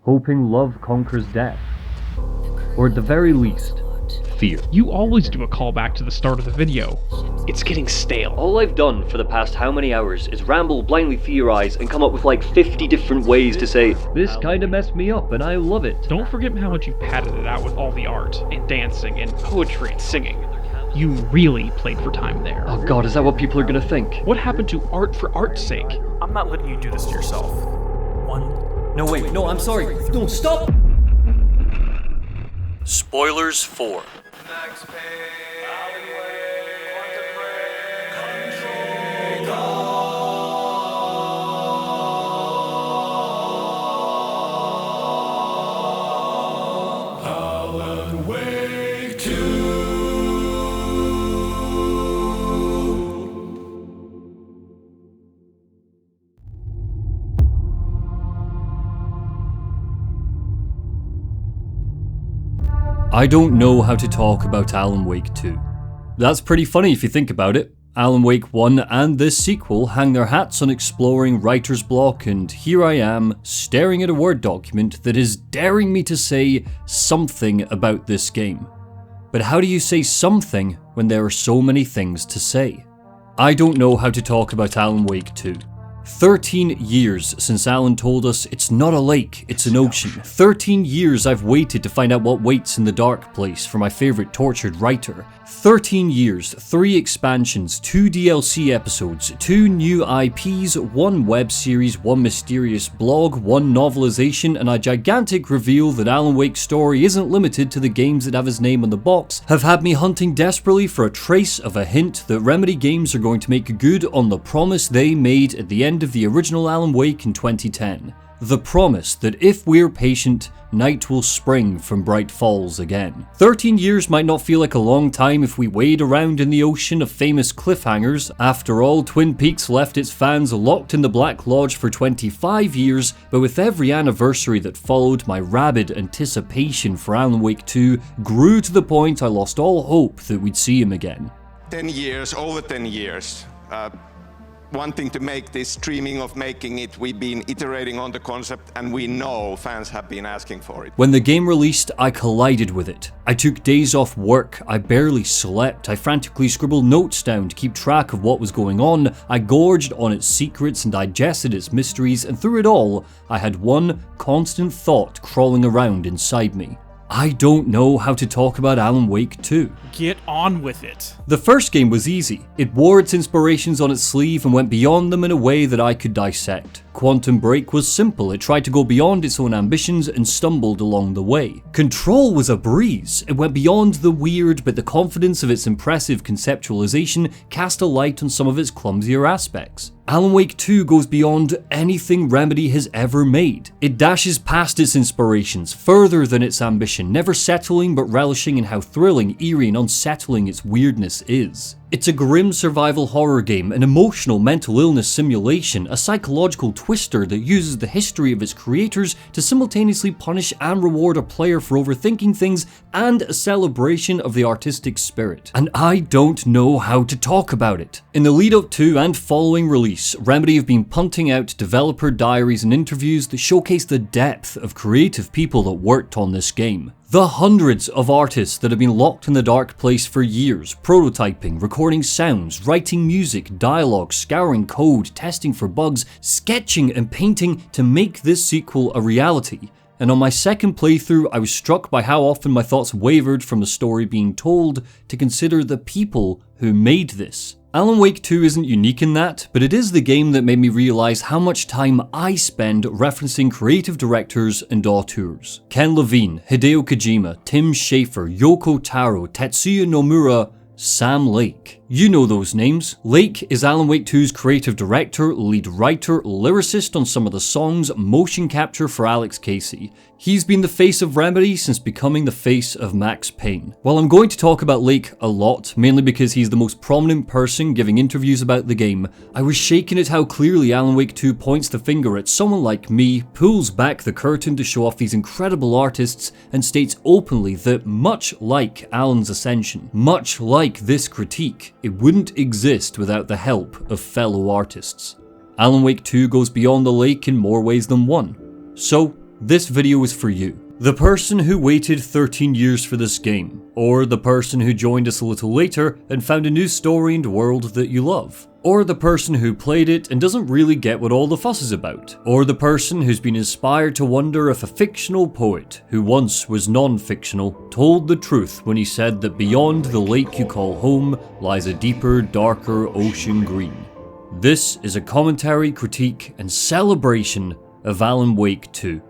hoping love conquers death. Or at the very least, fear. You always do a callback to the start of the video. It's getting stale. All I've done for the past how many hours is ramble, blindly theorize, and come up with like 50 different ways to say, this kinda messed me up and I love it. Don't forget how much you padded it out with all the art, and dancing, and poetry, and singing. You really played for time there. Oh god, is that what people are gonna think? What happened to art for art's sake? I'm not letting you do this to yourself. No wait, no, I'm sorry. No, stop! Spoilers 4. Alan Wake 2. I don't know how to talk about Alan Wake 2. That's pretty funny if you think about it. Alan Wake 1 and this sequel hang their hats on exploring writer's block, and here I am, staring at a Word document that is daring me to say something about this game. But how do you say something when there are so many things to say? I don't know how to talk about Alan Wake 2. 13 years since Alan told us it's not a lake, it's an ocean. 13 years I've waited to find out what waits in the dark place for my favourite tortured writer. 13 years, 3 expansions, 2 DLC episodes, 2 new IPs, 1 web series, 1 mysterious blog, 1 novelization, and a gigantic reveal that Alan Wake's story isn't limited to the games that have his name on the box, have had me hunting desperately for a trace of a hint that Remedy games are going to make good on the promise they made at the end of the original Alan Wake in 2010. The promise that if we're patient, night will spring from Bright Falls again. 13 years might not feel like a long time if we wade around in the ocean of famous cliffhangers. After all, Twin Peaks left its fans locked in the Black Lodge for 25 years, but with every anniversary that followed, my rabid anticipation for Alan Wake 2 grew to the point I lost all hope that we'd see him again. 10 years, over 10 years. Wanting to make this, dreaming of making it, we've been iterating on the concept, and we know fans have been asking for it. When the game released, I collided with it. I took days off work, I barely slept, I frantically scribbled notes down to keep track of what was going on, I gorged on its secrets and digested its mysteries, and through it all, I had one constant thought crawling around inside me. I don't know how to talk about Alan Wake 2. Get on with it. The first game was easy. It wore its inspirations on its sleeve and went beyond them in a way that I could dissect. Quantum Break was simple. It tried to go beyond its own ambitions and stumbled along the way. Control was a breeze. It went beyond the weird, but the confidence of its impressive conceptualization cast a light on some of its clumsier aspects. Alan Wake 2 goes beyond anything Remedy has ever made. It dashes past its inspirations, further than its ambition, never settling but relishing in how thrilling, eerie and unsettling its weirdness is. It's a grim survival horror game, an emotional mental illness simulation, a psychological twister that uses the history of its creators to simultaneously punish and reward a player for overthinking things, and a celebration of the artistic spirit. And I don't know how to talk about it. In the lead up to and following release, Remedy have been punting out developer diaries and interviews that showcase the depth of creative people that worked on this game. The hundreds of artists that have been locked in the dark place for years, prototyping, recording sounds, writing music, dialogue, scouring code, testing for bugs, sketching and painting to make this sequel a reality. And on my second playthrough, I was struck by how often my thoughts wavered from the story being told to consider the people who made this. Alan Wake 2 isn't unique in that, but it is the game that made me realise how much time I spend referencing creative directors and auteurs. Ken Levine, Hideo Kojima, Tim Schafer, Yoko Taro, Tetsuya Nomura, Sam Lake. You know those names. Lake is Alan Wake 2's creative director, lead writer, lyricist on some of the songs, motion capture for Alex Casey. He's been the face of Remedy since becoming the face of Max Payne. While I'm going to talk about Lake a lot, mainly because he's the most prominent person giving interviews about the game, I was shaken at how clearly Alan Wake 2 points the finger at someone like me, pulls back the curtain to show off these incredible artists, and states openly that much like Alan's ascension, much like this critique, it wouldn't exist without the help of fellow artists. Alan Wake 2 goes beyond the lake in more ways than one. So, this video is for you. The person who waited 13 years for this game, or the person who joined us a little later and found a new story and world that you love. Or the person who played it and doesn't really get what all the fuss is about. Or the person who's been inspired to wonder if a fictional poet, who once was non-fictional, told the truth when he said that beyond the lake you call home lies a deeper, darker ocean green. This is a commentary, critique, and celebration of Alan Wake 2.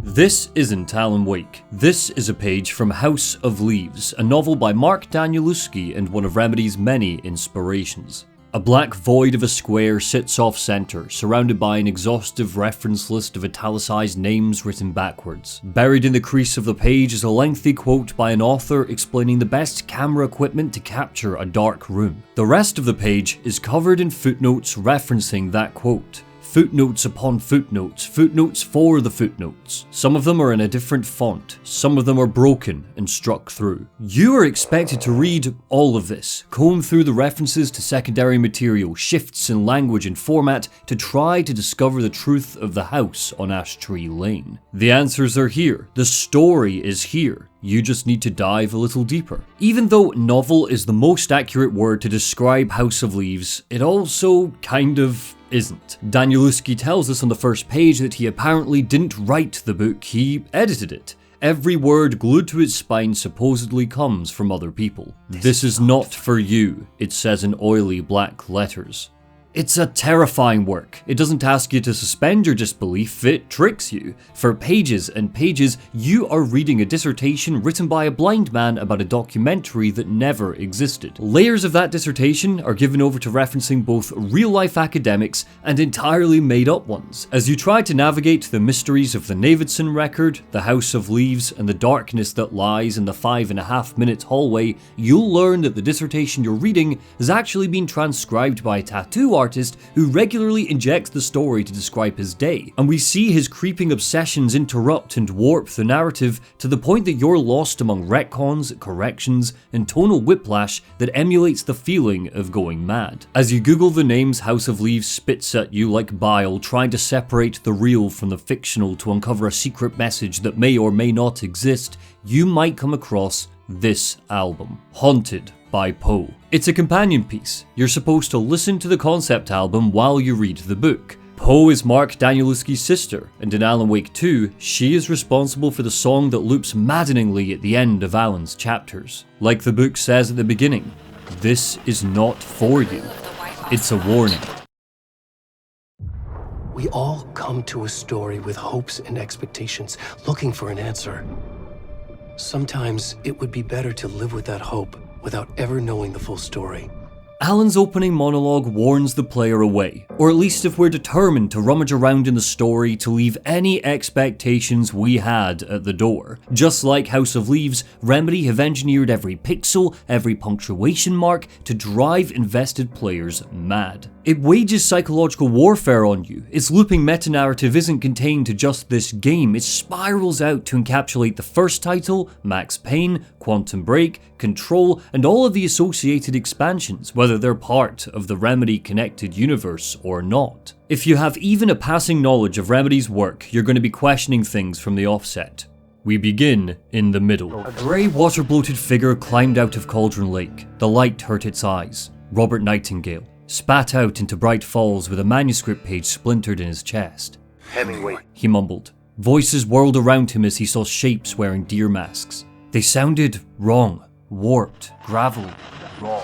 This isn't Alan Wake. This is a page from House of Leaves, a novel by Mark Danielewski and one of Remedy's many inspirations. A black void of a square sits off-center, surrounded by an exhaustive reference list of italicized names written backwards. Buried in the crease of the page is a lengthy quote by an author explaining the best camera equipment to capture a dark room. The rest of the page is covered in footnotes referencing that quote. Footnotes upon footnotes, footnotes for the footnotes. Some of them are in a different font, some of them are broken and struck through. You are expected to read all of this, comb through the references to secondary material, shifts in language and format to try to discover the truth of the house on Ash Tree Lane. The answers are here, the story is here. You just need to dive a little deeper. Even though novel is the most accurate word to describe House of Leaves, it also kind of isn't. Danielewski tells us on the first page that he apparently didn't write the book, he edited it. Every word glued to its spine supposedly comes from other people. This is not for you, it says in oily black letters. It's a terrifying work. It doesn't ask you to suspend your disbelief, it tricks you. For pages and pages, you are reading a dissertation written by a blind man about a documentary that never existed. Layers of that dissertation are given over to referencing both real-life academics and entirely made-up ones. As you try to navigate the mysteries of the Navidson record, the House of Leaves, and the darkness that lies in the 5.5-minute hallway, you'll learn that the dissertation you're reading has actually been transcribed by a tattoo artist who regularly injects the story to describe his day, and we see his creeping obsessions interrupt and warp the narrative to the point that you're lost among retcons, corrections, and tonal whiplash that emulates the feeling of going mad. As you Google the names House of Leaves spits at you like bile, trying to separate the real from the fictional to uncover a secret message that may or may not exist, you might come across this album, Haunted by Poe. It's a companion piece. You're supposed to listen to the concept album while you read the book. Poe is Mark Danielewski's sister, and in Alan Wake 2, she is responsible for the song that loops maddeningly at the end of Alan's chapters. Like the book says at the beginning, this is not for you. It's a warning. We all come to a story with hopes and expectations, looking for an answer. Sometimes it would be better to live with that hope without ever knowing the full story. Alan's opening monologue warns the player away, or at least if we're determined to rummage around in the story to leave any expectations we had at the door. Just like House of Leaves, Remedy have engineered every pixel, every punctuation mark to drive invested players mad. It wages psychological warfare on you. Its looping meta-narrative isn't contained to just this game, it spirals out to encapsulate the first title, Max Payne, Quantum Break, Control, and all of the associated expansions, whether they're part of the Remedy connected universe or not. If you have even a passing knowledge of Remedy's work, you're going to be questioning things from the offset. We begin in the middle. A grey water-bloated figure climbed out of Cauldron Lake. The light hurt its eyes. Robert Nightingale spat out into Bright Falls with a manuscript page splintered in his chest. Hemingway, He mumbled. Voices whirled around him as he saw shapes wearing deer masks. They sounded wrong, warped, gravelly, raw.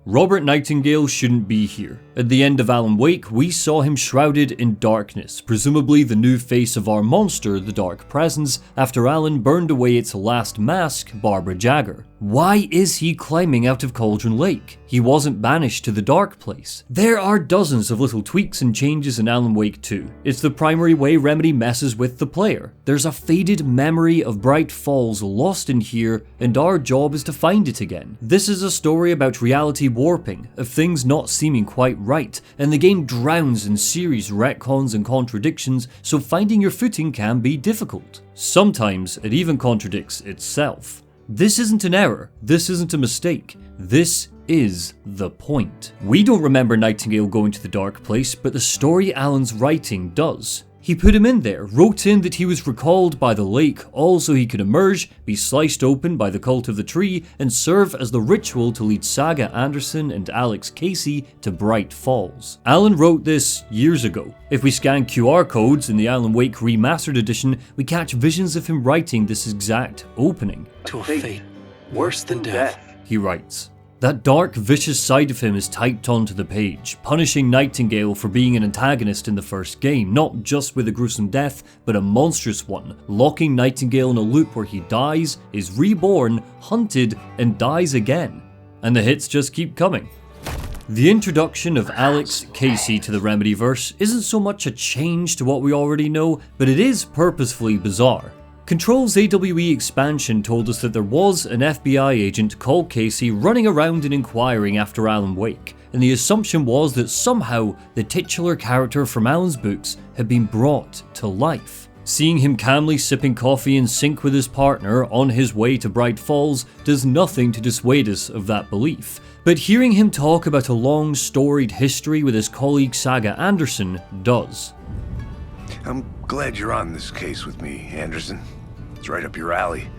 Robert Nightingale shouldn't be here. At the end of Alan Wake, we saw him shrouded in darkness, presumably the new face of our monster, the Dark Presence, after Alan burned away its last mask, Barbara Jagger. Why is he climbing out of Cauldron Lake? He wasn't banished to the Dark Place. There are dozens of little tweaks and changes in Alan Wake 2. It's the primary way Remedy messes with the player. There's a faded memory of Bright Falls lost in here, and our job is to find it again. This is a story about reality warping, of things not seeming quite right, and the game drowns in series retcons and contradictions, so finding your footing can be difficult. Sometimes it even contradicts itself. This isn't an error, this isn't a mistake, this is the point. We don't remember Nightingale going to the dark place, but the story Alan's writing does. He put him in there, wrote in that he was recalled by the lake, all so he could emerge, be sliced open by the cult of the tree, and serve as the ritual to lead Saga Anderson and Alex Casey to Bright Falls. Alan wrote this years ago. If we scan QR codes in the Alan Wake Remastered Edition, we catch visions of him writing this exact opening. To a fate worse than death. He writes, "That dark, vicious side of him is typed onto the page, punishing Nightingale for being an antagonist in the first game, not just with a gruesome death, but a monstrous one, locking Nightingale in a loop where he dies, is reborn, hunted, and dies again." And the hits just keep coming. The introduction of Alex Casey to the Remedyverse isn't so much a change to what we already know, but it is purposefully bizarre. Control's AWE expansion told us that there was an FBI agent called Casey running around and inquiring after Alan Wake, and the assumption was that somehow the titular character from Alan's books had been brought to life. Seeing him calmly sipping coffee in sync with his partner on his way to Bright Falls does nothing to dissuade us of that belief, but hearing him talk about a long storied history with his colleague Saga Anderson does. I'm glad you're on this case with me, Anderson. It's right up your alley.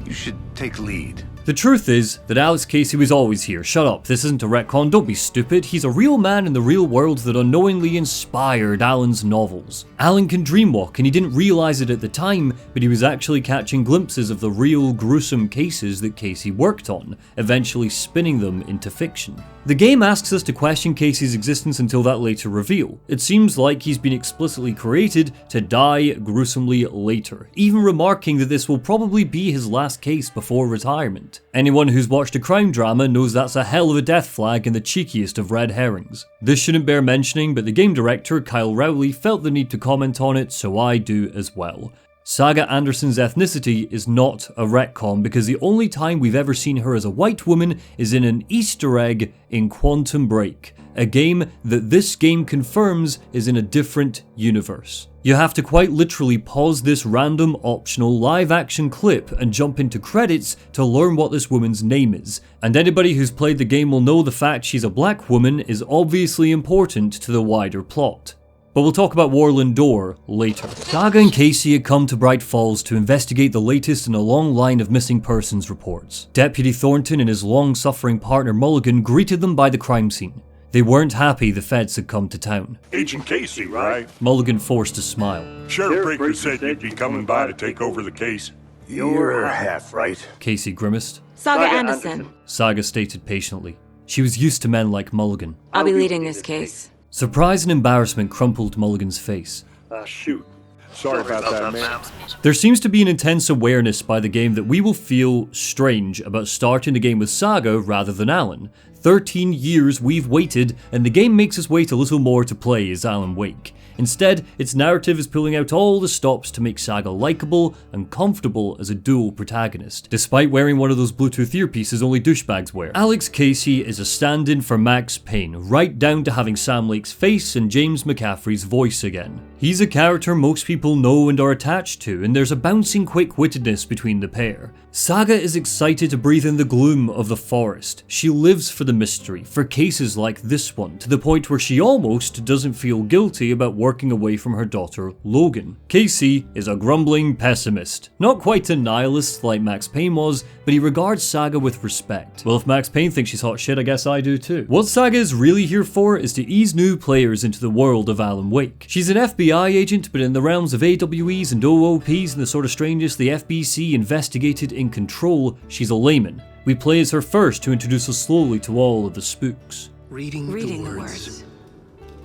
You should take lead. The truth is that Alex Casey was always here. Shut up, this isn't a retcon, don't be stupid. He's a real man in the real world that unknowingly inspired Alan's novels. Alan can dreamwalk and he didn't realise it at the time, but he was actually catching glimpses of the real gruesome cases that Casey worked on, eventually spinning them into fiction. The game asks us to question Casey's existence until that later reveal. It seems like he's been explicitly created to die gruesomely later, even remarking that this will probably be his last case before retirement. Anyone who's watched a crime drama knows that's a hell of a death flag and the cheekiest of red herrings. This shouldn't bear mentioning, but the game director, Kyle Rowley, felt the need to comment on it, so I do as well. Saga Anderson's ethnicity is not a retcon because the only time we've ever seen her as a white woman is in an Easter egg in Quantum Break, a game that this game confirms is in a different universe. You have to quite literally pause this random optional live action clip and jump into credits to learn what this woman's name is, and anybody who's played the game will know the fact she's a black woman is obviously important to the wider plot. But we'll talk about Warland Door later. Saga and Casey had come to Bright Falls to investigate the latest in a long line of missing persons reports. Deputy Thornton and his long-suffering partner Mulligan greeted them by the crime scene. They weren't happy the feds had come to town. Agent Casey, right? Mulligan forced a smile. Sheriff Breaker said you'd be coming by to take over the case. You're half right. Casey grimaced. Saga Anderson. Saga stated patiently. She was used to men like Mulligan. I'll be leading this case. Surprise and embarrassment crumpled Mulligan's face. Shoot. Sorry about that, man. There seems to be an intense awareness by the game that we will feel strange about starting the game with Saga rather than Alan. 13 years we've waited, and the game makes us wait a little more to play as Alan Wake. Instead, its narrative is pulling out all the stops to make Saga likeable and comfortable as a dual protagonist, despite wearing one of those Bluetooth earpieces only douchebags wear. Alex Casey is a stand-in for Max Payne, right down to having Sam Lake's face and James McCaffrey's voice again. He's a character most people know and are attached to, and there's a bouncing quick-wittedness between the pair. Saga is excited to breathe in the gloom of the forest. She lives for the mystery, for cases like this one, to the point where she almost doesn't feel guilty about working away from her daughter, Logan. Casey is a grumbling pessimist. Not quite a nihilist like Max Payne was, but he regards Saga with respect. Well, if Max Payne thinks she's hot shit, I guess I do too. What Saga is really here for is to ease new players into the world of Alan Wake. She's an FBI agent, but in the realms of AWEs and OOPs and the sort of strangeness the FBC investigated in Control, she's a layman. We play as her first to introduce us slowly to all of the spooks. Reading the words.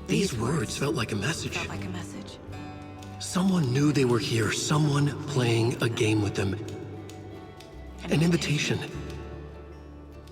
These words felt like a message. Someone knew they were here, someone playing a game with them. An invitation.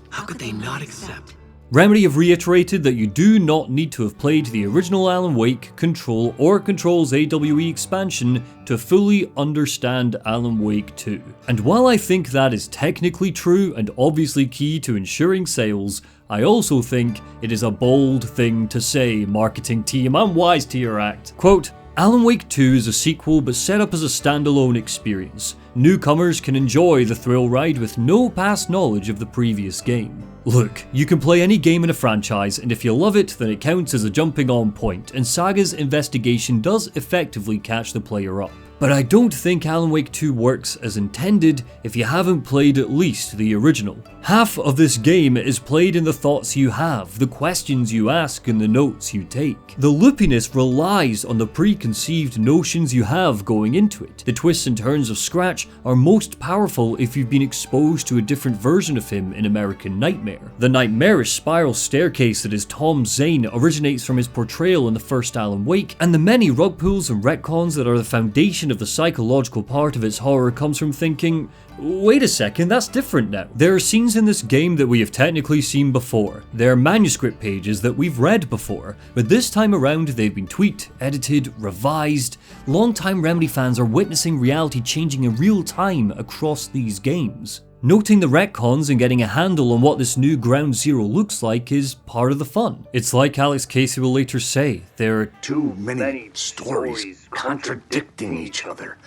How could they not accept? Remedy have reiterated that you do not need to have played the original Alan Wake, Control, or Control's AWE expansion to fully understand Alan Wake 2. And while I think that is technically true and obviously key to ensuring sales, I also think it is a bold thing to say, marketing team. I'm wise to your act. Quote, Alan Wake 2 is a sequel but set up as a standalone experience. Newcomers can enjoy the thrill ride with no past knowledge of the previous game. Look, you can play any game in a franchise, and if you love it, then it counts as a jumping on point, and Saga's investigation does effectively catch the player up. But I don't think Alan Wake 2 works as intended if you haven't played at least the original. Half of this game is played in the thoughts you have, the questions you ask, and the notes you take. The loopiness relies on the preconceived notions you have going into it. The twists and turns of Scratch are most powerful if you've been exposed to a different version of him in American Nightmare. The nightmarish spiral staircase that is Tom Zane originates from his portrayal in the first Alan Wake, and the many rug pulls and retcons that are the foundation of the psychological part of its horror comes from thinking, wait a second, that's different now. There are scenes in this game that we have technically seen before. There are manuscript pages that we've read before, but this time around they've been tweaked, edited, revised. Longtime Remedy fans are witnessing reality changing in real time across these games. Noting the retcons and getting a handle on what this new Ground Zero looks like is part of the fun. It's like Alex Casey will later say, there are too many stories contradicting each other.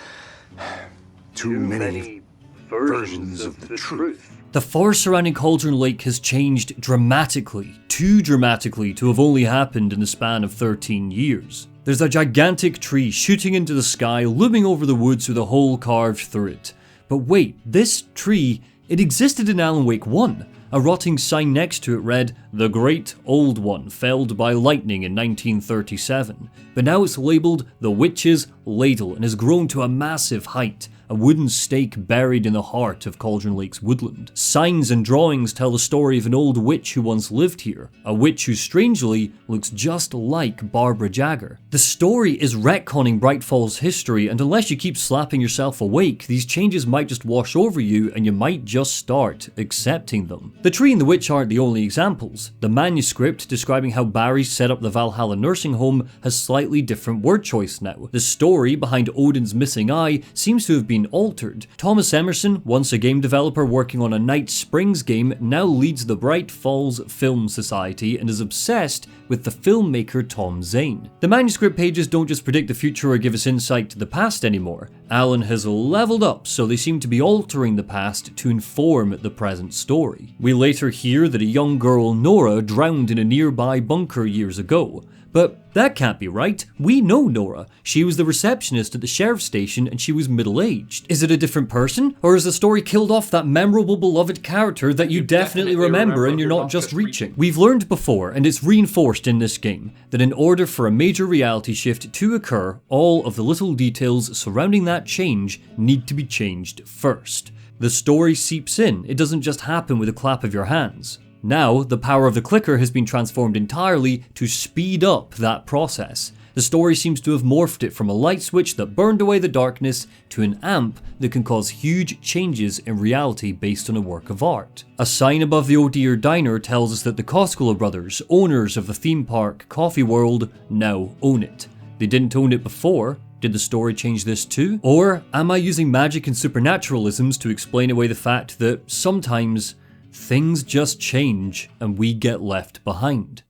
Too many versions of the truth. The forest surrounding Cauldron Lake has changed dramatically, too dramatically to have only happened in the span of 13 years. There's a gigantic tree shooting into the sky, looming over the woods with a hole carved through it. But wait, this tree, it existed in Alan Wake 1. A rotting sign next to it read, "The Great Old One, felled by lightning in 1937. But now it's labelled The Witch's Ladle and has grown to a massive height, a wooden stake buried in the heart of Cauldron Lake's woodland. Signs and drawings tell the story of an old witch who once lived here, a witch who strangely looks just like Barbara Jagger. The story is retconning Bright Falls history, and unless you keep slapping yourself awake, these changes might just wash over you and you might just start accepting them. The tree and the witch aren't the only examples. The manuscript describing how Barry set up the Valhalla nursing home has slightly different word choice now. The story behind Odin's missing eye seems to have been altered. Thomas Emerson, once a game developer working on a Night Springs game, now leads the Bright Falls Film Society and is obsessed with the filmmaker Tom Zane. The manuscript pages don't just predict the future or give us insight to the past anymore. Alan has leveled up, so they seem to be altering the past to inform the present story. We later hear that a young girl, Nora, drowned in a nearby bunker years ago. But that can't be right. We know Nora. She was the receptionist at the sheriff's station and she was middle-aged. Is it a different person? Or has the story killed off that memorable beloved character that you definitely remember and you're not just reaching? We've learned before, and it's reinforced in this game, that in order for a major reality shift to occur, all of the little details surrounding that change need to be changed first. The story seeps in. It doesn't just happen with a clap of your hands. Now, the power of the clicker has been transformed entirely to speed up that process. The story seems to have morphed it from a light switch that burned away the darkness to an amp that can cause huge changes in reality based on a work of art. A sign above the Oh Dear Diner tells us that the Koskela brothers, owners of the theme park Coffee World, now own it. They didn't own it before. Did the story change this too? Or am I using magic and supernaturalisms to explain away the fact that sometimes things just change and we get left behind?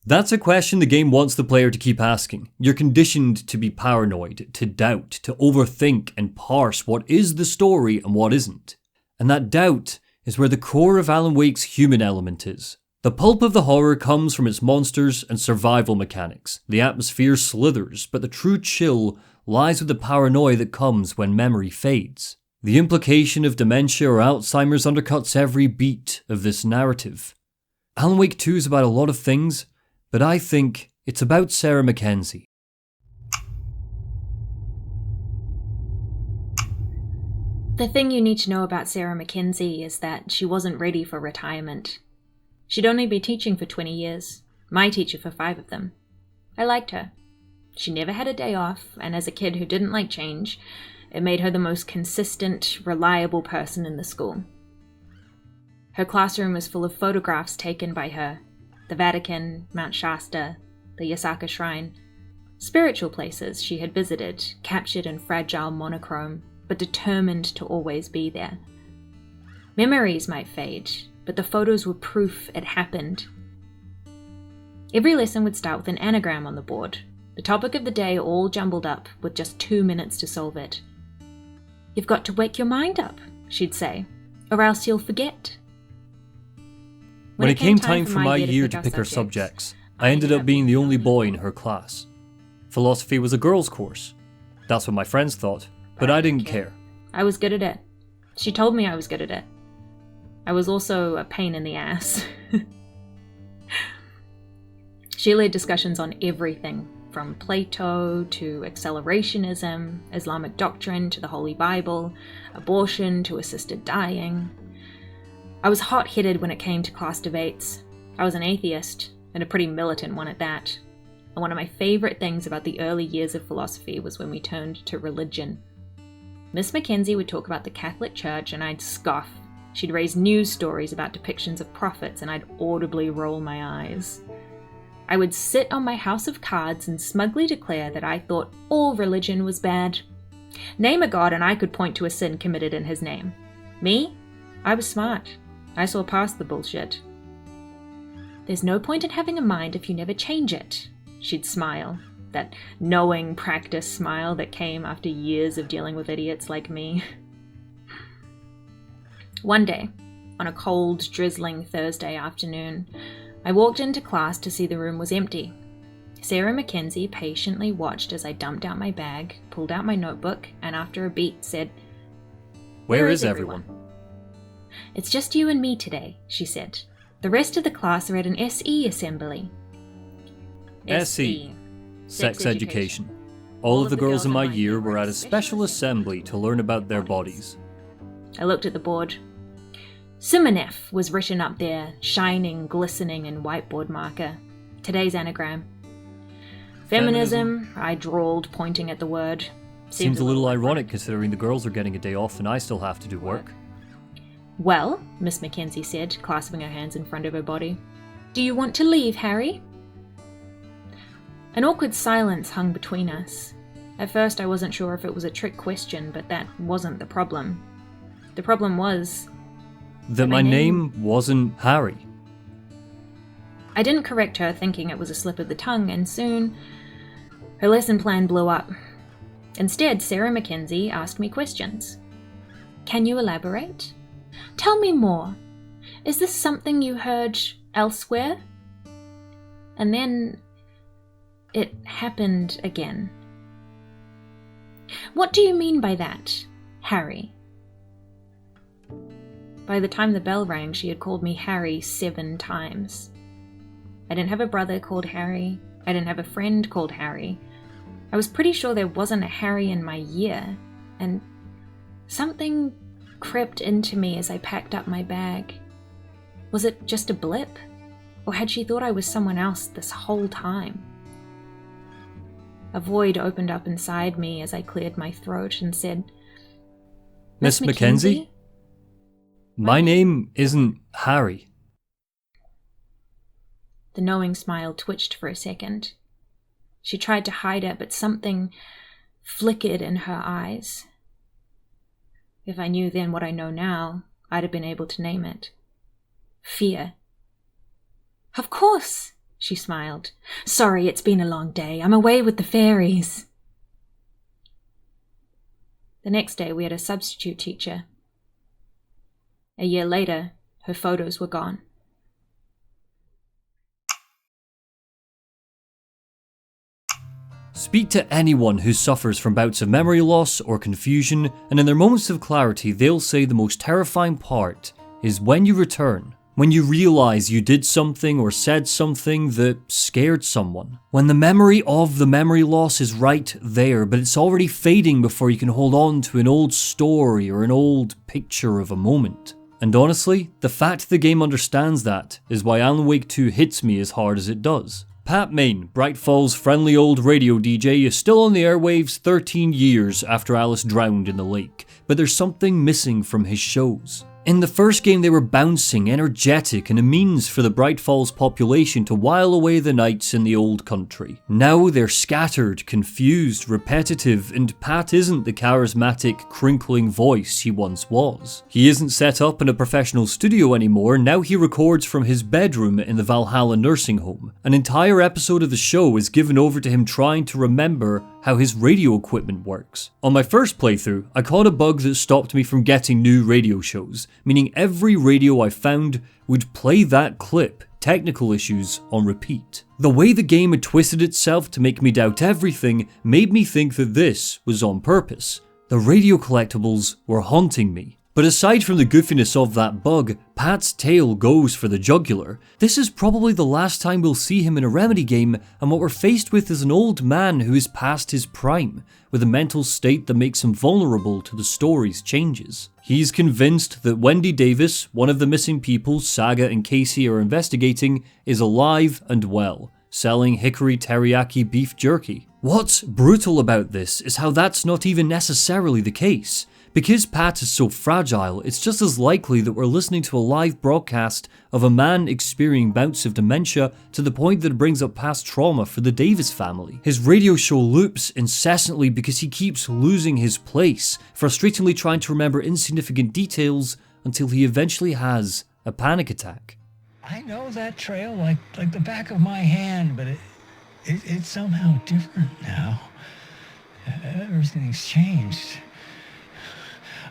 That's a question the game wants the player to keep asking. You're conditioned to be paranoid, to doubt, to overthink and parse what is the story and what isn't. And that doubt is where the core of Alan Wake's human element is. The pulp of the horror comes from its monsters and survival mechanics. The atmosphere slithers, but the true chill lies with the paranoia that comes when memory fades. The implication of dementia or Alzheimer's undercuts every beat of this narrative. Alan Wake 2 is about a lot of things, but I think it's about Sarah Mackenzie. The thing you need to know about Sarah Mackenzie is that she wasn't ready for retirement. She'd only been teaching for 20 years, my teacher for 5 of them. I liked her. She never had a day off, and as a kid who didn't like change, it made her the most consistent, reliable person in the school. Her classroom was full of photographs taken by her. The Vatican, Mount Shasta, the Yasaka Shrine. Spiritual places she had visited, captured in fragile monochrome, but determined to always be there. Memories might fade, but the photos were proof it happened. Every lesson would start with an anagram on the board, the topic of the day all jumbled up with just 2 minutes to solve it. "You've got to wake your mind up," she'd say, "or else you'll forget." When it came time for my year to pick her subjects, I ended up being the only boy in her class. Philosophy was a girls' course. That's what my friends thought, but I didn't care. I was good at it. She told me I was good at it. I was also a pain in the ass. She led discussions on everything, from Plato to accelerationism, Islamic doctrine to the Holy Bible, abortion to assisted dying. I was hot-headed when it came to class debates. I was an atheist, and a pretty militant one at that. And one of my favourite things about the early years of philosophy was when we turned to religion. Miss Mackenzie would talk about the Catholic Church and I'd scoff. She'd raise news stories about depictions of prophets and I'd audibly roll my eyes. I would sit on my house of cards and smugly declare that I thought all religion was bad. Name a god and I could point to a sin committed in his name. Me? I was smart. I saw past the bullshit. There's no point in having a mind if you never change it, she'd smile. That knowing practice smile that came after years of dealing with idiots like me. One day, on a cold, drizzling Thursday afternoon, I walked into class to see the room was empty. Sarah Mackenzie patiently watched as I dumped out my bag, pulled out my notebook, and after a beat said, "Where is everyone?" "It's just you and me today," she said. "The rest of the class are at an SE assembly." SE. Sex education. All of the girls in my year were at a special assembly to learn about their bodies. I looked at the board. Simonef was written up there, shining, glistening in whiteboard marker. Today's anagram. Feminism, I drawled, pointing at the word. Seems a little ironic considering the girls are getting a day off and I still have to do work. "Well," Miss Mackenzie said, clasping her hands in front of her body, "do you want to leave, Harry?" An awkward silence hung between us. At first I wasn't sure if it was a trick question, but that wasn't the problem. The problem was that my name wasn't Harry. I didn't correct her, thinking it was a slip of the tongue, and soon her lesson plan blew up. Instead, Sarah Mackenzie asked me questions. "Can you elaborate? Tell me more. Is this something you heard elsewhere?" And then it happened again. "What do you mean by that, Harry?" By the time the bell rang, she had called me Harry 7 times. I didn't have a brother called Harry. I didn't have a friend called Harry. I was pretty sure there wasn't a Harry in my year, and something crept into me as I packed up my bag. Was it just a blip? Or had she thought I was someone else this whole time? A void opened up inside me as I cleared my throat and said, "Miss Mackenzie? My name isn't Harry." The knowing smile twitched for a second. She tried to hide it, but something flickered in her eyes. If I knew then what I know now, I'd have been able to name it. Fear. "Of course," she smiled. "Sorry, it's been a long day. I'm away with the fairies." The next day we had a substitute teacher. A year later, her photos were gone. Speak to anyone who suffers from bouts of memory loss or confusion, and in their moments of clarity, they'll say the most terrifying part is when you return. When you realise you did something or said something that scared someone. When the memory of the memory loss is right there, but it's already fading before you can hold on to an old story or an old picture of a moment. And honestly, the fact the game understands that is why Alan Wake 2 hits me as hard as it does. Pat Main, Bright Falls' friendly old radio DJ, is still on the airwaves 13 years after Alice drowned in the lake, but there's something missing from his shows. In the first game they were bouncing, energetic, and a means for the Bright Falls population to while away the nights in the old country. Now they're scattered, confused, repetitive, and Pat isn't the charismatic, crinkling voice he once was. He isn't set up in a professional studio anymore, now he records from his bedroom in the Valhalla nursing home. An entire episode of the show is given over to him trying to remember how his radio equipment works. On my first playthrough, I caught a bug that stopped me from getting new radio shows, meaning every radio I found would play that clip, technical issues, on repeat. The way the game had twisted itself to make me doubt everything made me think that this was on purpose. The radio collectibles were haunting me. But aside from the goofiness of that bug, Pat's tail goes for the jugular. This is probably the last time we'll see him in a Remedy game, and what we're faced with is an old man who is past his prime, with a mental state that makes him vulnerable to the story's changes. He's convinced that Wendy Davis, one of the missing people Saga and Casey are investigating, is alive and well, selling hickory teriyaki beef jerky. What's brutal about this is how that's not even necessarily the case. Because Pat is so fragile, it's just as likely that we're listening to a live broadcast of a man experiencing bouts of dementia to the point that it brings up past trauma for the Davis family. His radio show loops incessantly because he keeps losing his place, frustratingly trying to remember insignificant details until he eventually has a panic attack. I know that trail like the back of my hand, but it's somehow different now. Everything's changed.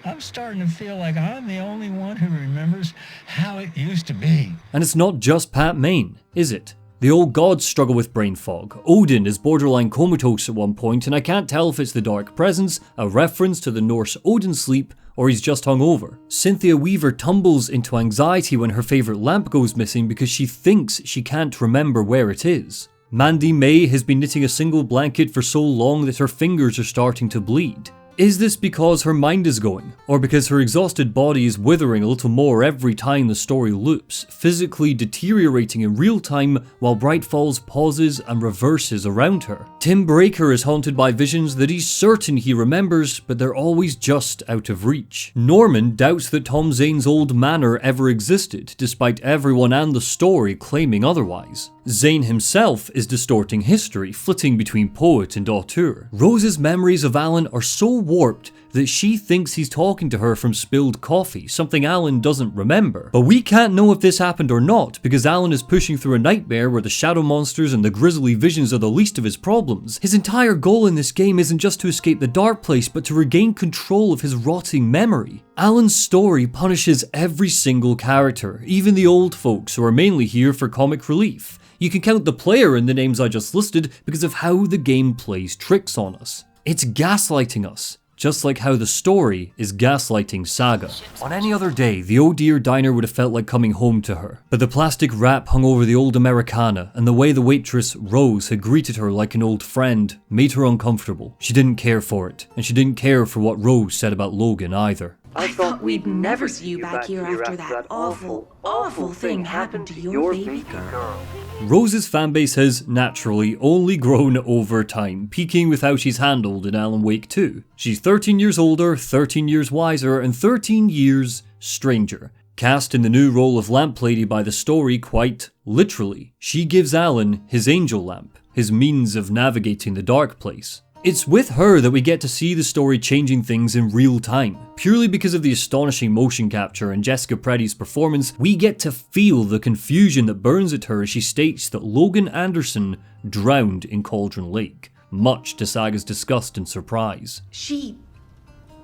I'm starting to feel like I'm the only one who remembers how it used to be. And it's not just Pat Main, is it? The old gods struggle with brain fog. Odin is borderline comatose at one point, and I can't tell if it's the Dark Presence, a reference to the Norse Odin sleep, or he's just hungover. Cynthia Weaver tumbles into anxiety when her favourite lamp goes missing because she thinks she can't remember where it is. Mandy May has been knitting a single blanket for so long that her fingers are starting to bleed. Is this because her mind is going, or because her exhausted body is withering a little more every time the story loops, physically deteriorating in real time while Bright Falls pauses and reverses around her? Tim Breaker is haunted by visions that he's certain he remembers, but they're always just out of reach. Norman doubts that Tom Zane's old manor ever existed, despite everyone and the story claiming otherwise. Zane himself is distorting history, flitting between poet and auteur. Rose's memories of Alan are so warped that she thinks he's talking to her from spilled coffee, something Alan doesn't remember. But we can't know if this happened or not, because Alan is pushing through a nightmare where the shadow monsters and the grisly visions are the least of his problems. His entire goal in this game isn't just to escape the dark place, but to regain control of his rotting memory. Alan's story punishes every single character, even the old folks who are mainly here for comic relief. You can count the player in the names I just listed because of how the game plays tricks on us. It's gaslighting us, just like how the story is gaslighting Saga. On any other day, the Oh Dear diner would have felt like coming home to her, but the plastic wrap hung over the old Americana, and the way the waitress, Rose, had greeted her like an old friend made her uncomfortable. She didn't care for it, and she didn't care for what Rose said about Logan either. I thought we'd never see you back here after that awful thing happened to your baby girl. Rose's fanbase has, naturally, only grown over time, peaking with how she's handled in Alan Wake 2. She's 13 years older, 13 years wiser, and 13 years stranger. Cast in the new role of Lamp Lady by the story quite literally. She gives Alan his angel lamp, his means of navigating the dark place. It's with her that we get to see the story changing things in real time. Purely because of the astonishing motion capture and Jessica Preddy's performance, we get to feel the confusion that burns at her as she states that Logan Anderson drowned in Cauldron Lake, much to Saga's disgust and surprise. She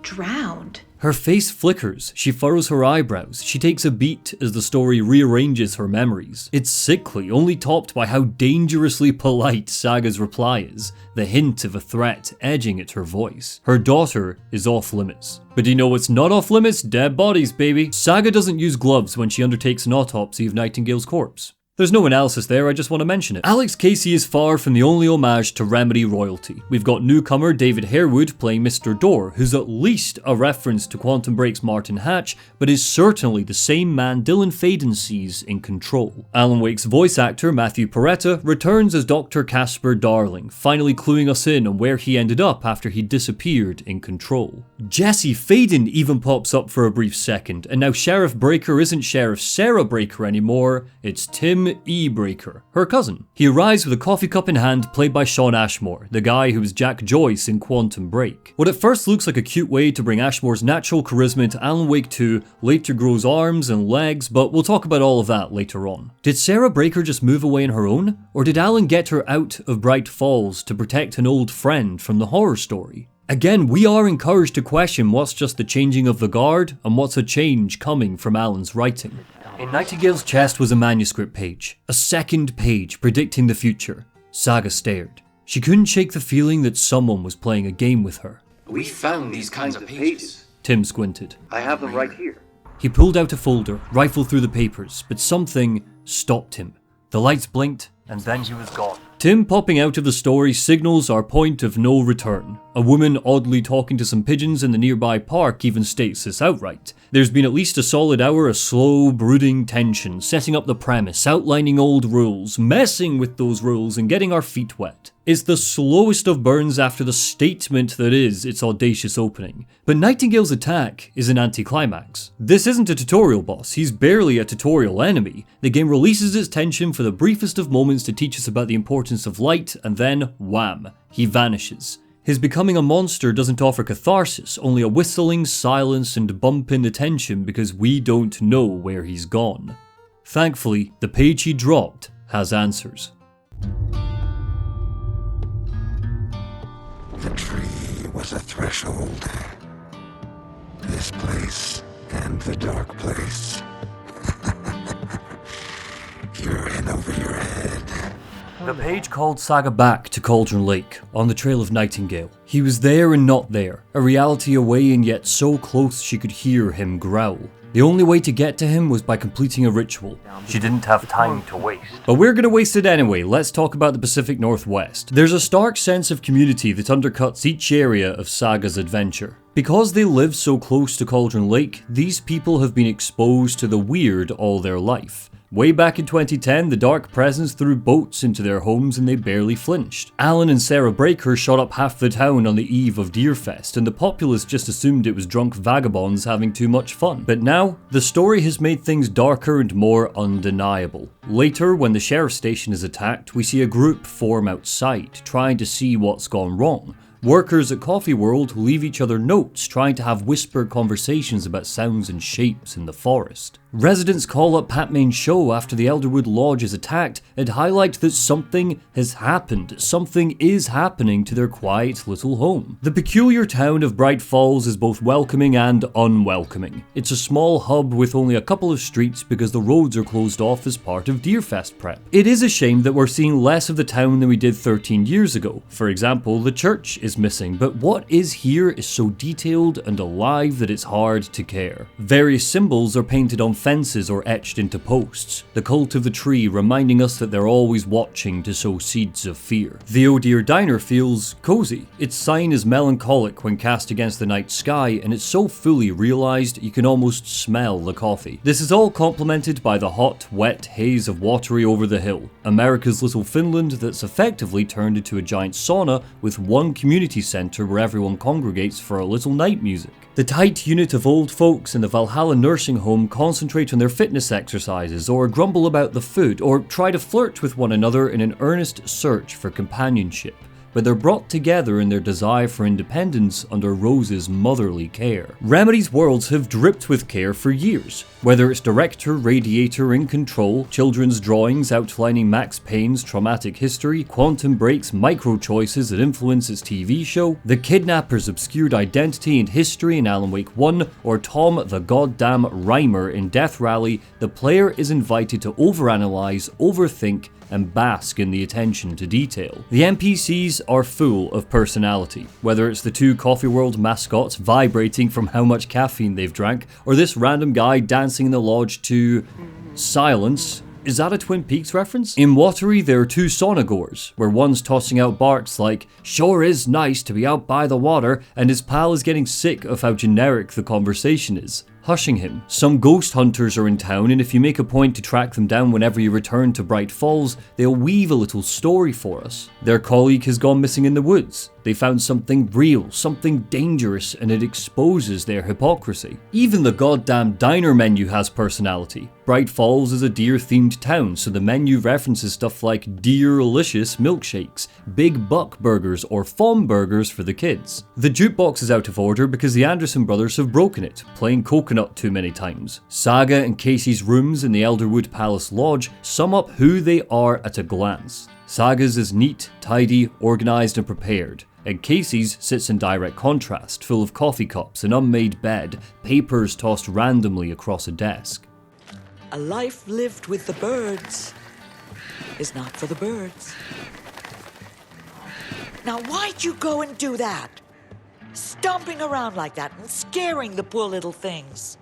drowned. Her face flickers, she furrows her eyebrows, she takes a beat as the story rearranges her memories. It's sickly, only topped by how dangerously polite Saga's reply is, the hint of a threat edging at her voice. Her daughter is off limits. But do you know what's not off limits? Dead bodies, baby. Saga doesn't use gloves when she undertakes an autopsy of Nightingale's corpse. There's no analysis there, I just want to mention it. Alex Casey is far from the only homage to Remedy royalty. We've got newcomer David Harewood playing Mr. Door, who's at least a reference to Quantum Break's Martin Hatch, but is certainly the same man Dylan Faden sees in Control. Alan Wake's voice actor Matthew Peretta returns as Dr. Casper Darling, finally cluing us in on where he ended up after he disappeared in Control. Jesse Faden even pops up for a brief second, and now Sheriff Breaker isn't Sheriff Sarah Breaker anymore, it's Tim E. Breaker, her cousin. He arrives with a coffee cup in hand, played by Shawn Ashmore, the guy who was Jack Joyce in Quantum Break. What at first looks like a cute way to bring Ashmore's natural charisma into Alan Wake 2 later grows arms and legs, but we'll talk about all of that later on. Did Sarah Breaker just move away on her own? Or did Alan get her out of Bright Falls to protect an old friend from the horror story? Again, we are encouraged to question what's just the changing of the guard and what's a change coming from Alan's writing. In Nightingale's chest was a manuscript page, a second page predicting the future. Saga stared. She couldn't shake the feeling that someone was playing a game with her. We found these kinds of pages. Tim squinted. I have them right here. He pulled out a folder, rifled through the papers, but something stopped him. The lights blinked, and then he was gone. Tim popping out of the story signals our point of no return. A woman oddly talking to some pigeons in the nearby park even states this outright. There's been at least a solid hour of slow, brooding tension, setting up the premise, outlining old rules, messing with those rules and getting our feet wet. It's the slowest of burns after the statement that is its audacious opening. But Nightingale's attack is an anticlimax. This isn't a tutorial boss, he's barely a tutorial enemy. The game releases its tension for the briefest of moments to teach us about the importance of light, and then, wham, he vanishes. His becoming a monster doesn't offer catharsis, only a whistling, silence, and bump in the tension because we don't know where he's gone. Thankfully, the page he dropped has answers. The tree was a threshold. This place and the dark place. You're in over your head. The page called Saga back to Cauldron Lake, on the trail of Nightingale. He was there and not there, a reality away and yet so close she could hear him growl. The only way to get to him was by completing a ritual. She didn't have time to waste. But we're gonna waste it anyway. Let's talk about the Pacific Northwest. There's a stark sense of community that undercuts each area of Saga's adventure. Because they live so close to Cauldron Lake, these people have been exposed to the weird all their life. Way back in 2010, the Dark Presence threw boats into their homes and they barely flinched. Alan and Sarah Breaker shot up half the town on the eve of Deerfest, and the populace just assumed it was drunk vagabonds having too much fun. But now, the story has made things darker and more undeniable. Later, when the sheriff's station is attacked, we see a group form outside, trying to see what's gone wrong. Workers at Coffee World leave each other notes, trying to have whispered conversations about sounds and shapes in the forest. Residents call up Pat Main's show after the Elderwood Lodge is attacked and highlight that something has happened. Something is happening to their quiet little home. The peculiar town of Bright Falls is both welcoming and unwelcoming. It's a small hub with only a couple of streets because the roads are closed off as part of Deerfest prep. It is a shame that we're seeing less of the town than we did 13 years ago. For example, the church is missing, but what is here is so detailed and alive that it's hard to care. Various symbols are painted on fences or etched into posts. The cult of the tree reminding us that they're always watching to sow seeds of fear. The Oh Dear Diner feels cozy. Its sign is melancholic when cast against the night sky, and it's so fully realised you can almost smell the coffee. This is all complemented by the hot, wet haze of Watery over the hill, America's little Finland that's effectively turned into a giant sauna with one community centre where everyone congregates for a little night music. The tight unit of old folks in the Valhalla nursing home concentrate on their fitness exercises, or grumble about the food, or try to flirt with one another in an earnest search for companionship. But they're brought together in their desire for independence under Rose's motherly care. Remedy's worlds have dripped with care for years. Whether it's director, radiator in control, children's drawings outlining Max Payne's traumatic history, Quantum Break's micro-choices that influence its TV show, the kidnapper's obscured identity and history in Alan Wake 1, or Tom the goddamn Rhymer in Death Rally, the player is invited to overanalyze, overthink, and bask in the attention to detail. The NPCs are full of personality, whether it's the two Coffee World mascots vibrating from how much caffeine they've drank, or this random guy dancing in the lodge to silence. Is that a Twin Peaks reference? In Watery, there are two sonagores, where one's tossing out barks like, "Sure is nice to be out by the water," and his pal is getting sick of how generic the conversation is, hushing him. Some ghost hunters are in town, and if you make a point to track them down whenever you return to Bright Falls, they'll weave a little story for us. Their colleague has gone missing in the woods. They found something real, something dangerous, and it exposes their hypocrisy. Even the goddamn diner menu has personality. Bright Falls is a deer-themed town, so the menu references stuff like deer-licious milkshakes, big buck burgers, or fawn burgers for the kids. The jukebox is out of order because the Anderson brothers have broken it, playing Coconut too many times. Saga and Casey's rooms in the Elderwood Palace Lodge sum up who they are at a glance. Saga's is neat, tidy, organised and prepared, and Casey's sits in direct contrast, full of coffee cups, an unmade bed, papers tossed randomly across a desk. A life lived with the birds is not for the birds. Now why'd you go and do that? Stomping around like that and scaring the poor little things.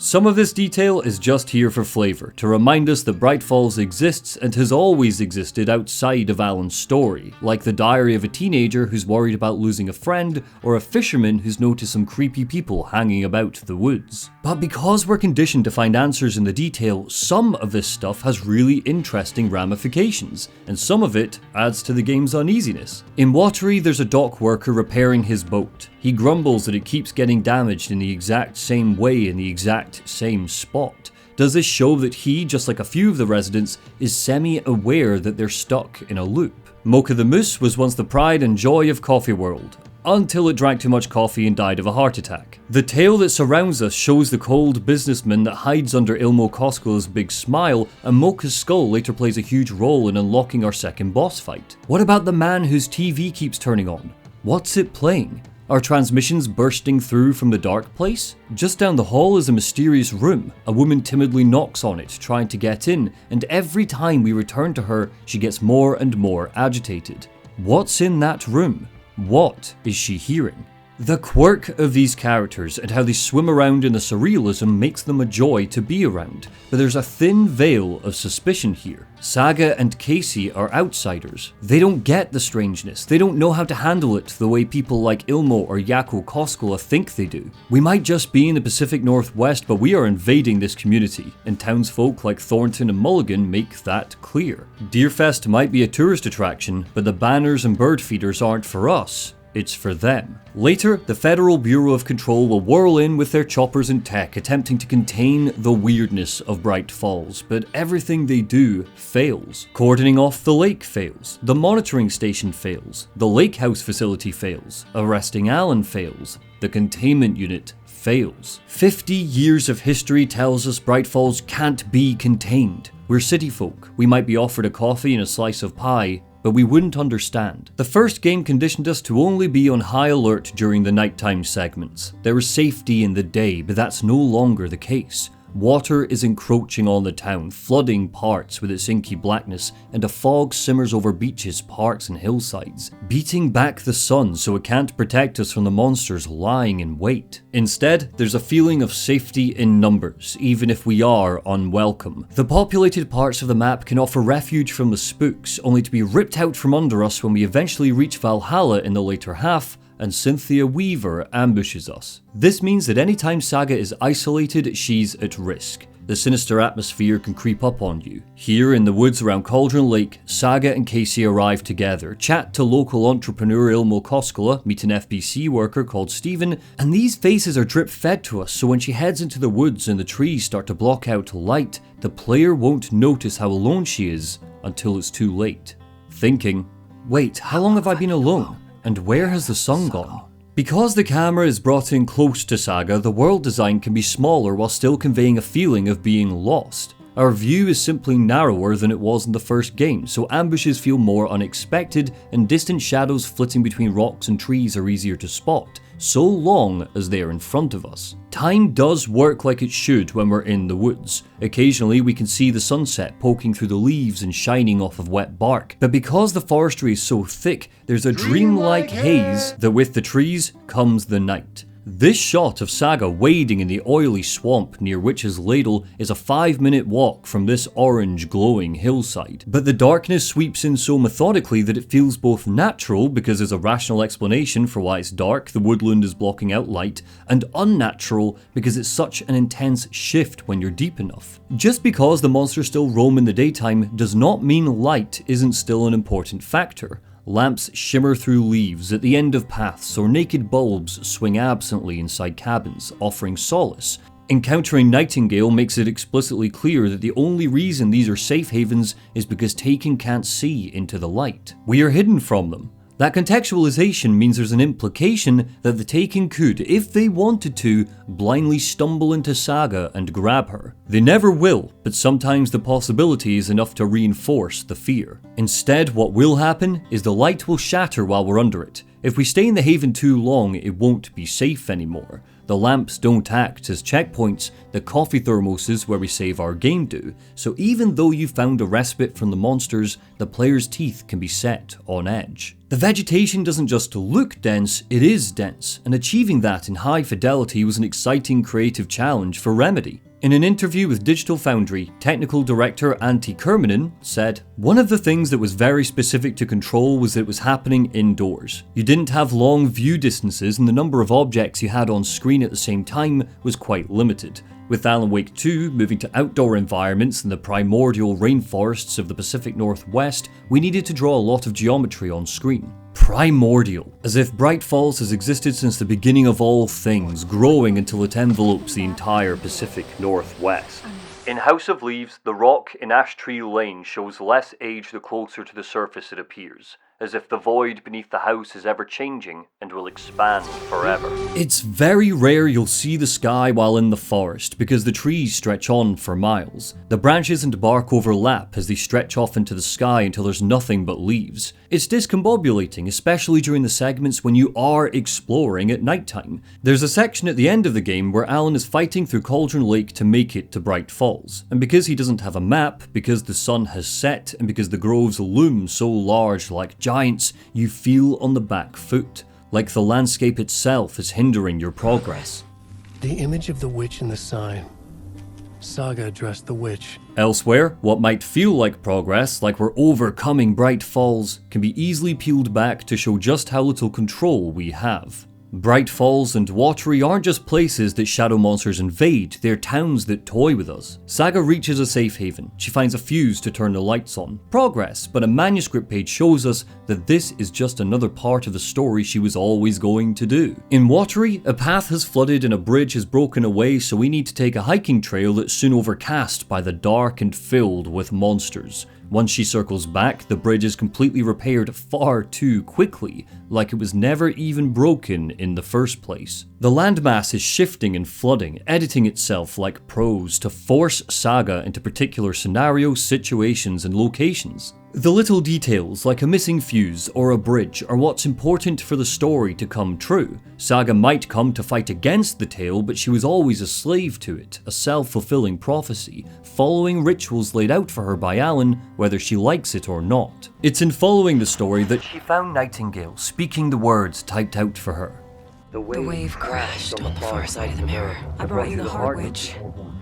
Some of this detail is just here for flavour, to remind us that Bright Falls exists and has always existed outside of Alan's story, like the diary of a teenager who's worried about losing a friend, or a fisherman who's noticed some creepy people hanging about the woods. But because we're conditioned to find answers in the detail, some of this stuff has really interesting ramifications, and some of it adds to the game's uneasiness. In Watery, there's a dock worker repairing his boat. He grumbles that it keeps getting damaged in the exact same way in the exact same spot. Does this show that he, just like a few of the residents, is semi-aware that they're stuck in a loop? Mocha the Moose was once the pride and joy of Coffee World, until it drank too much coffee and died of a heart attack. The tale that surrounds us shows the cold businessman that hides under Ilmo Koskela's big smile, and Mocha's skull later plays a huge role in unlocking our second boss fight. What about the man whose TV keeps turning on? What's it playing? Are transmissions bursting through from the dark place? Just down the hall is a mysterious room. A woman timidly knocks on it, trying to get in, and every time we return to her, she gets more and more agitated. What's in that room? What is she hearing? The quirk of these characters and how they swim around in the surrealism makes them a joy to be around, but there's a thin veil of suspicion here. Saga and Casey are outsiders. They don't get the strangeness, they don't know how to handle it the way people like Ilmo or Jaakko Koskela think they do. We might just be in the Pacific Northwest, but we are invading this community, and townsfolk like Thornton and Mulligan make that clear. Deerfest might be a tourist attraction, but the banners and bird feeders aren't for us. It's for them. Later, the Federal Bureau of Control will whirl in with their choppers and tech, attempting to contain the weirdness of Bright Falls, but everything they do fails. Cordoning off the lake fails, the monitoring station fails, the lake house facility fails, arresting Alan fails, the containment unit fails. 50 years of history tells us Bright Falls can't be contained. We're city folk. We might be offered a coffee and a slice of pie, but we wouldn't understand. The first game conditioned us to only be on high alert during the nighttime segments. There was safety in the day, but that's no longer the case. Water is encroaching on the town, flooding parts with its inky blackness, and a fog simmers over beaches, parks, and hillsides, beating back the sun so it can't protect us from the monsters lying in wait. Instead, there's a feeling of safety in numbers, even if we are unwelcome. The populated parts of the map can offer refuge from the spooks, only to be ripped out from under us when we eventually reach Valhalla in the later half, and Cynthia Weaver ambushes us. This means that anytime Saga is isolated, she's at risk. The sinister atmosphere can creep up on you. Here in the woods around Cauldron Lake, Saga and Casey arrive together, chat to local entrepreneur Ilmo Koskela, meet an FBC worker called Stephen, and these faces are drip fed to us, so when she heads into the woods and the trees start to block out light, the player won't notice how alone she is until it's too late. Thinking, wait, how long have I been alone? And where has the sun gone? Because the camera is brought in close to Saga, the world design can be smaller while still conveying a feeling of being lost. Our view is simply narrower than it was in the first game, so ambushes feel more unexpected and distant shadows flitting between rocks and trees are easier to spot, so long as they are in front of us. Time does work like it should when we're in the woods. Occasionally we can see the sunset poking through the leaves and shining off of wet bark, but because the forestry is so thick, there's a dreamlike haze that with the trees comes the night. This shot of Saga wading in the oily swamp near Witch's Ladle is a 5-minute walk from this orange glowing hillside, but the darkness sweeps in so methodically that it feels both natural because there's a rational explanation for why it's dark, the woodland is blocking out light, and unnatural because it's such an intense shift when you're deep enough. Just because the monsters still roam in the daytime does not mean light isn't still an important factor. Lamps shimmer through leaves at the end of paths, or naked bulbs swing absently inside cabins, offering solace. Encountering Nightingale makes it explicitly clear that the only reason these are safe havens is because Taken can't see into the light. We are hidden from them. That contextualization means there's an implication that the Taken could, if they wanted to, blindly stumble into Saga and grab her. They never will, but sometimes the possibility is enough to reinforce the fear. Instead, what will happen is the light will shatter while we're under it. If we stay in the haven too long, it won't be safe anymore. The lamps don't act as checkpoints, the coffee thermoses where we save our game do, so even though you found a respite from the monsters, the player's teeth can be set on edge. The vegetation doesn't just look dense, it is dense, and achieving that in high fidelity was an exciting creative challenge for Remedy. In an interview with Digital Foundry, technical director Antti Kerminen said, "One of the things that was very specific to Control was that it was happening indoors. You didn't have long view distances and the number of objects you had on screen at the same time was quite limited. With Alan Wake 2 moving to outdoor environments in the primordial rainforests of the Pacific Northwest, we needed to draw a lot of geometry on screen." Primordial, as if Bright Falls has existed since the beginning of all things, growing until it envelopes the entire Pacific Northwest. In House of Leaves, the rock in Ash Tree Lane shows less age the closer to the surface it appears, as if the void beneath the house is ever changing and will expand forever. It's very rare you'll see the sky while in the forest, because the trees stretch on for miles. The branches and bark overlap as they stretch off into the sky until there's nothing but leaves. It's discombobulating, especially during the segments when you are exploring at nighttime. There's a section at the end of the game where Alan is fighting through Cauldron Lake to make it to Bright Falls. And because he doesn't have a map, because the sun has set, and because the groves loom so large like giants, you feel on the back foot, like the landscape itself is hindering your progress. The image of the witch in the sign. Saga addressed the witch. Elsewhere, what might feel like progress, like we're overcoming Bright Falls, can be easily peeled back to show just how little control we have. Bright Falls and Watery aren't just places that shadow monsters invade, they're towns that toy with us. Saga reaches a safe haven. She finds a fuse to turn the lights on. Progress, but a manuscript page shows us that this is just another part of the story she was always going to do. In Watery, a path has flooded and a bridge has broken away, so we need to take a hiking trail that's soon overcast by the dark and filled with monsters. Once she circles back, the bridge is completely repaired far too quickly, like it was never even broken in the first place. The landmass is shifting and flooding, editing itself like prose to force Saga into particular scenarios, situations, and locations. The little details, like a missing fuse or a bridge, are what's important for the story to come true. Saga might come to fight against the tale, but she was always a slave to it, a self-fulfilling prophecy, following rituals laid out for her by Alan, whether she likes it or not. It's in following the story that she found Nightingale speaking the words typed out for her. The wave crashed on the far side of the mirror. I brought you the heart witch.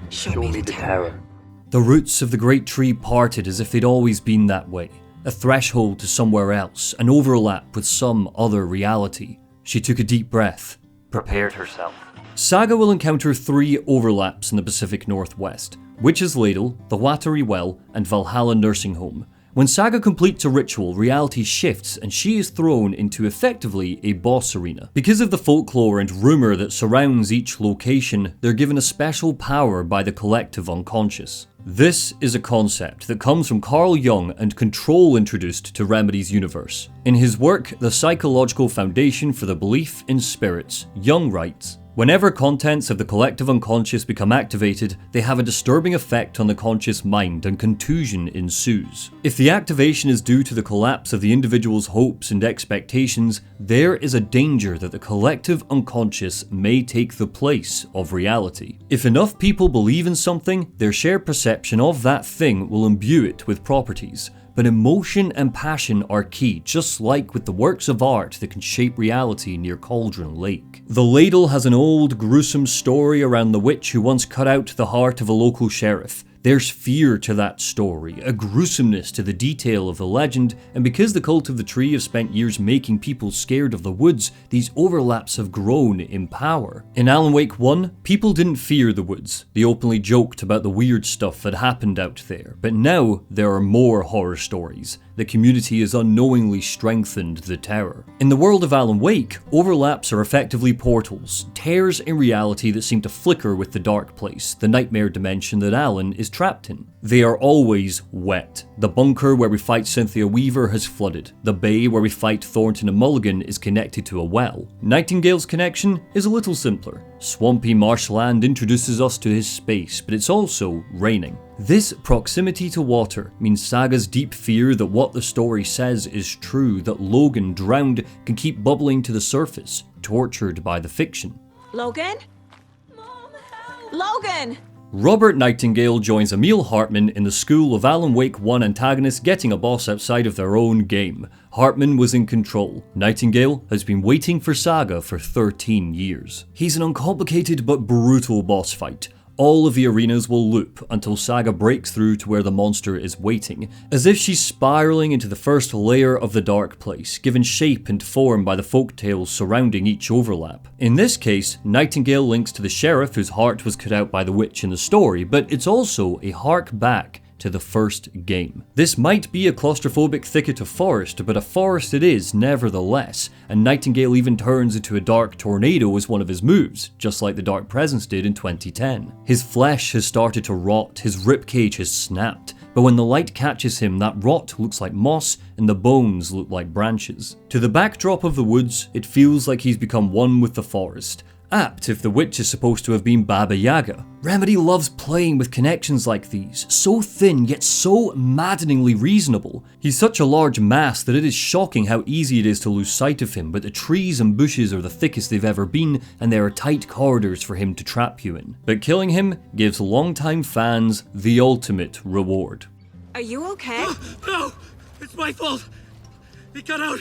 Show me the terror. The roots of the great tree parted as if they'd always been that way. A threshold to somewhere else, an overlap with some other reality. She took a deep breath, prepared herself. Saga will encounter 3 overlaps in the Pacific Northwest: Witch's Ladle, the Watery Well, and Valhalla Nursing Home. When Saga completes a ritual, reality shifts and she is thrown into effectively a boss arena. Because of the folklore and rumour that surrounds each location, they're given a special power by the collective unconscious. This is a concept that comes from Carl Jung and Control introduced to Remedy's universe. In his work, The Psychological Foundation for the Belief in Spirits, Jung writes, "Whenever contents of the collective unconscious become activated, they have a disturbing effect on the conscious mind and contusion ensues. If the activation is due to the collapse of the individual's hopes and expectations, there is a danger that the collective unconscious may take the place of reality. If enough people believe in something, their shared perception of that thing will imbue it with properties. But emotion and passion are key, just like with the works of art that can shape reality near Cauldron Lake. The Ladle has an old, gruesome story around the witch who once cut out the heart of a local sheriff. There's fear to that story, a gruesomeness to the detail of the legend, and because the Cult of the Tree have spent years making people scared of the woods, these overlaps have grown in power. In Alan Wake 1, people didn't fear the woods. They openly joked about the weird stuff that happened out there, but now there are more horror stories. the community has unknowingly strengthened the terror. In the world of Alan Wake, overlaps are effectively portals, tears in reality that seem to flicker with the dark place, the nightmare dimension that Alan is trapped in. They are always wet. The bunker where we fight Cynthia Weaver has flooded. The bay where we fight Thornton and Mulligan is connected to a well. Nightingale's connection is a little simpler. Swampy marshland introduces us to his space, but it's also raining. This proximity to water means Saga's deep fear that what the story says is true, that Logan, drowned, can keep bubbling to the surface, tortured by the fiction. Logan? Mom, help! Logan! Robert Nightingale joins Emil Hartman in the school of Alan Wake 1 antagonists getting a boss outside of their own game. Hartman was in control. Nightingale has been waiting for Saga for 13 years. He's an uncomplicated but brutal boss fight. All of the arenas will loop until Saga breaks through to where the monster is waiting, as if she's spiraling into the first layer of the dark place, given shape and form by the folktales surrounding each overlap. In this case, Nightingale links to the sheriff whose heart was cut out by the witch in the story, but it's also a hark back to the first game. This might be a claustrophobic thicket of forest, but a forest it is nevertheless, and Nightingale even turns into a dark tornado as one of his moves, just like the Dark Presence did in 2010. His flesh has started to rot, his ribcage has snapped, but when the light catches him, that rot looks like moss and the bones look like branches. To the backdrop of the woods, it feels like he's become one with the forest. Apt if the witch is supposed to have been Baba Yaga. Remedy loves playing with connections like these, so thin yet so maddeningly reasonable. He's such a large mass that it is shocking how easy it is to lose sight of him, but the trees and bushes are the thickest they've ever been, and there are tight corridors for him to trap you in. But killing him gives longtime fans the ultimate reward. Are you okay? No! It's my fault! It got out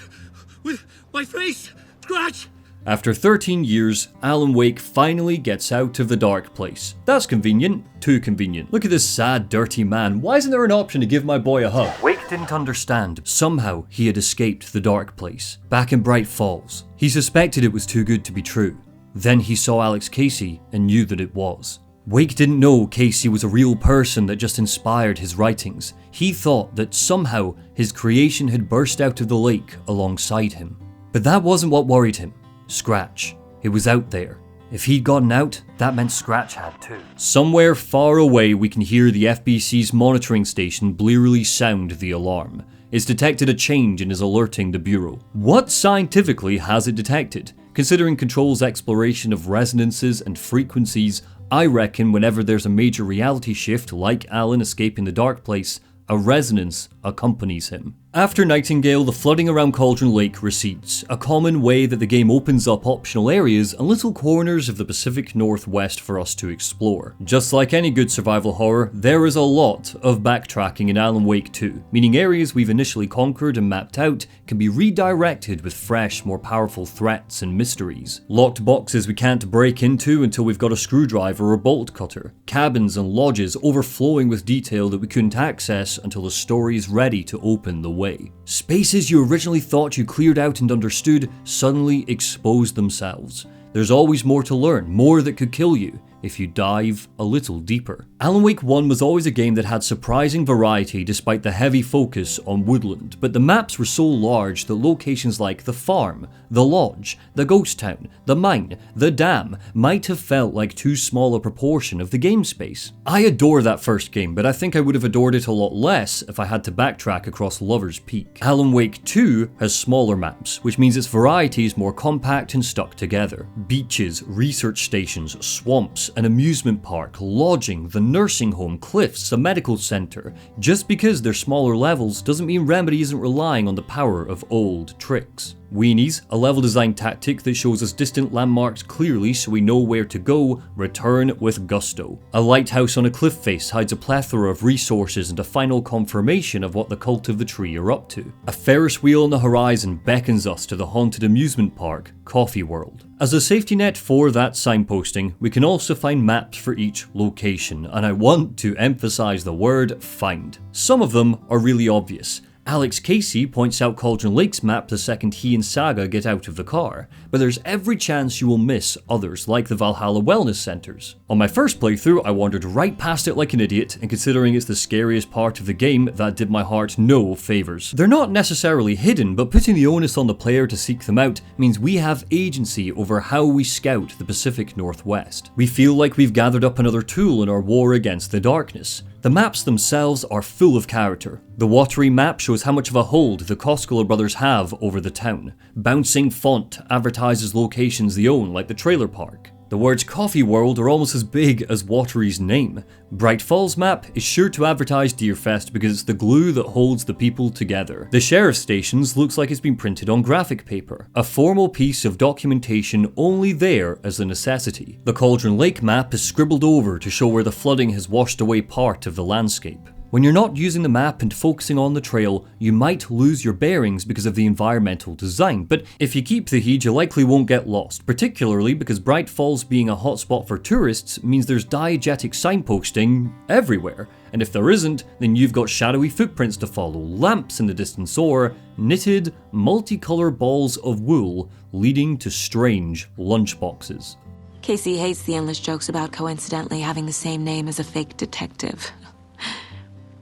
with my face! Scratch! After 13 years, Alan Wake finally gets out of the dark place. That's convenient. Too convenient. Look at this sad, dirty man. Why isn't there an option to give my boy a hug? Wake didn't understand. Somehow, he had escaped the dark place. Back in Bright Falls. He suspected it was too good to be true. Then he saw Alex Casey and knew that it was. Wake didn't know Casey was a real person that just inspired his writings. He thought that somehow his creation had burst out of the lake alongside him. But that wasn't what worried him. Scratch. It was out there. If he'd gotten out, that meant Scratch had too. Somewhere far away we can hear the FBC's monitoring station blearily sound the alarm. It's detected a change and is alerting the Bureau. What scientifically has it detected? Considering Control's exploration of resonances and frequencies, I reckon whenever there's a major reality shift like Alan escaping the dark place, a resonance accompanies him. After Nightingale, the flooding around Cauldron Lake recedes, a common way that the game opens up optional areas and little corners of the Pacific Northwest for us to explore. Just like any good survival horror, there is a lot of backtracking in Alan Wake 2, meaning areas we've initially conquered and mapped out can be redirected with fresh, more powerful threats and mysteries. Locked boxes we can't break into until we've got a screwdriver or bolt cutter. Cabins and lodges overflowing with detail that we couldn't access until the story's ready to open the way. Spaces you originally thought you cleared out and understood suddenly expose themselves. There's always more to learn, more that could kill you if you dive a little deeper. Alan Wake 1 was always a game that had surprising variety despite the heavy focus on woodland, but the maps were so large that locations like the farm, the lodge, the ghost town, the mine, the dam might have felt like too small a proportion of the game space. I adore that first game, but I think I would have adored it a lot less if I had to backtrack across Lover's Peak. Alan Wake 2 has smaller maps, which means its variety is more compact and stuck together. Beaches, research stations, swamps, an amusement park, lodging, the nursing home, cliffs, a medical centre. Just because they're smaller levels doesn't mean Remedy isn't relying on the power of old tricks. Weenies, a level design tactic that shows us distant landmarks clearly so we know where to go, return with gusto. A lighthouse on a cliff face hides a plethora of resources and a final confirmation of what the Cult of the Tree are up to. A Ferris wheel on the horizon beckons us to the haunted amusement park, Coffee World. As a safety net for that signposting, we can also find maps for each location, and I want to emphasize the word find. Some of them are really obvious. Alex Casey points out Cauldron Lake's map the second he and Saga get out of the car, but there's every chance you will miss others like the Valhalla Wellness Centers. On my first playthrough, I wandered right past it like an idiot, and considering it's the scariest part of the game, that did my heart no favours. They're not necessarily hidden, but putting the onus on the player to seek them out means we have agency over how we scout the Pacific Northwest. We feel like we've gathered up another tool in our war against the darkness. The maps themselves are full of character. The watery map shows how much of a hold the Koskela brothers have over the town. Bouncing font advertises locations they own, like the trailer park. The words Coffee World are almost as big as Watery's name. Bright Falls map is sure to advertise Deerfest because it's the glue that holds the people together. The sheriff's stations looks like it's been printed on graphic paper, a formal piece of documentation only there as a necessity. The Cauldron Lake map is scribbled over to show where the flooding has washed away part of the landscape. When you're not using the map and focusing on the trail, you might lose your bearings because of the environmental design, but if you keep the heed you likely won't get lost, particularly because Bright Falls being a hotspot for tourists means there's diegetic signposting everywhere, and if there isn't, then you've got shadowy footprints to follow, lamps in the distance, or knitted, multicolour balls of wool leading to strange lunchboxes. Casey hates the endless jokes about coincidentally having the same name as a fake detective.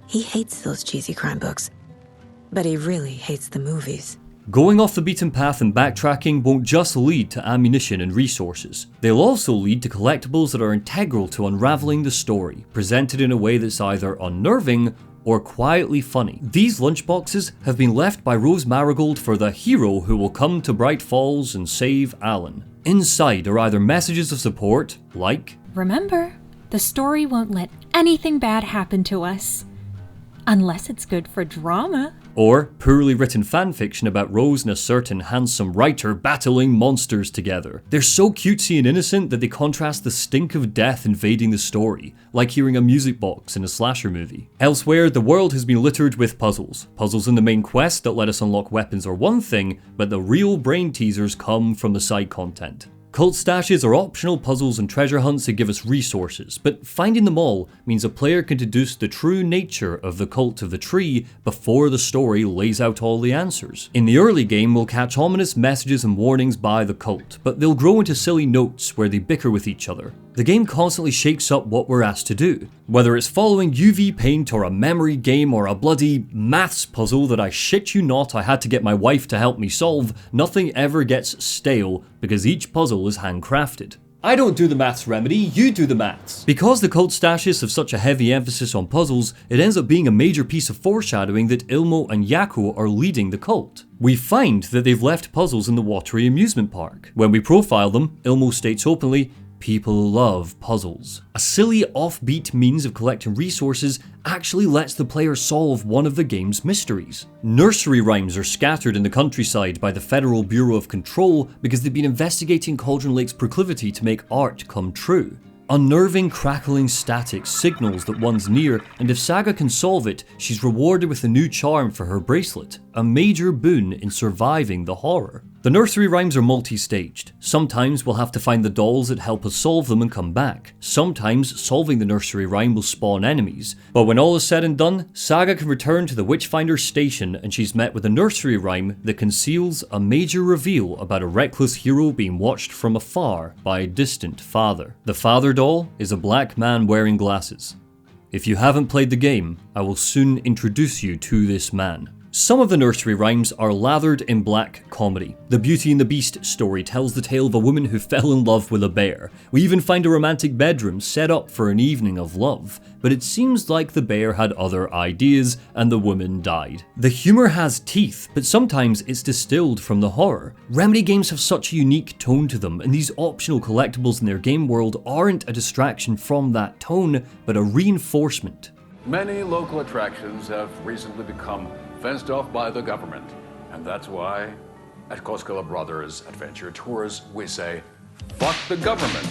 He hates those cheesy crime books, but he really hates the movies. Going off the beaten path and backtracking won't just lead to ammunition and resources. They'll also lead to collectibles that are integral to unraveling the story, presented in a way that's either unnerving or quietly funny. These lunchboxes have been left by Rose Marigold for the hero who will come to Bright Falls and save Alan. Inside are either messages of support, like, "Remember, the story won't let anything bad happen to us. Unless it's good for drama." Or poorly written fanfiction about Rose and a certain handsome writer battling monsters together. They're so cutesy and innocent that they contrast the stink of death invading the story, like hearing a music box in a slasher movie. Elsewhere, the world has been littered with puzzles. Puzzles in the main quest that let us unlock weapons are one thing, but the real brain teasers come from the side content. Cult stashes are optional puzzles and treasure hunts that give us resources, but finding them all means a player can deduce the true nature of the cult of the tree before the story lays out all the answers. In the early game, we'll catch ominous messages and warnings by the cult, but they'll grow into silly notes where they bicker with each other. The game constantly shakes up what we're asked to do. Whether it's following UV paint or a memory game or a bloody maths puzzle that I shit you not I had to get my wife to help me solve, nothing ever gets stale because each puzzle is handcrafted. I don't do the maths, Remedy, you do the maths. Because the cult stashes have such a heavy emphasis on puzzles, it ends up being a major piece of foreshadowing that Ilmo and Yako are leading the cult. We find that they've left puzzles in the Watery amusement park. When we profile them, Ilmo states openly, "People love puzzles." A silly offbeat means of collecting resources actually lets the player solve one of the game's mysteries. Nursery rhymes are scattered in the countryside by the Federal Bureau of Control because they've been investigating Cauldron Lake's proclivity to make art come true. Unnerving crackling static signals that one's near, and if Saga can solve it, she's rewarded with a new charm for her bracelet, a major boon in surviving the horror. The nursery rhymes are multi-staged. Sometimes we'll have to find the dolls that help us solve them and come back. Sometimes solving the nursery rhyme will spawn enemies. But when all is said and done, Saga can return to the Witchfinder station and she's met with a nursery rhyme that conceals a major reveal about a reckless hero being watched from afar by a distant father. The father doll is a black man wearing glasses. If you haven't played the game, I will soon introduce you to this man. Some of the nursery rhymes are lathered in black comedy. The Beauty and the Beast story tells the tale of a woman who fell in love with a bear. We even find a romantic bedroom set up for an evening of love, but it seems like the bear had other ideas and the woman died. The humour has teeth, but sometimes it's distilled from the horror. Remedy games have such a unique tone to them, and these optional collectibles in their game world aren't a distraction from that tone, but a reinforcement. Many local attractions have recently become fenced off by the government, and that's why at Koskela Brothers Adventure Tours we say, fuck the government.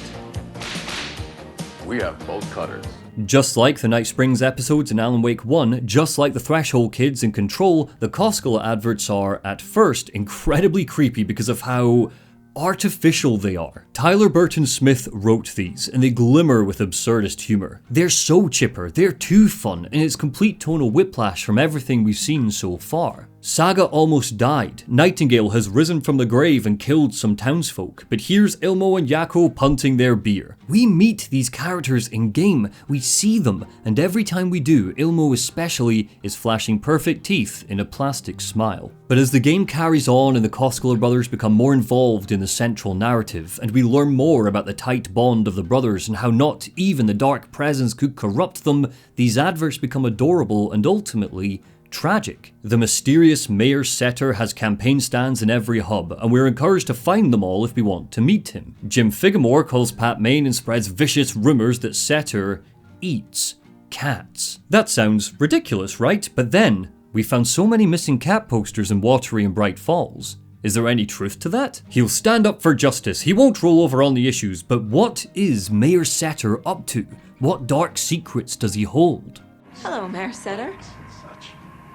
We have bolt cutters. Just like the Night Springs episodes in Alan Wake 1, just like the Threshold kids in Control, the Koskela adverts are, at first, incredibly creepy because of how artificial they are. Tyler Burton Smith wrote these, and they glimmer with absurdist humour. They're so chipper, they're too fun, and it's complete tonal whiplash from everything we've seen so far. Saga almost died. Nightingale has risen from the grave and killed some townsfolk, but here's Ilmo and Yakko punting their beer. We meet these characters in game, we see them, and every time we do, Ilmo especially is flashing perfect teeth in a plastic smile. But as the game carries on and the Koskela brothers become more involved in the central narrative, and we learn more about the tight bond of the brothers and how not even the dark presence could corrupt them, these adverts become adorable and ultimately tragic. The mysterious Mayor Setter has campaign stands in every hub, and we're encouraged to find them all if we want to meet him. Jim Figamore calls Pat Main and spreads vicious rumours that Setter eats cats. That sounds ridiculous, right? But then, we found so many missing cat posters in Watery and Bright Falls. Is there any truth to that? He'll stand up for justice, he won't roll over on the issues, but what is Mayor Setter up to? What dark secrets does he hold? Hello, Mayor Setter.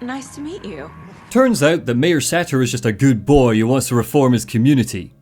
Nice to meet you. Turns out that Mayor Setter is just a good boy who wants to reform his community.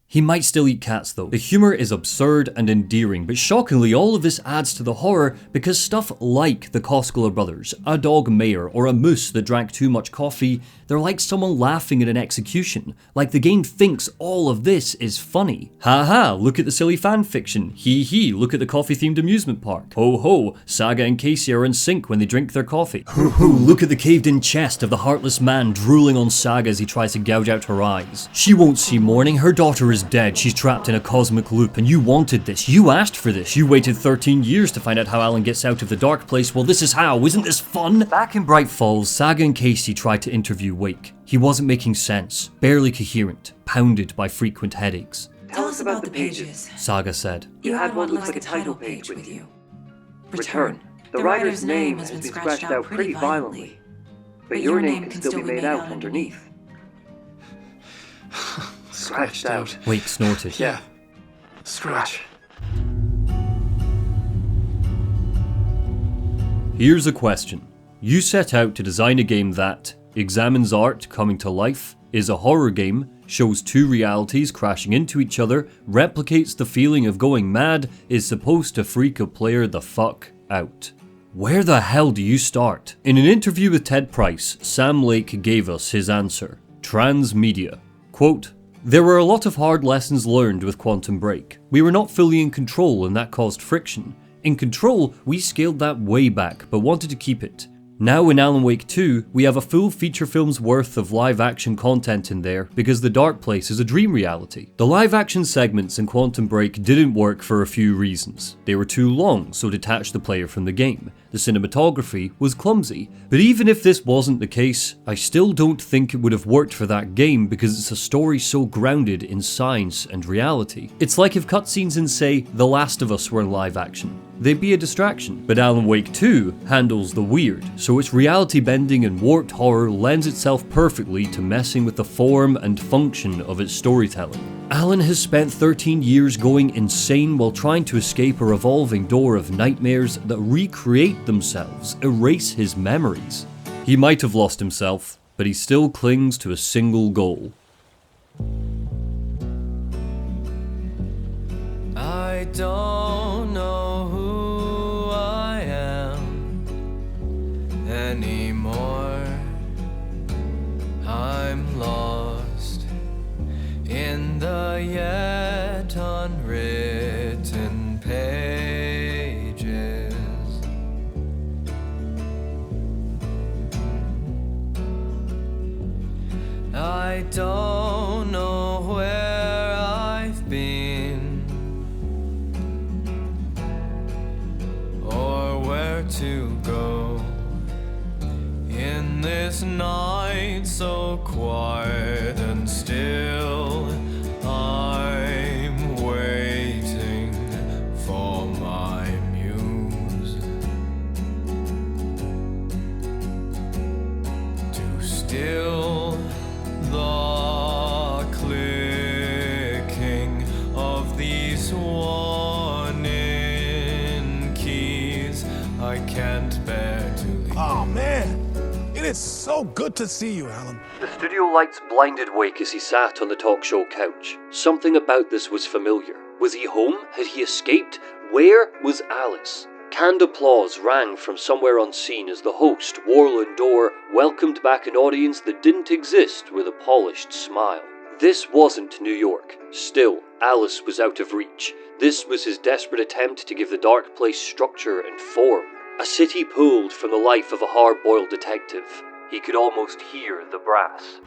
He might still eat cats though. The humour is absurd and endearing, but shockingly all of this adds to the horror because stuff like the Koskela brothers, a dog mayor, or a moose that drank too much coffee, they're like someone laughing at an execution. Like the game thinks all of this is funny. Haha, look at the silly fanfiction. Hee hee, look at the coffee themed amusement park. Ho ho, Saga and Casey are in sync when they drink their coffee. Hoo hoo, look at the caved in chest of the heartless man drooling on Saga as he tries to gouge out her eyes. She won't see morning, her daughter is dead, she's trapped in a cosmic loop, and you wanted this, you asked for this, you waited 13 years to find out how Alan gets out of the dark place, well this is how, isn't this fun? Back in Bright Falls, Saga and Casey tried to interview Wake. He wasn't making sense, barely coherent, pounded by frequent headaches. Tell us about the pages, Saga said. You had what looks like a title page with you. Return. The writer's name has been scratched out pretty violently, but your name can still be made out underneath. Scratched out. Wake snorted. Yeah. Scratch. Here's a question. You set out to design a game that examines art coming to life, is a horror game, shows two realities crashing into each other, replicates the feeling of going mad, is supposed to freak a player the fuck out. Where the hell do you start? In an interview with Ted Price, Sam Lake gave us his answer. Transmedia. Quote, "There were a lot of hard lessons learned with Quantum Break. We were not fully in control and that caused friction. In Control, we scaled that way back, but wanted to keep it. Now in Alan Wake 2, we have a full feature film's worth of live action content in there because the Dark Place is a dream reality. The live action segments in Quantum Break didn't work for a few reasons. They were too long, so detached the player from the game. The cinematography was clumsy. But even if this wasn't the case, I still don't think it would have worked for that game because it's a story so grounded in science and reality. It's like if cutscenes in, say, The Last of Us were live action. They'd be a distraction. But Alan Wake 2 handles the weird, so its reality bending and warped horror lends itself perfectly to messing with the form and function of its storytelling. Alan has spent 13 years going insane while trying to escape a revolving door of nightmares that recreate themselves, erase his memories. He might have lost himself, but he still clings to a single goal. I don't know who I am anymore. I'm lost in the yet unwritten pages. I don't know where I've been or where to go in this night so quiet and still. I'm waiting for my muse to still the clicking of these warning keys. I can't bear to leave. Oh man, it It is so good to see you, Alan. The studio lights blinded Wake as he sat on the talk show couch. Something about this was familiar. Was he home? Had he escaped? Where was Alice? Canned applause rang from somewhere unseen as the host, Warland Dorr, welcomed back an audience that didn't exist with a polished smile. This wasn't New York. Still, Alice was out of reach. This was his desperate attempt to give the dark place structure and form. A city pulled from the life of a hard-boiled detective. He could almost hear the brass.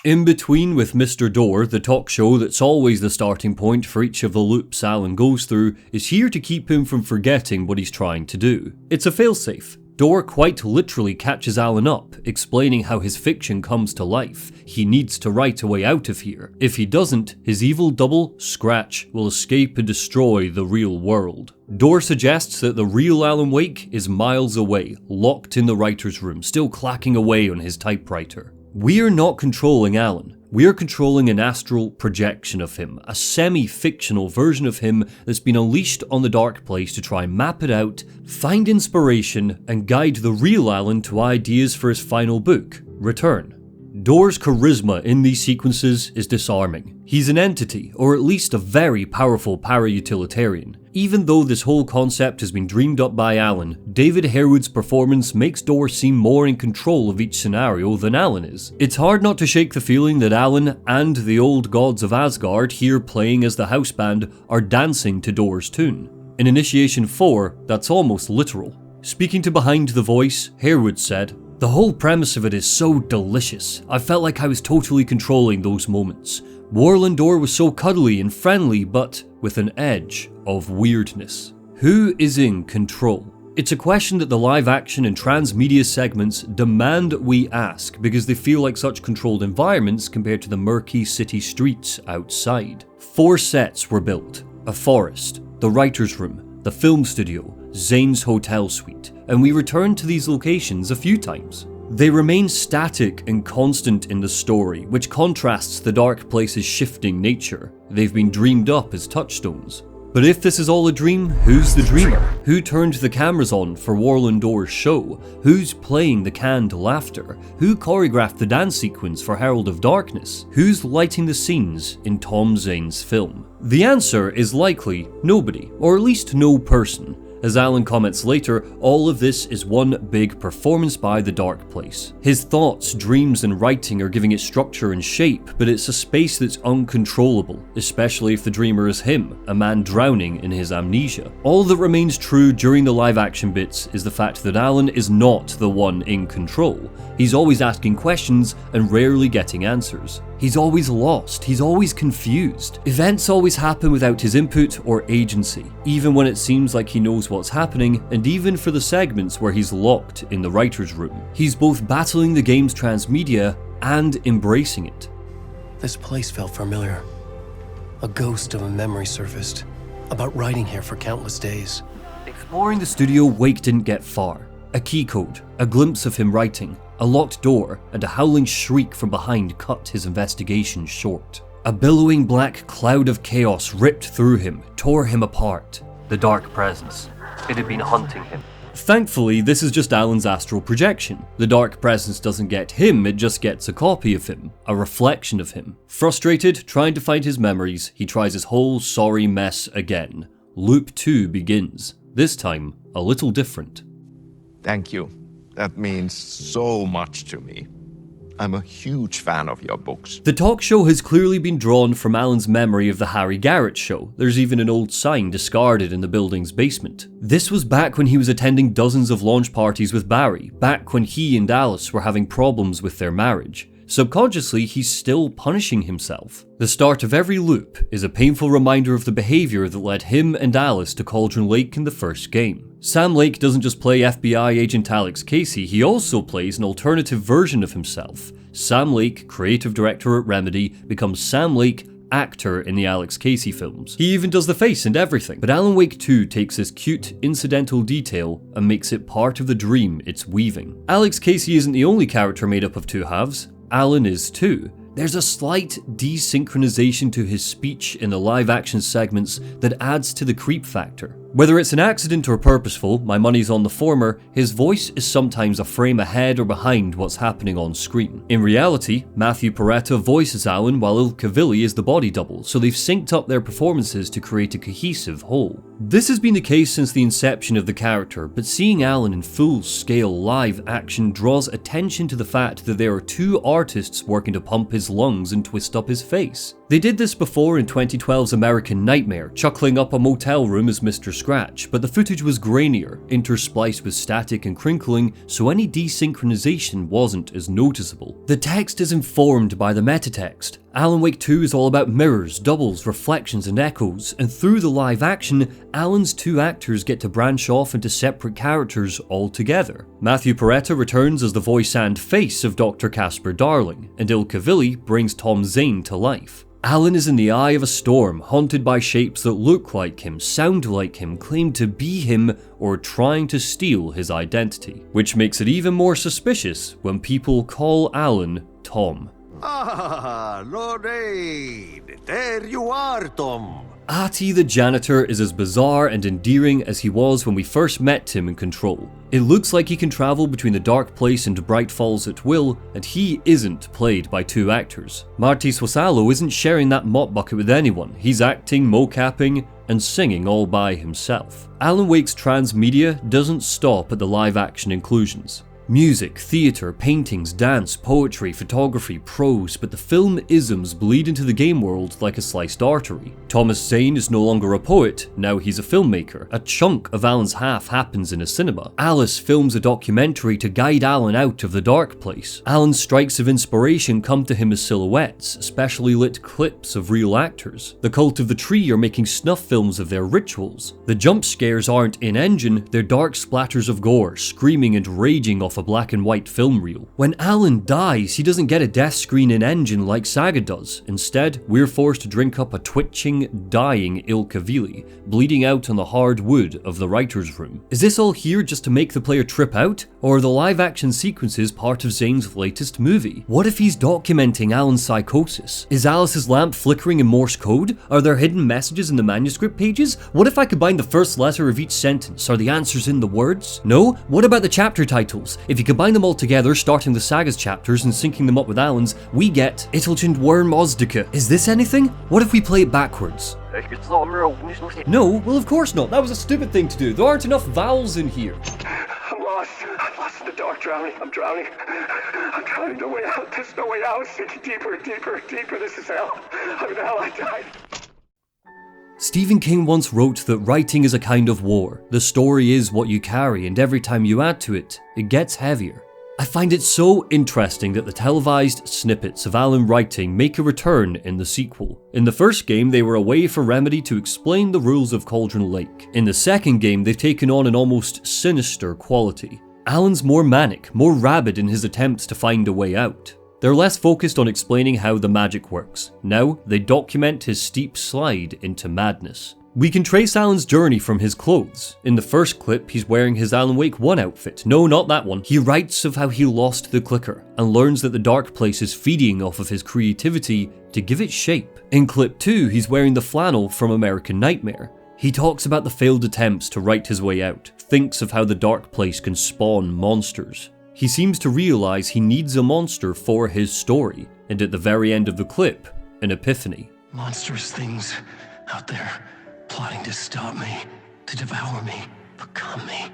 In Between with Mr. Dorr, the talk show that's always the starting point for each of the loops Alan goes through, is here to keep him from forgetting what he's trying to do. It's a failsafe. Dorr quite literally catches Alan up, explaining how his fiction comes to life. He needs to write a way out of here. If he doesn't, his evil double, Scratch, will escape and destroy the real world. Dorr suggests that the real Alan Wake is miles away, locked in the writer's room, still clacking away on his typewriter. We're not controlling Alan. We're controlling an astral projection of him, a semi-fictional version of him that's been unleashed on the dark place to try and map it out, find inspiration, and guide the real Alan to ideas for his final book, Return. Door's charisma in these sequences is disarming. He's an entity, or at least a very powerful para-utilitarian. Even though this whole concept has been dreamed up by Alan, David Harewood's performance makes Door seem more in control of each scenario than Alan is. It's hard not to shake the feeling that Alan and the old gods of Asgard here playing as the house band are dancing to Door's tune. In Initiation 4, that's almost literal. Speaking to Behind the Voice, Harewood said, "The whole premise of it is so delicious. I felt like I was totally controlling those moments. Warland Door was so cuddly and friendly, but with an edge of weirdness." Who is in control? It's a question that the live action and transmedia segments demand we ask because they feel like such controlled environments compared to the murky city streets outside. 4 sets were built: a forest, the writer's room, the film studio, Zane's hotel suite, and we returned to these locations a few times. They remain static and constant in the story, which contrasts the dark place's shifting nature. They've been dreamed up as touchstones. But if this is all a dream, who's the dreamer? Who turned the cameras on for Warland Door's show? Who's playing the canned laughter? Who choreographed the dance sequence for Herald of Darkness? Who's lighting the scenes in Tom Zane's film? The answer is likely nobody, or at least no person. As Alan comments later, all of this is one big performance by the dark place. His thoughts, dreams, and writing are giving it structure and shape, but it's a space that's uncontrollable, especially if the dreamer is him, a man drowning in his amnesia. All that remains true during the live action bits is the fact that Alan is not the one in control. He's always asking questions and rarely getting answers. He's always lost, he's always confused. Events always happen without his input or agency, even when it seems like he knows what's happening, and even for the segments where he's locked in the writer's room. He's both battling the game's transmedia and embracing it. This place felt familiar. A ghost of a memory surfaced, about writing here for countless days. Exploring the studio, Wake didn't get far. A key code, a glimpse of him writing, a locked door, and a howling shriek from behind cut his investigation short. A billowing black cloud of chaos ripped through him, tore him apart. The dark presence. It had been hunting him. Thankfully, this is just Alan's astral projection. The dark presence doesn't get him, it just gets a copy of him, a reflection of him. Frustrated, trying to find his memories, he tries his whole sorry mess again. Loop 2 begins, this time a little different. Thank you. That means so much to me. I'm a huge fan of your books. The talk show has clearly been drawn from Alan's memory of the Harry Garrett show. There's even an old sign discarded in the building's basement. This was back when he was attending dozens of launch parties with Barry, back when he and Alice were having problems with their marriage. Subconsciously, he's still punishing himself. The start of every loop is a painful reminder of the behavior that led him and Alice to Cauldron Lake in the first game. Sam Lake doesn't just play FBI agent Alex Casey, he also plays an alternative version of himself. Sam Lake, creative director at Remedy, becomes Sam Lake, actor in the Alex Casey films. He even does the face and everything. But Alan Wake 2 takes this cute, incidental detail and makes it part of the dream it's weaving. Alex Casey isn't the only character made up of two halves. Alan is too. There's a slight desynchronization to his speech in the live-action segments that adds to the creep factor. Whether it's an accident or purposeful, my money's on the former, his voice is sometimes a frame ahead or behind what's happening on screen. In reality, Matthew Peretta voices Alan while Il Cavilli is the body double, so they've synced up their performances to create a cohesive whole. This has been the case since the inception of the character, but seeing Alan in full-scale live action draws attention to the fact that there are two artists working to pump his lungs and twist up his face. They did this before in 2012's American Nightmare, chuckling up a motel room as Mr. Scratch, but the footage was grainier, interspliced with static and crinkling, so any desynchronization wasn't as noticeable. The text is informed by the metatext. Alan Wake 2 is all about mirrors, doubles, reflections, and echoes, and through the live action, Alan's two actors get to branch off into separate characters altogether. Matthew Peretta returns as the voice and face of Dr. Casper Darling, and Il Cavilli brings Tom Zane to life. Alan is in the eye of a storm, haunted by shapes that look like him, sound like him, claim to be him, or trying to steal his identity. Which makes it even more suspicious when people call Alan Tom. Ah, Lorraine! There you are, Tom! Artie the janitor is as bizarre and endearing as he was when we first met him in Control. It looks like he can travel between the Dark Place and Bright Falls at will, and he isn't played by two actors. Marty Swasalo isn't sharing that mop bucket with anyone. He's acting, mocapping, and singing all by himself. Alan Wake's transmedia doesn't stop at the live-action inclusions. Music, theatre, paintings, dance, poetry, photography, prose, but the film isms bleed into the game world like a sliced artery. Thomas Zane is no longer a poet, now he's a filmmaker. A chunk of Alan's half happens in a cinema. Alice films a documentary to guide Alan out of the dark place. Alan's strikes of inspiration come to him as silhouettes, specially lit clips of real actors. The Cult of the Tree are making snuff films of their rituals. The jump scares aren't in-engine, they're dark splatters of gore, screaming and raging off a black and white film reel. When Alan dies, he doesn't get a death screen in engine like Saga does. Instead, we're forced to drink up a twitching, dying Ilka Vili, bleeding out on the hard wood of the writer's room. Is this all here just to make the player trip out? Or are the live action sequences part of Zane's latest movie? What if he's documenting Alan's psychosis? Is Alice's lamp flickering in Morse code? Are there hidden messages in the manuscript pages? What if I combine the first letter of each sentence? Are the answers in the words? No? What about the chapter titles? If you combine them all together, starting the Saga's chapters and syncing them up with Alan's, we get Italchend Worm Ozdika. Is this anything? What if we play it backwards? No, well of course not. That was a stupid thing to do. There aren't enough vowels in here. I'm lost. I'm lost in the dark, drowning. I'm drowning. I'm drowning. No way out. There's no way out. Sinking deeper, deeper, deeper. This is hell. I'm in hell. I died. Stephen King once wrote that writing is a kind of war. The story is what you carry, and every time you add to it, it gets heavier. I find it so interesting that the televised snippets of Alan writing make a return in the sequel. In the first game, they were a way for Remedy to explain the rules of Cauldron Lake. In the second game, they've taken on an almost sinister quality. Alan's more manic, more rabid in his attempts to find a way out. They're less focused on explaining how the magic works. Now, they document his steep slide into madness. We can trace Alan's journey from his clothes. In the first clip, he's wearing his Alan Wake 1 outfit. No, not that one. He writes of how he lost the clicker and learns that the dark place is feeding off of his creativity to give it shape. In clip 2, he's wearing the flannel from American Nightmare. He talks about the failed attempts to write his way out, thinks of how the dark place can spawn monsters. He seems to realize he needs a monster for his story, and at the very end of the clip, an epiphany. Monstrous things out there, plotting to stop me, to devour me, become me.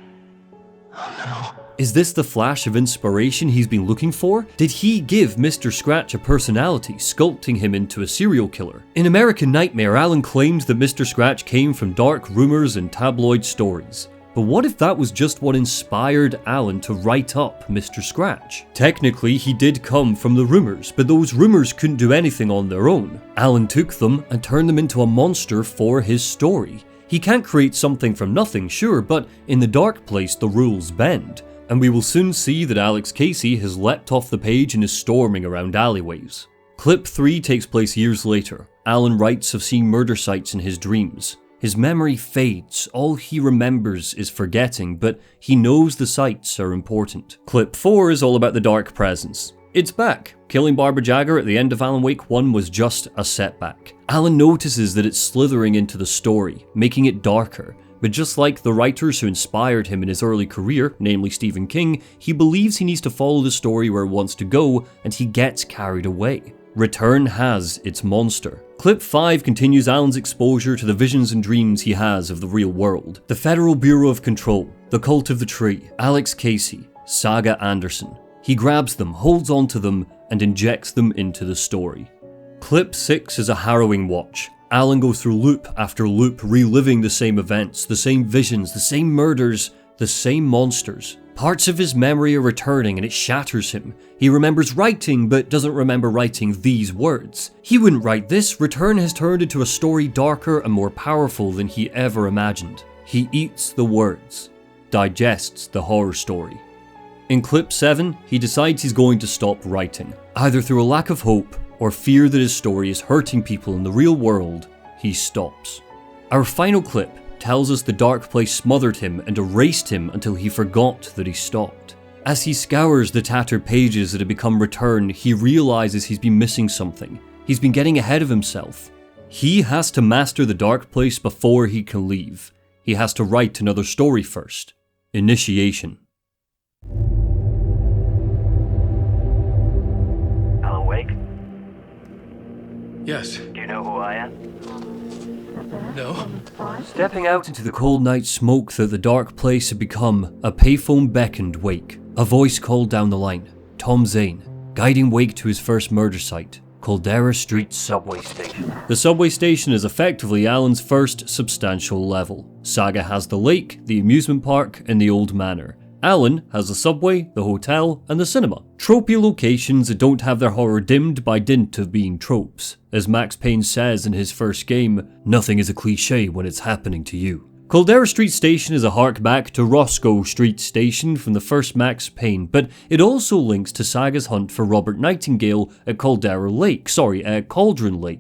Oh no. Is this the flash of inspiration he's been looking for? Did he give Mr. Scratch a personality, sculpting him into a serial killer? In American Nightmare, Alan claimed that Mr. Scratch came from dark rumors and tabloid stories. But what if that was just what inspired Alan to write up Mr. Scratch? Technically, he did come from the rumors, but those rumors couldn't do anything on their own. Alan took them and turned them into a monster for his story. He can't create something from nothing, sure, but in the dark place the rules bend. And we will soon see that Alex Casey has leapt off the page and is storming around alleyways. Clip 3 takes place years later. Alan writes of seeing murder sites in his dreams. His memory fades, all he remembers is forgetting, but he knows the sights are important. Clip 4 is all about the dark presence. It's back. Killing Barbara Jagger at the end of Alan Wake 1 was just a setback. Alan notices that it's slithering into the story, making it darker, but just like the writers who inspired him in his early career, namely Stephen King, he believes he needs to follow the story where it wants to go, and he gets carried away. Return has its monster. Clip 5 continues Alan's exposure to the visions and dreams he has of the real world. The Federal Bureau of Control, the Cult of the Tree, Alex Casey, Saga Anderson. He grabs them, holds onto them, and injects them into the story. Clip 6 is a harrowing watch. Alan goes through loop after loop, reliving the same events, the same visions, the same murders, the same monsters. Parts of his memory are returning and it shatters him. He remembers writing, but doesn't remember writing these words. He wouldn't write this. Return has turned into a story darker and more powerful than he ever imagined. He eats the words, digests the horror story. In clip 7, he decides he's going to stop writing. Either through a lack of hope or fear that his story is hurting people in the real world, he stops. Our final clip tells us the dark place smothered him and erased him until he forgot that he stopped. As he scours the tattered pages that have become Return, he realizes he's been missing something. He's been getting ahead of himself. He has to master the dark place before he can leave. He has to write another story first. Initiation. Hello, Wake? Yes. Do you know who I am? No. Stepping out into the cold night smoke that the dark place had become, a payphone beckoned Wake. A voice called down the line. Tom Zane, guiding Wake to his first murder site, Caldera Street subway station. The subway station is effectively Alan's first substantial level. Saga has the lake, the amusement park, and the old manor. Alan has the subway, the hotel, and the cinema. Tropey locations that don't have their horror dimmed by dint of being tropes. As Max Payne says in his first game, nothing is a cliche when it's happening to you. Caldera Street Station is a hark back to Roscoe Street Station from the first Max Payne, but it also links to Saga's hunt for Robert Nightingale at Caldron Lake.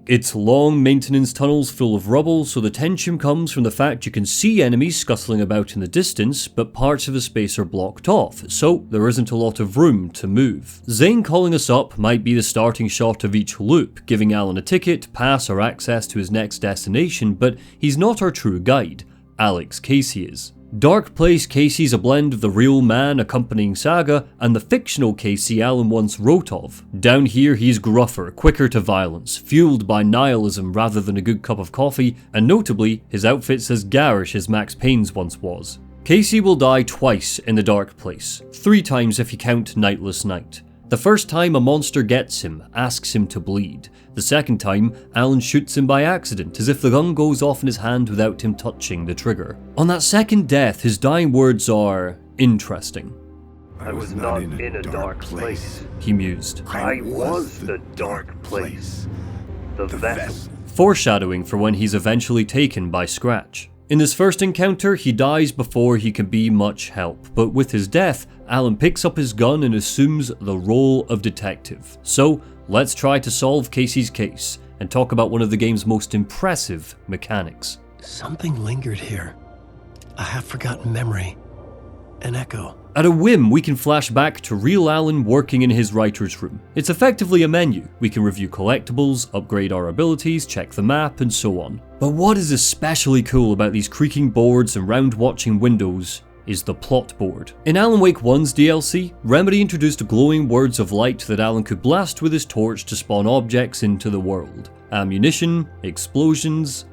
It's long maintenance tunnels full of rubble, so the tension comes from the fact you can see enemies scuttling about in the distance, but parts of the space are blocked off, so there isn't a lot of room to move. Zane calling us up might be the starting shot of each loop, giving Alan a ticket, pass, or access to his next destination, but he's not our true guide. Alex Casey is. Dark Place Casey's a blend of the real man accompanying Saga and the fictional Casey Alan once wrote of. Down here he's gruffer, quicker to violence, fueled by nihilism rather than a good cup of coffee, and notably, his outfit's as garish as Max Payne's once was. Casey will die twice in the Dark Place, 3 times if you count Nightless Night. The first time a monster gets him, asks him to bleed. The second time, Alan shoots him by accident, as if the gun goes off in his hand without him touching the trigger. On that second death, his dying words are interesting. I was not in a dark place. He mused. I was the dark place. The vessel. Foreshadowing for when he's eventually taken by Scratch. In this first encounter, he dies before he can be much help, but with his death, Alan picks up his gun and assumes the role of detective. So, let's try to solve Casey's case, and talk about one of the game's most impressive mechanics. Something lingered here. A half-forgotten memory. An echo. At a whim, we can flash back to real Alan working in his writer's room. It's effectively a menu. We can review collectibles, upgrade our abilities, check the map, and so on. But what is especially cool about these creaking boards and round-watching windows is the plot board. In Alan Wake 1's DLC, Remedy introduced glowing words of light that Alan could blast with his torch to spawn objects into the world. Ammunition, explosions,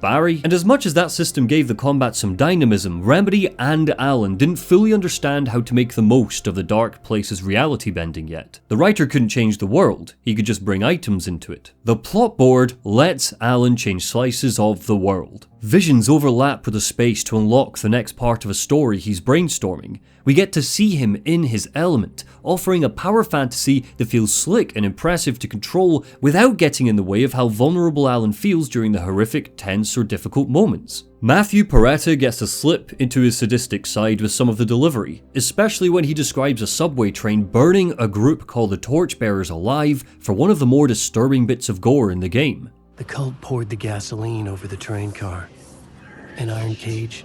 Barry. And as much as that system gave the combat some dynamism, Remedy and Alan didn't fully understand how to make the most of the Dark Place's reality bending yet. The writer couldn't change the world, he could just bring items into it. The plot board lets Alan change slices of the world. Visions overlap with the space to unlock the next part of a story he's brainstorming. We get to see him in his element, offering a power fantasy that feels slick and impressive to control without getting in the way of how vulnerable Alan feels during the horrific, tense, or difficult moments. Matthew Peretta gets to slip into his sadistic side with some of the delivery, especially when he describes a subway train burning a group called the Torchbearers alive for one of the more disturbing bits of gore in the game. The cult poured the gasoline over the train car. An iron cage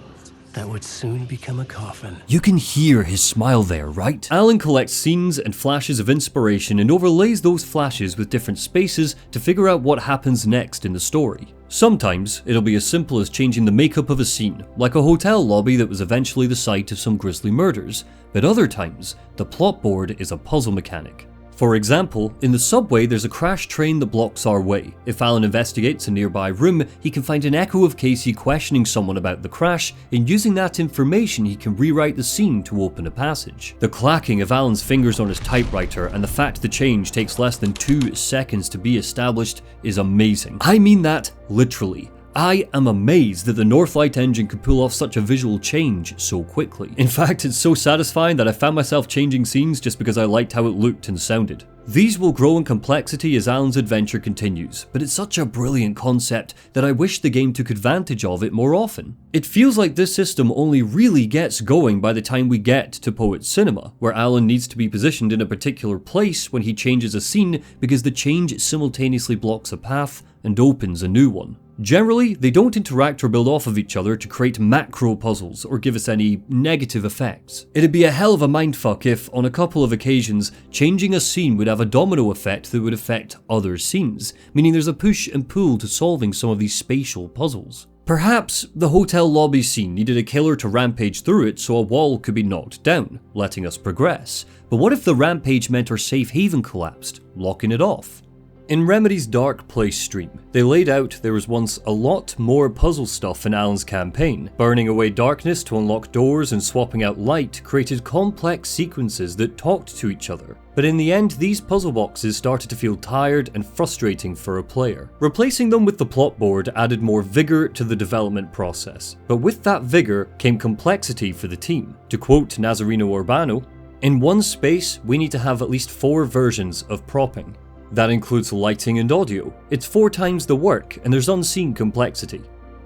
that would soon become a coffin. You can hear his smile there, right? Alan collects scenes and flashes of inspiration and overlays those flashes with different spaces to figure out what happens next in the story. Sometimes it'll be as simple as changing the makeup of a scene, like a hotel lobby that was eventually the site of some grisly murders, but other times, the plot board is a puzzle mechanic. For example, in the subway there's a crashed train that blocks our way. If Alan investigates a nearby room, he can find an echo of Casey questioning someone about the crash, and using that information he can rewrite the scene to open a passage. The clacking of Alan's fingers on his typewriter and the fact the change takes less than 2 seconds to be established is amazing. I mean that literally. I am amazed that the Northlight engine could pull off such a visual change so quickly. In fact, it's so satisfying that I found myself changing scenes just because I liked how it looked and sounded. These will grow in complexity as Alan's adventure continues, but it's such a brilliant concept that I wish the game took advantage of it more often. It feels like this system only really gets going by the time we get to Poet's Cinema, where Alan needs to be positioned in a particular place when he changes a scene because the change simultaneously blocks a path and opens a new one. Generally, they don't interact or build off of each other to create macro puzzles or give us any negative effects. It'd be a hell of a mindfuck if, on a couple of occasions, changing a scene would have a domino effect that would affect other scenes, meaning there's a push and pull to solving some of these spatial puzzles. Perhaps the hotel lobby scene needed a killer to rampage through it so a wall could be knocked down, letting us progress. But what if the rampage meant our safe haven collapsed, locking it off? In Remedy's Dark Place stream, they laid out there was once a lot more puzzle stuff in Alan's campaign. Burning away darkness to unlock doors and swapping out light created complex sequences that talked to each other. But in the end, these puzzle boxes started to feel tired and frustrating for a player. Replacing them with the plot board added more vigor to the development process. But with that vigor came complexity for the team. To quote Nazareno Urbano, "In one space, we need to have at least 4 versions of propping. That includes lighting and audio. It's 4 times the work, and there's unseen complexity.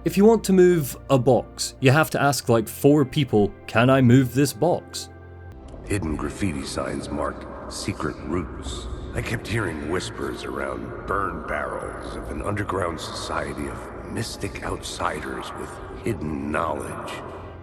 If you want to move a box, you have to ask like 4 people, can I move this box?" Hidden graffiti signs marked secret routes. I kept hearing whispers around burn barrels of an underground society of mystic outsiders with hidden knowledge.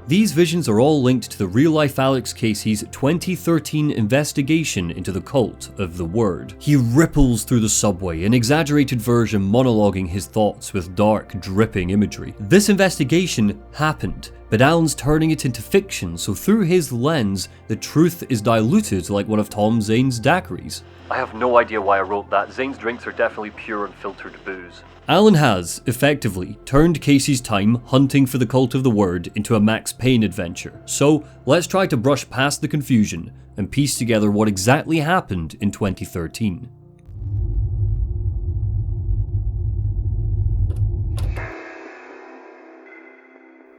These visions are all linked to the real-life Alex Casey's 2013 investigation into the cult of the Word. He ripples through the subway, an exaggerated version monologuing his thoughts with dark, dripping imagery. This investigation happened, but Alan's turning it into fiction, so through his lens, the truth is diluted like one of Tom Zane's daiquiris. I have no idea why I wrote that. Zane's drinks are definitely pure unfiltered booze. Alan has, effectively, turned Casey's time hunting for the Cult of the Word into a Max Payne adventure. So, let's try to brush past the confusion and piece together what exactly happened in 2013.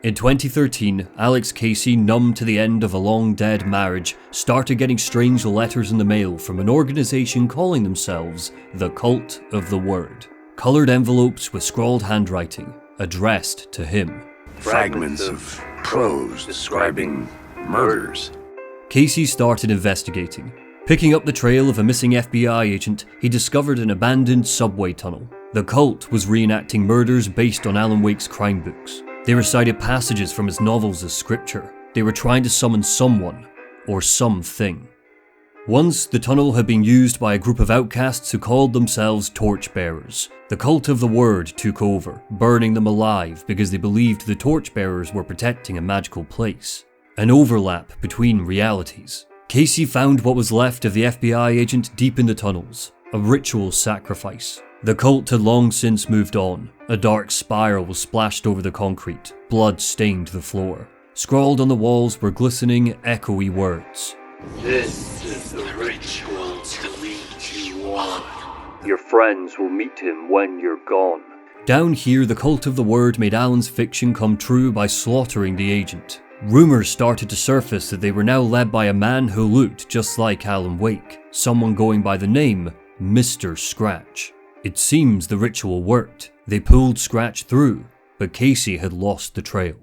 In 2013, Alex Casey, numb to the end of a long-dead marriage, started getting strange letters in the mail from an organization calling themselves the Cult of the Word. Coloured envelopes with scrawled handwriting, addressed to him. Fragments of prose describing murders. Casey started investigating. Picking up the trail of a missing FBI agent, he discovered an abandoned subway tunnel. The cult was reenacting murders based on Alan Wake's crime books. They recited passages from his novels as scripture. They were trying to summon someone, or something. Once, the tunnel had been used by a group of outcasts who called themselves Torchbearers. The Cult of the Word took over, burning them alive because they believed the Torchbearers were protecting a magical place. An overlap between realities. Casey found what was left of the FBI agent deep in the tunnels, a ritual sacrifice. The cult had long since moved on. A dark spiral was splashed over the concrete, blood stained the floor. Scrawled on the walls were glistening, echoey words. This is the ritual to lead you on. Your friends will meet him when you're gone. Down here, the Cult of the Word made Alan's fiction come true by slaughtering the agent. Rumours started to surface that they were now led by a man who looked just like Alan Wake, someone going by the name Mr. Scratch. It seems the ritual worked. They pulled Scratch through, but Casey had lost the trail.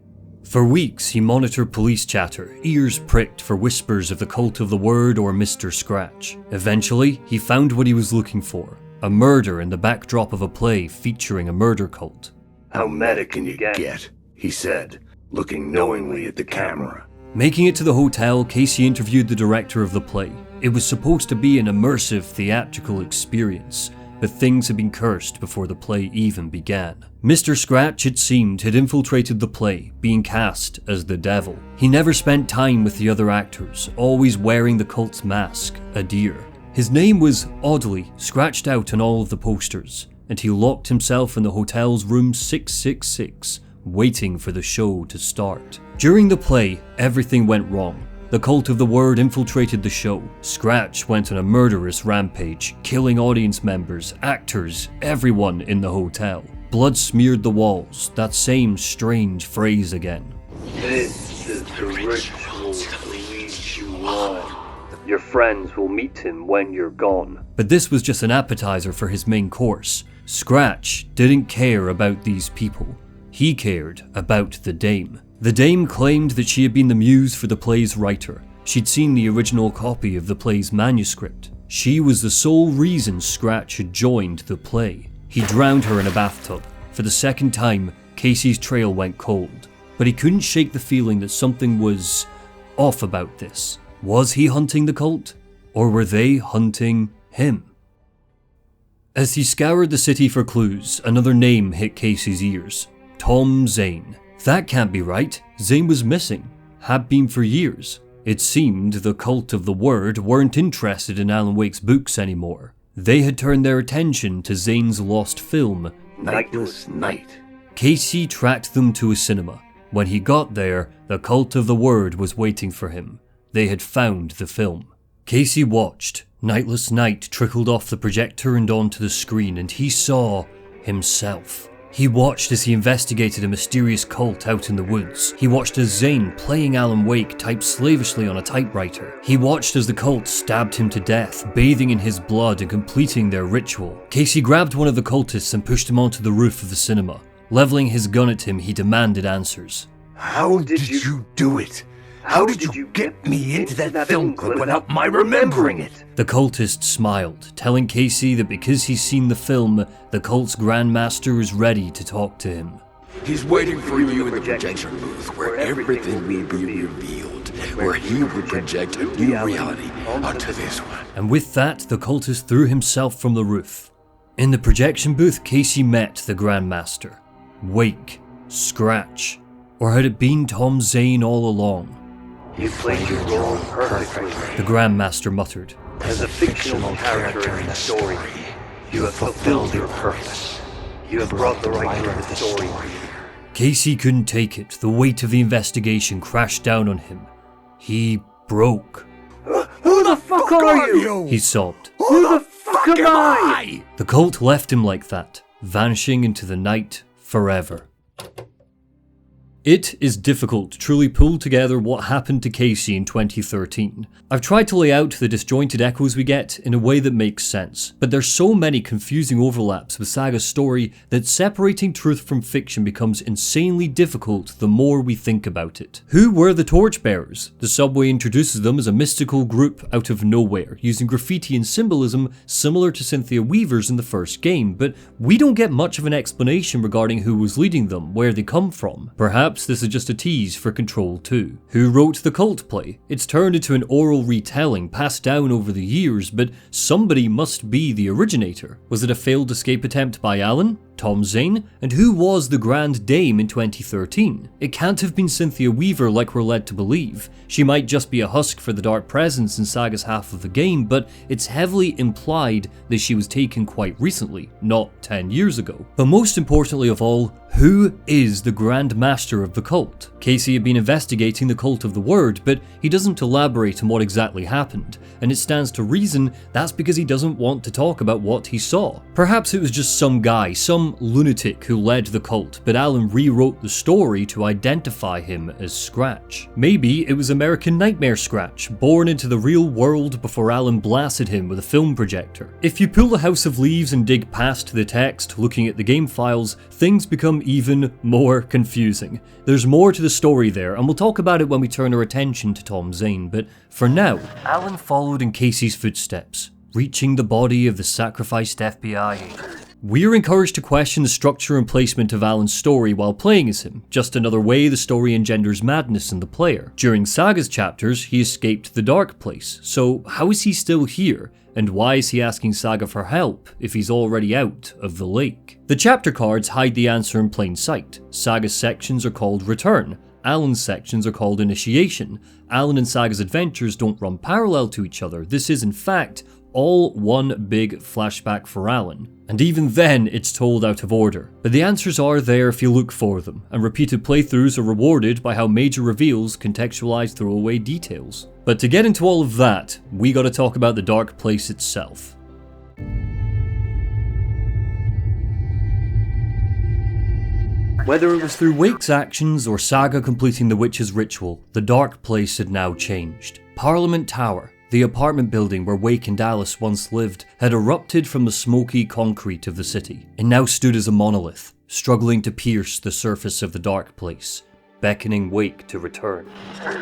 For weeks, he monitored police chatter, ears pricked for whispers of the Cult of the Word or Mr. Scratch. Eventually, he found what he was looking for, a murder in the backdrop of a play featuring a murder cult. How meta can you get? He said, looking knowingly at the camera. Making it to the hotel, Casey interviewed the director of the play. It was supposed to be an immersive theatrical experience, but things had been cursed before the play even began. Mr. Scratch, it seemed, had infiltrated the play, being cast as the devil. He never spent time with the other actors, always wearing the cult's mask, a deer. His name was, oddly, scratched out on all of the posters, and he locked himself in the hotel's room 666, waiting for the show to start. During the play, everything went wrong. The Cult of the Word infiltrated the show. Scratch went on a murderous rampage, killing audience members, actors, everyone in the hotel. Blood smeared the walls, that same strange phrase again. This is the ritual to lead you on. Your friends will meet him when you're gone. But this was just an appetizer for his main course. Scratch didn't care about these people. He cared about the Dame. The Dame claimed that she had been the muse for the play's writer. She'd seen the original copy of the play's manuscript. She was the sole reason Scratch had joined the play. He drowned her in a bathtub, For the second time, Casey's trail went cold, but he couldn't shake the feeling that something was off about this. Was he hunting the cult? Or were they hunting him? As he scoured the city for clues, another name hit Casey's ears. Tom Zane. That can't be right. Zane was missing. Had been for years. It seemed the cult of the Word weren't interested in Alan Wake's books anymore. They had turned their attention to Zane's lost film, Nightless Night. Casey tracked them to a cinema. When he got there, the cult of the Word was waiting for him. They had found the film. Casey watched. Nightless Night trickled off the projector and onto the screen, and he saw himself. He watched as he investigated a mysterious cult out in the woods. He watched as Zane, playing Alan Wake, typed slavishly on a typewriter. He watched as the cult stabbed him to death, bathing in his blood and completing their ritual. Casey grabbed one of the cultists and pushed him onto the roof of the cinema. Leveling his gun at him, he demanded answers. How did you do it? How did you get me into that film clip without my remembering it? The cultist smiled, telling Casey that because he's seen the film, the cult's Grandmaster is ready to talk to him. He's waiting for you in the projection booth, where everything will be revealed, where he will project a new reality onto this one. And with that, the cultist threw himself from the roof. In the projection booth, Casey met the Grandmaster. Wake, Scratch, or had it been Tom Zane all along? You played your role perfectly. The Grandmaster muttered. As a fictional character in the story, you have fulfilled your purpose. You have brought the writer of the story here. Casey couldn't take it. The weight of the investigation crashed down on him. He broke. Who the fuck are you? He sobbed. Who the fuck am I? The cult left him like that, vanishing into the night forever. It is difficult to truly pull together what happened to Casey in 2013. I've tried to lay out the disjointed echoes we get in a way that makes sense, but there's so many confusing overlaps with Saga's story that separating truth from fiction becomes insanely difficult the more we think about it. Who were the Torchbearers? The subway introduces them as a mystical group out of nowhere, using graffiti and symbolism similar to Cynthia Weaver's in the first game, but we don't get much of an explanation regarding who was leading them, where they come from. Perhaps this is just a tease for Control 2. Who wrote the cult play? It's turned into an oral retelling passed down over the years, but somebody must be the originator. Was it a failed escape attempt by Alan? Tom Zane? And who was the Grand Dame in 2013? It can't have been Cynthia Weaver like we're led to believe. She might just be a husk for the Dark Presence in Saga's half of the game, but it's heavily implied that she was taken quite recently, not 10 years ago. But most importantly of all, who is the Grand Master of the cult? Casey had been investigating the cult of the Word, but he doesn't elaborate on what exactly happened, and it stands to reason that's because he doesn't want to talk about what he saw. Perhaps it was just some guy, some lunatic who led the cult, but Alan rewrote the story to identify him as Scratch. Maybe it was American Nightmare Scratch, born into the real world before Alan blasted him with a film projector. If you pull the House of Leaves and dig past the text, looking at the game files, things become even more confusing. There's more to the story there, and we'll talk about it when we turn our attention to Tom Zane, but for now, Alan followed in Casey's footsteps, reaching the body of the sacrificed FBI agent. We're encouraged to question the structure and placement of Alan's story while playing as him, just another way the story engenders madness in the player. During Saga's chapters, he escaped the Dark Place, so how is he still here? And why is he asking Saga for help if he's already out of the lake? The chapter cards hide the answer in plain sight. Saga's sections are called Return. Alan's sections are called Initiation. Alan and Saga's adventures don't run parallel to each other. This is, in fact, all one big flashback for Alan. And even then, it's told out of order. But the answers are there if you look for them, and repeated playthroughs are rewarded by how major reveals contextualize throwaway details. But to get into all of that, we gotta talk about the Dark Place itself. Whether it was through Wake's actions or Saga completing the witch's ritual, the Dark Place had now changed. Parliament Tower, the apartment building where Wake and Alice once lived, had erupted from the smoky concrete of the city, and now stood as a monolith, struggling to pierce the surface of the Dark Place, beckoning Wake to return.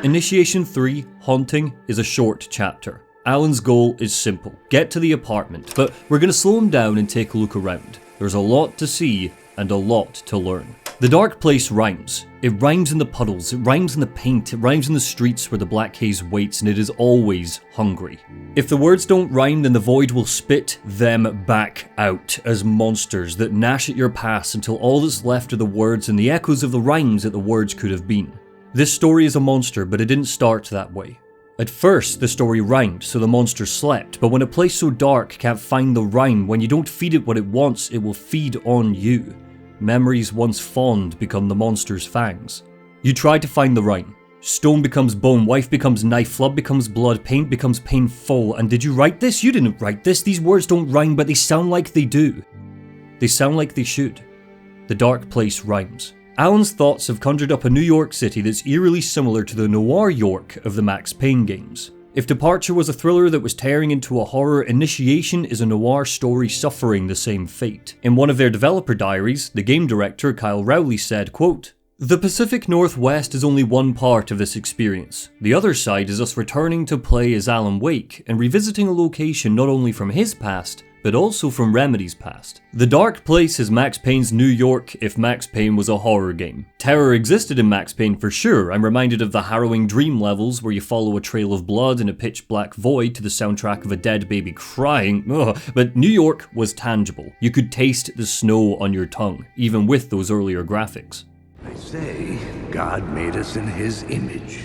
Initiation 3, Haunting, is a short chapter. Alan's goal is simple: get to the apartment, but we're going to slow him down and take a look around. There's a lot to see, and a lot to learn. The dark place rhymes. It rhymes in the puddles, it rhymes in the paint, it rhymes in the streets where the black haze waits, and it is always hungry. If the words don't rhyme, then the void will spit them back out as monsters that gnash at your past until all that's left are the words and the echoes of the rhymes that the words could have been. This story is a monster, but it didn't start that way. At first, the story rhymed, so the monster slept, but when a place so dark can't find the rhyme, when you don't feed it what it wants, it will feed on you. Memories once fond become the monster's fangs. You try to find the rhyme. Stone becomes bone, wife becomes knife, flood becomes blood, paint becomes painful. And did you write this? You didn't write this. These words don't rhyme, but they sound like they do. They sound like they should. The dark place rhymes. Alan's thoughts have conjured up a New York City that's eerily similar to the noir York of the Max Payne games. If Departure was a thriller that was tearing into a horror, Initiation is a noir story suffering the same fate. In one of their developer diaries, the game director Kyle Rowley said, quote, "The Pacific Northwest is only one part of this experience. The other side is us returning to play as Alan Wake and revisiting a location not only from his past, but also from Remedy's past. The Dark Place is Max Payne's New York if Max Payne was a horror game. Terror existed in Max Payne for sure. I'm reminded of the harrowing dream levels where you follow a trail of blood in a pitch black void to the soundtrack of a dead baby crying. But New York was tangible. You could taste the snow on your tongue, even with those earlier graphics. They say God made us in his image.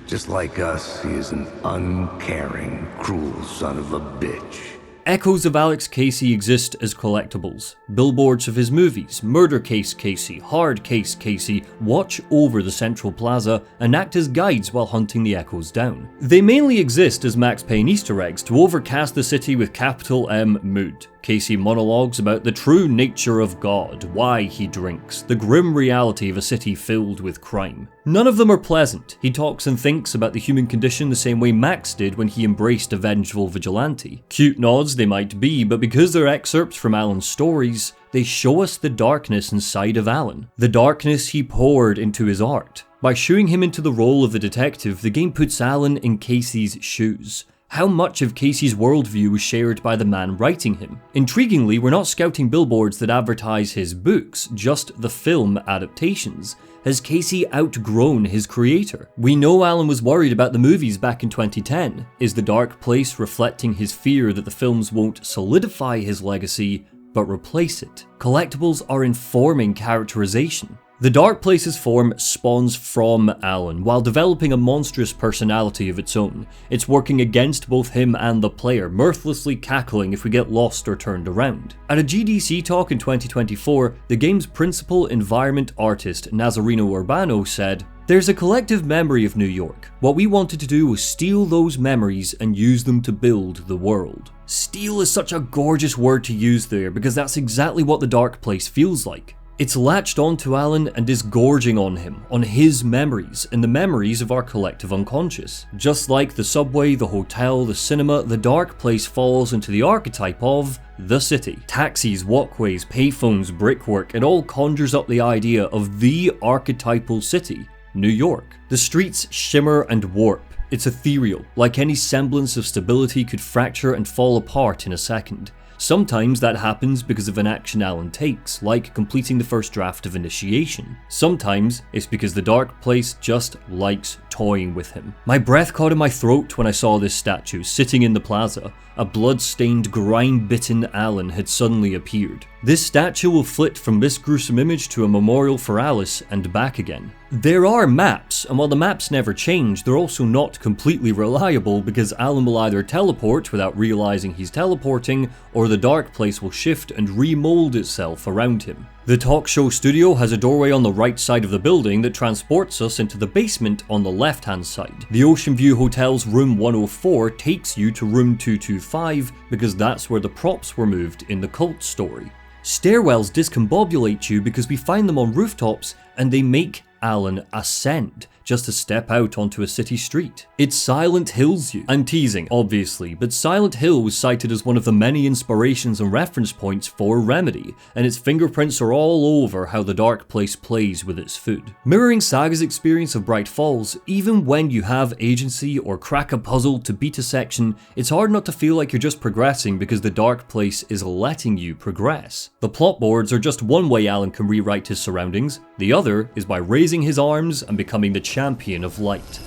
Just like us, he is an uncaring, cruel son of a bitch. Echoes of Alex Casey exist as collectibles. Billboards of his movies, Murder Case Casey, Hard Case Casey, watch over the central plaza and act as guides while hunting the echoes down. They mainly exist as Max Payne Easter eggs to overcast the city with capital M mood. Casey monologues about the true nature of God, why he drinks, the grim reality of a city filled with crime. None of them are pleasant. He talks and thinks about the human condition the same way Max did when he embraced a vengeful vigilante. Cute nods they might be, but because they're excerpts from Alan's stories, they show us the darkness inside of Alan, the darkness he poured into his art. By shooing him into the role of the detective, the game puts Alan in Casey's shoes. How much of Casey's worldview was shared by the man writing him? Intriguingly, we're not scouting billboards that advertise his books, just the film adaptations. Has Casey outgrown his creator? We know Alan was worried about the movies back in 2010. Is The Dark Place reflecting his fear that the films won't solidify his legacy, but replace it? Collectibles are informing characterization. The Dark Place's form spawns from Alan, while developing a monstrous personality of its own. It's working against both him and the player, mirthlessly cackling if we get lost or turned around. At a GDC talk in 2024, the game's principal environment artist, Nazareno Urbano, said, "There's a collective memory of New York. What we wanted to do was steal those memories and use them to build the world." Steal is such a gorgeous word to use there, because that's exactly what the Dark Place feels like. It's latched onto Alan and is gorging on him, on his memories, and the memories of our collective unconscious. Just like the subway, the hotel, the cinema, the Dark Place falls into the archetype of the city. Taxis, walkways, payphones, brickwork, it all conjures up the idea of the archetypal city, New York. The streets shimmer and warp. It's ethereal, like any semblance of stability could fracture and fall apart in a second. Sometimes that happens because of an action Alan takes, like completing the first draft of Initiation. Sometimes it's because the Dark Place just likes toying with him. My breath caught in my throat when I saw this statue sitting in the plaza. A blood-stained, grime-bitten Alan had suddenly appeared. This statue will flit from this gruesome image to a memorial for Alice and back again. There are maps, and while the maps never change, they're also not completely reliable because Alan will either teleport without realizing he's teleporting, or the Dark Place will shift and remold itself around him. The talk show studio has a doorway on the right side of the building that transports us into the basement on the left-hand side. The Ocean View Hotel's room 104 takes you to room 225 because that's where the props were moved in the cult story. Stairwells discombobulate you because we find them on rooftops and they make Alan ascend just to step out onto a city street. It Silent Hills you. I'm teasing, obviously, but Silent Hill was cited as one of the many inspirations and reference points for Remedy, and its fingerprints are all over how the Dark Place plays with its food. Mirroring Saga's experience of Bright Falls, even when you have agency or crack a puzzle to beat a section, it's hard not to feel like you're just progressing because the Dark Place is letting you progress. The plot boards are just one way Alan can rewrite his surroundings, the other is by raising his arms and becoming the champion of light.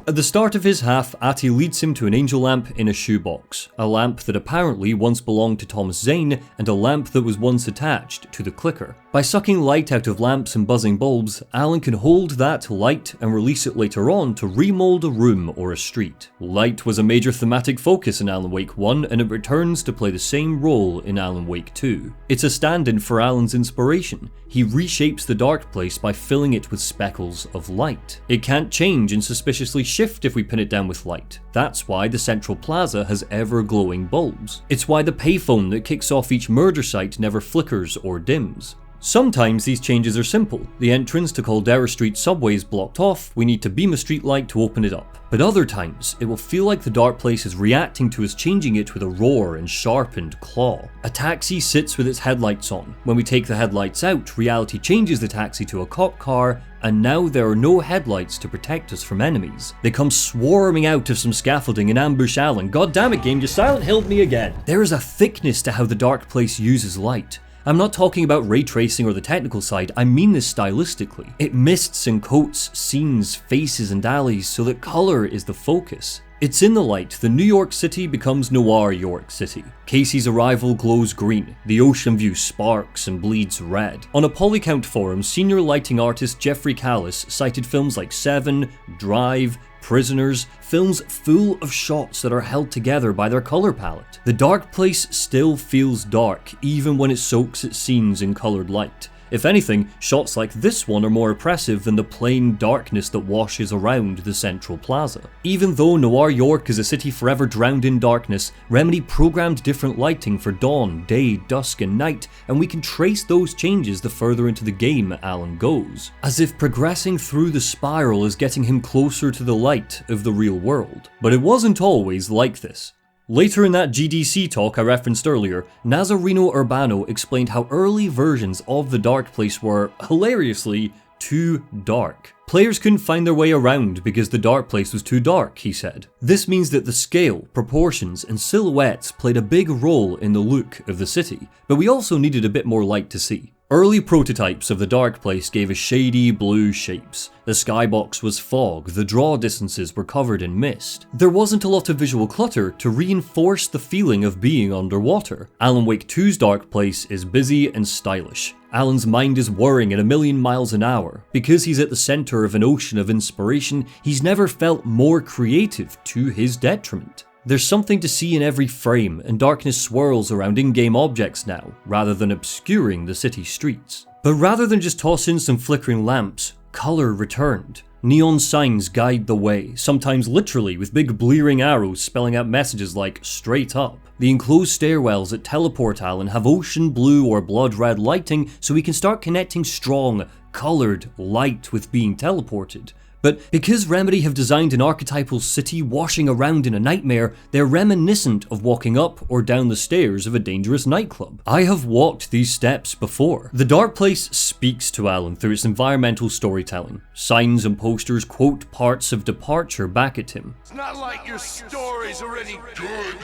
At the start of his half, Atty leads him to an angel lamp in a shoebox, a lamp that apparently once belonged to Thomas Zane, and a lamp that was once attached to the clicker. By sucking light out of lamps and buzzing bulbs, Alan can hold that light and release it later on to remold a room or a street. Light was a major thematic focus in Alan Wake 1, and it returns to play the same role in Alan Wake 2. It's a stand-in for Alan's inspiration. He reshapes the Dark Place by filling it with speckles of light. It can't change and suspiciously shift if we pin it down with light. That's why the central plaza has ever-glowing bulbs. It's why the payphone that kicks off each murder site never flickers or dims. Sometimes these changes are simple. The entrance to Caldera Street subway is blocked off, we need to beam a streetlight to open it up. But other times, it will feel like the Dark Place is reacting to us changing it with a roar and sharpened claw. A taxi sits with its headlights on. When we take the headlights out, reality changes the taxi to a cop car, and now there are no headlights to protect us from enemies. They come swarming out of some scaffolding and ambush Alan. God damn it, game, you Silent Hilled me again. There is a thickness to how the Dark Place uses light. I'm not talking about ray tracing or the technical side, I mean this stylistically. It mists and coats scenes, faces and alleys so that colour is the focus. It's in the light, the New York City becomes Noir York City. Casey's arrival glows green, the ocean view sparks and bleeds red. On a Polycount forum, senior lighting artist Jeffrey Callis cited films like Seven, Drive, Prisoners, films full of shots that are held together by their colour palette. The Dark Place still feels dark, even when it soaks its scenes in coloured light. If anything, shots like this one are more oppressive than the plain darkness that washes around the central plaza. Even though Noir York is a city forever drowned in darkness, Remedy programmed different lighting for dawn, day, dusk and night, and we can trace those changes the further into the game Alan goes. As if progressing through the spiral is getting him closer to the light of the real world. But it wasn't always like this. Later in that GDC talk I referenced earlier, Nazareno Urbano explained how early versions of the Dark Place were, hilariously, too dark. Players couldn't find their way around because the Dark Place was too dark, he said. This means that the scale, proportions, and silhouettes played a big role in the look of the city, but we also needed a bit more light to see. Early prototypes of the Dark Place gave us shady blue shapes. The skybox was fog, the draw distances were covered in mist. There wasn't a lot of visual clutter to reinforce the feeling of being underwater. Alan Wake 2's Dark Place is busy and stylish. Alan's mind is whirring at 1,000,000 miles an hour. Because he's at the center of an ocean of inspiration, he's never felt more creative to his detriment. There's something to see in every frame, and darkness swirls around in-game objects now, rather than obscuring the city streets. But rather than just toss in some flickering lamps, colour returned. Neon signs guide the way, sometimes literally with big blearing arrows spelling out messages like straight up. The enclosed stairwells at Teleport Island have ocean blue or blood red lighting so we can start connecting strong, coloured light with being teleported. But because Remedy have designed an archetypal city washing around in a nightmare, they're reminiscent of walking up or down the stairs of a dangerous nightclub. I have walked these steps before. The Dark Place speaks to Alan through its environmental storytelling. Signs and posters quote parts of Departure back at him. It's not like your stories are any good.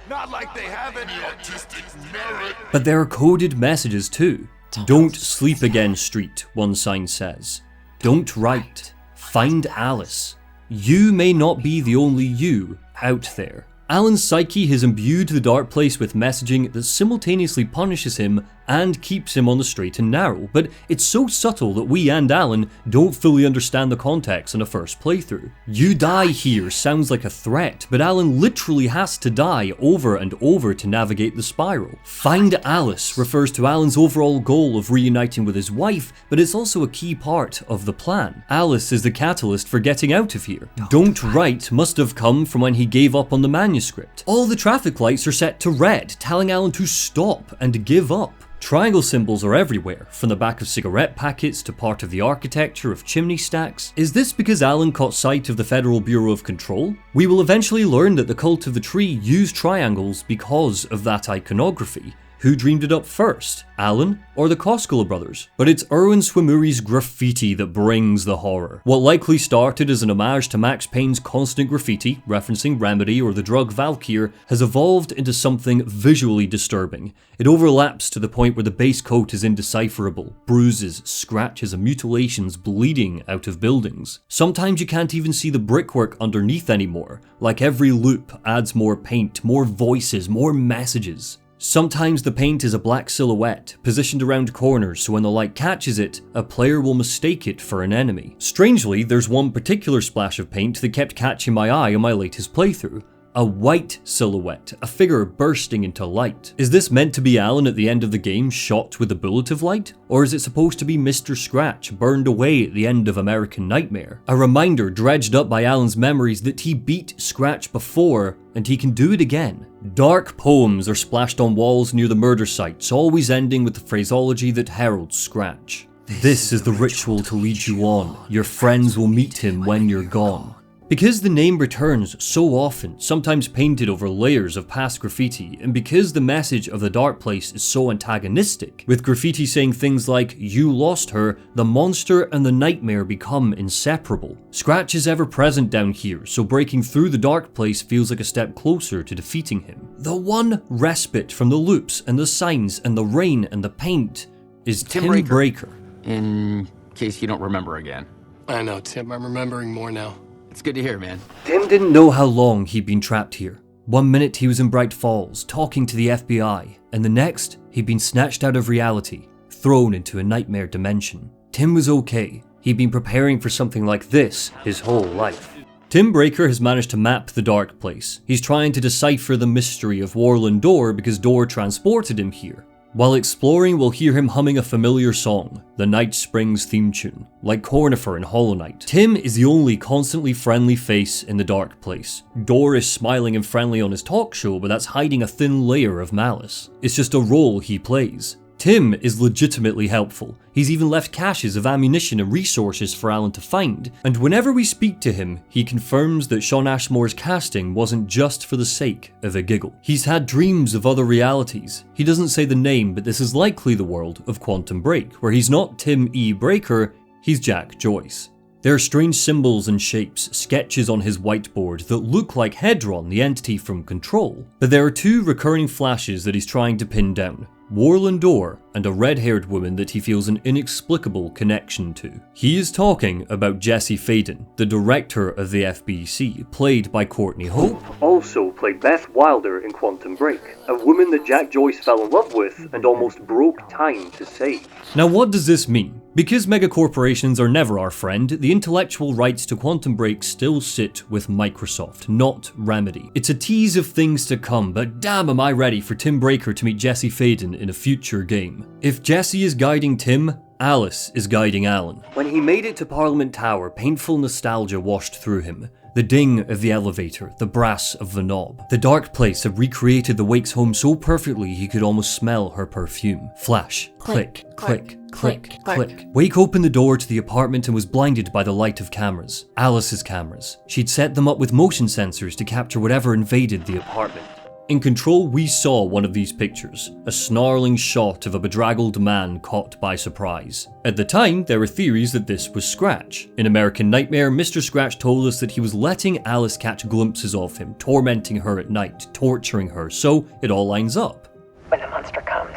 Not like they have any artistic merit. But there are coded messages too. Don't sleep again, street, one sign says. Don't write. Find Alice. You may not be the only you out there. Alan's psyche has imbued the Dark Place with messaging that simultaneously punishes him and keeps him on the straight and narrow, but it's so subtle that we and Alan don't fully understand the context in a first playthrough. You die here sounds like a threat, but Alan literally has to die over and over to navigate the spiral. Find Alice refers to Alan's overall goal of reuniting with his wife, but it's also a key part of the plan. Alice is the catalyst for getting out of here. Don't write must have come from when he gave up on the manuscript. All the traffic lights are set to red, telling Alan to stop and give up. Triangle symbols are everywhere, from the back of cigarette packets to part of the architecture of chimney stacks. Is this because Alan caught sight of the Federal Bureau of Control? We will eventually learn that the Cult of the Tree used triangles because of that iconography. Who dreamed it up first, Alan or the Koskela brothers? But it's Erwin Swimuri's graffiti that brings the horror. What likely started as an homage to Max Payne's constant graffiti, referencing Remedy or the drug Valkyr, has evolved into something visually disturbing. It overlaps to the point where the base coat is indecipherable, bruises, scratches and mutilations bleeding out of buildings. Sometimes you can't even see the brickwork underneath anymore, like every loop adds more paint, more voices, more messages. Sometimes the paint is a black silhouette, positioned around corners so when the light catches it, a player will mistake it for an enemy. Strangely, there's one particular splash of paint that kept catching my eye on my latest playthrough. A white silhouette, a figure bursting into light. Is this meant to be Alan at the end of the game shot with a bullet of light? Or is it supposed to be Mr. Scratch burned away at the end of American Nightmare? A reminder dredged up by Alan's memories that he beat Scratch before and he can do it again. Dark poems are splashed on walls near the murder sites, always ending with the phraseology that heralds Scratch. This is the ritual to lead you on. Your friends will meet him when you're gone. Because the name returns so often, sometimes painted over layers of past graffiti, and because the message of the Dark Place is so antagonistic, with graffiti saying things like, "You lost her, the monster and the nightmare become inseparable." Scratch is ever present down here, so breaking through the Dark Place feels like a step closer to defeating him. The one respite from the loops and the signs and the rain and the paint is Tim Breaker. In case you don't remember again. I know, Tim, I'm remembering more now. It's good to hear, man. Tim didn't know how long he'd been trapped here. One minute he was in Bright Falls, talking to the FBI, and the next, he'd been snatched out of reality, thrown into a nightmare dimension. Tim was okay. He'd been preparing for something like this his whole life. Tim Breaker has managed to map the Dark Place. He's trying to decipher the mystery of Warland Door because Door transported him here. While exploring, we'll hear him humming a familiar song, the Night Springs theme tune, like Cornifer in Hollow Knight. Tim is the only constantly friendly face in the Dark Place. Door is smiling and friendly on his talk show, but that's hiding a thin layer of malice. It's just a role he plays. Tim is legitimately helpful. He's even left caches of ammunition and resources for Alan to find, and whenever we speak to him, he confirms that Shawn Ashmore's casting wasn't just for the sake of a giggle. He's had dreams of other realities. He doesn't say the name, but this is likely the world of Quantum Break, where he's not Tim E. Breaker, he's Jack Joyce. There are strange symbols and shapes, sketches on his whiteboard that look like Hedron, the entity from Control, but there are two recurring flashes that he's trying to pin down. Warland Door and a red-haired woman that he feels an inexplicable connection to. He is talking about Jessie Faden, the director of the FBC, played by Courtney Hope. Also played Beth Wilder in Quantum Break, a woman that Jack Joyce fell in love with and almost broke time to save. Now what does this mean? Because megacorporations are never our friend, the intellectual rights to Quantum Break still sit with Microsoft, not Remedy. It's a tease of things to come, but damn am I ready for Tim Breaker to meet Jessie Faden in a future game. If Jessie is guiding Tim, Alice is guiding Alan. When he made it to Parliament Tower, painful nostalgia washed through him. The ding of the elevator, the brass of the knob. The Dark Place had recreated the Wake's home so perfectly he could almost smell her perfume. Flash, click, click, click, click. Wake opened the door to the apartment and was blinded by the light of cameras. Alice's cameras. She'd set them up with motion sensors to capture whatever invaded the apartment. In Control, we saw one of these pictures, a snarling shot of a bedraggled man caught by surprise. At the time, there were theories that this was Scratch. In American Nightmare, Mr. Scratch told us that he was letting Alice catch glimpses of him, tormenting her at night, torturing her, so it all lines up. When a monster comes,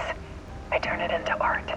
I turn it into art.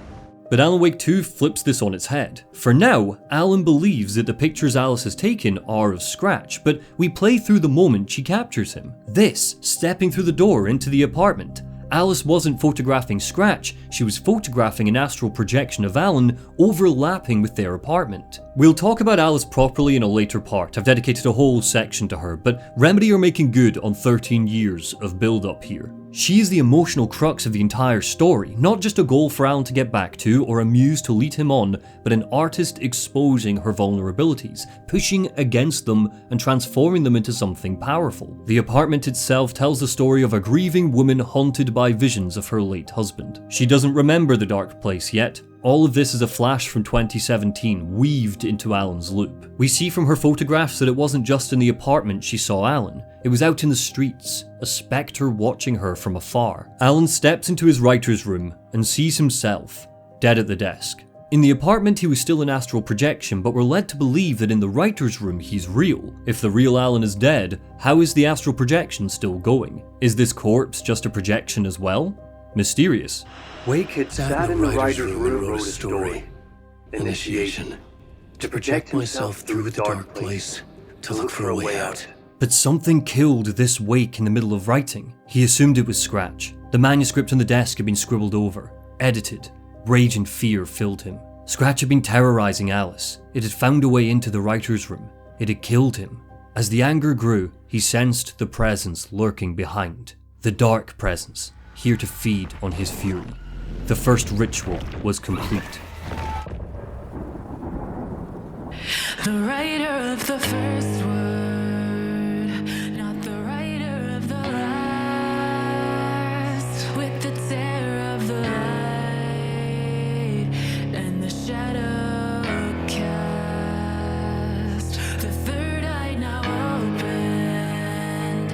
But Alan Wake 2 flips this on its head. For now, Alan believes that the pictures Alice has taken are of Scratch, but we play through the moment she captures him. This, stepping through the door into the apartment. Alice wasn't photographing Scratch, she was photographing an astral projection of Alan overlapping with their apartment. We'll talk about Alice properly in a later part, I've dedicated a whole section to her, but Remedy are making good on 13 years of build-up here. She is the emotional crux of the entire story, not just a goal for Alan to get back to or a muse to lead him on, but an artist exposing her vulnerabilities, pushing against them and transforming them into something powerful. The apartment itself tells the story of a grieving woman haunted by visions of her late husband. She doesn't remember the dark place yet. All of this is a flash from 2017, weaved into Alan's loop. We see from her photographs that it wasn't just in the apartment she saw Alan, it was out in the streets, a spectre watching her from afar. Alan steps into his writer's room and sees himself, dead at the desk. In the apartment he was still an astral projection, but we're led to believe that in the writer's room he's real. If the real Alan is dead, how is the astral projection still going? Is this corpse just a projection as well? Mysterious. Wake had sat in the writer's room and wrote a story. Initiation. To project myself through the dark place, to look for a way out. But something killed this Wake in the middle of writing. He assumed it was Scratch. The manuscript on the desk had been scribbled over, edited. Rage and fear filled him. Scratch had been terrorizing Alice. It had found a way into the writer's room. It had killed him. As the anger grew, he sensed the presence lurking behind. The dark presence, here to feed on his fury. The first ritual was complete. The writer of the first word, not the writer of the last. With the terror of the light and the shadow cast, the third eye now opened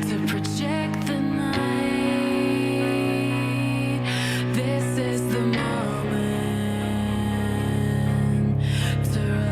to project the night. This is the moment to write.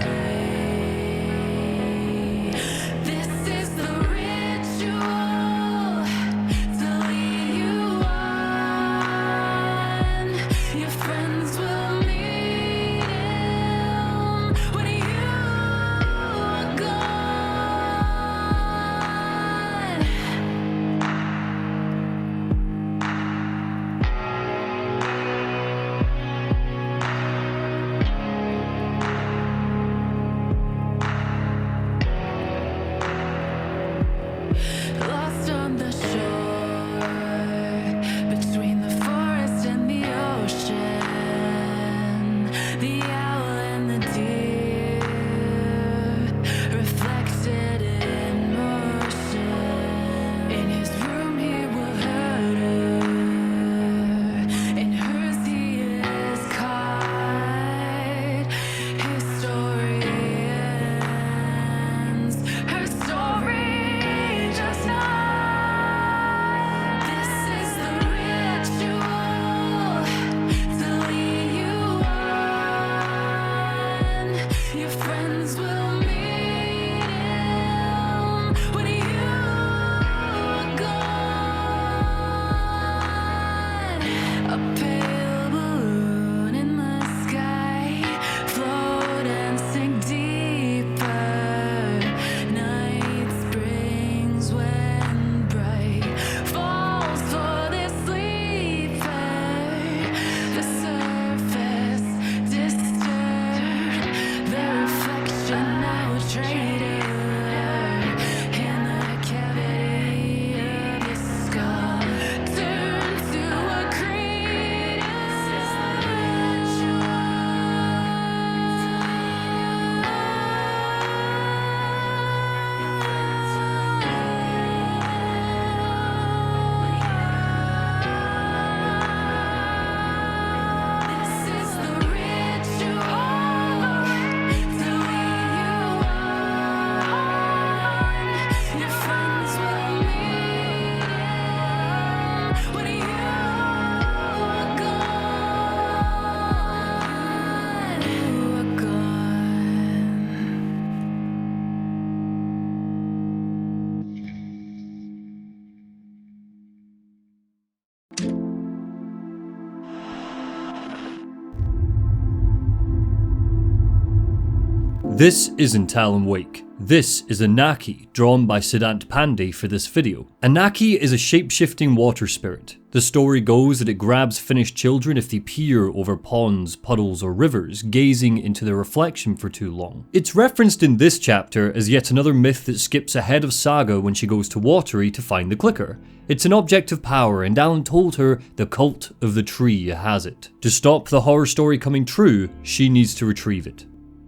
This isn't Alan Wake. This is a Naki, drawn by Siddhant Pandey for this video. A Naki is a shape-shifting water spirit. The story goes that it grabs Finnish children if they peer over ponds, puddles or rivers, gazing into their reflection for too long. It's referenced in this chapter as yet another myth that skips ahead of Saga when she goes to Watery to find the clicker. It's an object of power, and Alan told her the cult of the tree has it. To stop the horror story coming true, she needs to retrieve it.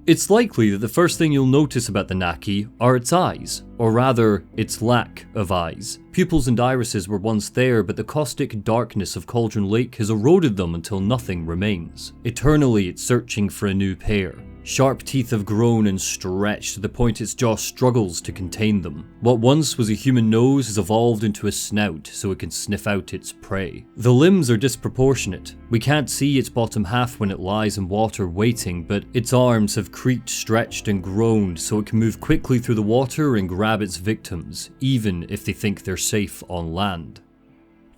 It's likely that the first thing you'll notice about the Naki are its eyes, or rather, its lack of eyes. Pupils and irises were once there, but the caustic darkness of Cauldron Lake has eroded them until nothing remains. Eternally, it's searching for a new pair. Sharp teeth have grown and stretched to the point its jaw struggles to contain them. What once was a human nose has evolved into a snout so it can sniff out its prey. The limbs are disproportionate. We can't see its bottom half when it lies in water waiting, but its arms have creaked, stretched and groaned so it can move quickly through the water and grab its victims, even if they think they're safe on land.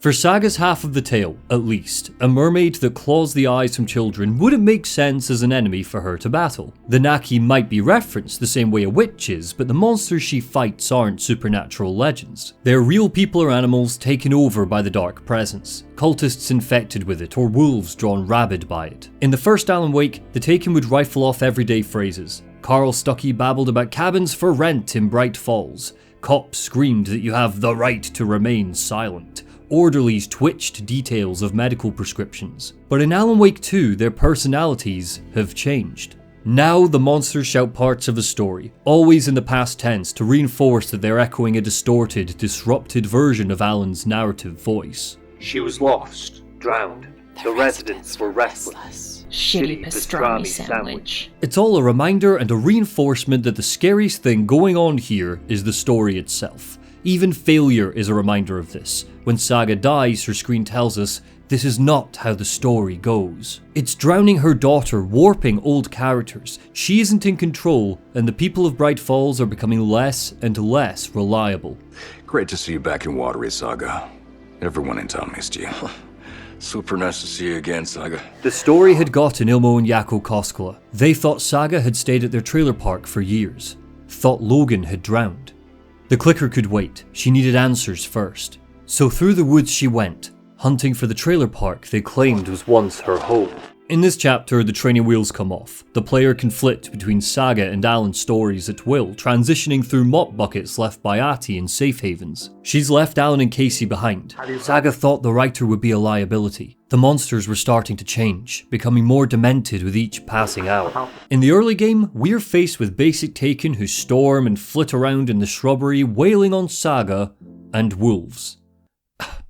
For Saga's half of the tale, at least, a mermaid that claws the eyes from children wouldn't make sense as an enemy for her to battle. The Naki might be referenced the same way a witch is, but the monsters she fights aren't supernatural legends. They're real people or animals taken over by the dark presence, cultists infected with it, or wolves drawn rabid by it. In the first Alan Wake, the Taken would rifle off everyday phrases. Carl Stuckey babbled about cabins for rent in Bright Falls. Cops screamed that you have the right to remain silent. Orderlies twitched details of medical prescriptions. But in Alan Wake 2, their personalities have changed. Now the monsters shout parts of a story, always in the past tense to reinforce that they're echoing a distorted, disrupted version of Alan's narrative voice. She was lost, drowned. The residents were restless. Shitty pastrami sandwich. It's all a reminder and a reinforcement that the scariest thing going on here is the story itself. Even failure is a reminder of this. When Saga dies, her screen tells us, this is not how the story goes. It's drowning her daughter, warping old characters. She isn't in control, and the people of Bright Falls are becoming less and less reliable. Great to see you back in Watery, Saga. Everyone in town missed you. Super nice to see you again, Saga. The story had gotten Ilmo and Jaakko Koskela. They thought Saga had stayed at their trailer park for years. Thought Logan had drowned. The clicker could wait. She needed answers first. So through the woods she went, hunting for the trailer park they claimed was once her home. In this chapter, the training wheels come off. The player can flit between Saga and Alan's stories at will, transitioning through mop buckets left by Ati in safe havens. She's left Alan and Casey behind. Saga thought the writer would be a liability. The monsters were starting to change, becoming more demented with each passing hour. In the early game, we're faced with basic Taken who storm and flit around in the shrubbery, wailing on Saga, and wolves.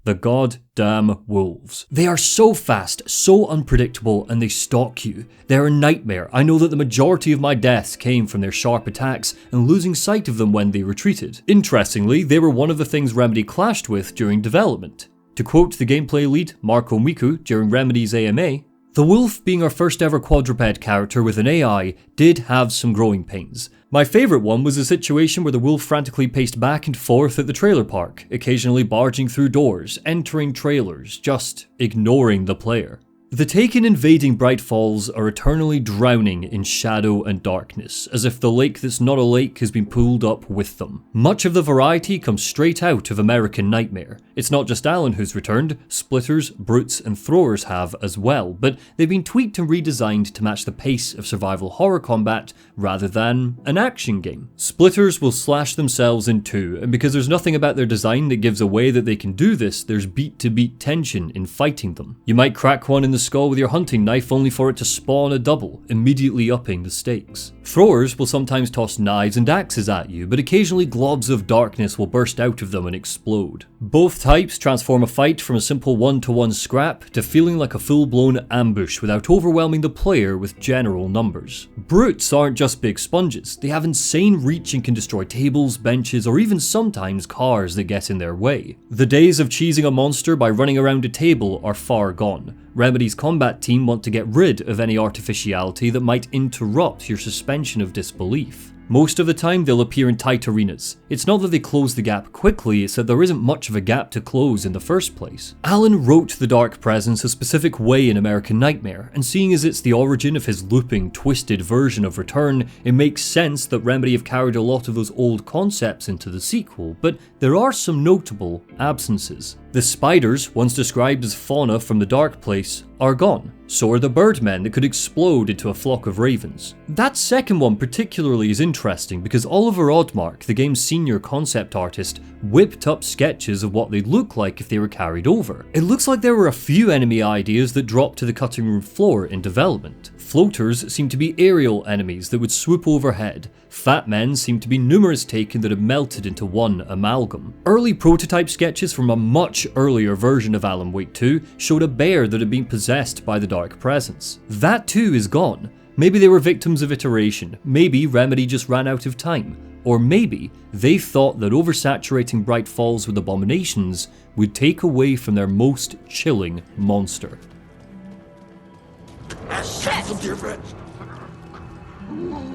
The goddamn wolves. They are so fast, so unpredictable, and they stalk you. They're a nightmare. I know that the majority of my deaths came from their sharp attacks and losing sight of them when they retreated. Interestingly, they were one of the things Remedy clashed with during development. To quote the gameplay lead, Marco Miku, during Remedy's AMA, the wolf, being our first ever quadruped character with an AI, did have some growing pains. My favourite one was a situation where the wolf frantically paced back and forth at the trailer park, occasionally barging through doors, entering trailers, just ignoring the player. The Taken invading Bright Falls are eternally drowning in shadow and darkness, as if the lake that's not a lake has been pulled up with them. Much of the variety comes straight out of American Nightmare. It's not just Alan who's returned, Splitters, Brutes and Throwers have as well, but they've been tweaked and redesigned to match the pace of survival horror combat rather than an action game. Splitters will slash themselves in two, and because there's nothing about their design that gives away that they can do this, there's beat-to-beat tension in fighting them. You might crack one in the skull with your hunting knife only for it to spawn a double, immediately upping the stakes. Throwers will sometimes toss knives and axes at you, but occasionally globs of darkness will burst out of them and explode. Both types transform a fight from a simple one-to-one scrap to feeling like a full-blown ambush without overwhelming the player with general numbers. Brutes aren't just big sponges, they have insane reach and can destroy tables, benches, or even sometimes cars that get in their way. The days of cheesing a monster by running around a table are far gone. Remedy's combat team want to get rid of any artificiality that might interrupt your suspension of disbelief. Most of the time they'll appear in tight arenas. It's not that they close the gap quickly, it's that there isn't much of a gap to close in the first place. Alan wrote the Dark Presence a specific way in American Nightmare, and seeing as it's the origin of his looping, twisted version of Return, it makes sense that Remedy have carried a lot of those old concepts into the sequel, but there are some notable absences. The spiders, once described as fauna from the Dark Place, are gone. So are the birdmen that could explode into a flock of ravens. That second one particularly is interesting because Oliver Oddmark, the game's senior concept artist, whipped up sketches of what they'd look like if they were carried over. It looks like there were a few enemy ideas that dropped to the cutting room floor in development. Floaters seem to be aerial enemies that would swoop overhead. Fat men seem to be numerous taken that have melted into one amalgam. Early prototype sketches from a much earlier version of Alan Wake 2 showed a bear that had been possessed by the Dark Presence. That too is gone. Maybe they were victims of iteration, maybe Remedy just ran out of time, or maybe they thought that oversaturating Bright Falls with abominations would take away from their most chilling monster.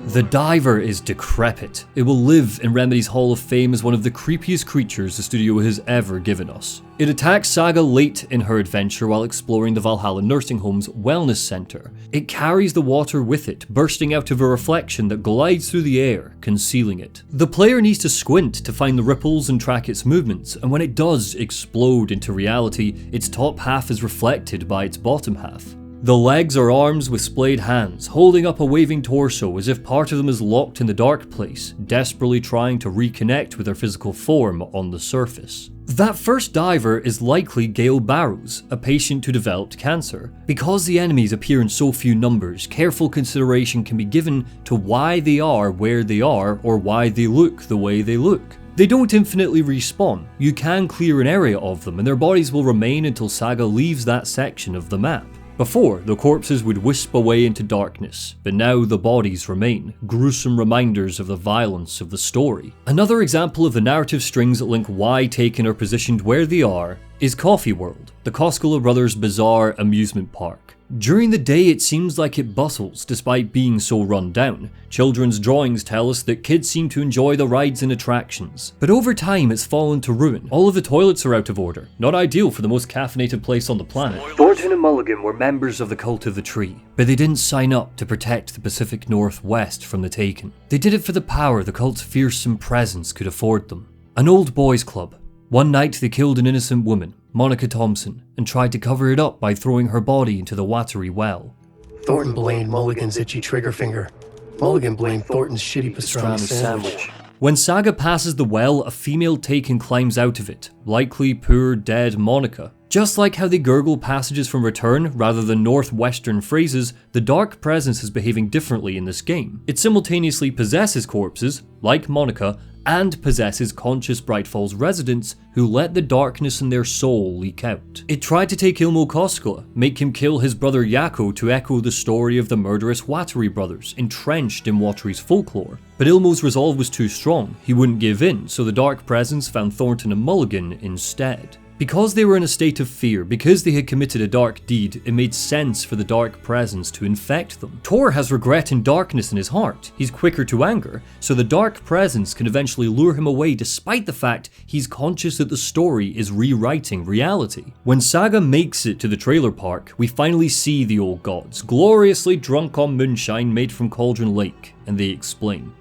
The Diver is decrepit. It will live in Remedy's Hall of Fame as one of the creepiest creatures the studio has ever given us. It attacks Saga late in her adventure while exploring the Valhalla Nursing Home's wellness center. It carries the water with it, bursting out of a reflection that glides through the air, concealing it. The player needs to squint to find the ripples and track its movements, and when it does explode into reality, its top half is reflected by its bottom half. The legs are arms with splayed hands, holding up a waving torso as if part of them is locked in the Dark Place, desperately trying to reconnect with their physical form on the surface. That first diver is likely Gail Barrows, a patient who developed cancer. Because the enemies appear in so few numbers, careful consideration can be given to why they are where they are or why they look the way they look. They don't infinitely respawn. You can clear an area of them and their bodies will remain until Saga leaves that section of the map. Before, the corpses would wisp away into darkness, but now the bodies remain, gruesome reminders of the violence of the story. Another example of the narrative strings that link why Taken are positioned where they are is Coffee World, the Koskela Brothers' bizarre amusement park. During the day it seems like it bustles despite being so run down. Children's drawings tell us that kids seem to enjoy the rides and attractions. But over time it's fallen to ruin. All of the toilets are out of order, not ideal for the most caffeinated place on the planet. Thornton and Mulligan were members of the Cult of the Tree, but they didn't sign up to protect the Pacific Northwest from the Taken. They did it for the power the cult's fearsome presence could afford them. An old boys club. One night they killed an innocent woman, Monica Thompson, and tried to cover it up by throwing her body into the watery well. Thornton blamed Mulligan's itchy trigger finger. Mulligan blamed Thornton's shitty pastrami sandwich. When Saga passes the well, a female Taken climbs out of it, likely poor dead Monica. Just like how they gurgle passages from Return rather than northwestern phrases, the Dark Presence is behaving differently in this game. It simultaneously possesses corpses, like Monica, and possesses conscious Bright Falls residents who let the darkness in their soul leak out. It tried to take Ilmo Koskela, make him kill his brother Yako to echo the story of the murderous Wattery brothers, entrenched in Wattery's folklore. But Ilmo's resolve was too strong, he wouldn't give in, so the Dark Presence found Thornton and Mulligan instead. Because they were in a state of fear, because they had committed a dark deed, it made sense for the Dark Presence to infect them. Tor has regret and darkness in his heart. He's quicker to anger, so the Dark Presence can eventually lure him away despite the fact he's conscious that the story is rewriting reality. When Saga makes it to the trailer park, we finally see the old gods, gloriously drunk on moonshine made from Cauldron Lake, and they explain.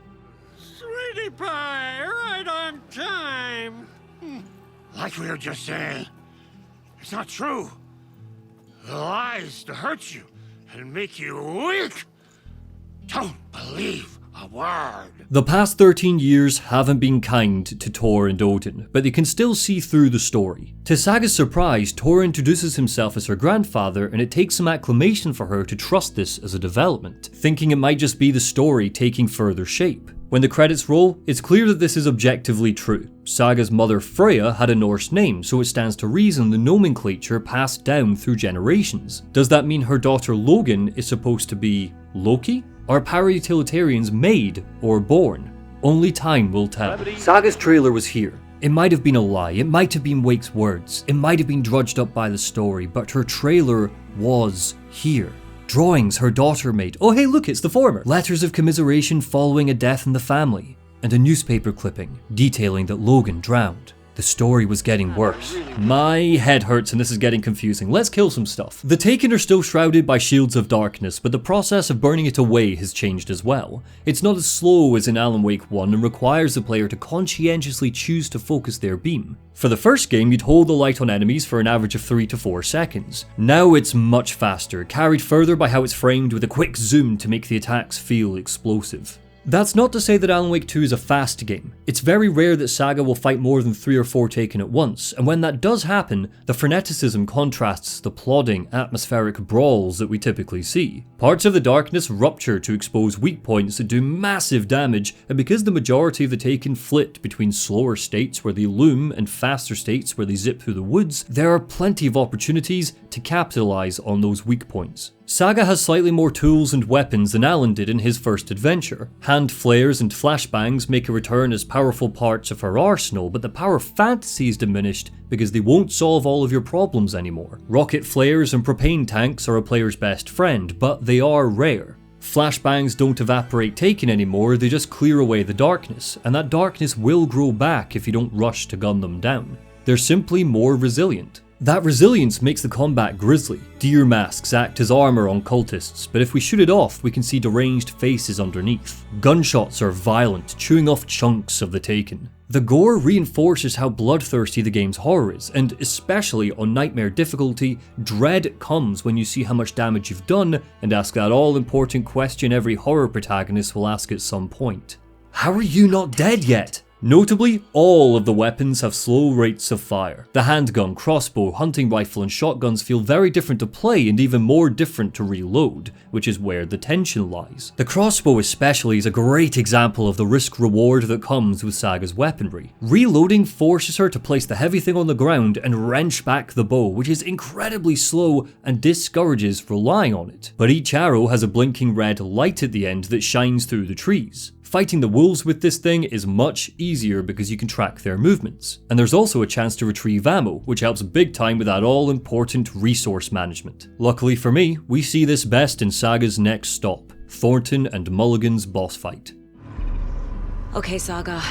Sweetie pie, right on time. Like we were just saying, it's not true. The lies to hurt you and make you weak. Don't believe a word. The past 13 years haven't been kind to Tor and Odin, but they can still see through the story. To Saga's surprise, Tor introduces himself as her grandfather, and it takes some acclamation for her to trust this as a development, thinking it might just be the story taking further shape. When the credits roll, it's clear that this is objectively true. Saga's mother Freya had a Norse name, so it stands to reason the nomenclature passed down through generations. Does that mean her daughter Logan is supposed to be Loki? Are para-utilitarians made or born? Only time will tell. Saga's trailer was here. It might have been a lie, it might have been Wake's words, it might have been drudged up by the story, but her trailer was here. Drawings her daughter made. Oh hey look, it's the former. Letters of commiseration following a death in the family. And a newspaper clipping detailing that Logan drowned. The story was getting worse. My head hurts and this is getting confusing. Let's kill some stuff. The Taken are still shrouded by shields of darkness, but the process of burning it away has changed as well. It's not as slow as in Alan Wake 1 and requires the player to conscientiously choose to focus their beam. For the first game, you'd hold the light on enemies for an average of 3 to 4 seconds. Now it's much faster, carried further by how it's framed with a quick zoom to make the attacks feel explosive. That's not to say that Alan Wake 2 is a fast game. It's very rare that Saga will fight more than 3 or 4 Taken at once, and when that does happen, the freneticism contrasts the plodding, atmospheric brawls that we typically see. Parts of the darkness rupture to expose weak points that do massive damage, and because the majority of the Taken flit between slower states where they loom and faster states where they zip through the woods, there are plenty of opportunities to capitalize on those weak points. Saga has slightly more tools and weapons than Alan did in his first adventure. Hand flares and flashbangs make a return as powerful parts of her arsenal, but the power of fantasy is diminished because they won't solve all of your problems anymore. Rocket flares and propane tanks are a player's best friend, but they are rare. Flashbangs don't evaporate Taken anymore, they just clear away the darkness, and that darkness will grow back if you don't rush to gun them down. They're simply more resilient. That resilience makes the combat grisly. Deer masks act as armor on cultists, but if we shoot it off, we can see deranged faces underneath. Gunshots are violent, chewing off chunks of the Taken. The gore reinforces how bloodthirsty the game's horror is, and especially on Nightmare difficulty, dread comes when you see how much damage you've done and ask that all-important question every horror protagonist will ask at some point. How are you not dead yet? Notably, all of the weapons have slow rates of fire. The handgun, crossbow, hunting rifle and shotguns feel very different to play and even more different to reload, which is where the tension lies. The crossbow especially is a great example of the risk-reward that comes with Saga's weaponry. Reloading forces her to place the heavy thing on the ground and wrench back the bow, which is incredibly slow and discourages relying on it. But each arrow has a blinking red light at the end that shines through the trees. Fighting the wolves with this thing is much easier because you can track their movements. And there's also a chance to retrieve ammo, which helps big time with that all-important resource management. Luckily for me, we see this best in Saga's next stop, Thornton and Mulligan's boss fight. Okay, Saga.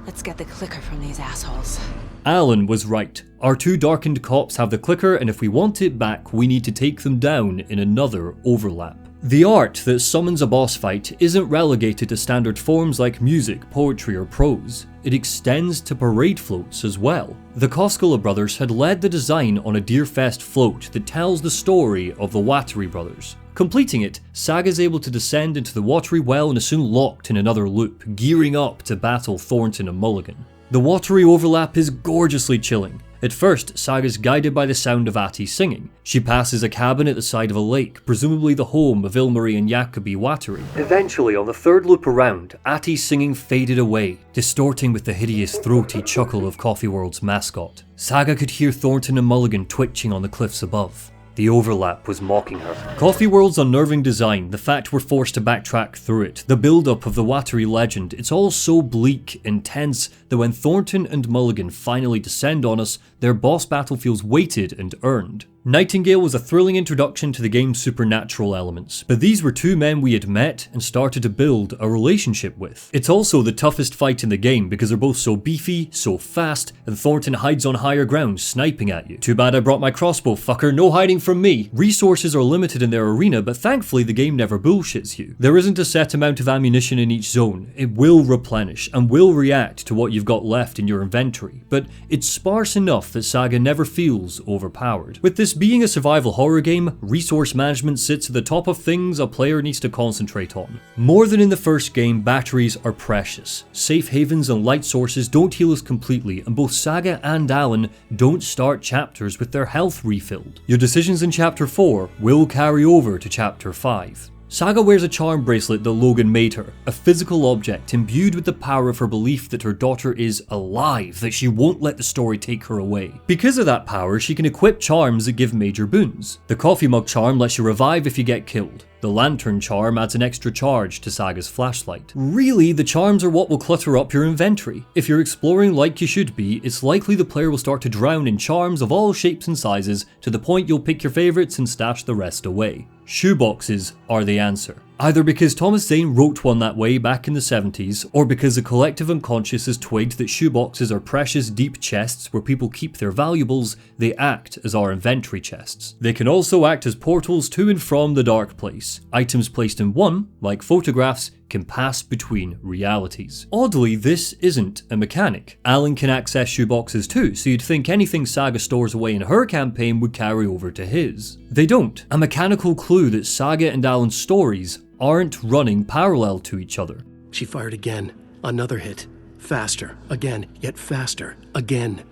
Let's get the clicker from these assholes. Alan was right. Our 2 darkened cops have the clicker, and if we want it back, we need to take them down in another overlap. The art that summons a boss fight isn't relegated to standard forms like music, poetry or prose. It extends to parade floats as well. The Koskela brothers had led the design on a Deerfest float that tells the story of the Wattery brothers. Completing it, Saga is able to descend into the watery well and is soon locked in another loop, gearing up to battle Thornton and Mulligan. The watery overlap is gorgeously chilling. At first, Saga's guided by the sound of Ati singing. She passes a cabin at the side of a lake, presumably the home of Ilmarie and Jacobi Wattery. Eventually, on the third loop around, Ati's singing faded away, distorting with the hideous throaty chuckle of Coffee World's mascot. Saga could hear Thornton and Mulligan twitching on the cliffs above. The overlap was mocking her. Coffee World's unnerving design, the fact we're forced to backtrack through it, the build-up of the Wattery legend, it's all so bleak, intense, that when Thornton and Mulligan finally descend on us, their boss battle feels weighted and earned. Nightingale was a thrilling introduction to the game's supernatural elements, but these were 2 men we had met and started to build a relationship with. It's also the toughest fight in the game because they're both so beefy, so fast, and Thornton hides on higher ground sniping at you. Too bad I brought my crossbow, fucker, no hiding from me! Resources are limited in their arena, but thankfully the game never bullshits you. There isn't a set amount of ammunition in each zone. It will replenish and will react to what you've got left in your inventory, but it's sparse enough that Saga never feels overpowered. With this being a survival horror game, resource management sits at the top of things a player needs to concentrate on. More than in the first game, batteries are precious. Safe havens and light sources don't heal us completely, and both Saga and Alan don't start chapters with their health refilled. Your decisions in Chapter 4 will carry over to Chapter 5. Saga wears a charm bracelet that Logan made her, a physical object imbued with the power of her belief that her daughter is alive, that she won't let the story take her away. Because of that power, she can equip charms that give major boons. The coffee mug charm lets you revive if you get killed. The lantern charm adds an extra charge to Saga's flashlight. Really, the charms are what will clutter up your inventory. If you're exploring like you should be, it's likely the player will start to drown in charms of all shapes and sizes to the point you'll pick your favourites and stash the rest away. Shoeboxes are the answer. Either because Thomas Zane wrote one that way back in the 70s, or because the collective unconscious has twigged that shoeboxes are precious deep chests where people keep their valuables, they act as our inventory chests. They can also act as portals to and from the dark place. Items placed in one, like photographs, can pass between realities. Oddly, this isn't a mechanic. Alan can access shoeboxes too, so you'd think anything Saga stores away in her campaign would carry over to his. They don't. A mechanical clue that Saga and Alan's stories aren't running parallel to each other. She fired again. Another hit. Faster. Again. Yet faster. Again.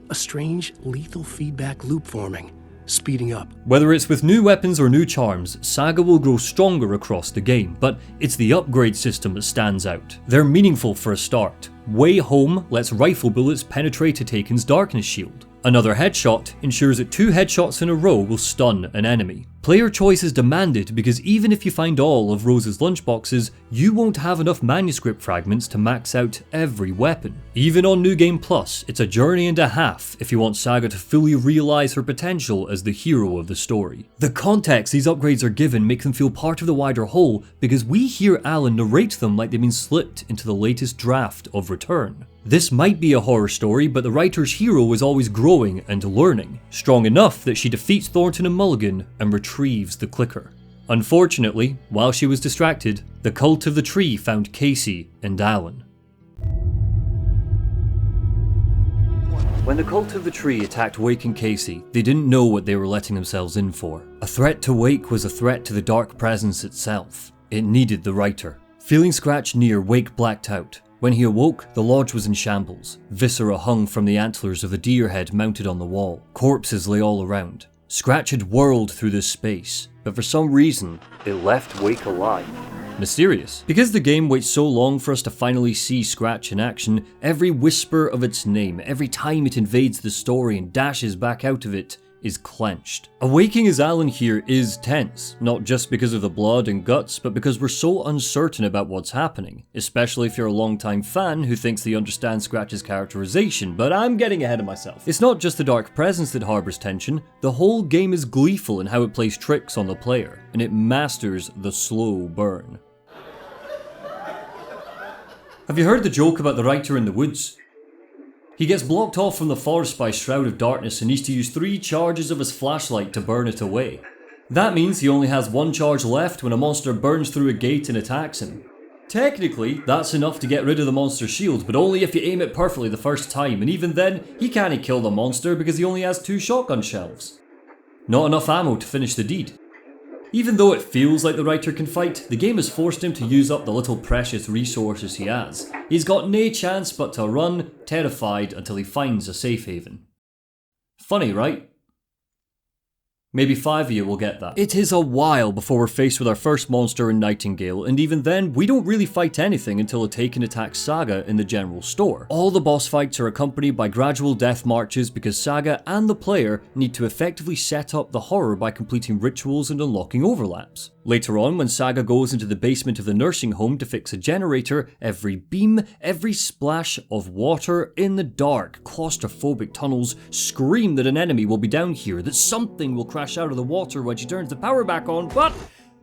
A strange, lethal feedback loop forming. Speeding up. Whether it's with new weapons or new charms, Saga will grow stronger across the game, but it's the upgrade system that stands out. They're meaningful for a start. Way Home lets rifle bullets penetrate a Taken's darkness shield. Another headshot ensures that 2 headshots in a row will stun an enemy. Player choice is demanded because even if you find all of Rose's lunchboxes, you won't have enough manuscript fragments to max out every weapon. Even on New Game Plus, it's a journey and a half if you want Saga to fully realise her potential as the hero of the story. The context these upgrades are given make them feel part of the wider whole because we hear Alan narrate them like they've been slipped into the latest draft of Return. This might be a horror story, but the writer's hero is always growing and learning, strong enough that she defeats Thornton and Mulligan and retrieves the clicker. Unfortunately, while she was distracted, the cult of the tree found Casey and Alan. When the cult of the tree attacked Wake and Casey, they didn't know what they were letting themselves in for. A threat to Wake was a threat to the dark presence itself. It needed the writer. Feeling Scratch near, Wake blacked out. When he awoke, the lodge was in shambles. Viscera hung from the antlers of the deer head mounted on the wall. Corpses lay all around. Scratch had whirled through this space, but for some reason, it left Wake alive. Mysterious. Because the game waits so long for us to finally see Scratch in action, every whisper of its name, every time it invades the story and dashes back out of it, is clenched. Awaking as Alan here is tense, not just because of the blood and guts, but because we're so uncertain about what's happening, especially if you're a longtime fan who thinks they understand Scratch's characterization, but I'm getting ahead of myself. It's not just the dark presence that harbours tension, the whole game is gleeful in how it plays tricks on the player, and it masters the slow burn. Have you heard the joke about the writer in the woods? He gets blocked off from the forest by a shroud of darkness and needs to use 3 charges of his flashlight to burn it away. That means he only has 1 charge left when a monster burns through a gate and attacks him. Technically, that's enough to get rid of the monster's shield, but only if you aim it perfectly the first time, and even then, he can't kill the monster because he only has 2 shotgun shells. Not enough ammo to finish the deed. Even though it feels like the writer can fight, the game has forced him to use up the little precious resources he has. He's got no chance but to run, terrified, until he finds a safe haven. Funny, right? Maybe 5 of you will get that. It is a while before we're faced with our first monster in Nightingale, and even then, we don't really fight anything until a Taken attacks Saga in the general store. All the boss fights are accompanied by gradual death marches because Saga and the player need to effectively set up the horror by completing rituals and unlocking overlaps. Later on, when Saga goes into the basement of the nursing home to fix a generator, every beam, every splash of water in the dark, claustrophobic tunnels scream that an enemy will be down here, that something will crash out of the water when she turns the power back on, but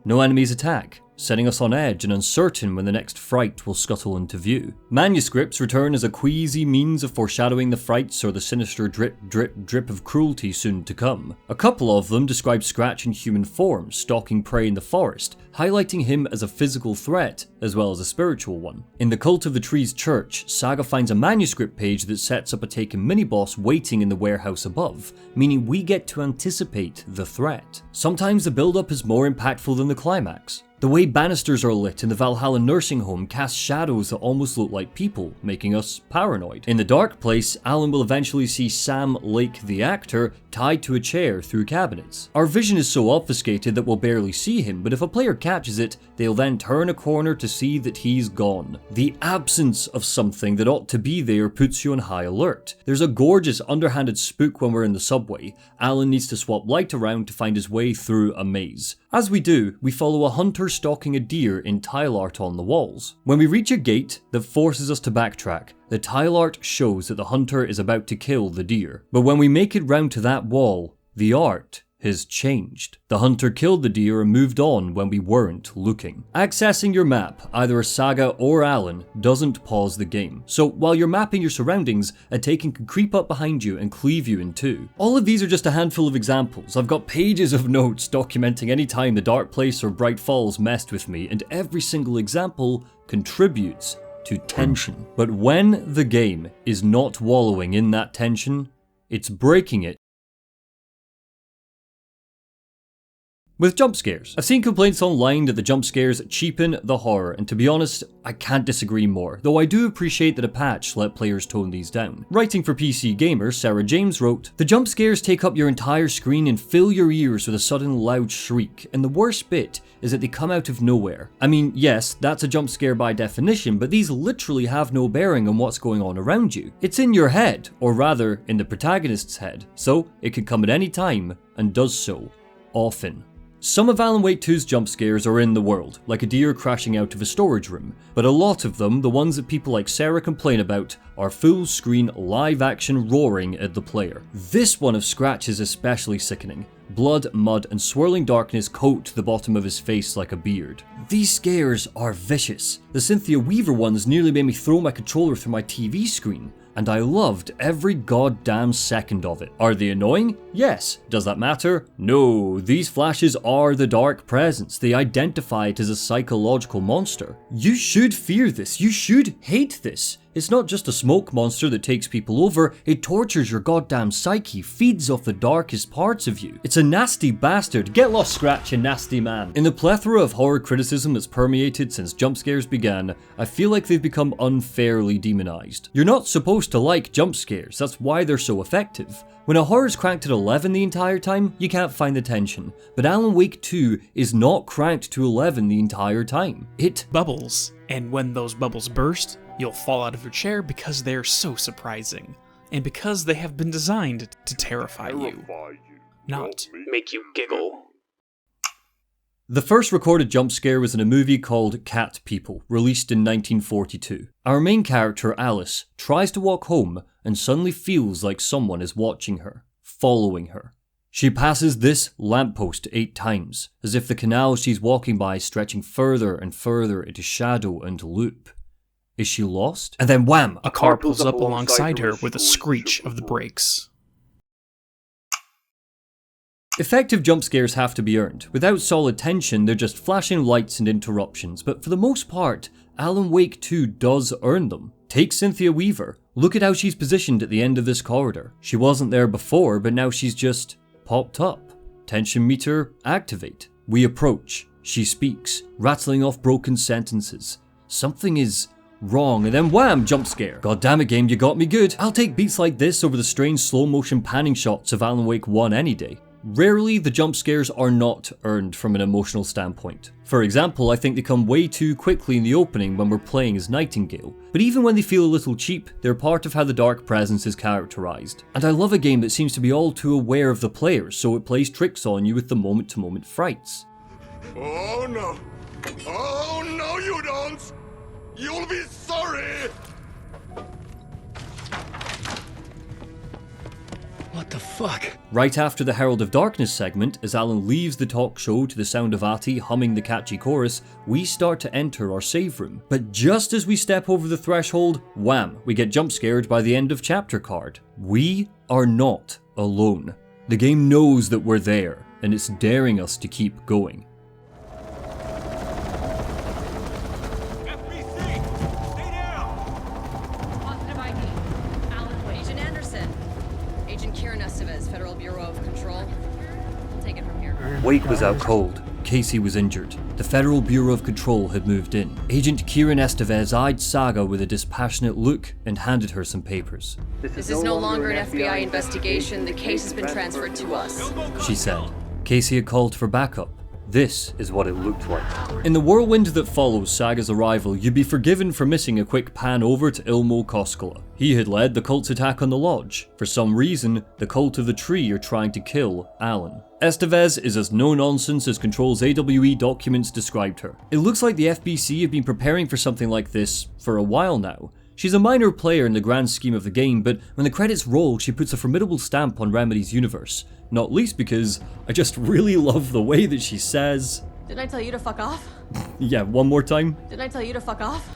no enemies attack, setting us on edge and uncertain when the next fright will scuttle into view. Manuscripts return as a queasy means of foreshadowing the frights or the sinister drip, drip, drip of cruelty soon to come. A couple of them describe Scratch in human form, stalking prey in the forest, highlighting him as a physical threat as well as a spiritual one. In the Cult of the Tree's church, Saga finds a manuscript page that sets up a Taken mini-boss waiting in the warehouse above, meaning we get to anticipate the threat. Sometimes the build-up is more impactful than the climax. The way banisters are lit in the Valhalla nursing home casts shadows that almost look like people, making us paranoid. In the dark place, Alan will eventually see Sam Lake the actor tied to a chair through cabinets. Our vision is so obfuscated that we'll barely see him, but if a player catches it, they'll then turn a corner to see that he's gone. The absence of something that ought to be there puts you on high alert. There's a gorgeous underhanded spook when we're in the subway. Alan needs to swap light around to find his way through a maze. As we do, we follow a hunter stalking a deer in tile art on the walls. When we reach a gate that forces us to backtrack, the tile art shows that the hunter is about to kill the deer. But when we make it round to that wall, the art has changed. The hunter killed the deer and moved on when we weren't looking. Accessing your map, either as Saga or Alan, doesn't pause the game. So while you're mapping your surroundings, a Taken can creep up behind you and cleave you in two. All of these are just a handful of examples. I've got pages of notes documenting any time the Dark Place or Bright Falls messed with me, and every single example contributes to tension. But when the game is not wallowing in that tension, it's breaking it. With jump scares, I've seen complaints online that the jump scares cheapen the horror, and to be honest, I can't disagree more, though I do appreciate that a patch let players tone these down. Writing for PC Gamer, Sarah James wrote, "The jump scares take up your entire screen and fill your ears with a sudden loud shriek, and the worst bit is that they come out of nowhere. I mean, yes, that's a jump scare by definition, but these literally have no bearing on what's going on around you. It's in your head, or rather, in the protagonist's head, so it can come at any time, and does so, often." Some of Alan Wake 2's jump scares are in the world, like a deer crashing out of a storage room, but a lot of them, the ones that people like Sarah complain about, are full screen live action roaring at the player. This one of Scratch is especially sickening. Blood, mud, and swirling darkness coat the bottom of his face like a beard. These scares are vicious. The Cynthia Weaver ones nearly made me throw my controller through my TV screen, and I loved every goddamn second of it. Are they annoying? Yes. Does that matter? No. These flashes are the dark presence. They identify it as a psychological monster. You should fear this. You should hate this. It's not just a smoke monster that takes people over, it tortures your goddamn psyche, feeds off the darkest parts of you. It's a nasty bastard. Get lost, Scratch, you nasty man. In the plethora of horror criticism that's permeated since jump scares began, I feel like they've become unfairly demonized. You're not supposed to like jump scares, that's why they're so effective. When a horror's cranked at 11 the entire time, you can't find the tension. But Alan Wake 2 is not cranked to 11 the entire time. It bubbles, and when those bubbles burst, you'll fall out of your chair because they're so surprising, and because they have been designed to terrify you, not make you giggle. The first recorded jump scare was in a movie called Cat People, released in 1942. Our main character, Alice, tries to walk home and suddenly feels like someone is watching her, following her. She passes this lamppost 8 times, as if the canal she's walking by is stretching further and further into shadow and loop. Is she lost? And then wham! A car pulls up alongside her with a screech of the brakes. Effective jump scares have to be earned. Without solid tension, they're just flashing lights and interruptions, but for the most part, Alan Wake 2 does earn them. Take Cynthia Weaver. Look at how she's positioned at the end of this corridor. She wasn't there before, but now she's just popped up. Tension meter, activate. We approach. She speaks, rattling off broken sentences. Something is wrong, and then wham, jump scare. God damn it, game, you got me good. I'll take beats like this over the strange slow motion panning shots of Alan Wake 1 any day. Rarely, the jump scares are not earned from an emotional standpoint. For example, I think they come way too quickly in the opening when we're playing as Nightingale, but even when they feel a little cheap, they're part of how the dark presence is characterized. And I love a game that seems to be all too aware of the players, so it plays tricks on you with the moment-to-moment frights. Oh no! Oh no, you don't! You'll be sorry! What the fuck? Right after the Herald of Darkness segment, as Alan leaves the talk show to the sound of Ati humming the catchy chorus, we start to enter our save room. But just as we step over the threshold, wham, we get jump scared by the end of chapter card. We are not alone. The game knows that we're there, and it's daring us to keep going. Wake was out cold. Casey was injured. The Federal Bureau of Control had moved in. Agent Kieran Estevez eyed Saga with a dispassionate look and handed her some papers. This is no longer an FBI investigation. The case has been transferred to us, she said. Casey had called for backup. This is what it looked like. In the whirlwind that follows Saga's arrival, you'd be forgiven for missing a quick pan over to Ilmo Koskela. He had led the cult's attack on the lodge. For some reason, the cult of the tree are trying to kill Alan. Estevez is as no-nonsense as Control's AWE documents described her. It looks like the FBC have been preparing for something like this for a while now. She's a minor player in the grand scheme of the game, but when the credits roll, she puts a formidable stamp on Remedy's universe. Not least because I just really love the way that she says... Didn't I tell you to fuck off? Yeah, one more time. Didn't I tell you to fuck off?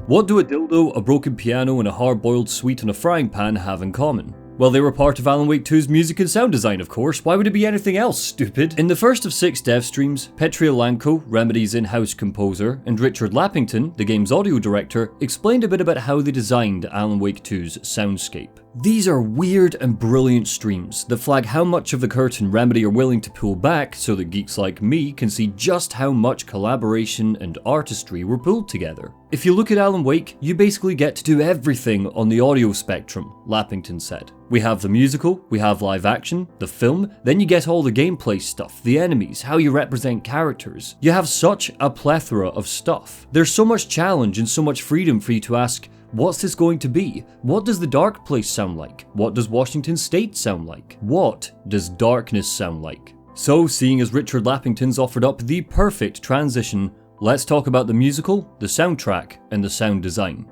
What do a dildo, a broken piano, and a hard-boiled sweet in a frying pan have in common? Well, they were part of Alan Wake 2's music and sound design, of course. Why would it be anything else, stupid? In the first of 6 dev streams, Petria Lanko, Remedy's in-house composer, and Richard Lappington, the game's audio director, explained a bit about how they designed Alan Wake 2's soundscape. These are weird and brilliant streams that flag how much of the curtain Remedy are willing to pull back so that geeks like me can see just how much collaboration and artistry were pulled together. If you look at Alan Wake, you basically get to do everything on the audio spectrum, Lappington said. We have the musical, we have live action, the film, then you get all the gameplay stuff, the enemies, how you represent characters. You have such a plethora of stuff. There's so much challenge and so much freedom for you to ask, what's this going to be? What does the Dark Place sound like? What does Washington State sound like? What does darkness sound like? So, seeing as Richard Lappington's offered up the perfect transition, let's talk about the musical, the soundtrack, and the sound design.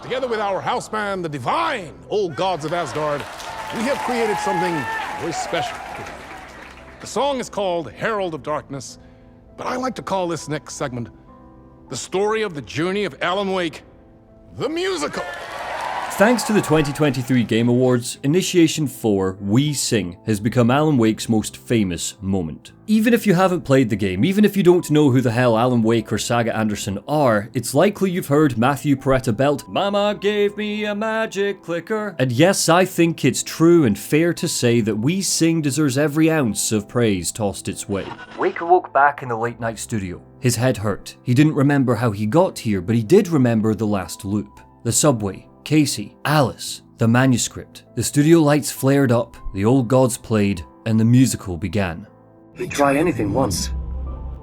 Together with our house band, the divine old gods of Asgard, we have created something very special. The song is called Herald of Darkness, but I like to call this next segment the story of the journey of Alan Wake, the musical. Thanks to the 2023 Game Awards, Initiation 4 We Sing has become Alan Wake's most famous moment. Even if you haven't played the game, even if you don't know who the hell Alan Wake or Saga Anderson are, it's likely you've heard Matthew Peretta belt, "Mama gave me a magic clicker." And yes, I think it's true and fair to say that We Sing deserves every ounce of praise tossed its way. Wake awoke back in the late night studio. His head hurt. He didn't remember how he got here, but he did remember the last loop. The subway. Casey, Alice, the manuscript. The studio lights flared up, the old gods played, and the musical began. You try anything once,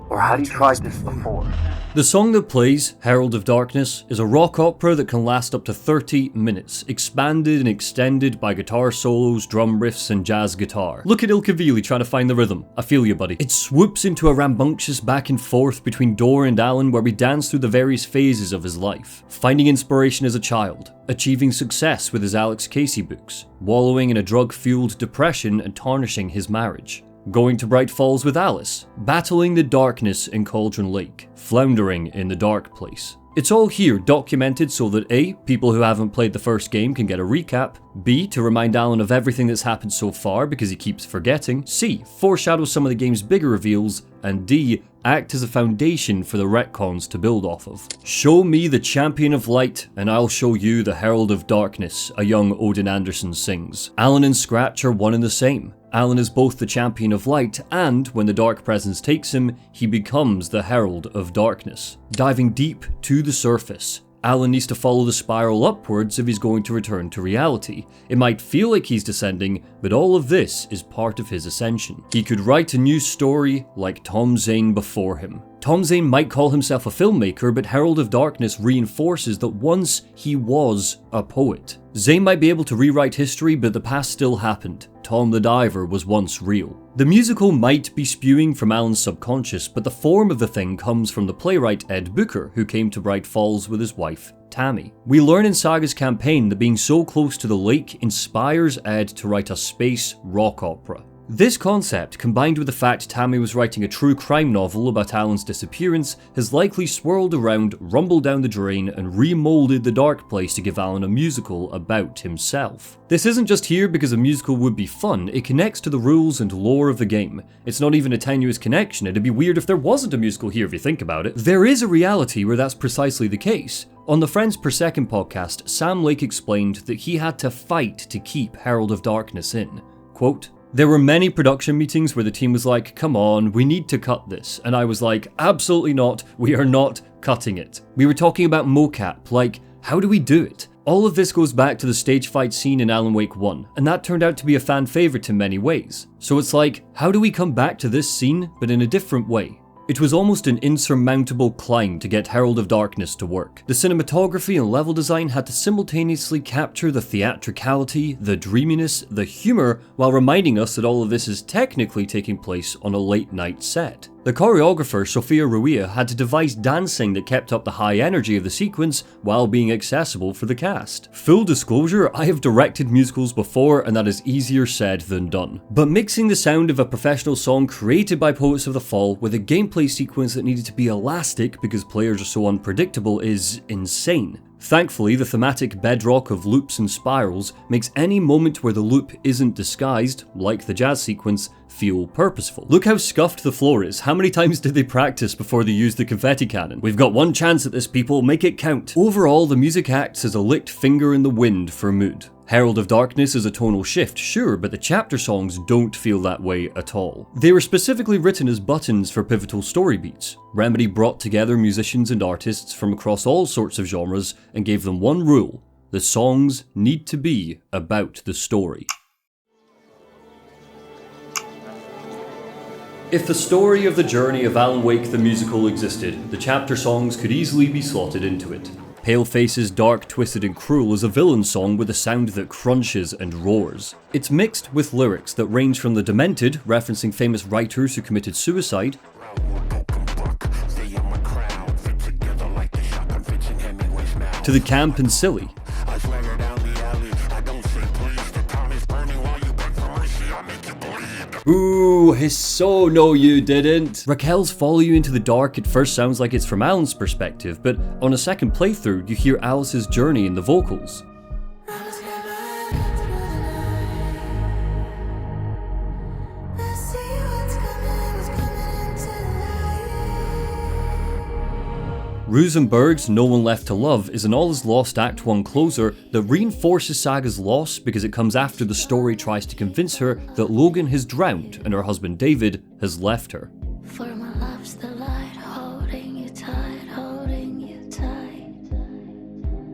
or had you tried this before? The song that plays, Herald of Darkness, is a rock opera that can last up to 30 minutes, expanded and extended by guitar solos, drum riffs, and jazz guitar. Look at Ilkavili trying to find the rhythm. I feel you, buddy. It swoops into a rambunctious back and forth between Dor and Alan where we dance through the various phases of his life. Finding inspiration as a child, achieving success with his Alex Casey books, wallowing in a drug-fueled depression and tarnishing his marriage. Going to Bright Falls with Alice, battling the darkness in Cauldron Lake, floundering in the dark place. It's all here documented so that A, people who haven't played the first game can get a recap, B, to remind Alan of everything that's happened so far because he keeps forgetting, C, foreshadow some of the game's bigger reveals, and D, act as a foundation for the retcons to build off of. Show me the champion of light, and I'll show you the herald of darkness, a young Odin Anderson sings. Alan and Scratch are one and the same. Alan is both the champion of light, and when the dark presence takes him, he becomes the herald of darkness. Diving deep to the surface, Alan needs to follow the spiral upwards if he's going to return to reality. It might feel like he's descending, but all of this is part of his ascension. He could write a new story like Tom Zane before him. Tom Zane might call himself a filmmaker, but Herald of Darkness reinforces that once he was a poet. Zane might be able to rewrite history, but the past still happened. Tom the Diver was once real. The musical might be spewing from Alan's subconscious, but the form of the thing comes from the playwright Ed Booker, who came to Bright Falls with his wife, Tammy. We learn in Saga's campaign that being so close to the lake inspires Ed to write a space rock opera. This concept, combined with the fact Tammy was writing a true crime novel about Alan's disappearance, has likely swirled around, rumbled down the drain, and remolded the Dark Place to give Alan a musical about himself. This isn't just here because a musical would be fun, it connects to the rules and lore of the game. It's not even a tenuous connection, it'd be weird if there wasn't a musical here if you think about it. There is a reality where that's precisely the case. On the Friends Per Second podcast, Sam Lake explained that he had to fight to keep Herald of Darkness in. Quote, "There were many production meetings where the team was like, come on, we need to cut this. And I was like, absolutely not, we are not cutting it. We were talking about mocap, like, how do we do it? All of this goes back to the stage fight scene in Alan Wake 1, and that turned out to be a fan favourite in many ways. So it's like, how do we come back to this scene, but in a different way? It was almost an insurmountable climb to get Herald of Darkness to work. The cinematography and level design had to simultaneously capture the theatricality, the dreaminess, the humour, while reminding us that all of this is technically taking place on a late night set. The choreographer, Sofia Ruia, had to devise dancing that kept up the high energy of the sequence while being accessible for the cast. Full disclosure, I have directed musicals before and that is easier said than done. But mixing the sound of a professional song created by Poets of the Fall with a gameplay sequence that needed to be elastic because players are so unpredictable is insane. Thankfully, the thematic bedrock of loops and spirals makes any moment where the loop isn't disguised, like the jazz sequence, feel purposeful. Look how scuffed the floor is. How many times did they practice before they used the confetti cannon? We've got one chance at this, people, make it count. Overall, the music acts as a licked finger in the wind for mood. Herald of Darkness is a tonal shift, sure, but the chapter songs don't feel that way at all. They were specifically written as buttons for pivotal story beats. Remedy brought together musicians and artists from across all sorts of genres and gave them one rule: the songs need to be about the story. If the story of the journey of Alan Wake the musical existed, the chapter songs could easily be slotted into it. Paleface's Dark, Twisted and Cruel is a villain song with a sound that crunches and roars. It's mixed with lyrics that range from the demented, referencing famous writers who committed suicide, to the camp and silly. Ooh, so no you didn't. Raquel's Follow You Into the Dark at first sounds like it's from Alan's perspective, but on a second playthrough you hear Alice's journey in the vocals. Rosenberg's No One Left to Love is an All Is Lost Act 1 closer that reinforces Saga's loss because it comes after the story tries to convince her that Logan has drowned and her husband David has left her. For my love's the light, holding you tight,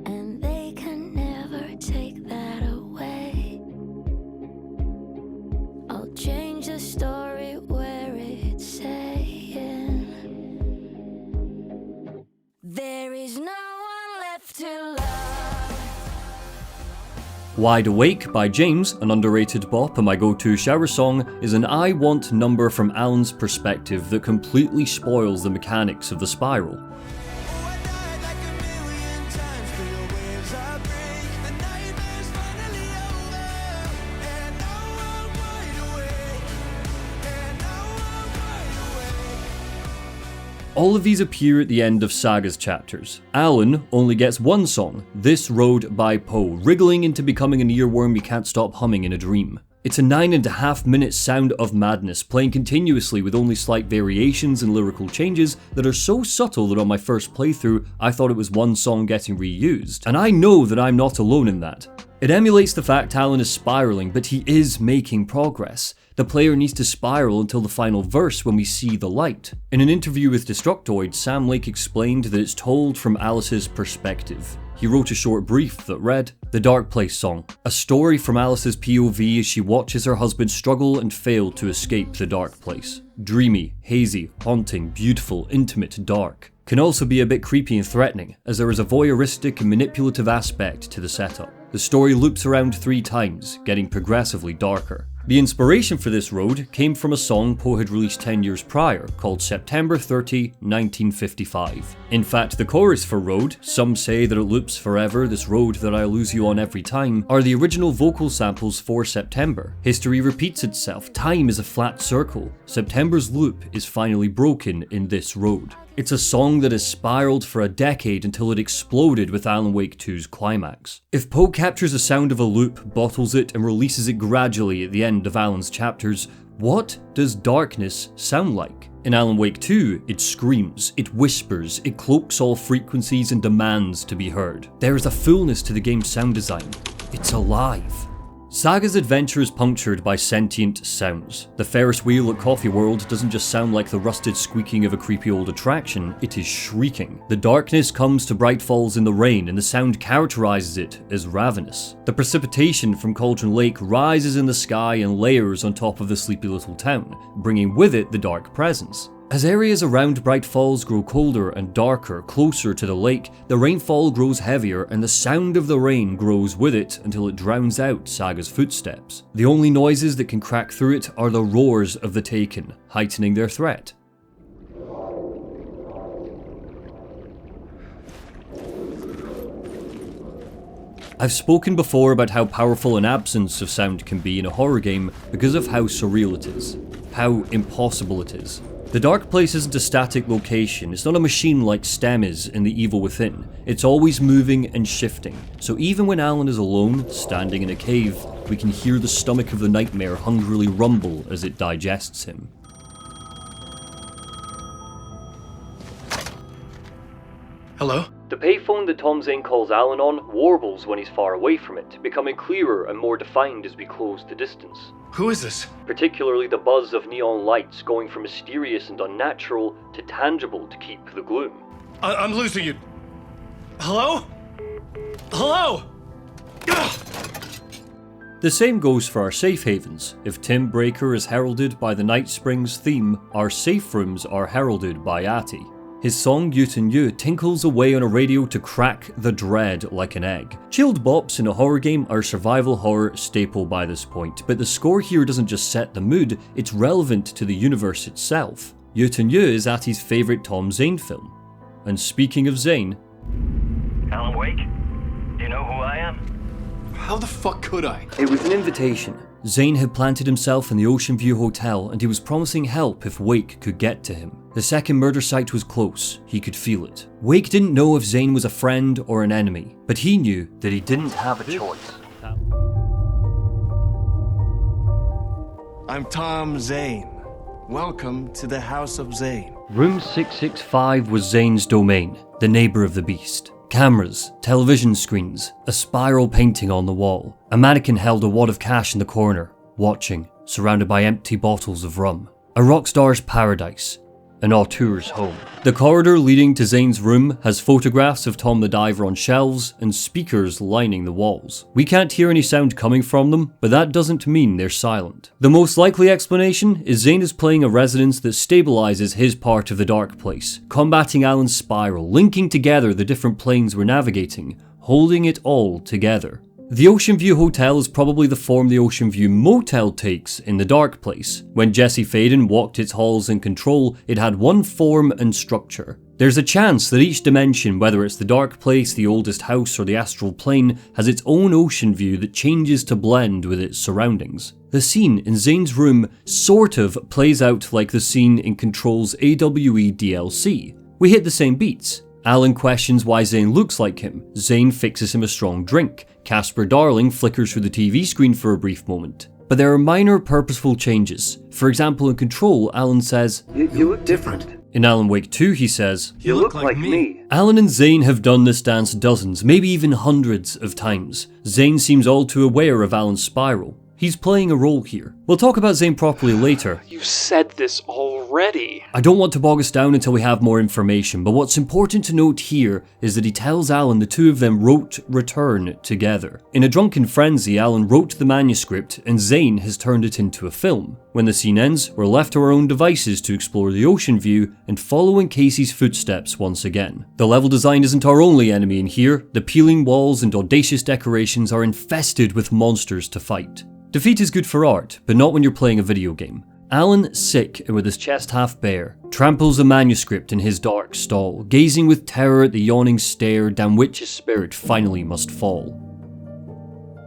and they can never take that away. I'll change the story where it's saying there is no one left to love. Wide Awake by James, an underrated bop and my go-to shower song, is an I Want number from Alan's perspective that completely spoils the mechanics of the spiral. All of these appear at the end of Saga's chapters. Alan only gets one song, This Road by Poe, wriggling into becoming an earworm you can't stop humming in a dream. It's a 9.5-minute sound of madness, playing continuously with only slight variations and lyrical changes that are so subtle that on my first playthrough I thought it was one song getting reused. And I know that I'm not alone in that. It emulates the fact Alan is spiraling, but he is making progress. The player needs to spiral until the final verse when we see the light. In an interview with Destructoid, Sam Lake explained that it's told from Alice's perspective. He wrote a short brief that read, The Dark Place Song, a story from Alice's POV as she watches her husband struggle and fail to escape the dark place. Dreamy, hazy, haunting, beautiful, intimate, dark. Can also be a bit creepy and threatening, as there is a voyeuristic and manipulative aspect to the setup. The story loops around 3 times, getting progressively darker. The inspiration for this road came from a song Poe had released 10 years prior, called September 30, 1955. In fact, the chorus for Road, Some Say That It Loops Forever, This Road That I Lose You On Every Time, are the original vocal samples for September. History repeats itself, time is a flat circle. September's loop is finally broken in this road. It's a song that has spiraled for a decade until it exploded with Alan Wake 2's climax. If Poe captures the sound of a loop, bottles it, and releases it gradually at the end of Alan's chapters, what does darkness sound like? In Alan Wake 2, it screams, it whispers, it cloaks all frequencies and demands to be heard. There is a fullness to the game's sound design. It's alive. Saga's adventure is punctured by sentient sounds. The Ferris wheel at Coffee World doesn't just sound like the rusted squeaking of a creepy old attraction, it is shrieking. The darkness comes to Bright Falls in the rain, and the sound characterizes it as ravenous. The precipitation from Cauldron Lake rises in the sky and layers on top of the sleepy little town, bringing with it the dark presence. As areas around Bright Falls grow colder and darker, closer to the lake, the rainfall grows heavier and the sound of the rain grows with it until it drowns out Saga's footsteps. The only noises that can crack through it are the roars of the Taken, heightening their threat. I've spoken before about how powerful an absence of sound can be in a horror game because of how surreal it is, how impossible it is. The dark place isn't a static location, it's not a machine like STEM is in The Evil Within. It's always moving and shifting, so even when Alan is alone, standing in a cave, we can hear the stomach of the nightmare hungrily rumble as it digests him. Hello? The payphone that Tom Zane calls Alan on warbles when he's far away from it, becoming clearer and more defined as we close the distance. Who is this? Particularly the buzz of neon lights going from mysterious and unnatural to tangible to keep the gloom. I'm losing you. Hello? Hello? The same goes for our safe havens. If Tim Breaker is heralded by the Night Springs theme, our safe rooms are heralded by Atty. His song Uten Yu tinkles away on a radio to crack the dread like an egg. Chilled bops in a horror game are a survival horror staple by this point, but the score here doesn't just set the mood, it's relevant to the universe itself. Uten Yu is Atty's favourite Tom Zane film. And speaking of Zane... Alan Wake? Do you know who I am? How the fuck could I? It was an invitation. Zane had planted himself in the Ocean View Hotel and he was promising help if Wake could get to him. The second murder site was close, he could feel it. Wake didn't know if Zane was a friend or an enemy, but he knew that he didn't have a choice. I'm Tom Zane. Welcome to the House of Zane. Room 665 was Zane's domain, the neighbour of the beast. Cameras, television screens, a spiral painting on the wall. A mannequin held a wad of cash in the corner, watching, surrounded by empty bottles of rum. A rock star's paradise, an auteur's home. The corridor leading to Zane's room has photographs of Tom the Diver on shelves and speakers lining the walls. We can't hear any sound coming from them, but that doesn't mean they're silent. The most likely explanation is Zane is playing a residence that stabilizes his part of the dark place, combating Alan's spiral, linking together the different planes we're navigating, holding it all together. The Ocean View Hotel is probably the form the Ocean View Motel takes in The Dark Place. When Jesse Faden walked its halls in Control, it had one form and structure. There's a chance that each dimension, whether it's the Dark Place, the oldest house, or the astral plane, has its own ocean view that changes to blend with its surroundings. The scene in Zane's room sort of plays out like the scene in Control's AWE DLC. We hit the same beats. Alan questions why Zane looks like him. Zane fixes him a strong drink. Casper Darling flickers through the TV screen for a brief moment. But there are minor purposeful changes. For example, in Control, Alan says, You look different. In Alan Wake 2, he says, You look like me. Alan and Zane have done this dance dozens, maybe even hundreds of times. Zane seems all too aware of Alan's spiral. He's playing a role here. We'll talk about Zane properly later. You've said this already. I don't want to bog us down until we have more information, but what's important to note here is that he tells Alan the two of them wrote Return together. In a drunken frenzy, Alan wrote the manuscript and Zane has turned it into a film. When the scene ends, we're left to our own devices to explore the ocean view and follow in Casey's footsteps once again. The level design isn't our only enemy in here. The peeling walls and audacious decorations are infested with monsters to fight. Defeat is good for art, but not when you're playing a video game. Alan, sick and with his chest half bare, tramples a manuscript in his dark stall, gazing with terror at the yawning stair down which his spirit finally must fall.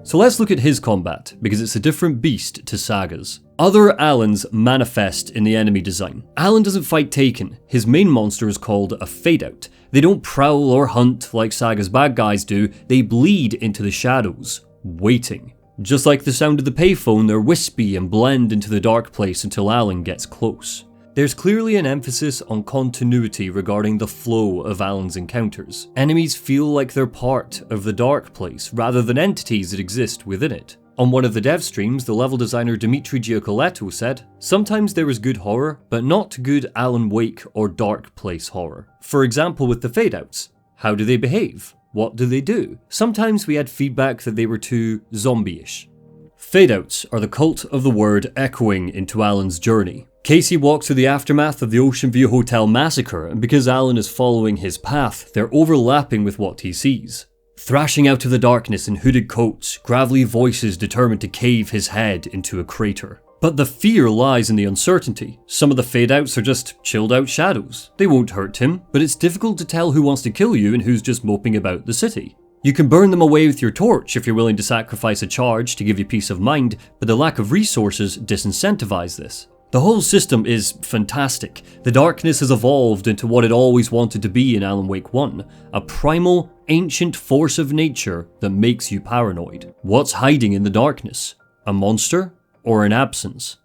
So let's look at his combat, because it's a different beast to Saga's. Other Alans manifest in the enemy design. Alan doesn't fight Taken. His main monster is called a Fade-Out. They don't prowl or hunt like Saga's bad guys do, they bleed into the shadows, waiting. Just like the sound of the payphone, they're wispy and blend into the dark place until Alan gets close. There's clearly an emphasis on continuity regarding the flow of Alan's encounters. Enemies feel like they're part of the dark place, rather than entities that exist within it. On one of the dev streams, the level designer Dimitri Giacoletto said, "Sometimes there is good horror, but not good Alan Wake or Dark Place horror. For example with the Fade-Outs. How do they behave? What do they do? Sometimes we had feedback that they were too zombie-ish." Fade-outs are the cult of the word echoing into Alan's journey. Casey walks through the aftermath of the Ocean View Hotel massacre, and because Alan is following his path, they're overlapping with what he sees. Thrashing out of the darkness in hooded coats, gravelly voices determined to cave his head into a crater. But the fear lies in the uncertainty. Some of the fade-outs are just chilled out shadows. They won't hurt him, but it's difficult to tell who wants to kill you and who's just moping about the city. You can burn them away with your torch if you're willing to sacrifice a charge to give you peace of mind, but the lack of resources disincentivize this. The whole system is fantastic. The darkness has evolved into what it always wanted to be in Alan Wake 1, a primal, ancient force of nature that makes you paranoid. What's hiding in the darkness? A monster or an absence?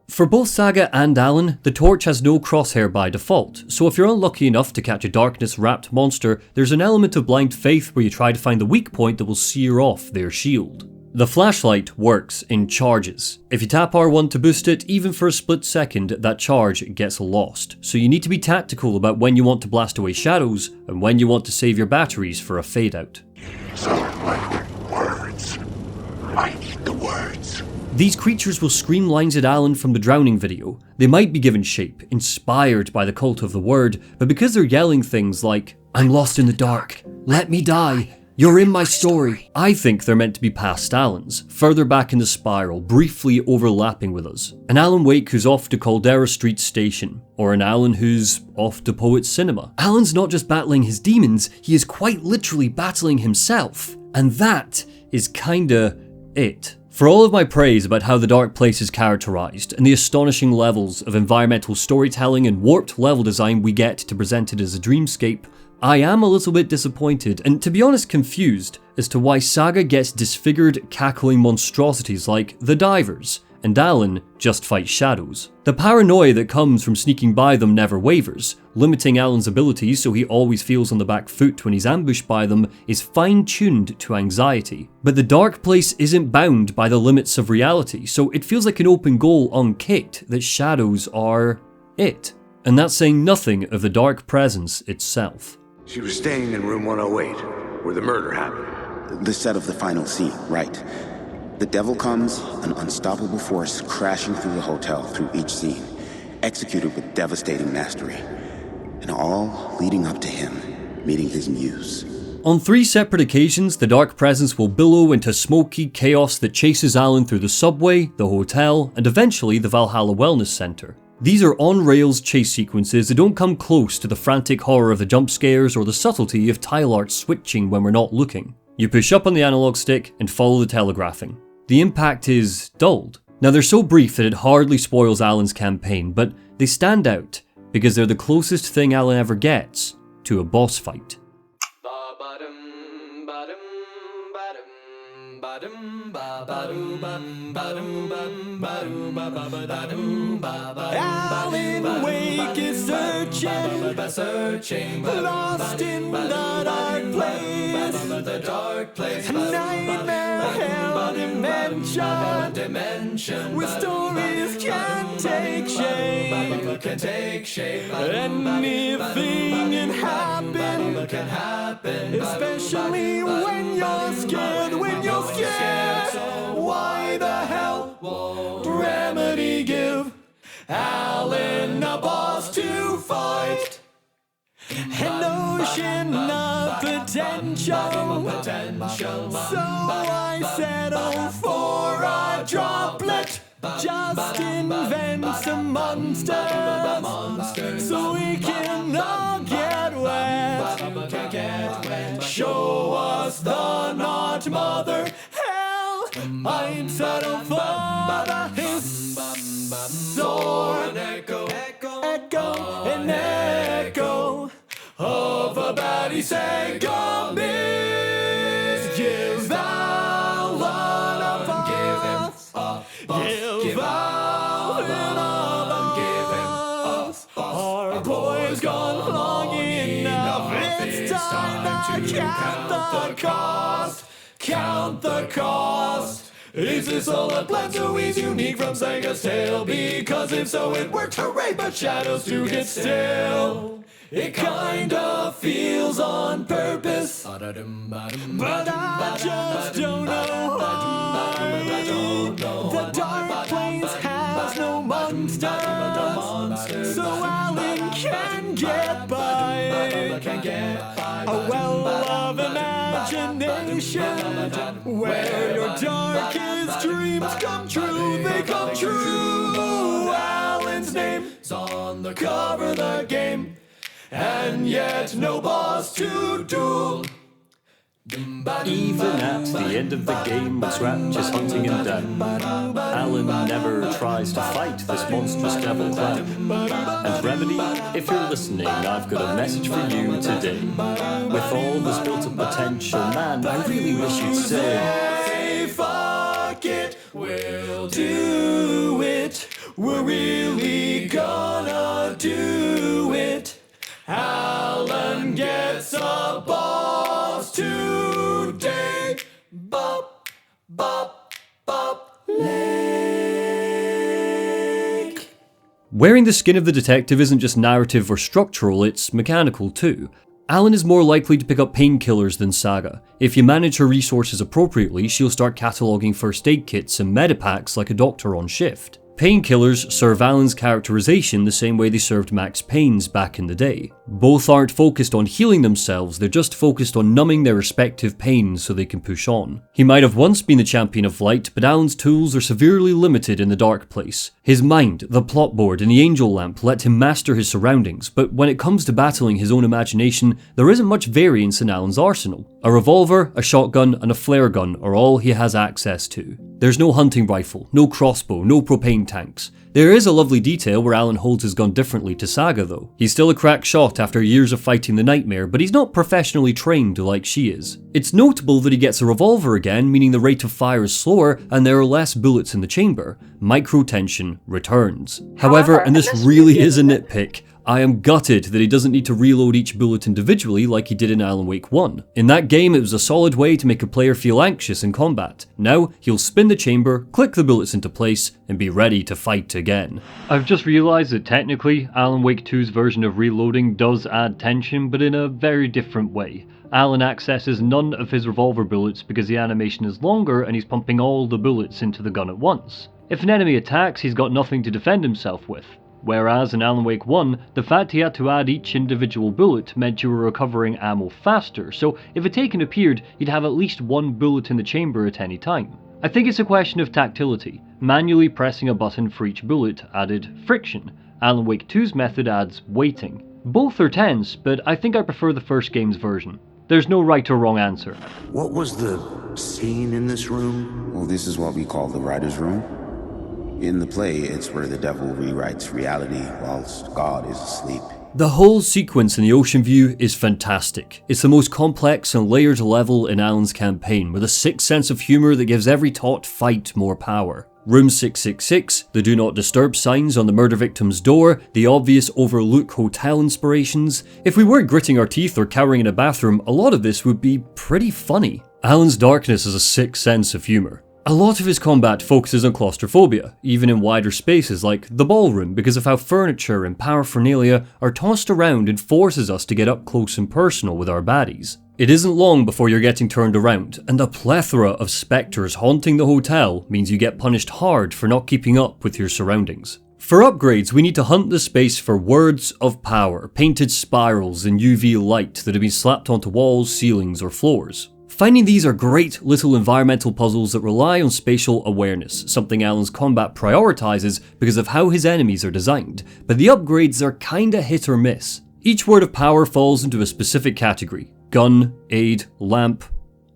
For both Saga and Alan, the torch has no crosshair by default, so if you're unlucky enough to catch a darkness-wrapped monster, there's an element of blind faith where you try to find the weak point that will sear off their shield. The flashlight works in charges. If you tap R1 to boost it, even for a split second, that charge gets lost, so you need to be tactical about when you want to blast away shadows and when you want to save your batteries for a fade-out. Sound like words. I need the words. These creatures will scream lines at Alan from the drowning video. They might be given shape, inspired by the cult of the word, but because they're yelling things like, "I'm lost in the dark, let me die, you're in my story," I think they're meant to be past Alan's, further back in the spiral, briefly overlapping with us. An Alan Wake who's off to Caldera Street Station, or an Alan who's off to Poet's Cinema. Alan's not just battling his demons, he is quite literally battling himself. And that is kinda it. For all of my praise about how the Dark Place is characterized, and the astonishing levels of environmental storytelling and warped level design we get to present it as a dreamscape, I am a little bit disappointed, and to be honest confused, as to why Saga gets disfigured, cackling monstrosities like the Divers, and Alan just fights shadows. The paranoia that comes from sneaking by them never wavers, limiting Alan's abilities so he always feels on the back foot when he's ambushed by them is fine-tuned to anxiety. But the Dark Place isn't bound by the limits of reality, so it feels like an open goal unkicked that shadows are it. And that's saying nothing of the dark presence itself. She was staying in room 108, where the murder happened. The set of the final scene, right. The devil comes, an unstoppable force crashing through the hotel through each scene, executed with devastating mastery, and all leading up to him meeting his muse. On 3 separate occasions, the dark presence will billow into smoky chaos that chases Alan through the subway, the hotel, and eventually the Valhalla Wellness Center. These are on-rails chase sequences that don't come close to the frantic horror of the jump scares or the subtlety of tile art switching when we're not looking. You push up on the analog stick and follow the telegraphing. The impact is dulled. Now they're so brief that it hardly spoils Alan's campaign, but they stand out because they're the closest thing Alan ever gets to a boss fight. Alan Wake is searching, lost in the dark place, nightmare-held dimension, where stories can take shape. Anything can happen, especially when you're scared. Why the hell won't Remedy give Alan a boss to fight? An ocean of potential, so I settle for a droplet. Just invent some monsters, so we can all get wet. Show us the not mother hell. I'd settle for the hiss or an echo of a baddie Sega miss. Give Alan a boss. Give Alan a boss. Our boy's gone long enough. It's time to count the cost. Is this all a plan so he's unique from Sega's tale? Because if so, it worked, hooray, but shadows do get stale. It kinda feels on purpose, but I just don't know why. The Dark Place has no monsters, so Alan can get by. A well of imagination, where your darkest dreams come true. They come true. Alan's name's on the cover of the game, and yet no boss to duel. Even at the end of the game when Scratch is hunting him down, Alan never tries to fight this monstrous devil clown. And Remedy, if you're listening, I've got a message for you today. With all this built-up potential, man, I really wish you'd say, Hey, fuck it, we'll do it. We're really gonna do it. Alan gets a boss today. Bop, bop, bop, Lake. Wearing the skin of the detective isn't just narrative or structural, it's mechanical too. Alan is more likely to pick up painkillers than Saga. If you manage her resources appropriately, she'll start cataloguing first aid kits and medipacks like a doctor on shift. Painkillers serve Alan's characterization the same way they served Max Payne's back in the day. Both aren't focused on healing themselves, they're just focused on numbing their respective pains so they can push on. He might have once been the champion of light, but Alan's tools are severely limited in the dark place. His mind, the plot board, and the angel lamp let him master his surroundings, but when it comes to battling his own imagination, there isn't much variance in Alan's arsenal. A revolver, a shotgun, and a flare gun are all he has access to. There's no hunting rifle, no crossbow, no propane tanks. There is a lovely detail where Alan holds his gun differently to Saga though. He's still a crack shot after years of fighting the Nightmare, but he's not professionally trained like she is. It's notable that he gets a revolver again, meaning the rate of fire is slower and there are less bullets in the chamber. Micro-tension returns. However, and this really is a nitpick, I am gutted that he doesn't need to reload each bullet individually like he did in Alan Wake 1. In that game, it was a solid way to make a player feel anxious in combat. Now, he'll spin the chamber, click the bullets into place, and be ready to fight again. I've just realised that technically, Alan Wake 2's version of reloading does add tension, but in a very different way. Alan accesses none of his revolver bullets because the animation is longer and he's pumping all the bullets into the gun at once. If an enemy attacks, he's got nothing to defend himself with. Whereas in Alan Wake 1, the fact he had to add each individual bullet meant you were recovering ammo faster, so if a Taken appeared, you'd have at least one bullet in the chamber at any time. I think it's a question of tactility. Manually pressing a button for each bullet added friction. Alan Wake 2's method adds weighting. Both are tense, but I think I prefer the first game's version. There's no right or wrong answer. What was the scene in this room? Well, this is what we call the writer's room. In the play, it's where the devil rewrites reality whilst God is asleep. The whole sequence in the ocean view is fantastic. It's the most complex and layered level in Alan's campaign, with a sick sense of humour that gives every taut fight more power. Room 666, the do not disturb signs on the murder victim's door, the obvious overlook hotel inspirations. If we weren't gritting our teeth or cowering in a bathroom, a lot of this would be pretty funny. Alan's darkness has a sick sense of humour. A lot of his combat focuses on claustrophobia, even in wider spaces like the ballroom, because of how furniture and paraphernalia are tossed around and forces us to get up close and personal with our baddies. It isn't long before you're getting turned around, and the plethora of spectres haunting the hotel means you get punished hard for not keeping up with your surroundings. For upgrades, we need to hunt the space for words of power, painted spirals in UV light that have been slapped onto walls, ceilings, or floors. Finding these are great little environmental puzzles that rely on spatial awareness, something Alan's combat prioritizes because of how his enemies are designed, but the upgrades are kinda hit or miss. Each word of power falls into a specific category: gun, aid, lamp,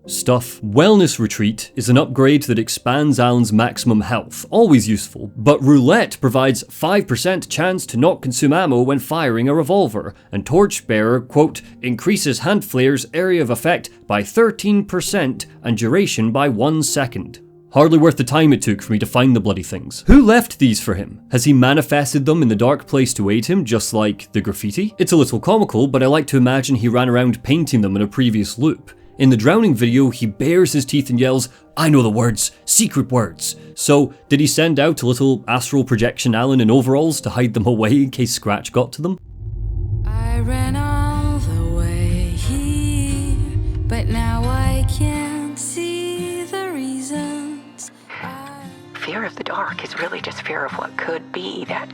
stuff. Wellness Retreat is an upgrade that expands Alan's maximum health, always useful, but Roulette provides 5% chance to not consume ammo when firing a revolver, and Torchbearer, quote, increases hand flare's area of effect by 13% and duration by 1 second. Hardly worth the time it took for me to find the bloody things. Who left these for him? Has he manifested them in the dark place to aid him, just like the graffiti? It's a little comical, but I like to imagine he ran around painting them in a previous loop. In the drowning video, he bares his teeth and yells, "I know the words, secret words." So, did he send out a little astral projection Alan in overalls to hide them away in case Scratch got to them? I ran all the way here, but now I can't see the reasons. Fear of the dark is really just fear of what could be, that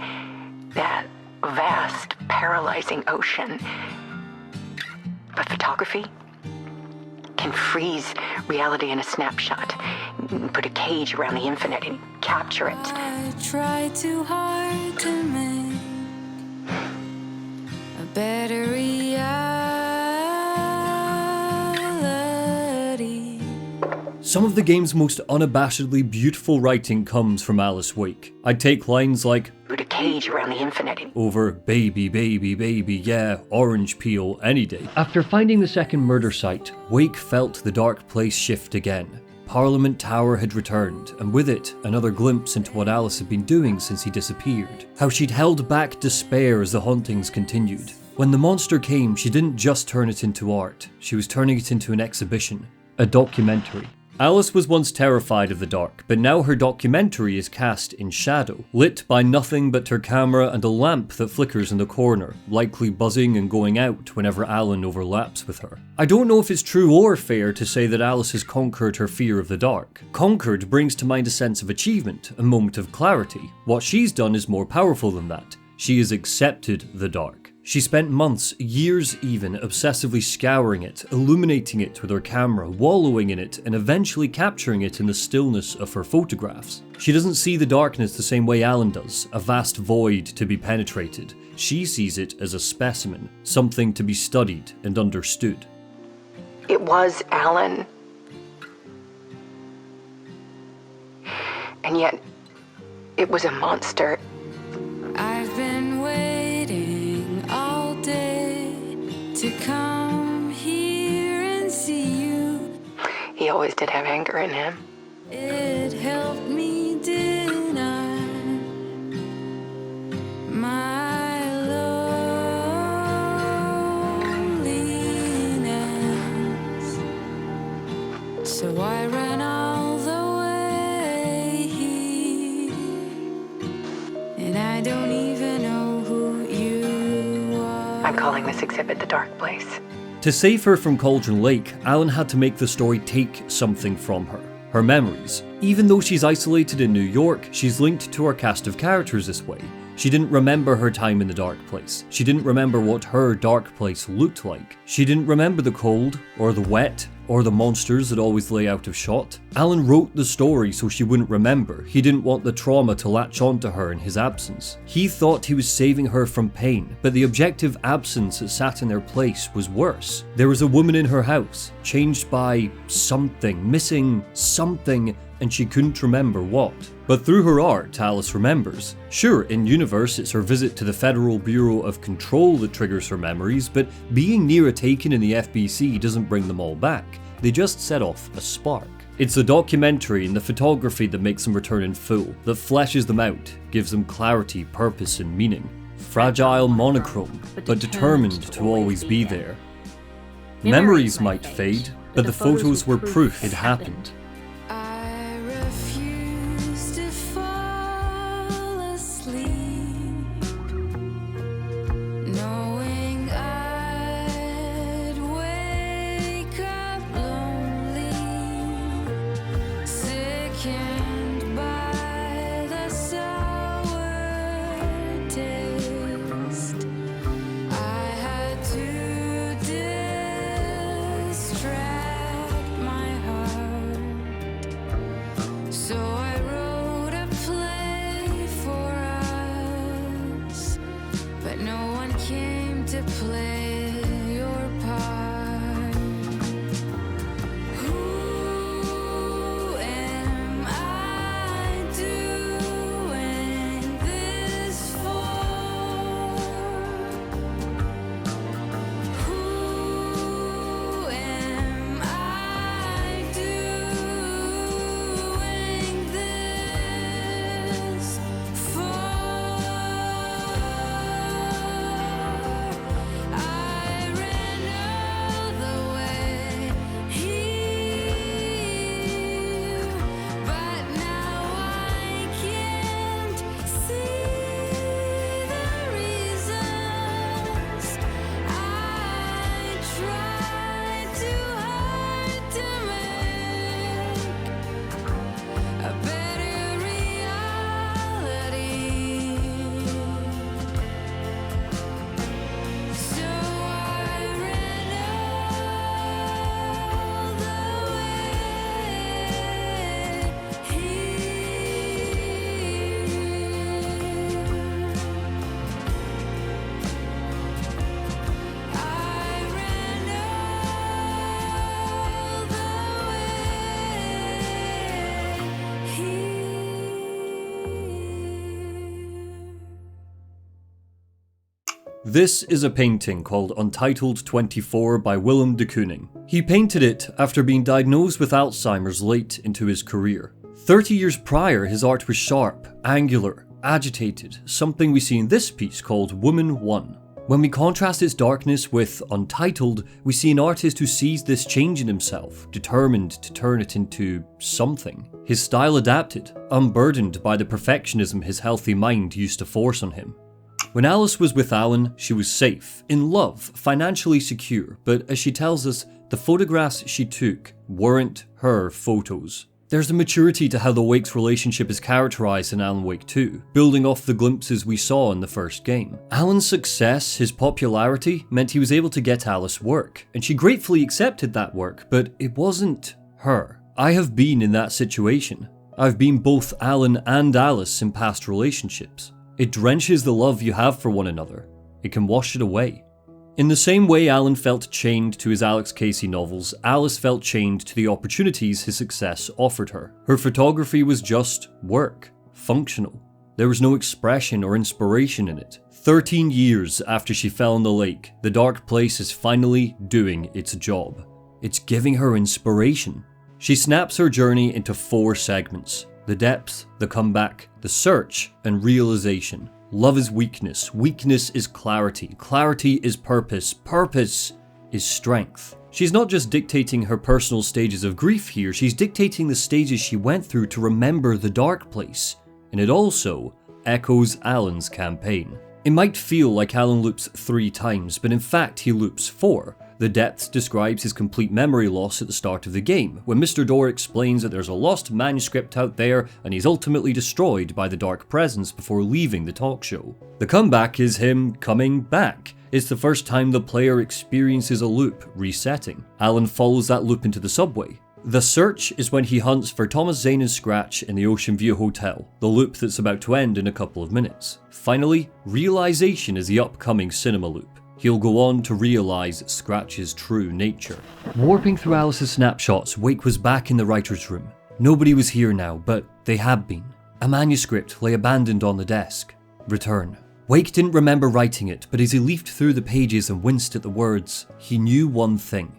vast, paralyzing ocean. But photography can freeze reality in a snapshot, put a cage around the infinite and capture it. I try too hard to make a better reality. Some of the game's most unabashedly beautiful writing comes from Alice Wake. I'd take lines like, "Put a cage around the infinite," over baby, baby, baby, yeah, orange peel any day. After finding the second murder site, Wake felt the dark place shift again. Parliament Tower had returned, and with it, another glimpse into what Alice had been doing since he disappeared. How she'd held back despair as the hauntings continued. When the monster came, she didn't just turn it into art, she was turning it into an exhibition, a documentary. Alice was once terrified of the dark, but now her documentary is cast in shadow, lit by nothing but her camera and a lamp that flickers in the corner, likely buzzing and going out whenever Alan overlaps with her. I don't know if it's true or fair to say that Alice has conquered her fear of the dark. Conquered brings to mind a sense of achievement, a moment of clarity. What she's done is more powerful than that. She has accepted the dark. She spent months, years even, obsessively scouring it, illuminating it with her camera, wallowing in it, and eventually capturing it in the stillness of her photographs. She doesn't see the darkness the same way Alan does, a vast void to be penetrated. She sees it as a specimen, something to be studied and understood. It was Alan. And yet, it was a monster. I've been waiting all day to come here and see you. He always did have anger in him. It helped me deny my loneliness. So I ran all the way here, and I don't even know who you are. I'm calling this exhibit The Dark Place. To save her from Cauldron Lake, Alan had to make the story take something from her. Her memories. Even though she's isolated in New York, she's linked to our cast of characters this way. She didn't remember her time in the dark place. She didn't remember what her dark place looked like. She didn't remember the cold, or the wet, or the monsters that always lay out of shot. Alan wrote the story so she wouldn't remember. He didn't want the trauma to latch onto her in his absence. He thought he was saving her from pain, but the objective absence that sat in their place was worse. There was a woman in her house, changed by something, missing something, and she couldn't remember what. But through her art, Alice remembers. Sure, in universe, it's her visit to the Federal Bureau of Control that triggers her memories, but being near a take-in in the FBC doesn't bring them all back. They just set off a spark. It's the documentary and the photography that makes them return in full, that fleshes them out, gives them clarity, purpose, and meaning. Fragile, monochrome, but determined to always be there. Memories might fade, but the photos were proof it happened. I refuse to fall asleep, knowing I'd wake up lonely, sickened by the sour taste. I had to distract my heart, so I wrote a play for us, but no one came to play your part. Who am I doing this for? Who am I doing this for? I This is a painting called Untitled 24 by Willem de Kooning. He painted it after being diagnosed with Alzheimer's late into his career. 30 years prior, his art was sharp, angular, agitated, something we see in this piece called Woman 1. When we contrast its darkness with Untitled, we see an artist who sees this change in himself, determined to turn it into something. His style adapted, unburdened by the perfectionism his healthy mind used to force on him. When Alice was with Alan, she was safe, in love, financially secure, but as she tells us, the photographs she took weren't her photos. There's a maturity to how the Wake's relationship is characterised in Alan Wake 2, building off the glimpses we saw in the first game. Alan's success, his popularity, meant he was able to get Alice work, and she gratefully accepted that work, but it wasn't her. I have been in that situation. I've been both Alan and Alice in past relationships. It drenches the love you have for one another. It can wash it away. In the same way Alan felt chained to his Alex Casey novels, Alice felt chained to the opportunities his success offered her. Her photography was just work, functional. There was no expression or inspiration in it. 13 years after she fell in the lake, the dark place is finally doing its job. It's giving her inspiration. She snaps her journey into 4 segments: the depth, the comeback, the search, and realization. Love is weakness, weakness is clarity, clarity is purpose, purpose is strength. She's not just dictating her personal stages of grief here, she's dictating the stages she went through to remember the dark place, and it also echoes Alan's campaign. It might feel like Alan loops 3 times, but in fact he loops 4. The depth describes his complete memory loss at the start of the game, when Mr. Door explains that there's a lost manuscript out there and he's ultimately destroyed by the dark presence before leaving the talk show. The comeback is him coming back. It's the first time the player experiences a loop resetting. Alan follows that loop into the subway. The search is when he hunts for Thomas Zane and Scratch in the Ocean View Hotel, the loop that's about to end in a couple of minutes. Finally, realization is the upcoming cinema loop. He'll go on to realise Scratch's true nature. Warping through Alice's snapshots, Wake was back in the writer's room. Nobody was here now, but they had been. A manuscript lay abandoned on the desk. Return. Wake didn't remember writing it, but as he leafed through the pages and winced at the words, he knew one thing.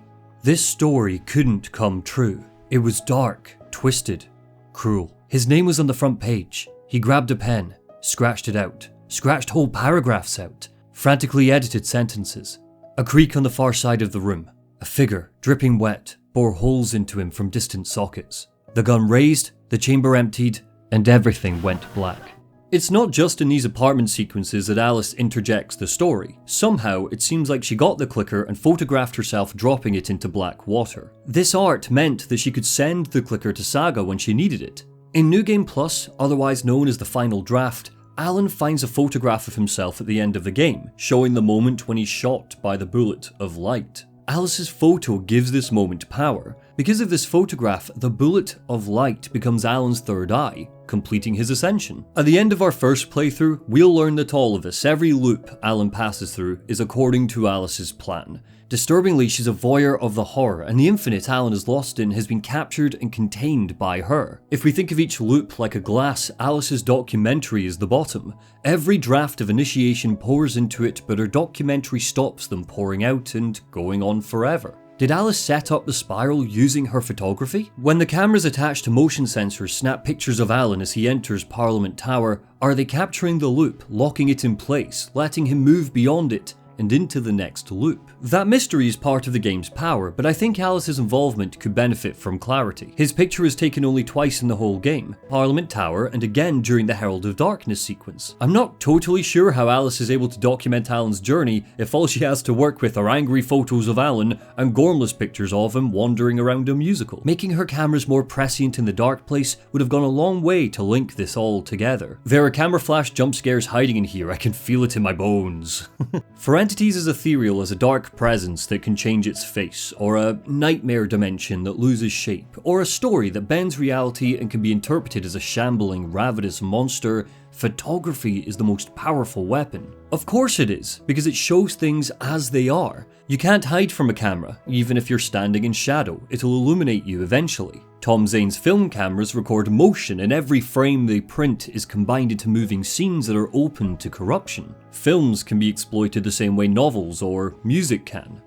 This story couldn't come true. It was dark, twisted, cruel. His name was on the front page. He grabbed a pen, scratched it out, scratched whole paragraphs out. Frantically edited sentences. A creak on the far side of the room. A figure, dripping wet, bore holes into him from distant sockets. The gun raised, the chamber emptied, and everything went black. It's not just in these apartment sequences that Alice interjects the story. Somehow, it seems like she got the clicker and photographed herself dropping it into black water. This art meant that she could send the clicker to Saga when she needed it. In New Game Plus, otherwise known as the Final Draft, Alan finds a photograph of himself at the end of the game, showing the moment when he's shot by the bullet of light. Alice's photo gives this moment power. Because of this photograph, the bullet of light becomes Alan's third eye, completing his ascension. At the end of our first playthrough, we'll learn that all of this, every loop Alan passes through, is according to Alice's plan. Disturbingly, she's a voyeur of the horror, and the infinite Alan is lost in has been captured and contained by her. If we think of each loop like a glass, Alice's documentary is the bottom. Every draft of initiation pours into it, but her documentary stops them pouring out and going on forever. Did Alice set up the spiral using her photography? When the cameras attached to motion sensors snap pictures of Alan as he enters Parliament Tower, are they capturing the loop, locking it in place, letting him move beyond it, and into the next loop? That mystery is part of the game's power, but I think Alice's involvement could benefit from clarity. His picture is taken only twice in the whole game, Parliament Tower and again during the Herald of Darkness sequence. I'm not totally sure how Alice is able to document Alan's journey if all she has to work with are angry photos of Alan and gormless pictures of him wandering around a musical. Making her cameras more prescient in the dark place would have gone a long way to link this all together. There are camera flash jump scares hiding in here, I can feel it in my bones. For entities as ethereal as a dark presence that can change its face, or a nightmare dimension that loses shape, or a story that bends reality and can be interpreted as a shambling, ravenous monster, Photography is the most powerful weapon. Of course it is, because it shows things as they are. You can't hide from a camera, even if you're standing in shadow, it'll illuminate you eventually. Tom Zane's film cameras record motion, and every frame they print is combined into moving scenes that are open to corruption. Films can be exploited the same way novels or music can.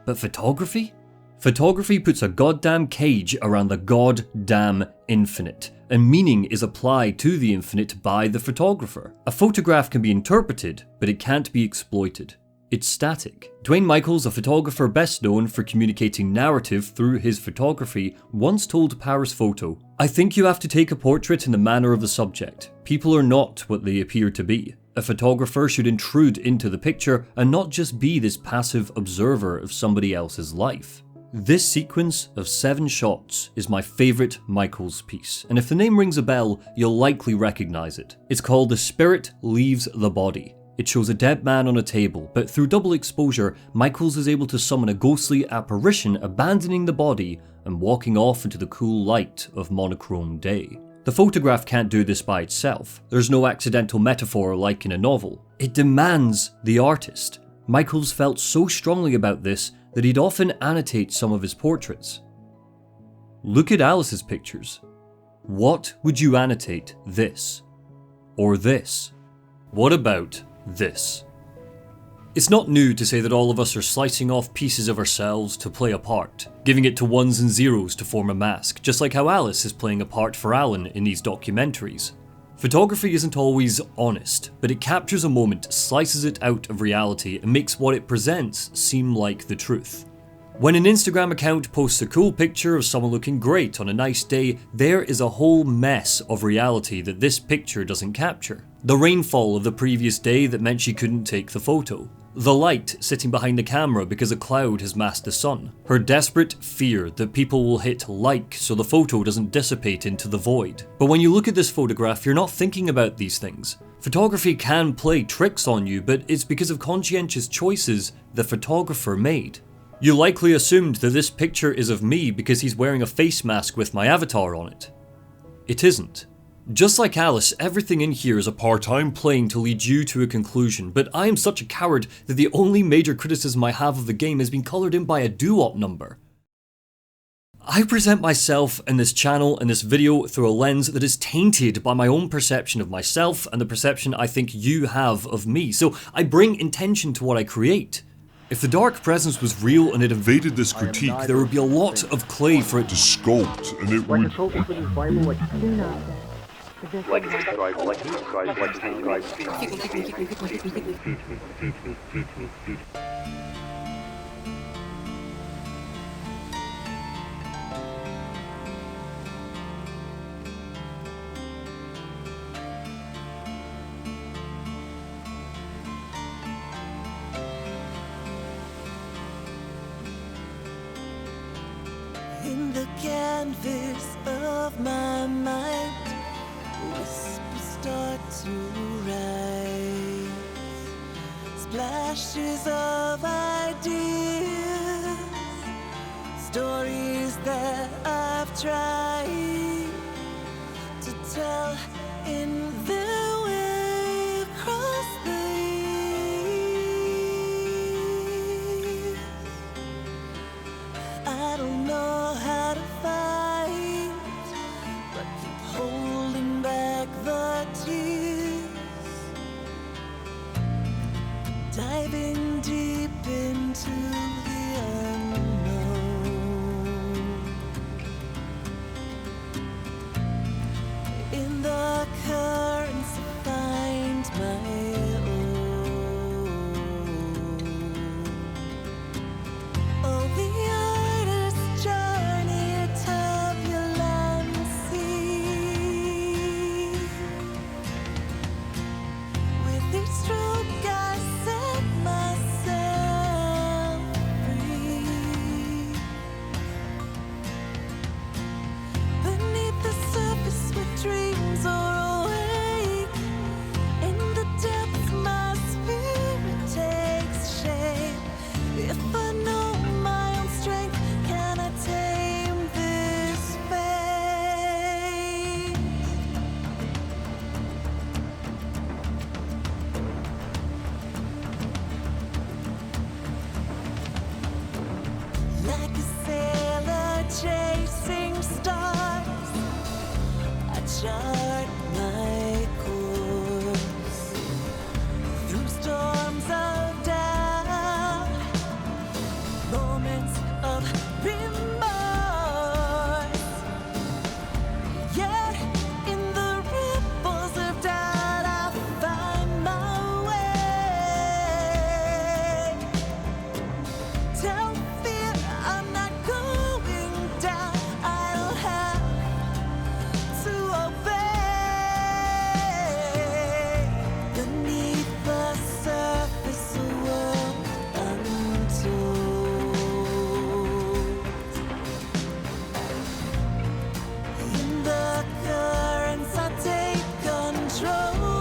But photography? Photography puts a goddamn cage around the goddamn infinite, and meaning is applied to the infinite by the photographer. A photograph can be interpreted, but it can't be exploited. It's static. Dwayne Michaels, a photographer best known for communicating narrative through his photography, once told Paris Photo, "I think you have to take a portrait in the manner of the subject. People are not what they appear to be. A photographer should intrude into the picture and not just be this passive observer of somebody else's life." This sequence of 7 shots is my favourite Michaels piece, and if the name rings a bell, you'll likely recognise it. It's called The Spirit Leaves the Body. It shows a dead man on a table, but through double exposure, Michaels is able to summon a ghostly apparition abandoning the body and walking off into the cool light of monochrome day. The photograph can't do this by itself. There's no accidental metaphor like in a novel. It demands the artist. Michaels felt so strongly about this that he'd often annotate some of his portraits. Look at Alice's pictures. What would you annotate this? Or this? What about this? It's not new to say that all of us are slicing off pieces of ourselves to play a part, giving it to ones and zeros to form a mask, just like how Alice is playing a part for Alan in these documentaries. Photography isn't always honest, but it captures a moment, slices it out of reality, and makes what it presents seem like the truth. When an Instagram account posts a cool picture of someone looking great on a nice day, there is a whole mess of reality that this picture doesn't capture. The rainfall of the previous day that meant she couldn't take the photo. The light sitting behind the camera because a cloud has masked the sun. Her desperate fear that people will hit like so the photo doesn't dissipate into the void. But when you look at this photograph, you're not thinking about these things. Photography can play tricks on you, but it's because of conscientious choices the photographer made. You likely assumed that this picture is of me because he's wearing a face mask with my avatar on it. It isn't. Just like Alice, everything in here is a part I'm playing to lead you to a conclusion, but I am such a coward that the only major criticism I have of the game has been coloured in by a doo-wop number. I present myself and this channel and this video through a lens that is tainted by my own perception of myself and the perception I think you have of me, so I bring intention to what I create. If the dark presence was real and it invaded this critique, there would be a lot of clay for it to sculpt, and it would... In the canvas of my mind, whispers start to rise. Splashes of ideas, stories that I've tried to tell in their way across the years. I don't know how to fight, but keep holding back the tears. Diving deep into the unknown. In the current chart my course through storms of doubt, moments of remorse. Yet in the ripples of doubt, I find my way. Tell fear I'm not going down. I'll have to obey. Beneath the surface, a world untold. In the currents, I take control.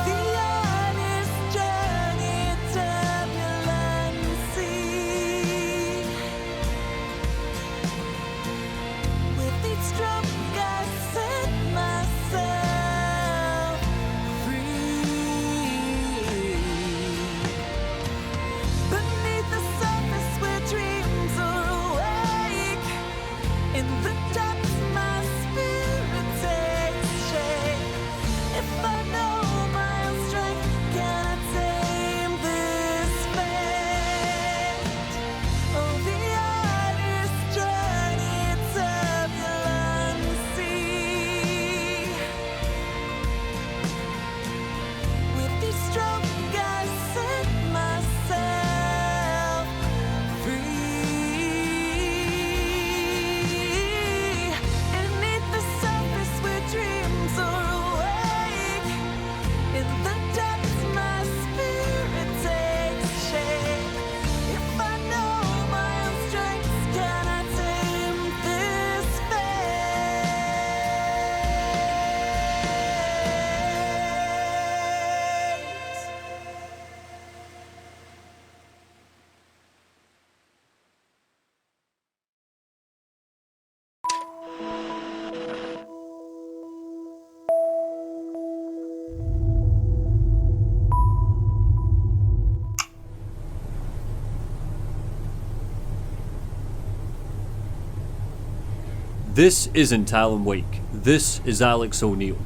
The honest journey, turbulent sea. With each stroke, I set myself free. Beneath the surface where dreams are awake, in the depths my spirit takes shape. If I know my own strength, can I tame this fate? Oh, the honest journey, turbulent sea. With each stroke, I set myself free. Beneath the surface where dreams are awake, in the depths my spirit takes shape. If I know my own strengths, can I tame this fate? This isn't Alan Wake, this is Alex O'Neill.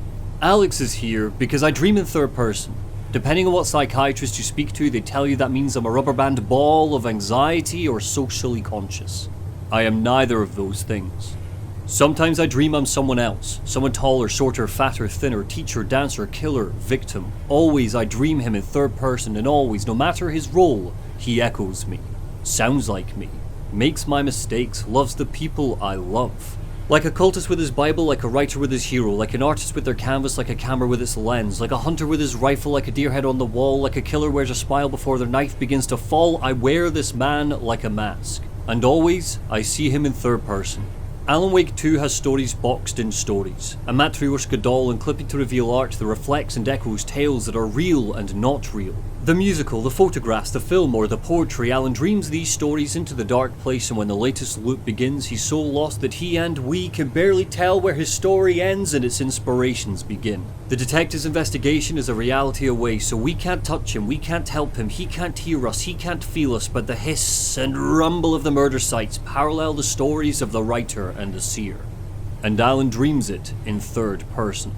Alex is here because I dream in third person. Depending on what psychiatrist you speak to, they tell you that means I'm a rubber band ball of anxiety or socially conscious. I am neither of those things. Sometimes I dream I'm someone else, someone taller, shorter, fatter, thinner, teacher, dancer, killer, victim. Always I dream him in third person, and always, no matter his role, he echoes me, sounds like me, makes my mistakes, loves the people I love. Like a cultist with his Bible, like a writer with his hero, like an artist with their canvas, like a camera with its lens, like a hunter with his rifle, like a deer head on the wall, like a killer wears a smile before their knife begins to fall, I wear this man like a mask. And always, I see him in third person. Alan Wake 2 has stories boxed in stories, a Matryoshka doll and clipping to reveal art that reflects and echoes tales that are real and not real. The musical, the photographs, the film, or the poetry, Alan dreams these stories into the dark place, and when the latest loop begins, he's so lost that he and we can barely tell where his story ends and its inspirations begin. The detective's investigation is a reality away, so we can't touch him, we can't help him, he can't hear us, he can't feel us, but the hiss and rumble of the murder sites parallel the stories of the writer and the seer. And Alan dreams it in third person.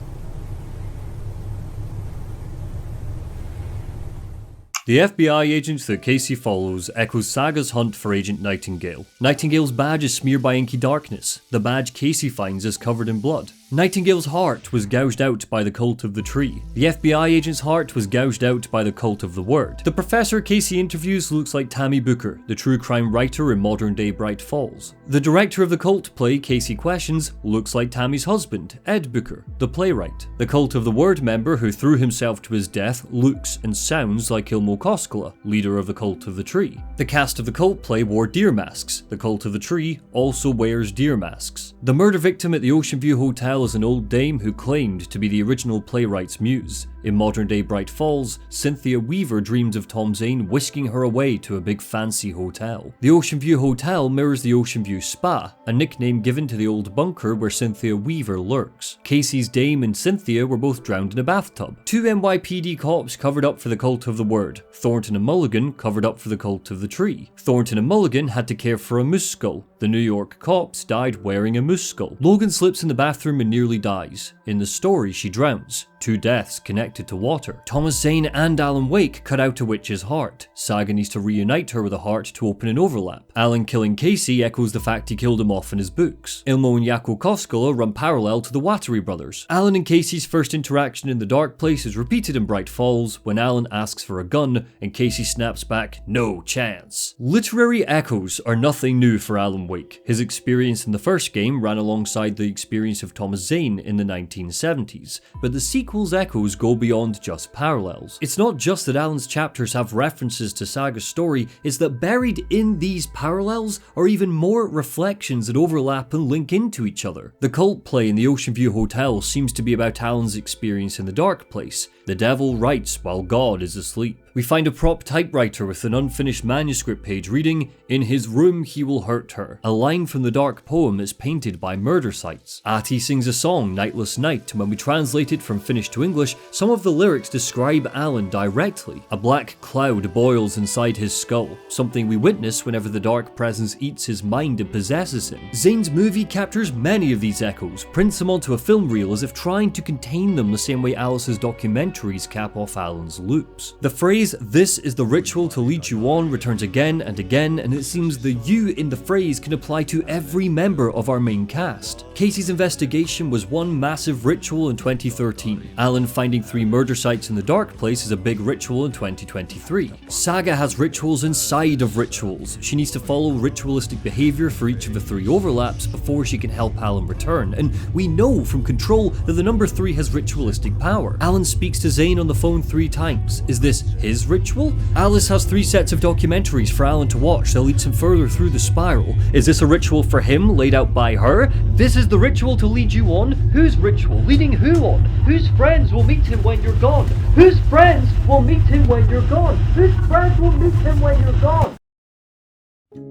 The FBI agent that Casey follows echoes Saga's hunt for Agent Nightingale. Nightingale's badge is smeared by inky darkness. The badge Casey finds is covered in blood. Nightingale's heart was gouged out by the cult of the tree. The FBI agent's heart was gouged out by the cult of the word. The professor Casey interviews looks like Tammy Booker, the true crime writer in modern-day Bright Falls. The director of the cult play Casey questions looks like Tammy's husband, Ed Booker, the playwright. The cult of the word member who threw himself to his death looks and sounds like Ilmo Koskela, leader of the cult of the tree. The cast of the cult play wore deer masks. The cult of the tree also wears deer masks. The murder victim at the Ocean View Hotel is an old dame who claimed to be the original playwright's muse. In modern-day Bright Falls, Cynthia Weaver dreams of Tom Zane whisking her away to a big fancy hotel. The Ocean View Hotel mirrors the Ocean View Spa, a nickname given to the old bunker where Cynthia Weaver lurks. Casey's dame and Cynthia were both drowned in a bathtub. Two NYPD cops covered up for the cult of the word. Thornton and Mulligan covered up for the cult of the tree. Thornton and Mulligan had to care for a moose skull. The New York cops died wearing a moose skull. Logan slips in the bathroom and nearly dies. In the story, she drowns. Two deaths connected to water. Thomas Zane and Alan Wake cut out a witch's heart. Saga needs to reunite her with a heart to open an overlap. Alan killing Casey echoes the fact he killed him off in his books. Ilmo and Jaakko Koskela run parallel to the Wattery brothers. Alan and Casey's first interaction in the dark place is repeated in Bright Falls when Alan asks for a gun and Casey snaps back, "No chance." Literary echoes are nothing new for Alan Wake. His experience in the first game ran alongside the experience of Thomas Zane in the 1970s, but the sequel's echoes go beyond just parallels. It's not just that Alan's chapters have references to Saga's story, it's that buried in these parallels are even more reflections that overlap and link into each other. The cult play in the Ocean View Hotel seems to be about Alan's experience in the dark place. The devil writes while God is asleep. We find a prop typewriter with an unfinished manuscript page reading, "In his room he will hurt her." A line from the dark poem is painted by murder sites. Ati sings a song, Nightless Night, and when we translate it from Finnish to English, some of the lyrics describe Alan directly. A black cloud boils inside his skull, something we witness whenever the dark presence eats his mind and possesses him. Zane's movie captures many of these echoes, prints them onto a film reel as if trying to contain them the same way Alice's documentaries cap off Alan's loops. The phrase, "This is the ritual to lead you on," returns again and again, and it seems the "you" in the phrase can apply to every member of our main cast. Casey's investigation was one massive ritual in 2013. Alan finding 3 murder sites in the dark place is a big ritual in 2023. Saga has rituals inside of rituals. She needs to follow ritualistic behavior for each of the 3 overlaps before she can help Alan return, and we know from Control that the number 3 has ritualistic power. Alan speaks to Zane on the phone 3 times. Is this his ritual? Alice has 3 sets of documentaries for Alan to watch that leads him further through the spiral. Is this a ritual for him laid out by her? This is the ritual to lead you on? Whose ritual? Leading who on? Whose friends will meet him when you're gone? Whose friends will meet him when you're gone? Whose friends will meet him when you're gone?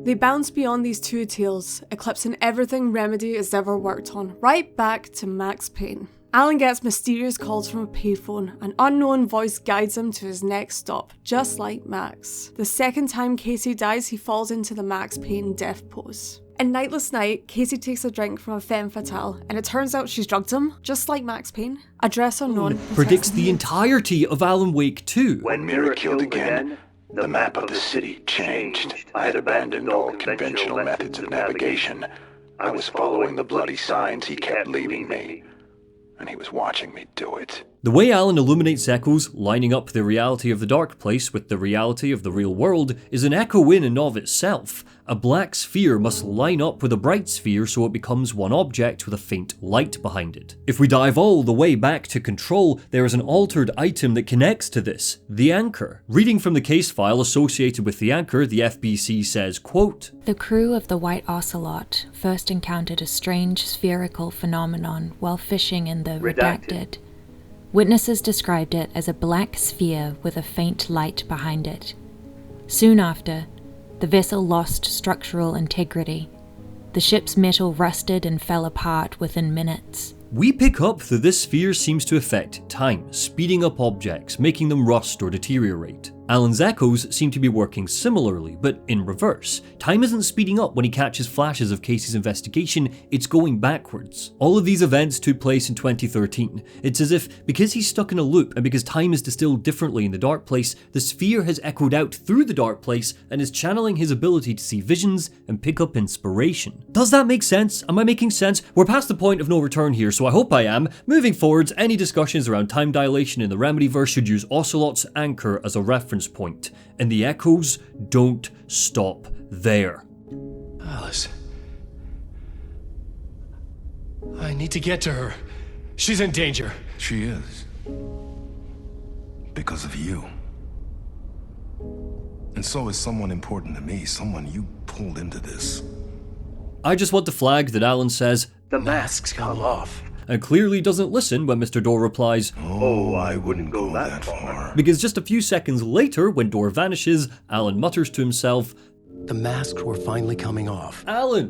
They bounce beyond these 2 tales, eclipsing everything Remedy has ever worked on, right back to Max Payne. Alan gets mysterious calls from a payphone. An unknown voice guides him to his next stop, just like Max. The second time Casey dies, he falls into the Max Payne death pose. In Nightless Night, Casey takes a drink from a femme fatale, and it turns out she's drugged him, just like Max Payne. Address unknown predicts the entirety of Alan Wake 2. When Mira killed again, the map of the city changed. I had abandoned all conventional methods of navigation. I was following the bloody signs he kept leaving me, and he was watching me do it. The way Alan illuminates echoes, lining up the reality of the dark place with the reality of the real world, is an echo in and of itself. A black sphere must line up with a bright sphere so it becomes one object with a faint light behind it. If we dive all the way back to Control, there is an altered item that connects to this, the anchor. Reading from the case file associated with the anchor, the FBC says, quote, "The crew of the White Ocelot first encountered a strange spherical phenomenon while fishing in the Redacted. Witnesses described it as a black sphere with a faint light behind it. Soon after, the vessel lost structural integrity. The ship's metal rusted and fell apart within minutes. We pick up that this sphere seems to affect time, speeding up objects, making them rust or deteriorate. Alan's echoes seem to be working similarly, but in reverse. Time isn't speeding up when he catches flashes of Casey's investigation, it's going backwards. All of these events took place in 2013. It's as if, because he's stuck in a loop and because time is distilled differently in the dark place, the sphere has echoed out through the dark place and is channeling his ability to see visions and pick up inspiration. Does that make sense? Am I making sense? We're past the point of no return here, so I hope I am. Moving forwards, any discussions around time dilation in the Remedyverse should use Ocelot's anchor as a reference point, and the echoes don't stop there. Alice. I need to get to her. She's in danger. She is. Because of you. And so is someone important to me, someone you pulled into this. I just want to flag that Alan says, "The mask's come off." and clearly doesn't listen when Mr. Door replies, "Oh, I wouldn't go that far." Because just a few seconds later, when Door vanishes, Alan mutters to himself, The masks were finally coming off. Alan!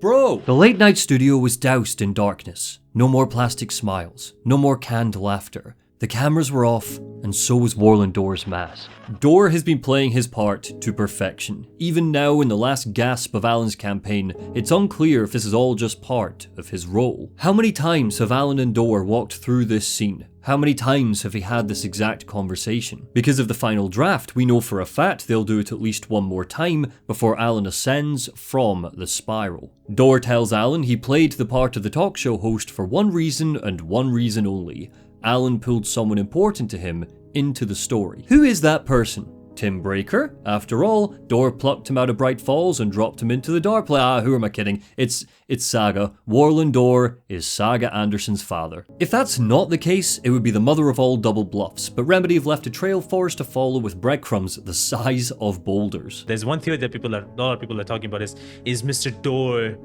Bro! The late night studio was doused in darkness. No more plastic smiles. No more canned laughter. The cameras were off, and so was Warland Door's mask. Door has been playing his part to perfection. Even now, in the last gasp of Alan's campaign, it's unclear if this is all just part of his role. How many times have Alan and Door walked through this scene? How many times have he had this exact conversation? Because of the final draft, we know for a fact they'll do it at least one more time before Alan ascends from the spiral. Door tells Alan he played the part of the talk show host for one reason and one reason only. Alan pulled someone important to him into the story. Who is that person? Tim Breaker? After all, Door plucked him out of Bright Falls and dropped him into the dark place. Who am I kidding? It's Saga. Warland Door is Saga Anderson's father. If that's not the case, it would be the mother of all double bluffs, but Remedy have left a trail for us to follow with breadcrumbs the size of boulders. There's one theory that a lot of people are talking about is Mr. Door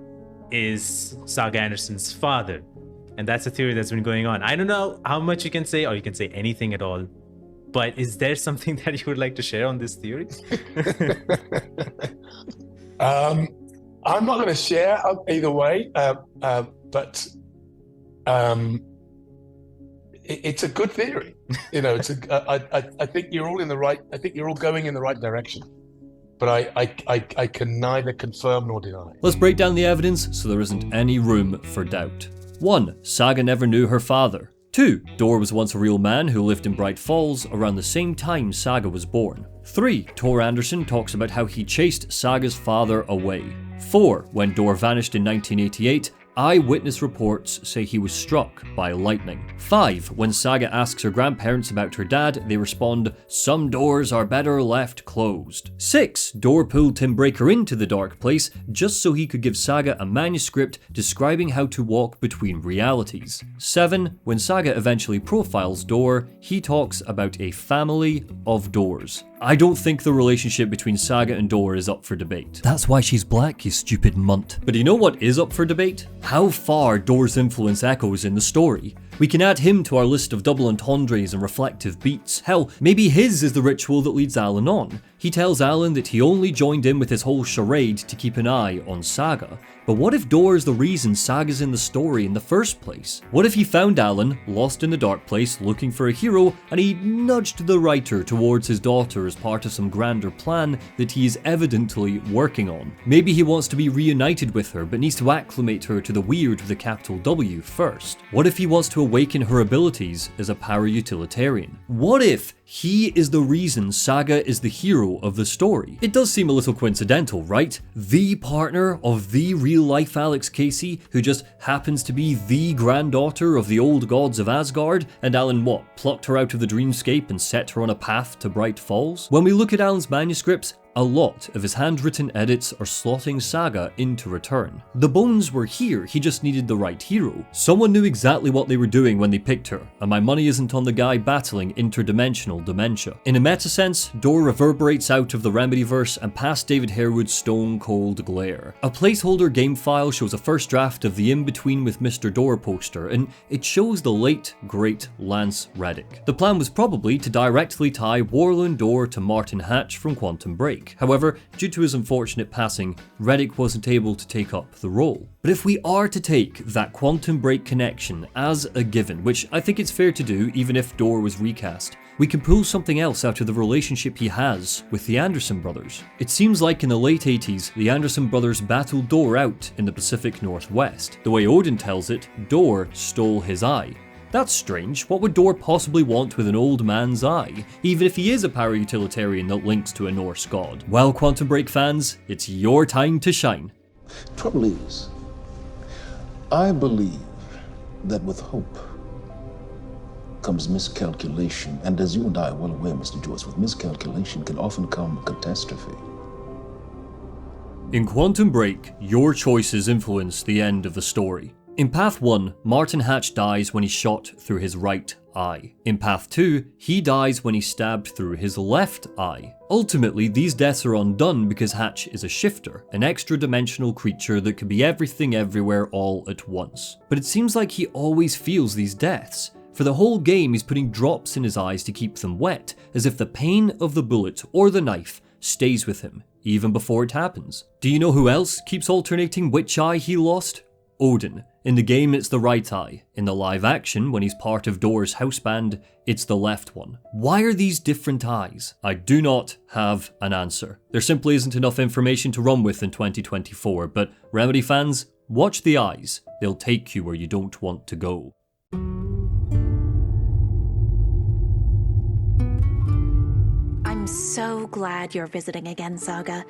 is Saga Anderson's father. And that's a theory that's been going on. I don't know how much you can say, or you can say anything at all. But is there something that you would like to share on this theory? I'm not going to share either way, but it's a good theory. You know, I think you're all in the right. I think you're all going in the right direction. But I can neither confirm nor deny. Let's break down the evidence so there isn't any room for doubt. 1. Saga never knew her father. 2. Door was once a real man who lived in Bright Falls around the same time Saga was born. 3. Tor Anderson talks about how he chased Saga's father away. 4. When Door vanished in 1988, eyewitness reports say he was struck by lightning. 5. When Saga asks her grandparents about her dad, they respond, "Some doors are better left closed." 6. Door pulled Tim Breaker into the dark place just so he could give Saga a manuscript describing how to walk between realities. 7. When Saga eventually profiles Door, he talks about a family of doors. I don't think the relationship between Saga and Door is up for debate. That's why she's black, you stupid munt. But do you know what is up for debate? How far Door's influence echoes in the story. We can add him to our list of double entendres and reflective beats. Hell, maybe his is the ritual that leads Alan on. He tells Alan that he only joined in with his whole charade to keep an eye on Saga. But what if Door is the reason Saga's in the story in the first place? What if he found Alan, lost in the dark place, looking for a hero, and he nudged the writer towards his daughter as part of some grander plan that he is evidently working on? Maybe he wants to be reunited with her, but needs to acclimate her to the weird with a capital W first. What if he wants to awaken her abilities as a para-utilitarian? What if he is the reason Saga is the hero of the story? It does seem a little coincidental, right? The partner of the real-life Alex Casey, who just happens to be the granddaughter of the old gods of Asgard, and Alan plucked her out of the dreamscape and set her on a path to Bright Falls? When we look at Alan's manuscripts, a lot of his handwritten edits are slotting Saga into return. The bones were here, he just needed the right hero. Someone knew exactly what they were doing when they picked her, and my money isn't on the guy battling interdimensional dementia. In a meta sense, Door reverberates out of the Remedyverse and past David Harewood's stone cold glare. A placeholder game file shows a first draft of the In Between with Mr. Door poster, and it shows the late, great Lance Reddick. The plan was probably to directly tie Warland Door to Martin Hatch from Quantum Break. However, due to his unfortunate passing, Reddick wasn't able to take up the role. But if we are to take that Quantum Break connection as a given, which I think it's fair to do even if Door was recast, we can pull something else out of the relationship he has with the Anderson brothers. It seems like in the late 80s, the Anderson brothers battled Door out in the Pacific Northwest. The way Odin tells it, Door stole his eye. That's strange. What would Door possibly want with an old man's eye, even if he is a para-utilitarian that links to a Norse god? Well, Quantum Break fans, it's your time to shine. Trouble is, I believe that with hope comes miscalculation, and as you and I are well aware, Mr. Joyce, with miscalculation can often come catastrophe. In Quantum Break, your choices influence the end of the story. In Path 1, Martin Hatch dies when he's shot through his right eye. In Path 2, he dies when he's stabbed through his left eye. Ultimately, these deaths are undone because Hatch is a shifter, an extra-dimensional creature that can be everything everywhere all at once. But it seems like he always feels these deaths. For the whole game, he's putting drops in his eyes to keep them wet, as if the pain of the bullet or the knife stays with him, even before it happens. Do you know who else keeps alternating which eye he lost? Odin. In the game, it's the right eye. In the live action, when he's part of Door's house band, it's the left one. Why are these different eyes? I do not have an answer. There simply isn't enough information to run with in 2024, but Remedy fans, watch the eyes. They'll take you where you don't want to go. I'm so glad you're visiting again, Saga.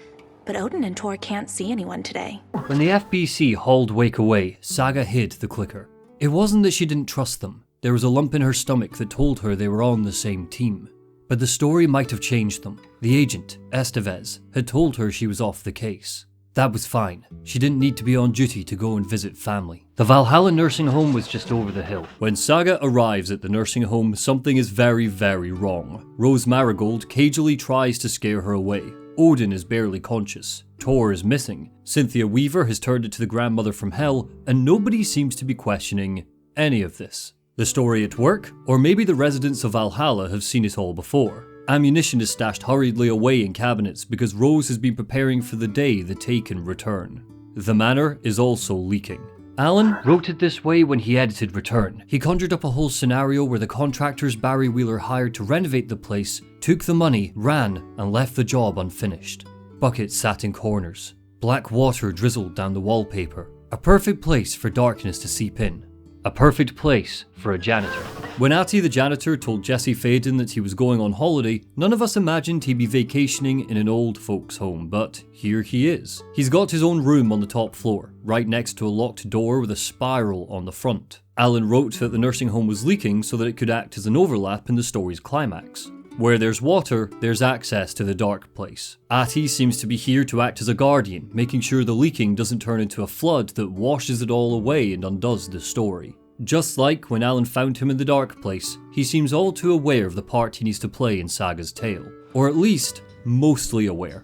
But Odin and Tor can't see anyone today. When the FBC hauled Wake away, Saga hid the clicker. It wasn't that she didn't trust them. There was a lump in her stomach that told her they were on the same team. But the story might have changed them. The agent, Estevez, had told her she was off the case. That was fine. She didn't need to be on duty to go and visit family. The Valhalla nursing home was just over the hill. When Saga arrives at the nursing home, something is very, very wrong. Rose Marigold cagily tries to scare her away. Odin is barely conscious, Tor is missing, Cynthia Weaver has turned into the grandmother from hell, and nobody seems to be questioning any of this. The story at work? Or maybe the residents of Valhalla have seen it all before. Ammunition is stashed hurriedly away in cabinets because Rose has been preparing for the day the Taken return. The manor is also leaking. Alan wrote it this way when he edited Return. He conjured up a whole scenario where the contractors Barry Wheeler hired to renovate the place took the money, ran, and left the job unfinished. Buckets sat in corners. Black water drizzled down the wallpaper. A perfect place for darkness to seep in. A perfect place for a janitor. When Atty the janitor told Jesse Faden that he was going on holiday, none of us imagined he'd be vacationing in an old folks' home, but here he is. He's got his own room on the top floor, right next to a locked door with a spiral on the front. Alan wrote that the nursing home was leaking so that it could act as an overlap in the story's climax. Where there's water, there's access to the dark place. Atty seems to be here to act as a guardian, making sure the leaking doesn't turn into a flood that washes it all away and undoes the story. Just like when Alan found him in the dark place, he seems all too aware of the part he needs to play in Saga's tale. Or at least, mostly aware.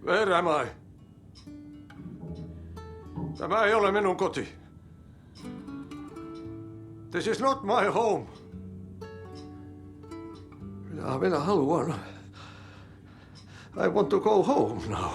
Where am I? Tämä ei ole minun koti. This is not my home. Minä haluan. I want to go home now.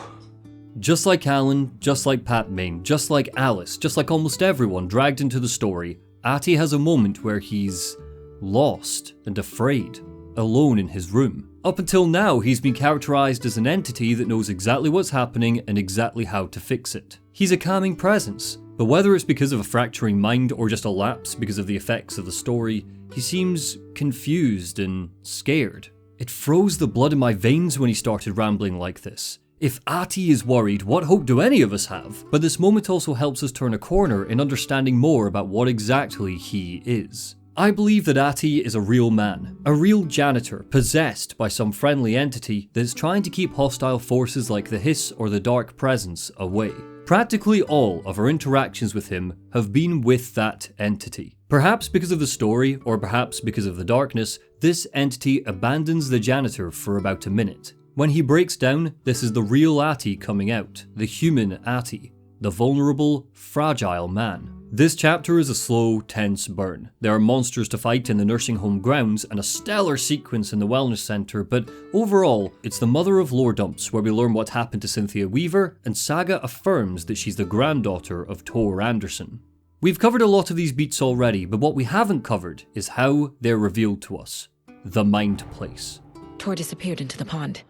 Just like Alan, just like Pat Main, just like Alice, just like almost everyone dragged into the story, Atty has a moment where he's lost and afraid, alone in his room. Up until now, he's been characterized as an entity that knows exactly what's happening and exactly how to fix it. He's a calming presence, but whether it's because of a fracturing mind or just a lapse because of the effects of the story, he seems confused and scared. It froze the blood in my veins when he started rambling like this. If Atty is worried, what hope do any of us have? But this moment also helps us turn a corner in understanding more about what exactly he is. I believe that Atty is a real man, a real janitor possessed by some friendly entity that is trying to keep hostile forces like the Hiss or the Dark Presence away. Practically all of our interactions with him have been with that entity. Perhaps because of the story, or perhaps because of the darkness, this entity abandons the janitor for about a minute. When he breaks down, this is the real Atty coming out, the human Atty, the vulnerable, fragile man. This chapter is a slow, tense burn. There are monsters to fight in the nursing home grounds and a stellar sequence in the wellness centre, but overall, it's the mother of lore dumps where we learn what happened to Cynthia Weaver, and Saga affirms that she's the granddaughter of Tor Anderson. We've covered a lot of these beats already, but what we haven't covered is how they're revealed to us. The Mind Place. Tor disappeared into the pond.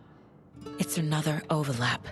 It's another overlap.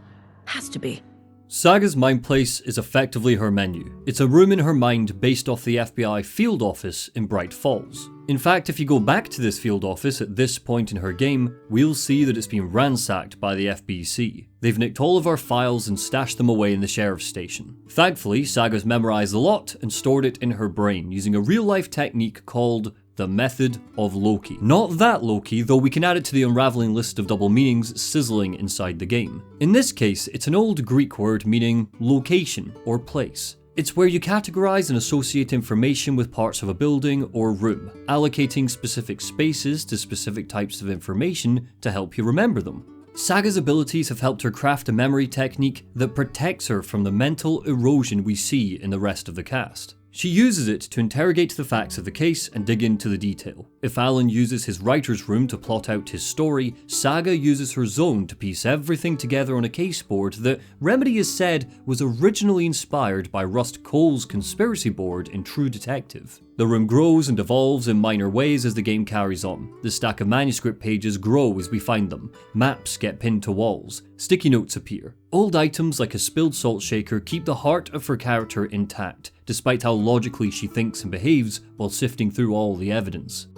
Has to be. Saga's Mind Place is effectively her menu. It's a room in her mind based off the FBI field office in Bright Falls. In fact, if you go back to this field office at this point in her game, we'll see that it's been ransacked by the FBC. They've nicked all of our files and stashed them away in the sheriff's station. Thankfully, Saga's memorized a lot and stored it in her brain using a real-life technique called the Method of Loki. Not that Loki, though we can add it to the unraveling list of double meanings sizzling inside the game. In this case, it's an old Greek word meaning location or place. It's where you categorize and associate information with parts of a building or room, allocating specific spaces to specific types of information to help you remember them. Saga's abilities have helped her craft a memory technique that protects her from the mental erosion we see in the rest of the cast. She uses it to interrogate the facts of the case and dig into the detail. If Alan uses his writer's room to plot out his story, Saga uses her zone to piece everything together on a case board that Remedy has said was originally inspired by Rust Cole's conspiracy board in True Detective. The room grows and evolves in minor ways as the game carries on. The stack of manuscript pages grow as we find them. Maps get pinned to walls. Sticky notes appear. Old items like a spilled salt shaker keep the heart of her character intact, despite how logically she thinks and behaves while sifting through all the evidence.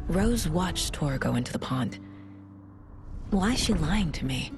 Rose watched Tor go into the pond. Why is she lying to me?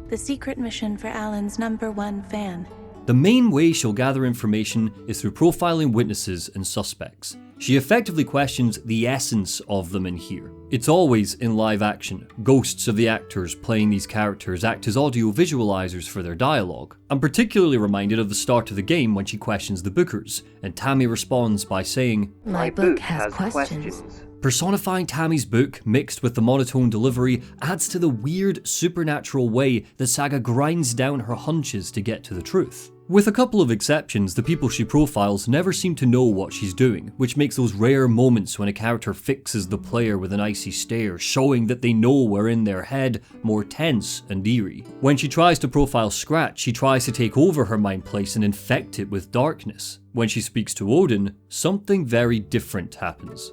The secret mission for Alan's #1 fan. The main way she'll gather information is through profiling witnesses and suspects. She effectively questions the essence of them in here. It's always in live action. Ghosts of the actors playing these characters act as audio visualizers for their dialogue. I'm particularly reminded of the start of the game when she questions the bookers, and Tammy responds by saying, My book has questions. Personifying Tammy's book, mixed with the monotone delivery, adds to the weird, supernatural way that Saga grinds down her hunches to get to the truth. With a couple of exceptions, the people she profiles never seem to know what she's doing, which makes those rare moments when a character fixes the player with an icy stare, showing that they know we're in their head, more tense and eerie. When she tries to profile Scratch, she tries to take over her mind place and infect it with darkness. When she speaks to Odin, something very different happens.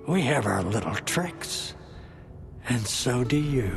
We have our little tricks, and so do you.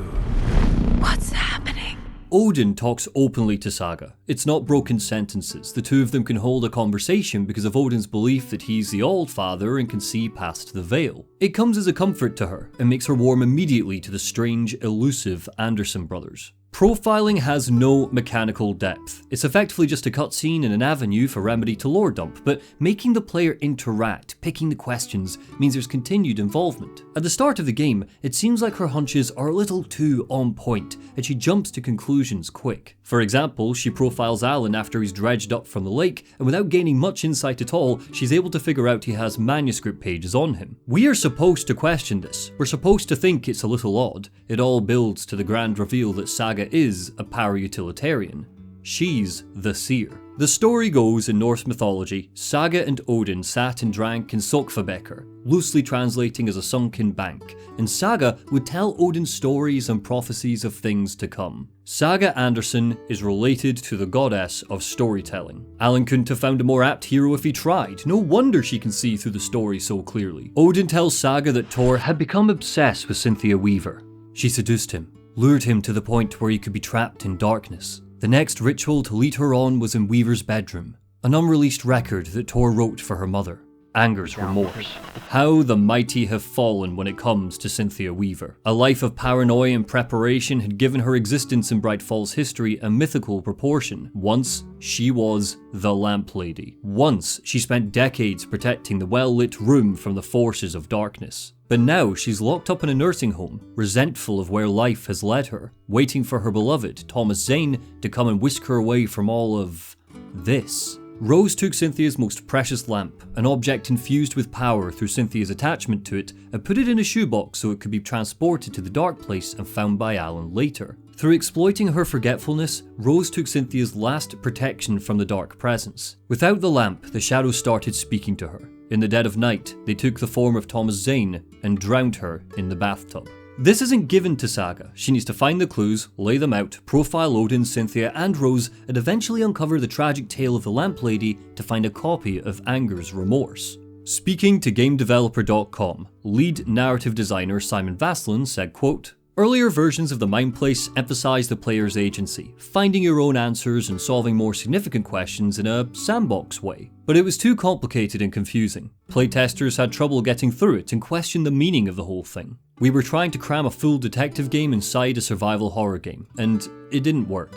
What's happening? Odin talks openly to Saga. It's not broken sentences. The two of them can hold a conversation because of Odin's belief that he's the All-Father and can see past the veil. It comes as a comfort to her and makes her warm immediately to the strange, elusive Anderson brothers. Profiling has no mechanical depth. It's effectively just a cutscene and an avenue for Remedy to lore dump, but making the player interact, picking the questions, means there's continued involvement. At the start of the game, it seems like her hunches are a little too on point, and she jumps to conclusions quick. For example, she profiles Alan after he's dredged up from the lake, and without gaining much insight at all, she's able to figure out he has manuscript pages on him. We are supposed to question this. We're supposed to think it's a little odd. It all builds to the grand reveal that Saga is a para-utilitarian. She's the Seer. The story goes in Norse mythology, Saga and Odin sat and drank in Sokvabekkr, loosely translating as a sunken bank, and Saga would tell Odin stories and prophecies of things to come. Saga Anderson is related to the goddess of storytelling. Alan couldn't have found a more apt hero if he tried. No wonder she can see through the story so clearly. Odin tells Saga that Tor had become obsessed with Cynthia Weaver. She seduced him, lured him to the point where he could be trapped in darkness. The next ritual to lead her on was in Weaver's bedroom, an unreleased record that Tor wrote for her mother. Anger's remorse. How the mighty have fallen when it comes to Cynthia Weaver. A life of paranoia and preparation had given her existence in Bright Falls history a mythical proportion. Once, she was the Lamp Lady. Once, she spent decades protecting the well-lit room from the forces of darkness. But now she's locked up in a nursing home, resentful of where life has led her, waiting for her beloved, Thomas Zane, to come and whisk her away from all of this. Rose took Cynthia's most precious lamp, an object infused with power through Cynthia's attachment to it, and put it in a shoebox so it could be transported to the dark place and found by Alan later. Through exploiting her forgetfulness, Rose took Cynthia's last protection from the dark presence. Without the lamp, the shadows started speaking to her. In the dead of night, they took the form of Thomas Zane and drowned her in the bathtub. This isn't given to Saga. She needs to find the clues, lay them out, profile Odin, Cynthia and Rose, and eventually uncover the tragic tale of the Lamp Lady to find a copy of Anger's remorse. Speaking to GameDeveloper.com, lead narrative designer Simon Vaslin said, quote, "Earlier versions of the Mind Place emphasized the player's agency, finding your own answers and solving more significant questions in a sandbox way. But it was too complicated and confusing. Playtesters had trouble getting through it and questioned the meaning of the whole thing. We were trying to cram a full detective game inside a survival horror game, and it didn't work."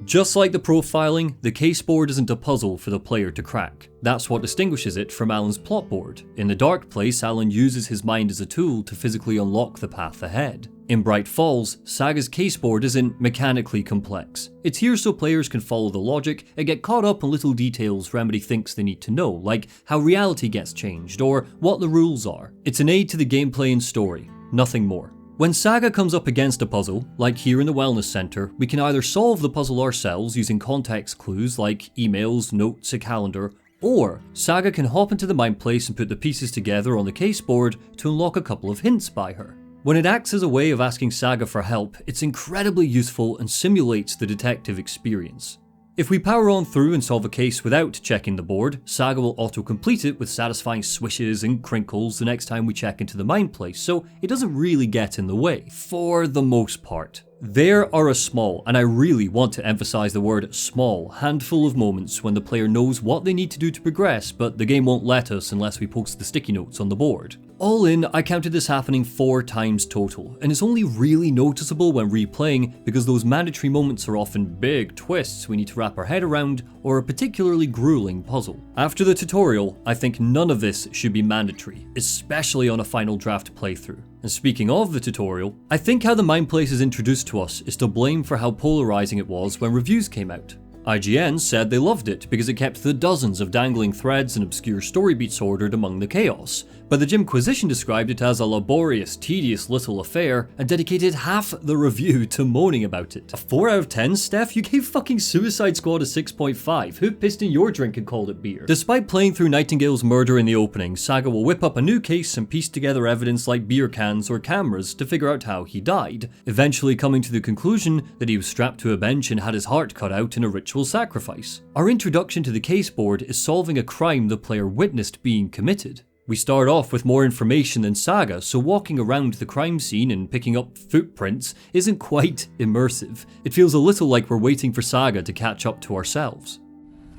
Just like the profiling, the case board isn't a puzzle for the player to crack. That's what distinguishes it from Alan's plot board. In the Dark Place, Alan uses his mind as a tool to physically unlock the path ahead. In Bright Falls, Saga's case board isn't mechanically complex. It's here so players can follow the logic and get caught up in little details Remedy thinks they need to know, like how reality gets changed or what the rules are. It's an aid to the gameplay and story, nothing more. When Saga comes up against a puzzle, like here in the Wellness Centre, we can either solve the puzzle ourselves using context clues like emails, notes, a calendar, or Saga can hop into the mind place and put the pieces together on the case board to unlock a couple of hints by her. When it acts as a way of asking Saga for help, it's incredibly useful and simulates the detective experience. If we power on through and solve a case without checking the board, Saga will auto-complete it with satisfying swishes and crinkles the next time we check into the mind place, so it doesn't really get in the way, for the most part. There are a small, and I really want to emphasize the word small, handful of moments when the player knows what they need to do to progress, but the game won't let us unless we post the sticky notes on the board. All in, I counted this happening 4 times total, and it's only really noticeable when replaying because those mandatory moments are often big twists we need to wrap our head around or a particularly grueling puzzle. After the tutorial, I think none of this should be mandatory, especially on a final draft playthrough. And speaking of the tutorial, I think how the mind place is introduced to us is to blame for how polarizing it was when reviews came out. IGN said they loved it because it kept the dozens of dangling threads and obscure story beats ordered among the chaos, but the Jimquisition described it as a laborious, tedious little affair and dedicated half the review to moaning about it. A 4 out of 10, Steph? You gave fucking Suicide Squad a 6.5. Who pissed in your drink and called it beer? Despite playing through Nightingale's murder in the opening, Saga will whip up a new case and piece together evidence like beer cans or cameras to figure out how he died, eventually coming to the conclusion that he was strapped to a bench and had his heart cut out in a ritual sacrifice. Our introduction to the case board is solving a crime the player witnessed being committed. We start off with more information than Saga, so walking around the crime scene and picking up footprints isn't quite immersive. It feels a little like we're waiting for Saga to catch up to ourselves.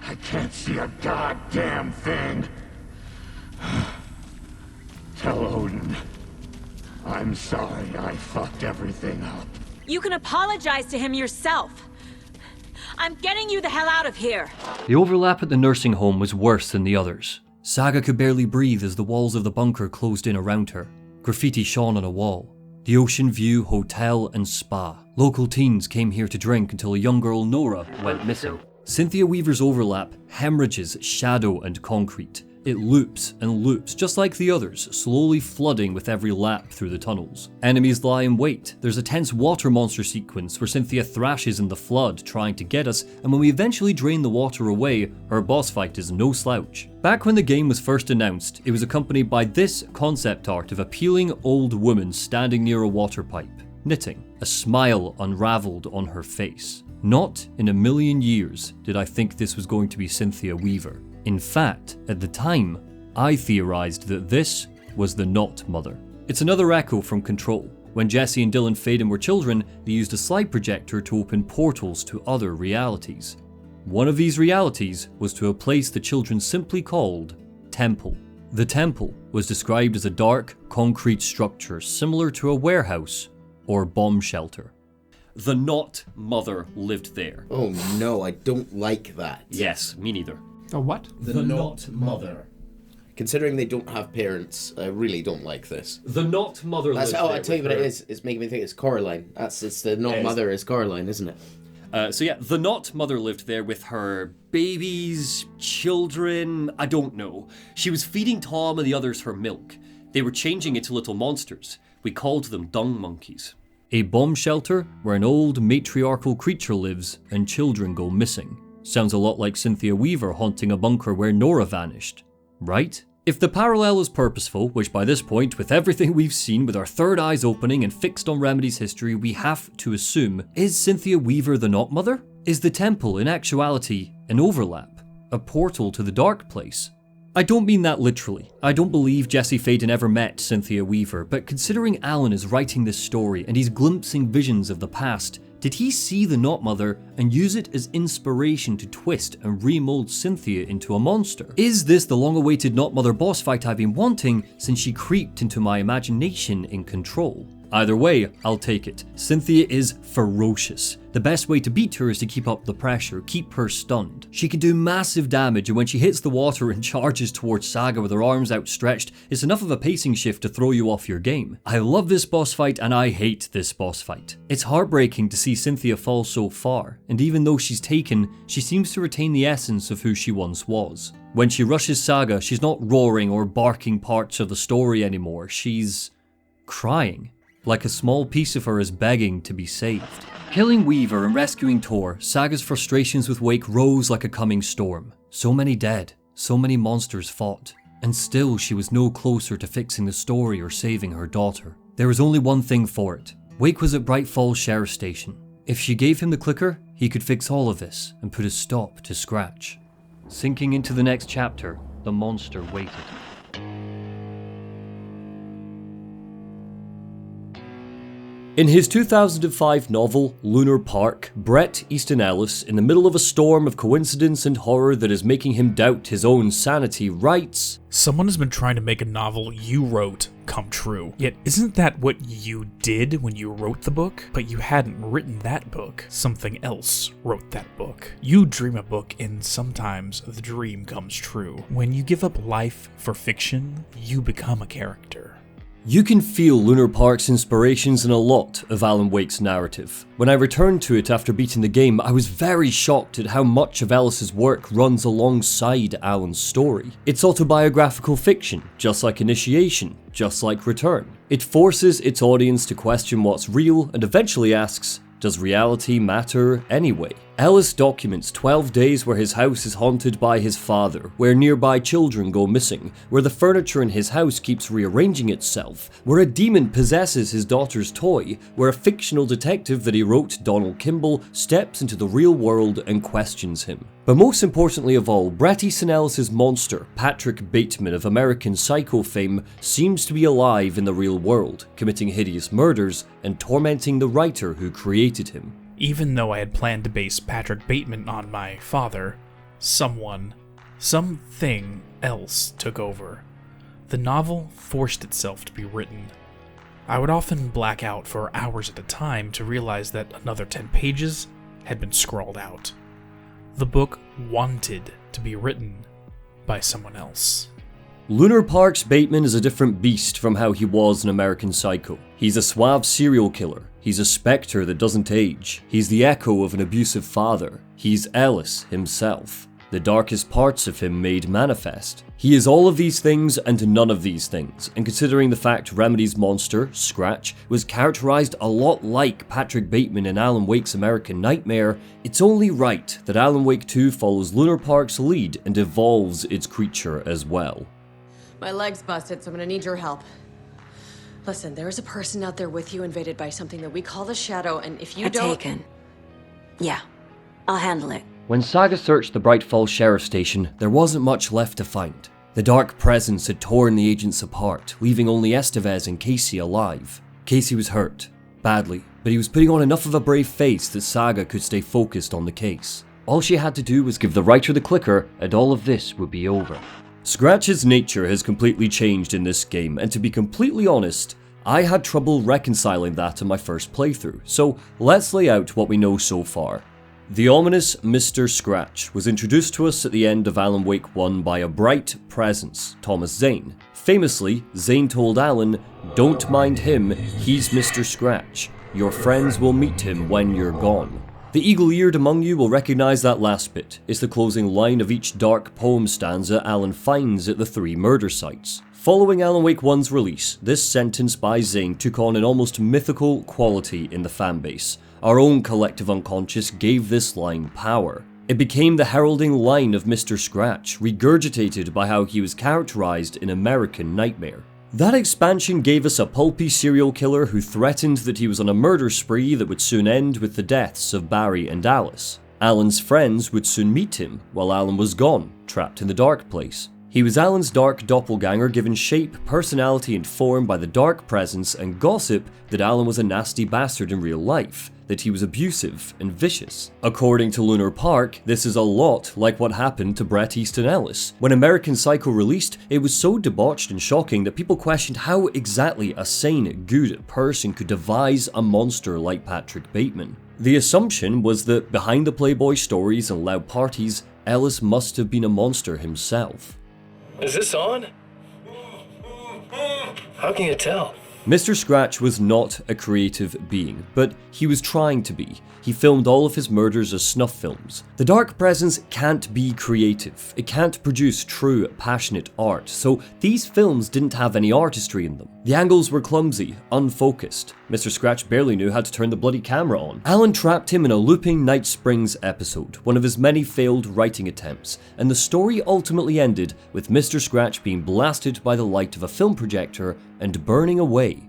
I can't see a goddamn thing. Tell Odin, I'm sorry I fucked everything up. You can apologize to him yourself. I'm getting you the hell out of here. The overlap at the nursing home was worse than the others. Saga could barely breathe as the walls of the bunker closed in around her. Graffiti shone on a wall. The Ocean View Hotel and Spa. Local teens came here to drink until a young girl, Nora, went missing. Cynthia Weaver's overlap hemorrhages shadow and concrete. It loops and loops, just like the others, slowly flooding with every lap through the tunnels. Enemies lie in wait. There's a tense water monster sequence where Cynthia thrashes in the flood trying to get us, and when we eventually drain the water away, her boss fight is no slouch. Back when the game was first announced, it was accompanied by this concept art of a peeling old woman standing near a water pipe, knitting, a smile unraveled on her face. Not in a million years did I think this was going to be Cynthia Weaver. In fact, at the time, I theorized that this was the Not Mother. It's another echo from Control. When Jesse and Dylan Faden were children, they used a slide projector to open portals to other realities. One of these realities was to a place the children simply called Temple. The Temple was described as a dark, concrete structure similar to a warehouse or bomb shelter. The Not Mother lived there. Oh no, I don't like that. Yes, me neither. The what? The Not Mother. Considering they don't have parents, I really don't like this. The Not Mother That's lived how there I tell you with what it her. is. It's making me think it's Coraline. It's the Not Yes. Mother is Coraline, isn't it? The Not Mother lived there with her babies, children, I don't know. She was feeding Tom and the others her milk. They were changing into little monsters. We called them dung monkeys. A bomb shelter where an old matriarchal creature lives and children go missing. Sounds a lot like Cynthia Weaver haunting a bunker where Nora vanished, right? If the parallel is purposeful, which by this point, with everything we've seen with our third eyes opening and fixed on Remedy's history, we have to assume, is Cynthia Weaver the Not Mother? Is the temple, in actuality, an overlap? A portal to the dark place? I don't mean that literally. I don't believe Jesse Faden ever met Cynthia Weaver, but considering Alan is writing this story and he's glimpsing visions of the past, did he see the Not Mother and use it as inspiration to twist and remold Cynthia into a monster? Is this the long-awaited Not Mother boss fight I've been wanting since she creeped into my imagination in Control? Either way, I'll take it. Cynthia is ferocious. The best way to beat her is to keep up the pressure, keep her stunned. She can do massive damage, and when she hits the water and charges towards Saga with her arms outstretched, it's enough of a pacing shift to throw you off your game. I love this boss fight and I hate this boss fight. It's heartbreaking to see Cynthia fall so far, and even though she's taken, she seems to retain the essence of who she once was. When she rushes Saga, she's not roaring or barking parts of the story anymore, she's crying. Like a small piece of her is begging to be saved. Killing Weaver and rescuing Tor, Saga's frustrations with Wake rose like a coming storm. So many dead, so many monsters fought, and still she was no closer to fixing the story or saving her daughter. There was only one thing for it. Wake was at Bright Falls Sheriff Station. If she gave him the clicker, he could fix all of this and put a stop to Scratch. Sinking into the next chapter, the monster waited. In his 2005 novel, Lunar Park, Bret Easton Ellis, in the middle of a storm of coincidence and horror that is making him doubt his own sanity, writes, "Someone has been trying to make a novel you wrote come true. Yet isn't that what you did when you wrote the book? But you hadn't written that book. Something else wrote that book. You dream a book and sometimes the dream comes true. When you give up life for fiction, you become a character." You can feel Lunar Park's inspirations in a lot of Alan Wake's narrative. When I returned to it after beating the game, I was very shocked at how much of Ellis's work runs alongside Alan's story. It's autobiographical fiction, just like Initiation, just like Return. It forces its audience to question what's real and eventually asks, does reality matter anyway? Ellis documents 12 days where his house is haunted by his father, where nearby children go missing, where the furniture in his house keeps rearranging itself, where a demon possesses his daughter's toy, where a fictional detective that he wrote, Donald Kimball, steps into the real world and questions him. But most importantly of all, Bret Easton Ellis's monster, Patrick Bateman of American Psycho fame, seems to be alive in the real world, committing hideous murders and tormenting the writer who created him. Even though I had planned to base Patrick Bateman on my father, something else took over. The novel forced itself to be written. I would often black out for hours at a time to realize that another 10 pages had been scrawled out. The book wanted to be written by someone else. Lunar Park's Bateman is a different beast from how he was in American Psycho. He's a suave serial killer. He's a spectre that doesn't age. He's the echo of an abusive father. He's Ellis himself. The darkest parts of him made manifest. He is all of these things and none of these things, and considering the fact Remedy's monster, Scratch, was characterized a lot like Patrick Bateman in Alan Wake's American Nightmare, it's only right that Alan Wake 2 follows Lunar Park's lead and evolves its creature as well. My leg's busted, so I'm gonna need your help. Listen, there is a person out there with you invaded by something that we call the Shadow, and if you don't... Taken. Yeah, I'll handle it. When Saga searched the Bright Falls Sheriff Station, there wasn't much left to find. The dark presence had torn the agents apart, leaving only Estevez and Casey alive. Casey was hurt, badly, but he was putting on enough of a brave face that Saga could stay focused on the case. All she had to do was give the writer the clicker, and all of this would be over. Scratch's nature has completely changed in this game, and to be completely honest, I had trouble reconciling that in my first playthrough, so let's lay out what we know so far. The ominous Mr. Scratch was introduced to us at the end of Alan Wake 1 by a bright presence, Thomas Zane. Famously, Zane told Alan, "Don't mind him, he's Mr. Scratch. Your friends will meet him when you're gone." The eagle-eared among you will recognise that last bit. It's the closing line of each dark poem stanza Alan finds at the 3 murder sites. Following Alan Wake 1's release, this sentence by Zane took on an almost mythical quality in the fanbase. Our own collective unconscious gave this line power. It became the heralding line of Mr. Scratch, regurgitated by how he was characterised in American Nightmare. That expansion gave us a pulpy serial killer who threatened that he was on a murder spree that would soon end with the deaths of Barry and Alice. Alan's friends would soon meet him, while Alan was gone, trapped in the dark place. He was Alan's dark doppelganger given shape, personality and form by the dark presence and gossip that Alan was a nasty bastard in real life, that he was abusive and vicious. According to Lunar Park, this is a lot like what happened to Bret Easton Ellis. When American Psycho released, it was so debauched and shocking that people questioned how exactly a sane, good person could devise a monster like Patrick Bateman. The assumption was that behind the Playboy stories and loud parties, Ellis must have been a monster himself. Is this on? How can you tell? Mr. Scratch was not a creative being, but he was trying to be. He filmed all of his murders as snuff films. The Dark Presence can't be creative. It can't produce true, passionate art, so these films didn't have any artistry in them. The angles were clumsy, unfocused. Mr. Scratch barely knew how to turn the bloody camera on. Alan trapped him in a looping Night Springs episode, one of his many failed writing attempts, and the story ultimately ended with Mr. Scratch being blasted by the light of a film projector and burning away.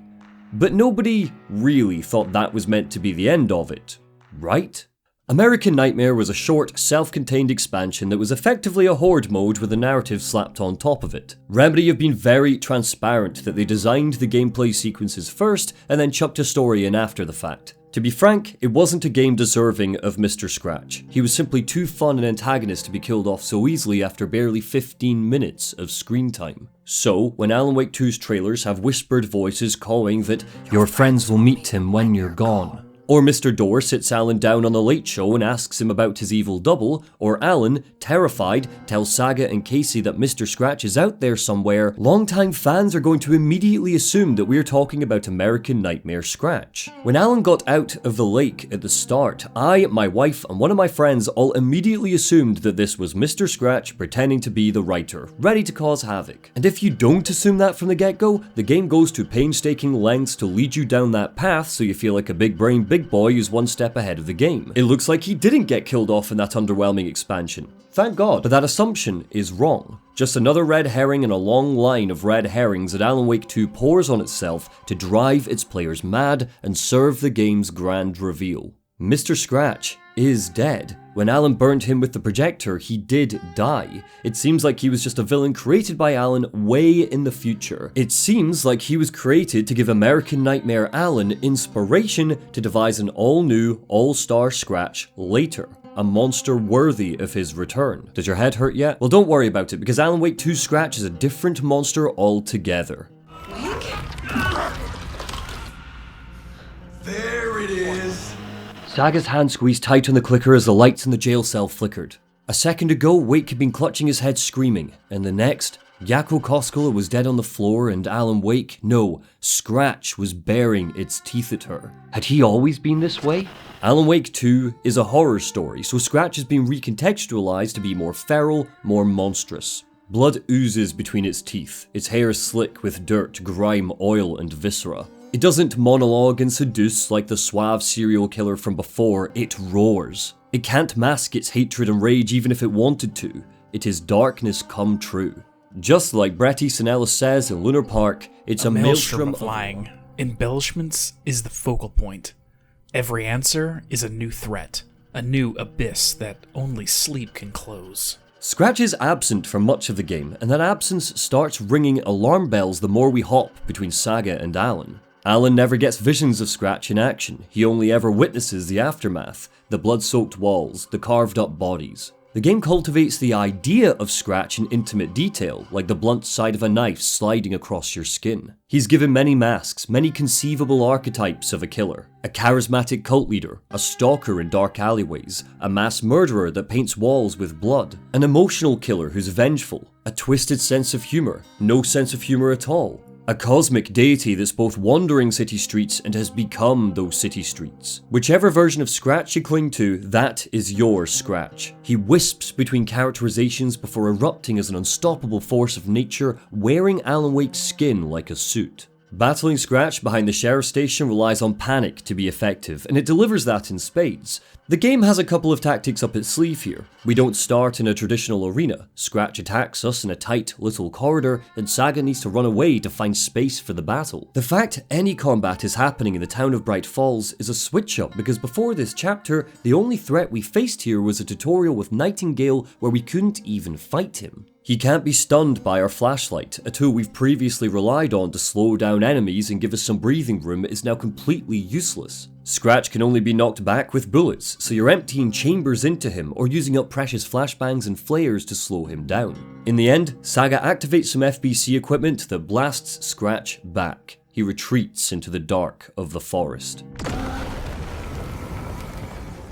But nobody really thought that was meant to be the end of it, right? American Nightmare was a short, self-contained expansion that was effectively a horde mode with a narrative slapped on top of it. Remedy have been very transparent that they designed the gameplay sequences first and then chucked a story in after the fact. To be frank, it wasn't a game deserving of Mr. Scratch. He was simply too fun an antagonist to be killed off so easily after barely 15 minutes of screen time. So, when Alan Wake 2's trailers have whispered voices calling that your friends will meet him when you're gone, or Mr. Door sits Alan down on the Late Show and asks him about his evil double, or Alan, terrified, tells Saga and Casey that Mr. Scratch is out there somewhere, longtime fans are going to immediately assume that we're talking about American Nightmare Scratch. When Alan got out of the lake at the start, I, my wife, and one of my friends all immediately assumed that this was Mr. Scratch pretending to be the writer, ready to cause havoc. And if you don't assume that from the get-go, the game goes to painstaking lengths to lead you down that path so you feel like a big brain big boy who's one step ahead of the game. It looks like he didn't get killed off in that underwhelming expansion. Thank God, but that assumption is wrong. Just another red herring in a long line of red herrings that Alan Wake 2 pours on itself to drive its players mad and serve the game's grand reveal. Mr. Scratch is dead. When Alan burned him with the projector, he did die. It seems like he was just a villain created by Alan way in the future. It seems like he was created to give American Nightmare Alan inspiration to devise an all-new, all-star Scratch later. A monster worthy of his return. Does your head hurt yet? Well, don't worry about it, because Alan Wake 2 Scratch is a different monster altogether. There it is. Saga's hand squeezed tight on the clicker as the lights in the jail cell flickered. A second ago, Wake had been clutching his head screaming, and the next, Yakko Koskela was dead on the floor and Alan Wake, no, Scratch was baring its teeth at her. Had he always been this way? Alan Wake 2 is a horror story, so Scratch has been recontextualized to be more feral, more monstrous. Blood oozes between its teeth, its hair slick with dirt, grime, oil, and viscera. It doesn't monologue and seduce like the suave serial killer from before, it roars. It can't mask its hatred and rage even if it wanted to. It is darkness come true. Just like Bret Easton Ellis says in Lunar Park, it's a maelstrom of flying. Embellishments is the focal point. Every answer is a new threat, a new abyss that only sleep can close. Scratch is absent for much of the game, and that absence starts ringing alarm bells the more we hop between Saga and Alan. Alan never gets visions of Scratch in action, he only ever witnesses the aftermath, the blood-soaked walls, the carved-up bodies. The game cultivates the idea of Scratch in intimate detail, like the blunt side of a knife sliding across your skin. He's given many masks, many conceivable archetypes of a killer. A charismatic cult leader, a stalker in dark alleyways, a mass murderer that paints walls with blood, an emotional killer who's vengeful, a twisted sense of humor, no sense of humor at all. A cosmic deity that's both wandering city streets and has become those city streets. Whichever version of Scratch you cling to, that is your Scratch. He wisps between characterizations before erupting as an unstoppable force of nature, wearing Alan Wake's skin like a suit. Battling Scratch behind the sheriff's station relies on panic to be effective, and it delivers that in spades. The game has a couple of tactics up its sleeve here. We don't start in a traditional arena. Scratch attacks us in a tight little corridor, and Saga needs to run away to find space for the battle. The fact any combat is happening in the town of Bright Falls is a switch up, because before this chapter, the only threat we faced here was a tutorial with Nightingale where we couldn't even fight him. He can't be stunned by our flashlight, a tool we've previously relied on to slow down enemies and give us some breathing room is now completely useless. Scratch can only be knocked back with bullets, so you're emptying chambers into him or using up precious flashbangs and flares to slow him down. In the end, Saga activates some FBC equipment that blasts Scratch back. He retreats into the dark of the forest.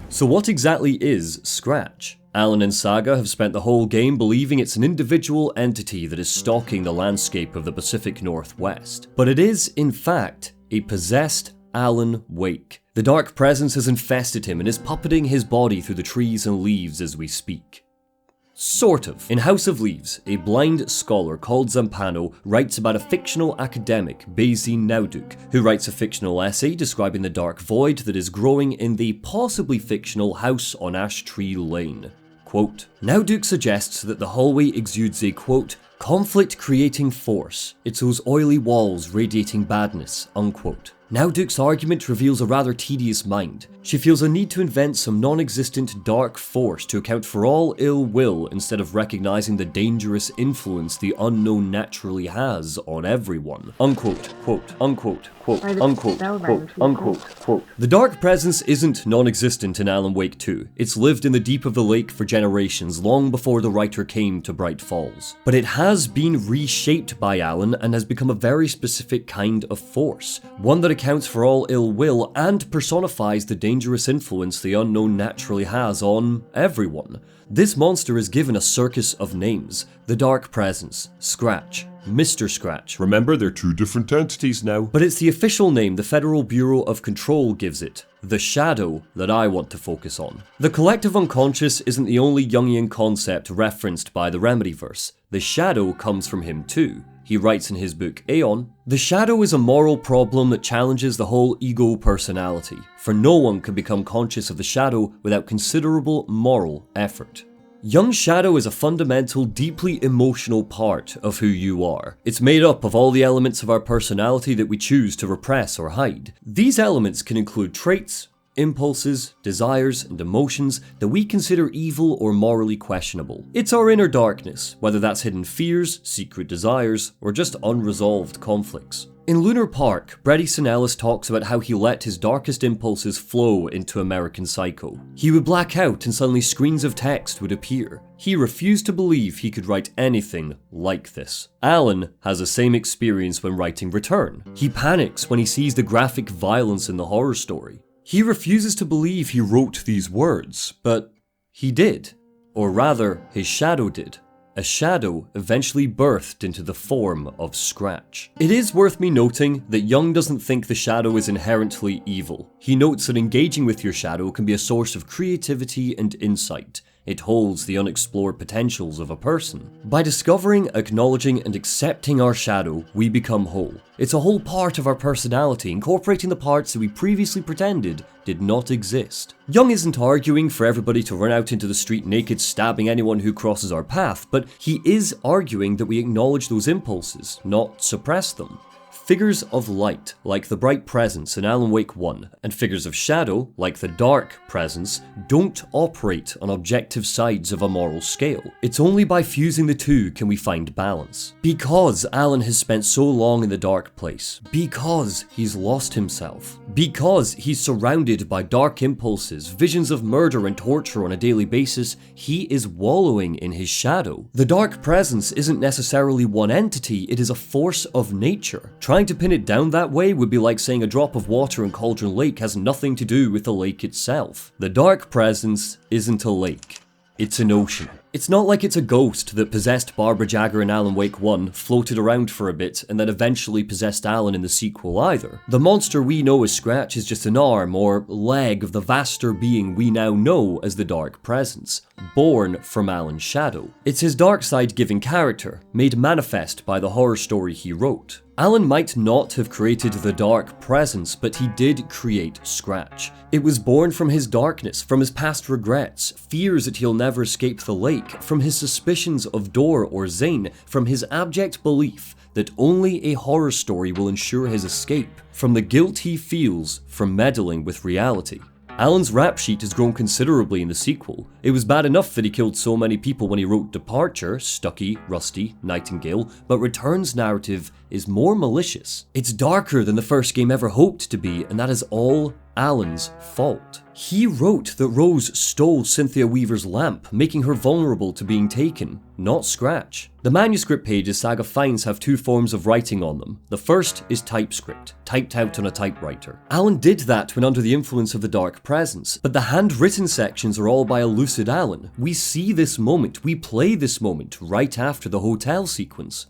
So what exactly is Scratch? Alan and Saga have spent the whole game believing it's an individual entity that is stalking the landscape of the Pacific Northwest. But it is, in fact, a possessed Alan Wake. The dark presence has infested him and is puppeting his body through the trees and leaves as we speak. Sort of. In House of Leaves, a blind scholar called Zampano writes about a fictional academic, Bevins Nauduk, who writes a fictional essay describing the dark void that is growing in the possibly fictional house on Ash Tree Lane. Quote, Nauduk suggests that the hallway exudes a, quote, conflict-creating force. It's those oily walls radiating badness, unquote. Nauduk's argument reveals a rather tedious mind. She feels a need to invent some non-existent dark force to account for all ill will instead of recognizing the dangerous influence the unknown naturally has on everyone. Unquote, quote, unquote, quote, unquote, quote, unquote, quote. The dark presence isn't non-existent in Alan Wake 2. It's lived in the deep of the lake for generations, long before the writer came to Bright Falls. But it has been reshaped by Alan and has become a very specific kind of force, one that accounts for all ill will and personifies the dangerous influence the unknown naturally has on everyone. This monster is given a circus of names: the Dark Presence, Scratch, Mr. Scratch. Remember, they're two different entities now. But it's the official name the Federal Bureau of Control gives it, the Shadow, that I want to focus on. The collective unconscious isn't the only Jungian concept referenced by the Remedyverse. The Shadow comes from him too. He writes in his book Aeon, the shadow is a moral problem that challenges the whole ego personality, for no one can become conscious of the shadow without considerable moral effort. Young Shadow is a fundamental, deeply emotional part of who you are. It's made up of all the elements of our personality that we choose to repress or hide. These elements can include traits, impulses, desires, and emotions that we consider evil or morally questionable. It's our inner darkness, whether that's hidden fears, secret desires, or just unresolved conflicts. In Lunar Park, Bret Easton Ellis talks about how he let his darkest impulses flow into American Psycho. He would black out and suddenly screens of text would appear. He refused to believe he could write anything like this. Alan has the same experience when writing Return. He panics when he sees the graphic violence in the horror story. He refuses to believe he wrote these words, but he did. Or rather, his shadow did. A shadow eventually birthed into the form of Scratch. It is worth me noting that Jung doesn't think the shadow is inherently evil. He notes that engaging with your shadow can be a source of creativity and insight. It holds the unexplored potentials of a person. By discovering, acknowledging, and accepting our shadow, we become whole. It's a whole part of our personality, incorporating the parts that we previously pretended did not exist. Jung isn't arguing for everybody to run out into the street naked, stabbing anyone who crosses our path, but he is arguing that we acknowledge those impulses, not suppress them. Figures of light, like the bright presence in Alan Wake 1, and figures of shadow, like the dark presence, don't operate on objective sides of a moral scale. It's only by fusing the two can we find balance. Because Alan has spent so long in the dark place, because he's lost himself, because he's surrounded by dark impulses, visions of murder and torture on a daily basis, he is wallowing in his shadow. The dark presence isn't necessarily one entity, it is a force of nature. Trying to pin it down that way would be like saying a drop of water in Cauldron Lake has nothing to do with the lake itself. The dark presence isn't a lake, it's an ocean. It's not like it's a ghost that possessed Barbara Jagger in Alan Wake 1, floated around for a bit, and then eventually possessed Alan in the sequel either. The monster we know as Scratch is just an arm or leg of the vaster being we now know as the Dark Presence, born from Alan's shadow. It's his dark side giving character, made manifest by the horror story he wrote. Alan might not have created the Dark Presence, but he did create Scratch. It was born from his darkness, from his past regrets, fears that he'll never escape the lake, from his suspicions of Dor or Zane, from his abject belief that only a horror story will ensure his escape, from the guilt he feels from meddling with reality. Alan's rap sheet has grown considerably in the sequel. It was bad enough that he killed so many people when he wrote Departure, Stucky, Rusty, Nightingale, but Return's narrative is more malicious. It's darker than the first game ever hoped to be, and that is all Alan's fault. He wrote that Rose stole Cynthia Weaver's lamp, making her vulnerable to being taken, not Scratch. The manuscript pages Saga finds have two forms of writing on them. The first is typescript, typed out on a typewriter. Alan did that when under the influence of the Dark Presence, but the handwritten sections are all by a lucid Alan. We see this moment, we play this moment right after the hotel sequence.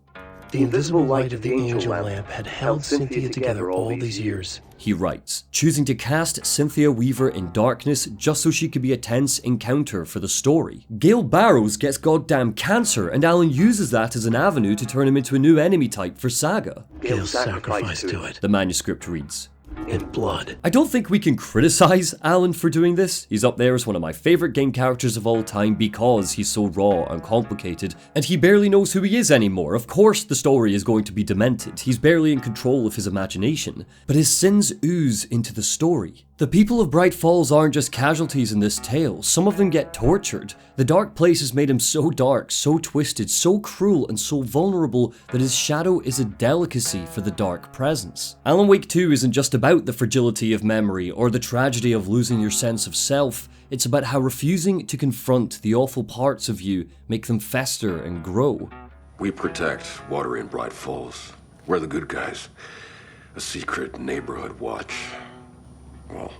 The invisible light of the angel lamp had held Cynthia together all these years. He writes, choosing to cast Cynthia Weaver in darkness just so she could be a tense encounter for the story. Gail Barrows gets goddamn cancer, and Alan uses that as an avenue to turn him into a new enemy type for Saga. Gail sacrificed to it. The manuscript reads. In blood. I don't think we can criticize Alan for doing this. He's up there as one of my favourite game characters of all time because he's so raw and complicated, and he barely knows who he is anymore. Of course the story is going to be demented, he's barely in control of his imagination, but his sins ooze into the story. The people of Bright Falls aren't just casualties in this tale, some of them get tortured. The dark place has made him so dark, so twisted, so cruel and so vulnerable that his shadow is a delicacy for the Dark Presence. Alan Wake 2 isn't just about the fragility of memory or the tragedy of losing your sense of self, it's about how refusing to confront the awful parts of you make them fester and grow. We protect water in Bright Falls. We're the good guys. A secret neighborhood watch. Well,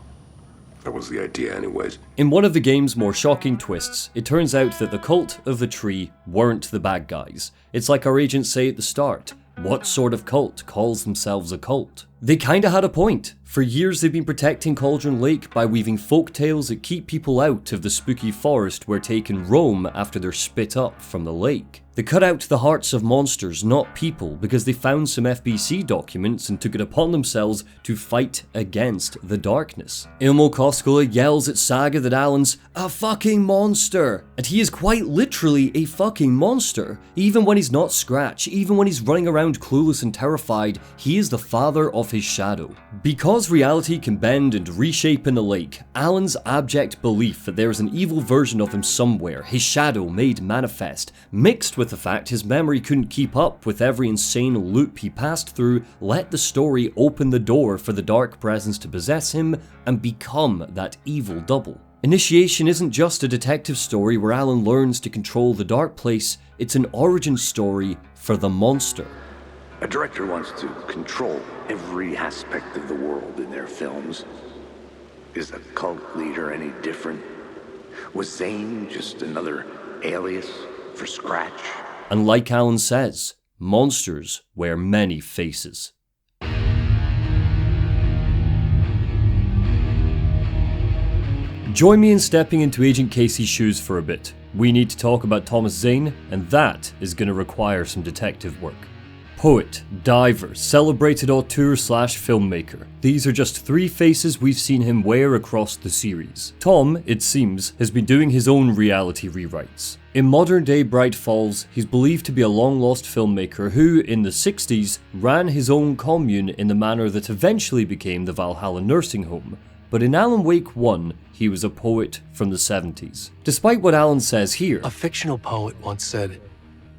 that was the idea anyways. In one of the game's more shocking twists, it turns out that the cult of the tree weren't the bad guys. It's like our agents say at the start, what sort of cult calls themselves a cult? They kinda had a point. For years they've been protecting Cauldron Lake by weaving folk tales that keep people out of the spooky forest where Taken roam after they're spit up from the lake. They cut out the hearts of monsters, not people, because they found some FBC documents and took it upon themselves to fight against the darkness. Ilmo Koskela yells at Saga that Alan's a fucking monster, and he is quite literally a fucking monster. Even when he's not Scratch, even when he's running around clueless and terrified, he is the father of his shadow. Because reality can bend and reshape in the lake, Alan's abject belief that there is an evil version of him somewhere, his shadow made manifest, mixed with the fact his memory couldn't keep up with every insane loop he passed through, let the story open the door for the Dark Presence to possess him and become that evil double. Initiation isn't just a detective story where Alan learns to control the dark place, it's an origin story for the monster. A director wants to control every aspect of the world in their films. Is the cult leader any different? Was Zane just another alias for Scratch? And like Alan says, monsters wear many faces. Join me in stepping into Agent Casey's shoes for a bit. We need to talk about Thomas Zane, and that is going to require some detective work. Poet, diver, celebrated auteur/filmmaker. These are just three faces we've seen him wear across the series. Tom, it seems, has been doing his own reality rewrites. In modern-day Bright Falls, he's believed to be a long-lost filmmaker who, in the 60s, ran his own commune in the manor that eventually became the Valhalla nursing home. But in Alan Wake 1, he was a poet from the 70s. Despite what Alan says here, a fictional poet once said,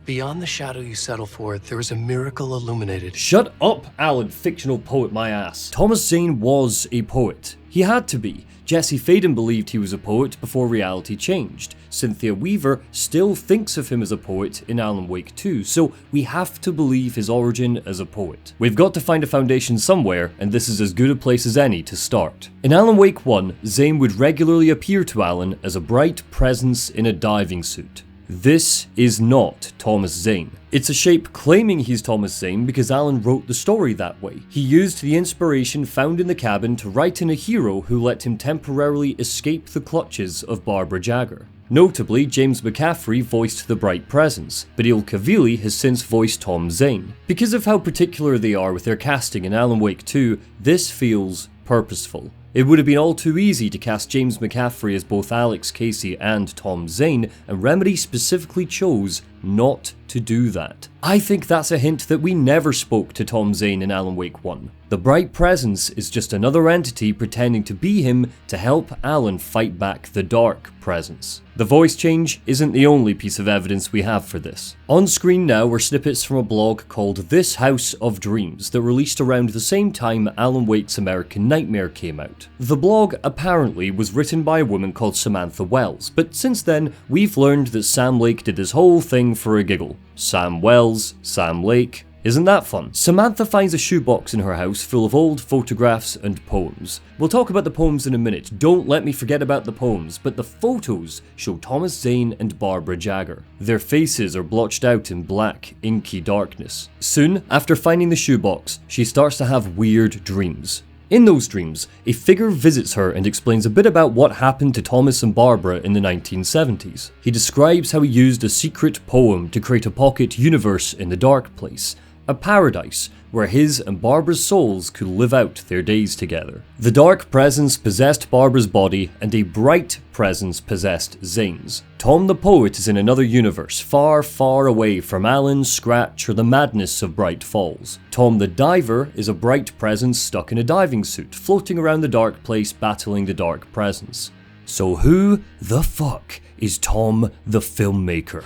"Beyond the shadow you settle for, there is a miracle illuminated." Shut up, Alan, fictional poet my ass. Thomas Zane was a poet. He had to be. Jesse Faden believed he was a poet before reality changed. Cynthia Weaver still thinks of him as a poet in Alan Wake 2, so we have to believe his origin as a poet. We've got to find a foundation somewhere, and this is as good a place as any to start. In Alan Wake 1, Zane would regularly appear to Alan as a bright presence in a diving suit. This is not Thomas Zane. It's a shape claiming he's Thomas Zane because Alan wrote the story that way. He used the inspiration found in the cabin to write in a hero who let him temporarily escape the clutches of Barbara Jagger. Notably, James McCaffrey voiced the Bright Presence, but Il Cavilli has since voiced Tom Zane. Because of how particular they are with their casting in Alan Wake 2, this feels purposeful. It would have been all too easy to cast James McCaffrey as both Alex Casey and Tom Zane, and Remedy specifically chose not to do that. I think that's a hint that we never spoke to Tom Zane in Alan Wake 1. The bright presence is just another entity pretending to be him to help Alan fight back the dark presence. The voice change isn't the only piece of evidence we have for this. On screen now are snippets from a blog called This House of Dreams that released around the same time Alan Wake's American Nightmare came out. The blog apparently was written by a woman called Samantha Wells, but since then we've learned that Sam Lake did this whole thing for a giggle. Sam Wells, Sam Lake. Isn't that fun? Samantha finds a shoebox in her house full of old photographs and poems. We'll talk about the poems in a minute, don't let me forget about the poems, but the photos show Thomas Zane and Barbara Jagger. Their faces are blotched out in black, inky darkness. Soon, after finding the shoebox, she starts to have weird dreams. In those dreams, a figure visits her and explains a bit about what happened to Thomas and Barbara in the 1970s. He describes how he used a secret poem to create a pocket universe in the dark place, a paradise where his and Barbara's souls could live out their days together. The dark presence possessed Barbara's body and a bright presence possessed Zane's. Tom the Poet is in another universe, far, far away from Alan, Scratch, or the madness of Bright Falls. Tom the Diver is a bright presence stuck in a diving suit, floating around the dark place battling the dark presence. So who the fuck is Tom the Filmmaker?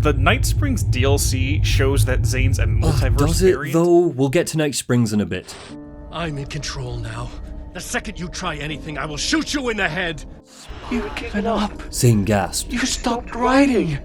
The Night Springs DLC shows that Zane's a multiverse does it variant. though? We'll get to Night Springs in a bit. I'm in control now. The second you try anything, I will shoot you in the head. You've given up. Zane gasped. You stopped writing.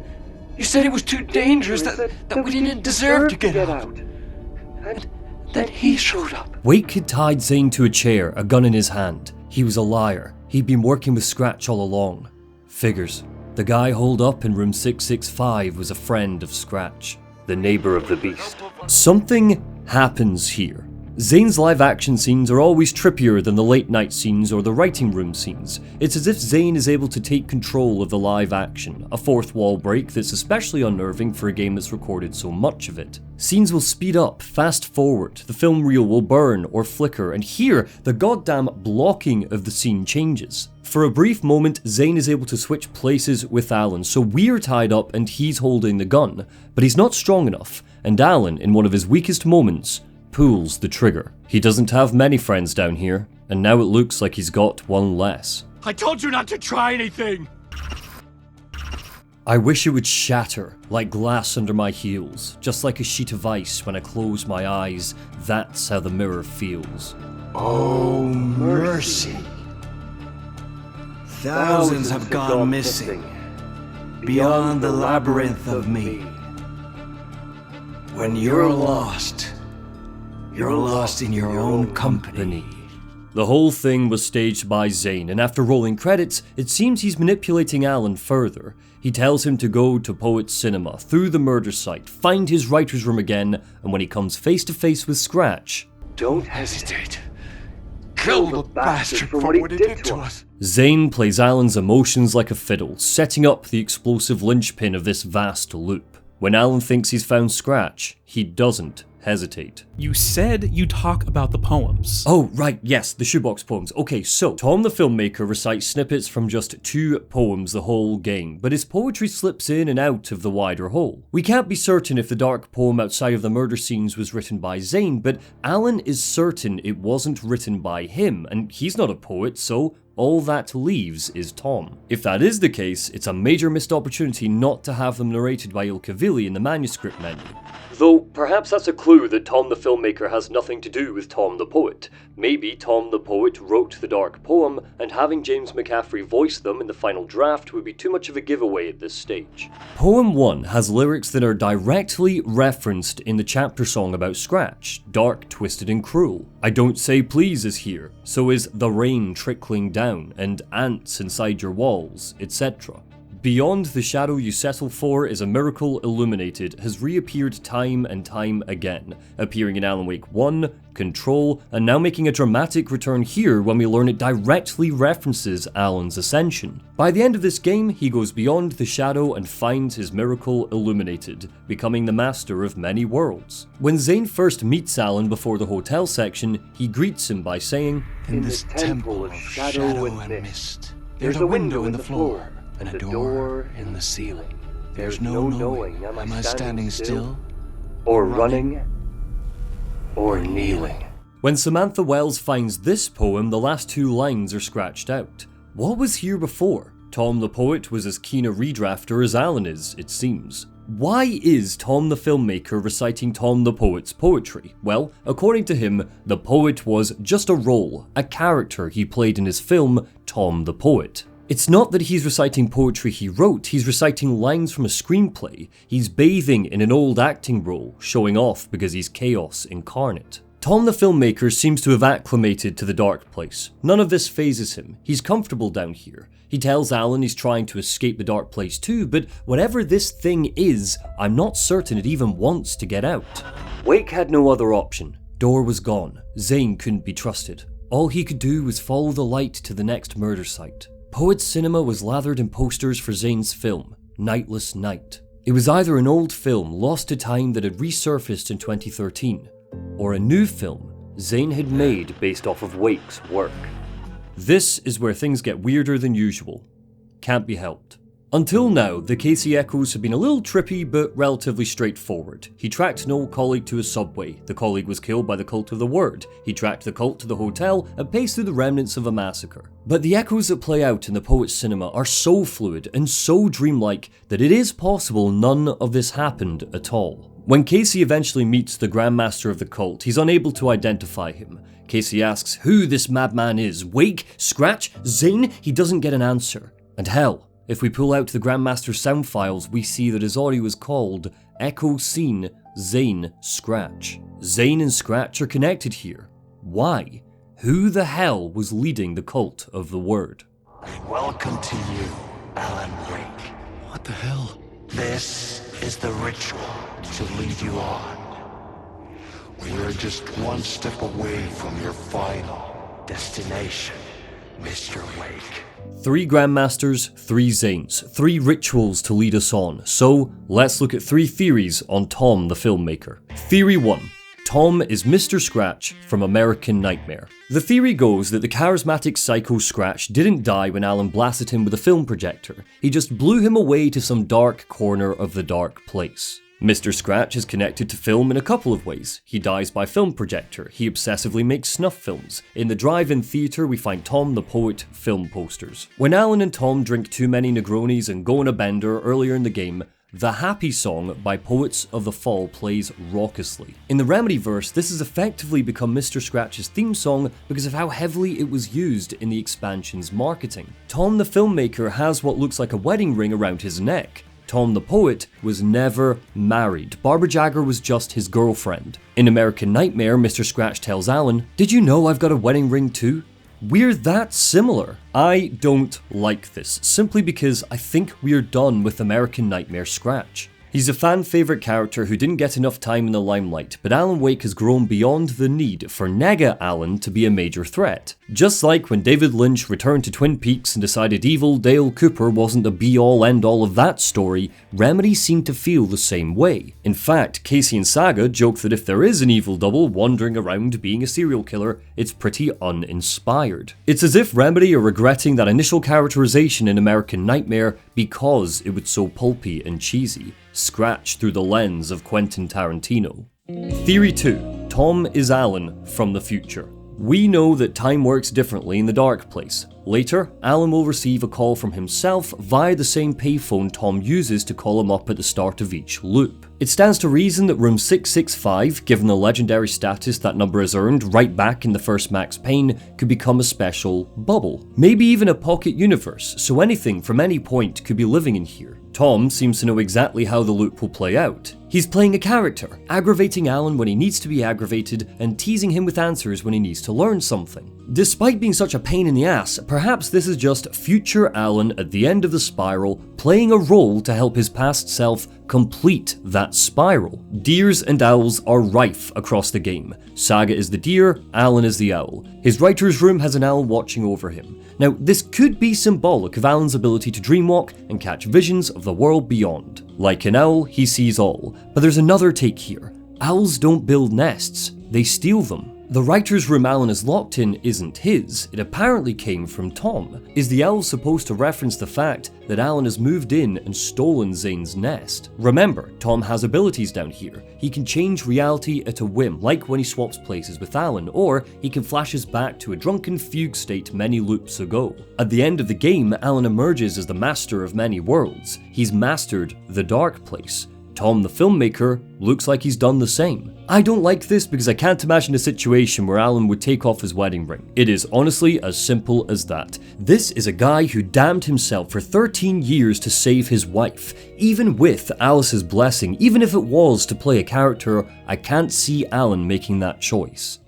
You said it was too dangerous, that we didn't deserve to get out. And then he showed up. Wake had tied Zane to a chair, a gun in his hand. He was a liar. He'd been working with Scratch all along. Figures. The guy holed up in room 665 was a friend of Scratch, the neighbor of the beast. Something happens here. Zane's live action scenes are always trippier than the late night scenes or the writing room scenes. It's as if Zane is able to take control of the live action, a fourth wall break that's especially unnerving for a game that's recorded so much of it. Scenes will speed up, fast forward, the film reel will burn or flicker, and here, the goddamn blocking of the scene changes. For a brief moment, Zane is able to switch places with Alan, so we're tied up and he's holding the gun, but he's not strong enough, and Alan, in one of his weakest moments, pulls the trigger. He doesn't have many friends down here, and now it looks like he's got one less. I told you not to try anything! I wish it would shatter like glass under my heels, just like a sheet of ice when I close my eyes. That's how the mirror feels. Oh, mercy. Thousands have gone missing, beyond the labyrinth of me. When you're lost in your own company. The whole thing was staged by Zane, and after rolling credits, it seems he's manipulating Alan further. He tells him to go to Poet's Cinema, through the murder site, find his writer's room again, and when he comes face to face with Scratch... Don't hesitate. Kill the bastard for what he did to us. Zane plays Alan's emotions like a fiddle, setting up the explosive linchpin of this vast loop. When Alan thinks he's found Scratch, he doesn't hesitate. You said you talk about the poems. Oh, right, yes, the shoebox poems. Okay, so Tom the Filmmaker recites snippets from just 2 poems the whole game, but his poetry slips in and out of the wider whole. We can't be certain if the dark poem outside of the murder scenes was written by Zane, but Alan is certain it wasn't written by him, and he's not a poet, so all that leaves is Tom. If that is the case, it's a major missed opportunity not to have them narrated by Ilkavili in the manuscript menu. Though, perhaps that's a clue that Tom the Filmmaker has nothing to do with Tom the Poet. Maybe Tom the Poet wrote the dark poem, and having James McCaffrey voice them in the final draft would be too much of a giveaway at this stage. Poem 1 has lyrics that are directly referenced in the chapter song about Scratch, dark, twisted, and cruel. I don't say please is here, so is the rain trickling down, and ants inside your walls, etc. Beyond the shadow you settle for is a miracle illuminated has reappeared time and time again, appearing in Alan Wake 1, Control, and now making a dramatic return here when we learn it directly references Alan's ascension. By the end of this game, he goes beyond the shadow and finds his miracle illuminated, becoming the master of many worlds. When Zane first meets Alan before the hotel section, he greets him by saying, "In this temple of shadow and mist, there's a window in the floor and a door in the ceiling. There's no knowing, am I standing still? Or running? Or kneeling? When Samantha Wells finds this poem, the last two lines are scratched out. What was here before? Tom the poet was as keen a redrafter as Alan is, it seems. Why is Tom the filmmaker reciting Tom the poet's poetry? Well, according to him, the poet was just a role, a character he played in his film, Tom the Poet. It's not that he's reciting poetry he wrote, he's reciting lines from a screenplay. He's bathing in an old acting role, showing off because he's chaos incarnate. Tom the filmmaker seems to have acclimated to the dark place. None of this phases him. He's comfortable down here. He tells Alan he's trying to escape the dark place too, but whatever this thing is, I'm not certain it even wants to get out. Wake had no other option. Door was gone. Zane couldn't be trusted. All he could do was follow the light to the next murder site. Poets Cinema was lathered in posters for Zane's film, Nightless Night. It was either an old film lost to time that had resurfaced in 2013, or a new film Zane had made based off of Wake's work. This is where things get weirder than usual. Can't be helped. Until now, the Casey echoes have been a little trippy but relatively straightforward. He tracked an old colleague to a subway. The colleague was killed by the Cult of the Word. He tracked the cult to the hotel and paced through the remnants of a massacre. But the echoes that play out in the Poet's Cinema are so fluid and so dreamlike that it is possible none of this happened at all. When Casey eventually meets the Grandmaster of the cult, he's unable to identify him. Casey asks who this madman is. Wake? Scratch? Zane? He doesn't get an answer. And hell, if we pull out the Grandmaster's sound files, we see that his audio is called Echo Scene Zane Scratch. Zane and Scratch are connected here. Why? Who the hell was leading the Cult of the Word? Welcome to you, Alan Wake. What the hell? This is the ritual to lead you on. We are just one step away from your final destination, Mr. Wake. 3 Grandmasters, 3 Zanes, 3 rituals to lead us on. So, let's look at 3 theories on Tom the filmmaker. Theory 1. Tom is Mr. Scratch from American Nightmare. The theory goes that the charismatic psycho Scratch didn't die when Alan blasted him with a film projector. He just blew him away to some dark corner of the dark place. Mr. Scratch is connected to film in a couple of ways. He dies by film projector. He obsessively makes snuff films. In the drive-in theatre, we find Tom the Poet film posters. When Alan and Tom drink too many Negronis and go on a bender earlier in the game, the Happy Song by Poets of the Fall plays raucously. In the Remedyverse, this has effectively become Mr. Scratch's theme song because of how heavily it was used in the expansion's marketing. Tom the filmmaker has what looks like a wedding ring around his neck. Tom the Poet was never married. Barbara Jagger was just his girlfriend. In American Nightmare, Mr. Scratch tells Alan, "Did you know I've got a wedding ring too?" We're that similar. I don't like this, simply because I think we're done with American Nightmare Scratch. He's a fan favourite character who didn't get enough time in the limelight, but Alan Wake has grown beyond the need for Nega Alan to be a major threat. Just like when David Lynch returned to Twin Peaks and decided evil Dale Cooper wasn't the be-all end-all of that story, Remedy seemed to feel the same way. In fact, Casey and Saga joke that if there is an evil double wandering around being a serial killer, it's pretty uninspired. It's as if Remedy are regretting that initial characterization in American Nightmare because it was so pulpy and cheesy. Scratch through the lens of Quentin Tarantino. Theory 2. Tom is Alan from the future. We know that time works differently in the dark place. Later, Alan will receive a call from himself via the same payphone Tom uses to call him up at the start of each loop. It stands to reason that room 665, given the legendary status that number has earned right back in the first Max Payne, could become a special bubble. Maybe even a pocket universe, so anything from any point could be living in here. Tom seems to know exactly how the loop will play out. He's playing a character, aggravating Alan when he needs to be aggravated and teasing him with answers when he needs to learn something. Despite being such a pain in the ass, perhaps this is just future Alan at the end of the spiral playing a role to help his past self complete that spiral. Deers and owls are rife across the game. Saga is the deer, Alan is the owl. His writer's room has an owl watching over him. Now, this could be symbolic of Alan's ability to dreamwalk and catch visions of the world beyond. Like an owl, he sees all. But there's another take here. Owls don't build nests, they steal them. The writer's room Alan is locked in isn't his, it apparently came from Tom. Is the owl supposed to reference the fact that Alan has moved in and stolen Zane's nest? Remember, Tom has abilities down here. He can change reality at a whim, like when he swaps places with Alan, or he can flash us back to a drunken fugue state many loops ago. At the end of the game, Alan emerges as the master of many worlds. He's mastered the dark place. Tom the filmmaker looks like he's done the same. I don't like this because I can't imagine a situation where Alan would take off his wedding ring. It is honestly as simple as that. This is a guy who damned himself for 13 years to save his wife. Even with Alice's blessing, even if it was to play a character, I can't see Alan making that choice.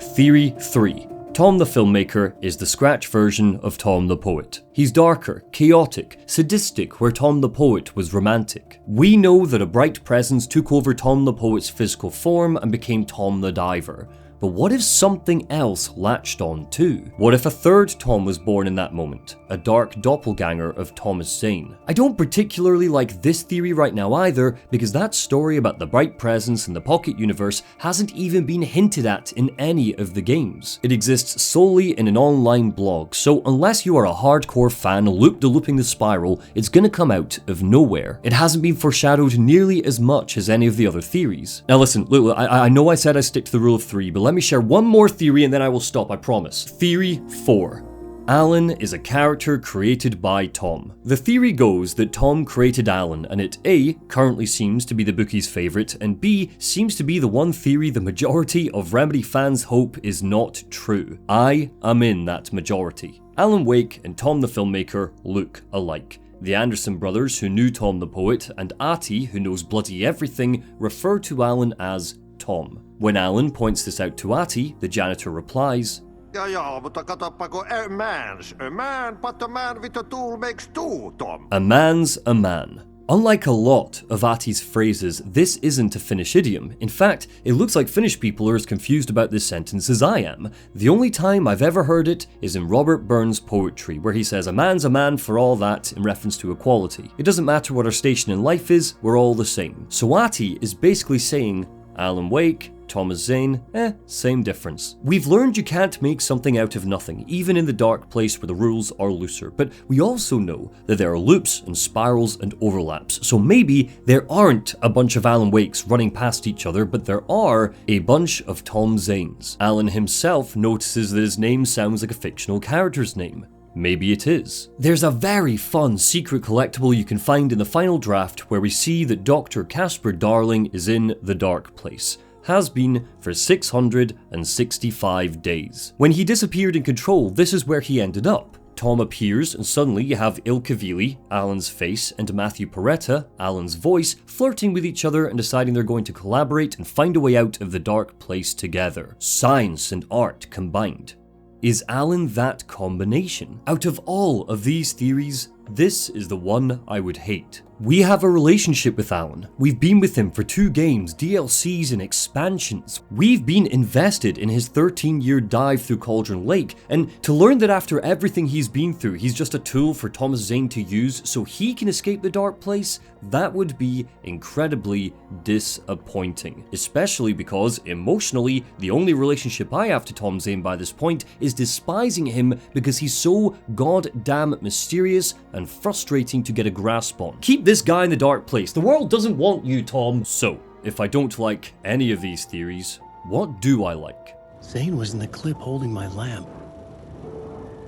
Theory 3. Tom the filmmaker is the scratch version of Tom the poet. He's darker, chaotic, sadistic where Tom the poet was romantic. We know that a bright presence took over Tom the poet's physical form and became Tom the diver. But what if something else latched on too? What if a third Tom was born in that moment? A dark doppelganger of Thomas Zane? I don't particularly like this theory right now either, because that story about the bright presence in the Pocket Universe hasn't even been hinted at in any of the games. It exists solely in an online blog, so unless you are a hardcore fan loop-de-looping the spiral, it's gonna come out of nowhere. It hasn't been foreshadowed nearly as much as any of the other theories. Now listen, look, I know I said I stick to the rule of 3, but let me share one more theory and then I will stop, I promise. Theory 4. Alan is a character created by Tom. The theory goes that Tom created Alan, and it A, currently seems to be the bookie's favourite, and B, seems to be the one theory the majority of Remedy fans hope is not true. I am in that majority. Alan Wake and Tom the filmmaker look alike. The Anderson brothers, who knew Tom the poet, and Atty, who knows bloody everything, refer to Alan as Tom. When Alan points this out to Atty, the janitor replies, Ja, mutta katoppa a man's a man, but a man with a tool makes two, Tom. A man's a man. Unlike a lot of Atty's phrases, this isn't a Finnish idiom. In fact, it looks like Finnish people are as confused about this sentence as I am. The only time I've ever heard it is in Robert Burns' poetry, where he says a man's a man for all that in reference to equality. It doesn't matter what our station in life is, we're all the same. So Atty is basically saying, Alan Wake, Thomas Zane, same difference. We've learned you can't make something out of nothing, even in the dark place where the rules are looser, but we also know that there are loops and spirals and overlaps, so maybe there aren't a bunch of Alan Wakes running past each other, but there are a bunch of Tom Zanes. Alan himself notices that his name sounds like a fictional character's name. Maybe it is. There's a very fun secret collectible you can find in the final draft where we see that Dr. Casper Darling is in the dark place. Has been for 665 days. When he disappeared in Control, this is where he ended up. Tom appears and suddenly you have Ilka Vili, Alan's face, and Matthew Peretta, Alan's voice, flirting with each other and deciding they're going to collaborate and find a way out of the dark place together. Science and art combined. Is Alan that combination? Out of all of these theories, this is the one I would hate. We have a relationship with Alan. We've been with him for 2 games, DLCs and expansions. We've been invested in his 13-year dive through Cauldron Lake, and to learn that after everything he's been through, he's just a tool for Thomas Zane to use so he can escape the dark place, that would be incredibly disappointing. Especially because, emotionally, the only relationship I have to Tom Zane by this point is despising him because he's so goddamn mysterious and frustrating to get a grasp on. Keep this guy in the dark place. The world doesn't want you, Tom. So, if I don't like any of these theories, what do I like? Zane was in the clip holding my lamp.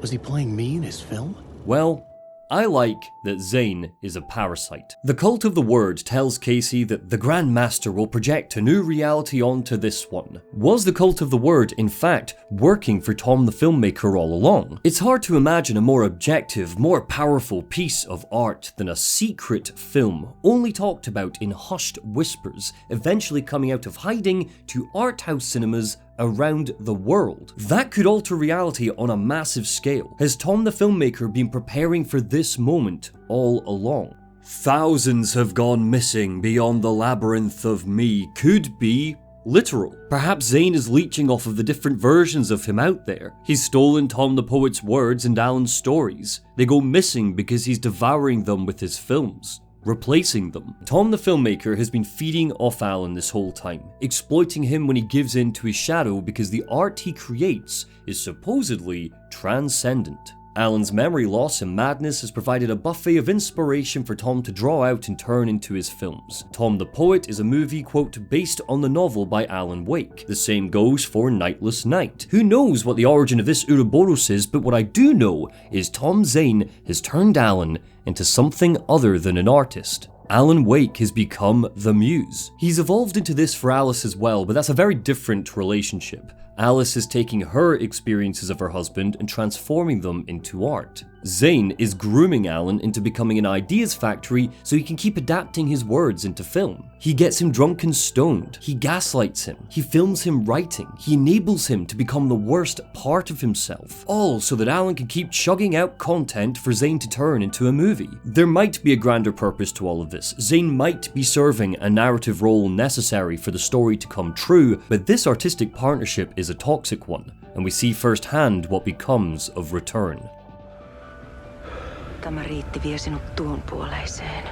Was he playing me in his film? Well, I like that Zane is a parasite. The Cult of the Word tells Casey that the Grand Master will project a new reality onto this one. Was the Cult of the Word, in fact, working for Tom the filmmaker all along? It's hard to imagine a more objective, more powerful piece of art than a secret film, only talked about in hushed whispers, eventually coming out of hiding to art house cinemas around the world. That could alter reality on a massive scale. Has Tom the filmmaker been preparing for this moment all along? Thousands have gone missing beyond the labyrinth of me could be literal. Perhaps Zane is leeching off of the different versions of him out there. He's stolen Tom the poet's words and Alan's stories. They go missing because he's devouring them with his films. replacing them. Tom the filmmaker has been feeding off Alan this whole time, exploiting him when he gives in to his shadow because the art he creates is supposedly transcendent. Alan's memory loss and madness has provided a buffet of inspiration for Tom to draw out and turn into his films. Tom the Poet is a movie, quote, based on the novel by Alan Wake. The same goes for Nightless Night. Who knows what the origin of this Ouroboros is, but what I do know is Tom Zane has turned Alan into something other than an artist. Alan Wake has become the muse. He's evolved into this for Alice as well, but that's a very different relationship. Alice is taking her experiences of her husband and transforming them into art. Zane is grooming Alan into becoming an ideas factory so he can keep adapting his words into film. He gets him drunk and stoned. He gaslights him. He films him writing. He enables him to become the worst part of himself. All so that Alan can keep chugging out content for Zane to turn into a movie. There might be a grander purpose to all of this. Zane might be serving a narrative role necessary for the story to come true, but this artistic partnership is a toxic one, and we see firsthand what becomes of Return. Tämä riitti vie sinut tuon puoleiseen.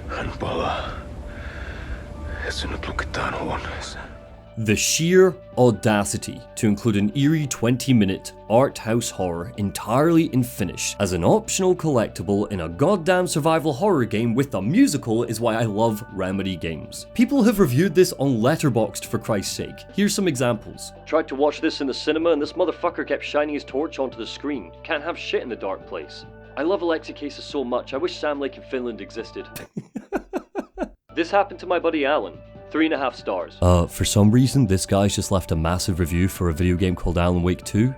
Hän palaa. Ja sinut lukitaan huoneeseen. The sheer audacity to include an eerie 20-minute art house horror entirely in Finnish as an optional collectible in a goddamn survival horror game with a musical is why I love Remedy games. People have reviewed this on Letterboxd for Christ's sake. Here's some examples. Tried to watch this in the cinema and this motherfucker kept shining his torch onto the screen. Can't have shit in the dark place. I love Alexi Cases so much, I wish Sam Lake in Finland existed. This happened to my buddy Alan. 3.5 stars. For some reason, this guy's just left a massive review for a video game called Alan Wake 2.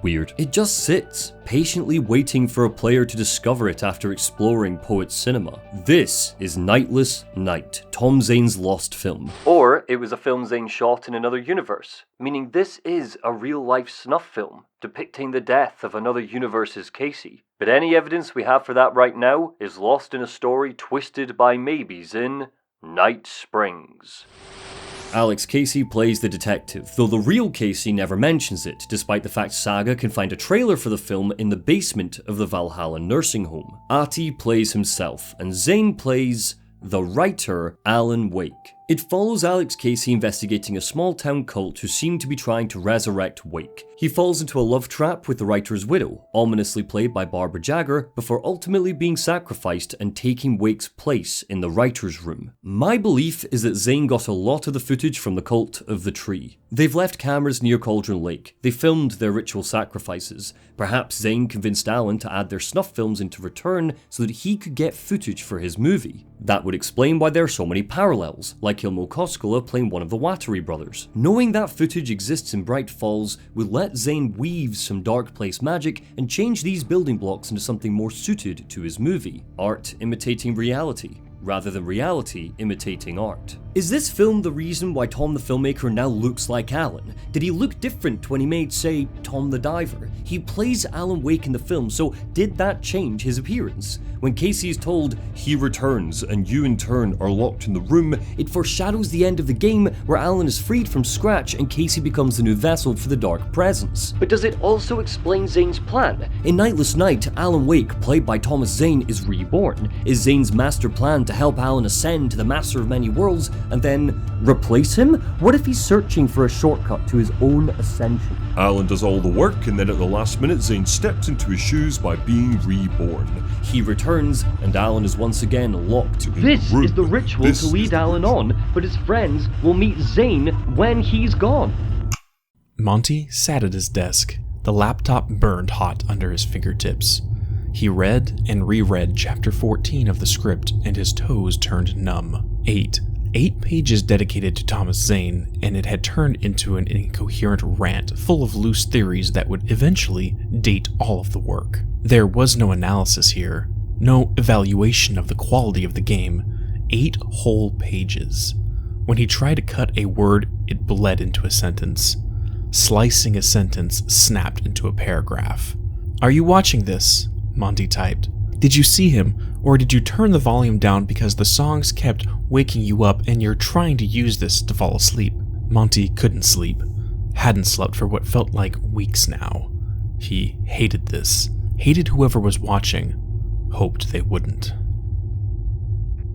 Weird. It just sits, patiently waiting for a player to discover it after exploring Poet's cinema. This is Nightless Night, Tom Zane's lost film. Or it was a film Zane shot in another universe, meaning this is a real-life snuff film, depicting the death of another universe's Casey. But any evidence we have for that right now is lost in a story twisted by maybes in Night Springs. Alex Casey plays the detective, though the real Casey never mentions it, despite the fact Saga can find a trailer for the film in the basement of the Valhalla nursing home. Ati plays himself, and Zane plays the writer Alan Wake. It follows Alex Casey investigating a small-town cult who seem to be trying to resurrect Wake. He falls into a love trap with the writer's widow, ominously played by Barbara Jagger, before ultimately being sacrificed and taking Wake's place in the writer's room. My belief is that Zane got a lot of the footage from the Cult of the Tree. They've left cameras near Cauldron Lake. They filmed their ritual sacrifices. Perhaps Zane convinced Alan to add their snuff films into Return so that he could get footage for his movie. That would explain why there are so many parallels, like Ilmo Koskela playing one of the Wattery brothers. Knowing that footage exists in Bright Falls would let Zane weave some Dark Place magic and change these building blocks into something more suited to his movie. Art imitating reality, rather than reality imitating art. Is this film the reason why Tom the filmmaker now looks like Alan? Did he look different when he made, say, Tom the Diver? He plays Alan Wake in the film, so did that change his appearance? When Casey is told, he returns and you in turn are locked in the room, it foreshadows the end of the game where Alan is freed from Scratch and Casey becomes the new vessel for the Dark Presence. But does it also explain Zane's plan? In Nightless Night, Alan Wake, played by Thomas Zane, is reborn. Is Zane's master plan to help Alan ascend to the Master of Many Worlds and then replace him? What if he's searching for a shortcut to his own ascension? Alan does all the work, and then at the last minute Zane steps into his shoes by being reborn. He returns, and Alan is once again locked in This the room. is the ritual to lead Alan on, but his friends will meet Zane when he's gone. Monty sat at his desk, the laptop burned hot under his fingertips. He read and reread chapter 14 of the script, and his toes turned numb. 8 pages dedicated to Thomas Zane, and it had turned into an incoherent rant full of loose theories that would eventually date all of the work. There was no analysis here, no evaluation of the quality of the game. 8 whole pages. When he tried to cut a word, it bled into a sentence. Slicing a sentence snapped into a paragraph. "Are you watching this?" Monty typed. "Did you see him, or did you turn the volume down because the songs kept waking you up and you're trying to use this to fall asleep?" Monty couldn't sleep. Hadn't slept for what felt like weeks now. He hated this. Hated whoever was watching. Hoped they wouldn't.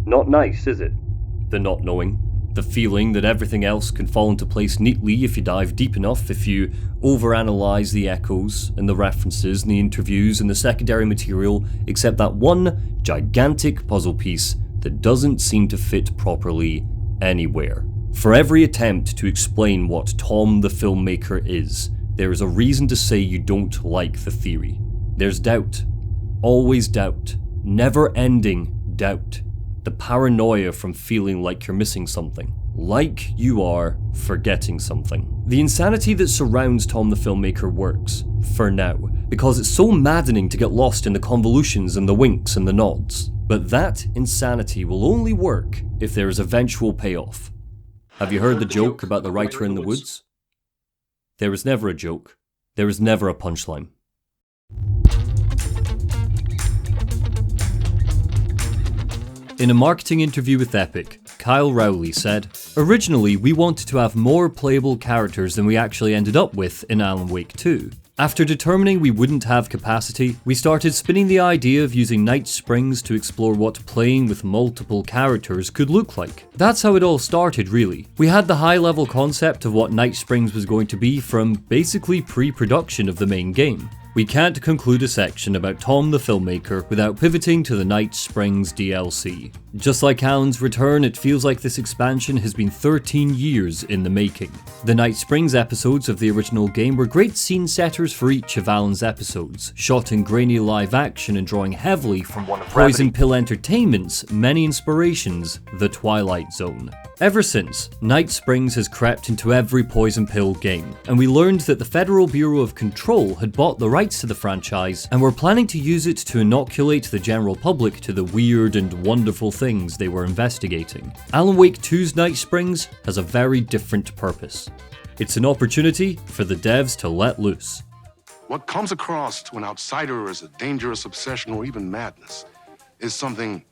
Not nice, is it? The not knowing. The feeling that everything else can fall into place neatly if you dive deep enough, if you overanalyze the echoes and the references and the interviews and the secondary material, except that one gigantic puzzle piece that doesn't seem to fit properly anywhere. For every attempt to explain what Tom the Filmmaker is, there is a reason to say you don't like the theory. There's doubt. Always doubt. Never-ending doubt. The paranoia from feeling like you're missing something. Like you are forgetting something. The insanity that surrounds Tom the Filmmaker works, for now, because it's so maddening to get lost in the convolutions and the winks and the nods. But that insanity will only work if there is eventual payoff. Have you heard the joke about the writer in the woods? There is never a joke. There is never a punchline. In a marketing interview with Epic, Kyle Rowley said, "Originally, we wanted to have more playable characters than we actually ended up with in Alan Wake 2. After determining we wouldn't have capacity, we started spinning the idea of using Night Springs to explore what playing with multiple characters could look like. That's how it all started, really. We had the high-level concept of what Night Springs was going to be from basically pre-production of the main game. We can't conclude a section about Tom the Filmmaker without pivoting to the Night Springs DLC. Just like Alan's return, it feels like this expansion has been 13 years in the making. The Night Springs episodes of the original game were great scene setters for each of Alan's episodes, shot in grainy live action and drawing heavily from one of Poison Pill Entertainment's many inspirations, The Twilight Zone. Ever since, Night Springs has crept into every Poison Pill game, and we learned that the Federal Bureau of Control had bought the rights to the franchise and were planning to use it to inoculate the general public to the weird and wonderful things they were investigating. Alan Wake 2's Night Springs has a very different purpose. It's an opportunity for the devs to let loose. What comes across to an outsider as a dangerous obsession or even madness is something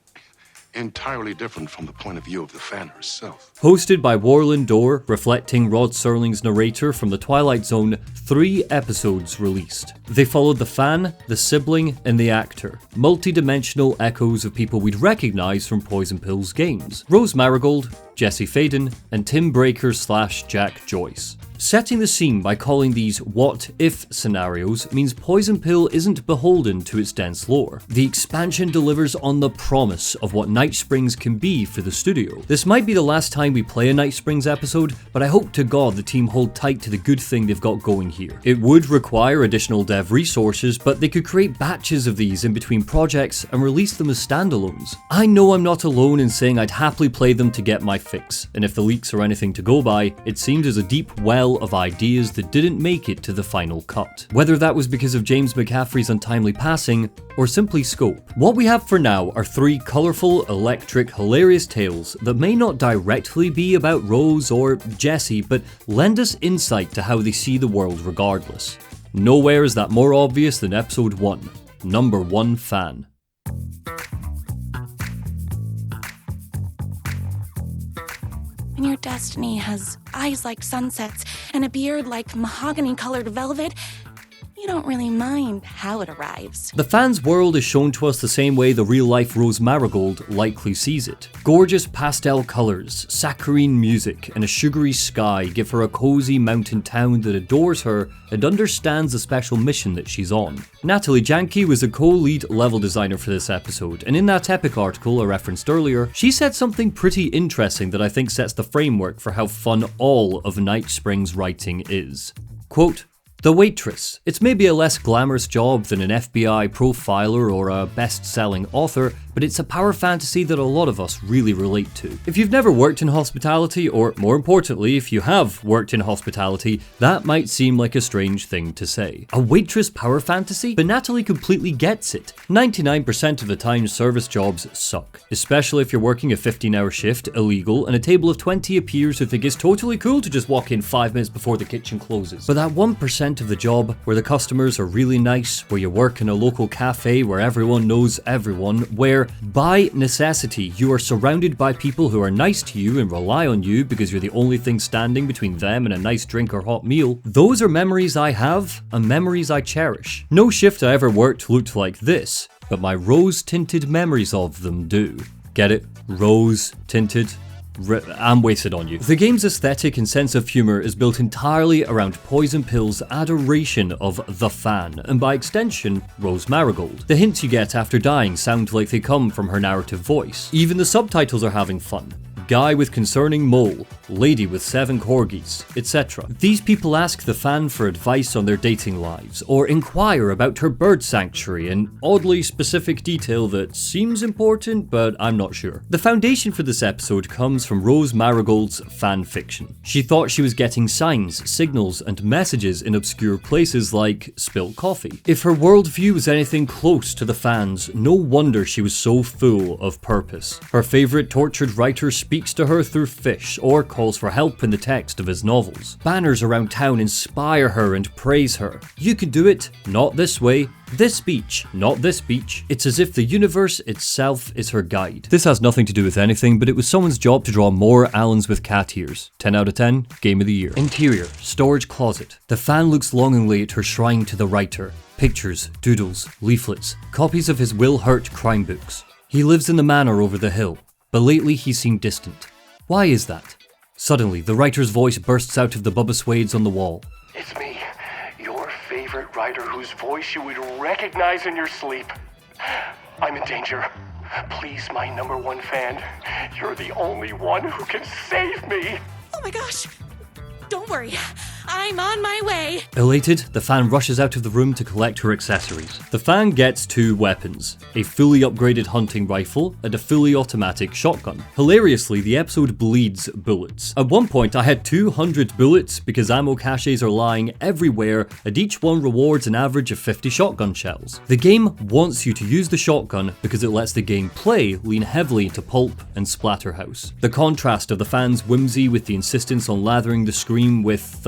entirely different from the point of view of the fan herself. Hosted by Warland Dorr, reflecting Rod Serling's narrator from The Twilight Zone, 3 episodes released. They followed the fan, the sibling, and the actor. Multi-dimensional echoes of people we'd recognise from Poison Pill's games. Rose Marigold, Jesse Faden, and Tim Breaker/Jack Joyce. Setting the scene by calling these what-if scenarios means Poison Pill isn't beholden to its dense lore. The expansion delivers on the promise of what Night Springs can be for the studio. This might be the last time we play a Night Springs episode, but I hope to God the team hold tight to the good thing they've got going here. It would require additional dev resources, but they could create batches of these in between projects and release them as standalones. I know I'm not alone in saying I'd happily play them to get my fix, and if the leaks are anything to go by, it seemed as a deep well of ideas that didn't make it to the final cut. Whether that was because of James McCaffrey's untimely passing, or simply scope. What we have for now are 3 colourful, electric, hilarious tales that may not directly be about Rose or Jesse, but lend us insight to how they see the world regardless. Nowhere is that more obvious than episode 1, Number 1 Fan. When your destiny has eyes like sunsets and a beard like mahogany-colored velvet, you don't really mind how it arrives. The fan's world is shown to us the same way the real-life Rose Marigold likely sees it. Gorgeous pastel colours, saccharine music, and a sugary sky give her a cozy mountain town that adores her and understands the special mission that she's on. Natalie Janke was the co-lead level designer for this episode, and in that Epic article I referenced earlier, she said something pretty interesting that I think sets the framework for how fun all of Night Springs' writing is. Quote, "The waitress. It's maybe a less glamorous job than an FBI profiler or a best-selling author, but it's a power fantasy that a lot of us really relate to. If you've never worked in hospitality, or more importantly, if you have worked in hospitality, that might seem like a strange thing to say. A waitress power fantasy? But Natalie completely gets it. 99% of the time service jobs suck, especially if you're working a 15-hour shift, illegal, and a table of 20 appears who think it's totally cool to just walk in 5 minutes before the kitchen closes. But that 1% of the job where the customers are really nice, where you work in a local cafe where everyone knows everyone, where by necessity you are surrounded by people who are nice to you and rely on you because you're the only thing standing between them and a nice drink or hot meal, those are memories I have and memories I cherish. No shift I ever worked looked like this, but my rose-tinted memories of them do." Get it? Rose tinted. I'm wasted on you. The game's aesthetic and sense of humour is built entirely around Poison Pill's adoration of the fan, and by extension, Rose Marigold. The hints you get after dying sound like they come from her narrative voice. Even the subtitles are having fun. Guy with concerning mole, lady with 7 corgis, etc. These people ask the fan for advice on their dating lives, or inquire about her bird sanctuary, an oddly specific detail that seems important, but I'm not sure. The foundation for this episode comes from Rose Marigold's fan fiction. She thought she was getting signs, signals, and messages in obscure places like spilt coffee. If her worldview was anything close to the fans, no wonder she was so full of purpose. Her favourite tortured writer speaks to her through fish, or calls for help in the text of his novels. Banners around town inspire her and praise her. You can do it, not this way. This beach, not this beach. It's as if the universe itself is her guide. This has nothing to do with anything, but it was someone's job to draw more Allens with cat ears. 10 out of 10, game of the year. Interior, storage closet. The fan looks longingly at her shrine to the writer. Pictures, doodles, leaflets, copies of his Will Hurt crime books. He lives in the manor over the hill, but lately he seemed distant. Why is that? Suddenly, the writer's voice bursts out of the Bubba Swades on the wall. It's me, your favorite writer whose voice you would recognize in your sleep. I'm in danger. Please, my #1 fan, you're the only one who can save me. Oh my gosh! Don't worry, I'm on my way! Elated, the fan rushes out of the room to collect her accessories. The fan gets 2 weapons, a fully upgraded hunting rifle and a fully automatic shotgun. Hilariously, the episode bleeds bullets. At one point, I had 200 bullets because ammo caches are lying everywhere and each one rewards an average of 50 shotgun shells. The game wants you to use the shotgun because it lets the gameplay lean heavily into pulp and splatterhouse. The contrast of the fan's whimsy with the insistence on lathering the screen with,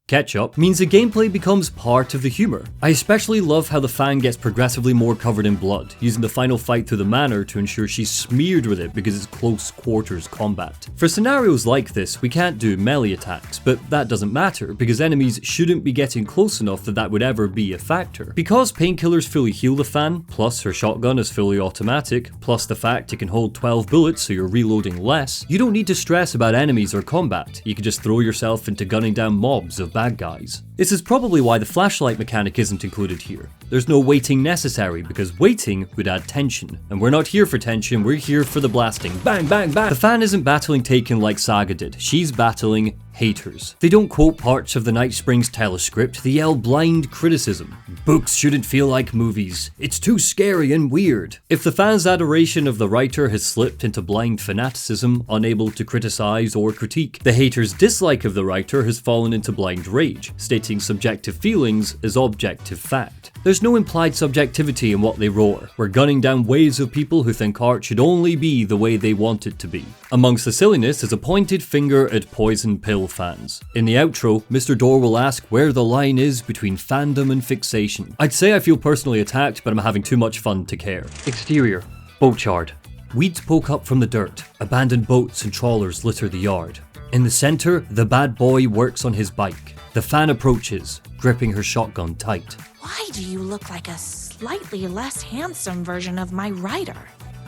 ketchup means the gameplay becomes part of the humour. I especially love how the fan gets progressively more covered in blood, using the final fight through the manor to ensure she's smeared with it because it's close quarters combat. For scenarios like this, we can't do melee attacks, but that doesn't matter because enemies shouldn't be getting close enough that would ever be a factor. Because painkillers fully heal the fan, plus her shotgun is fully automatic, plus the fact it can hold 12 bullets so you're reloading less, you don't need to stress about enemies or combat. You can just throw yourself into gunning down mobs of bad guys. This is probably why the flashlight mechanic isn't included here. There's no waiting necessary because waiting would add tension, and we're not here for tension, we're here for the blasting. Bang, bang, bang! The fan isn't battling Taken like Saga did, she's battling haters. They don't quote parts of the Night Springs telescript, they yell blind criticism. Books shouldn't feel like movies. It's too scary and weird. If the fan's adoration of the writer has slipped into blind fanaticism, unable to criticize or critique, the hater's dislike of the writer has fallen into blind rage, stating subjective feelings as objective fact. There's no implied subjectivity in what they roar. We're gunning down waves of people who think art should only be the way they want it to be. Amongst the silliness is a pointed finger at Poison Pill fans. In the outro, Mr. Door will ask where the line is between fandom and fixation. I'd say I feel personally attacked, but I'm having too much fun to care. Exterior, boatyard. Weeds poke up from the dirt. Abandoned boats and trawlers litter the yard. In the center, the bad boy works on his bike. The fan approaches, gripping her shotgun tight. Why do you look like a slightly less handsome version of my writer?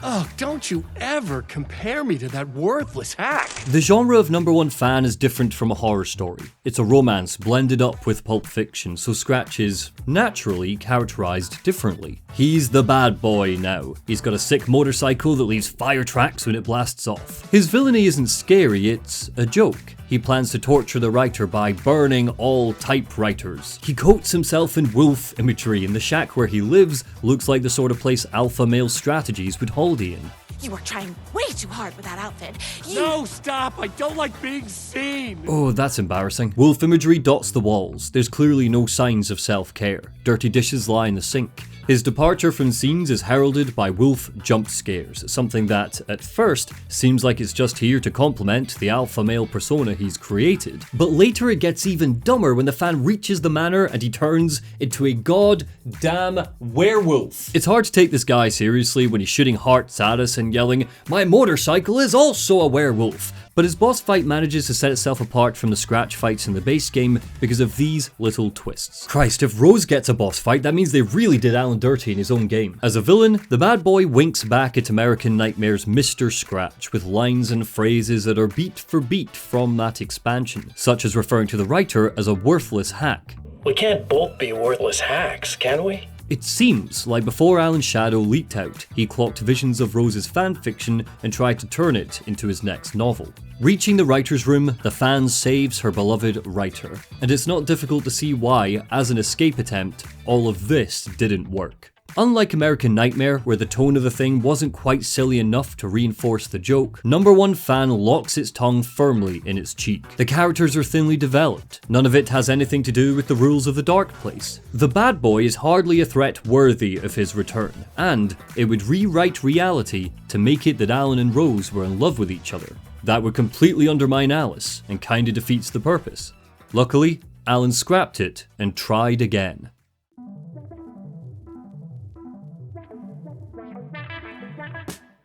Oh, don't you ever compare me to that worthless hack! The genre of #1 fan is different from a horror story. It's a romance blended up with pulp fiction, so Scratch is naturally characterized differently. He's the bad boy now. He's got a sick motorcycle that leaves fire tracks when it blasts off. His villainy isn't scary, it's a joke. He plans to torture the writer by burning all typewriters. He coats himself in wolf imagery, and the shack where he lives looks like the sort of place alpha male strategies would hold you in. You are trying way too hard with that outfit. No, stop! I don't like being seen! Oh, that's embarrassing. Wolf imagery dots the walls. There's clearly no signs of self-care. Dirty dishes lie in the sink. His departure from scenes is heralded by wolf jump scares, something that, at first, seems like it's just here to complement the alpha male persona he's created. But later it gets even dumber when the fan reaches the manor and he turns into a goddamn werewolf. It's hard to take this guy seriously when he's shooting hearts at us and yelling, "My motorcycle is also a werewolf." but his boss fight manages to set itself apart from the scratch fights in the base game because of these little twists. Christ, if Rose gets a boss fight, that means they really did Alan dirty in his own game. As a villain, the bad boy winks back at American Nightmare's Mr. Scratch with lines and phrases that are beat for beat from that expansion, such as referring to the writer as a worthless hack. We can't both be worthless hacks, can we? It seems like before Alan's shadow leaked out, he clocked visions of Rose's fanfiction and tried to turn it into his next novel. Reaching the writer's room, the fan saves her beloved writer, and it's not difficult to see why, as an escape attempt, all of this didn't work. Unlike American Nightmare, where the tone of the thing wasn't quite silly enough to reinforce the joke, Number One Fan locks its tongue firmly in its cheek. The characters are thinly developed. None of it has anything to do with the rules of the Dark Place. The bad boy is hardly a threat worthy of his return, and it would rewrite reality to make it that Alan and Rose were in love with each other. That would completely undermine Alice, and kinda defeats the purpose. Luckily, Alan scrapped it and tried again.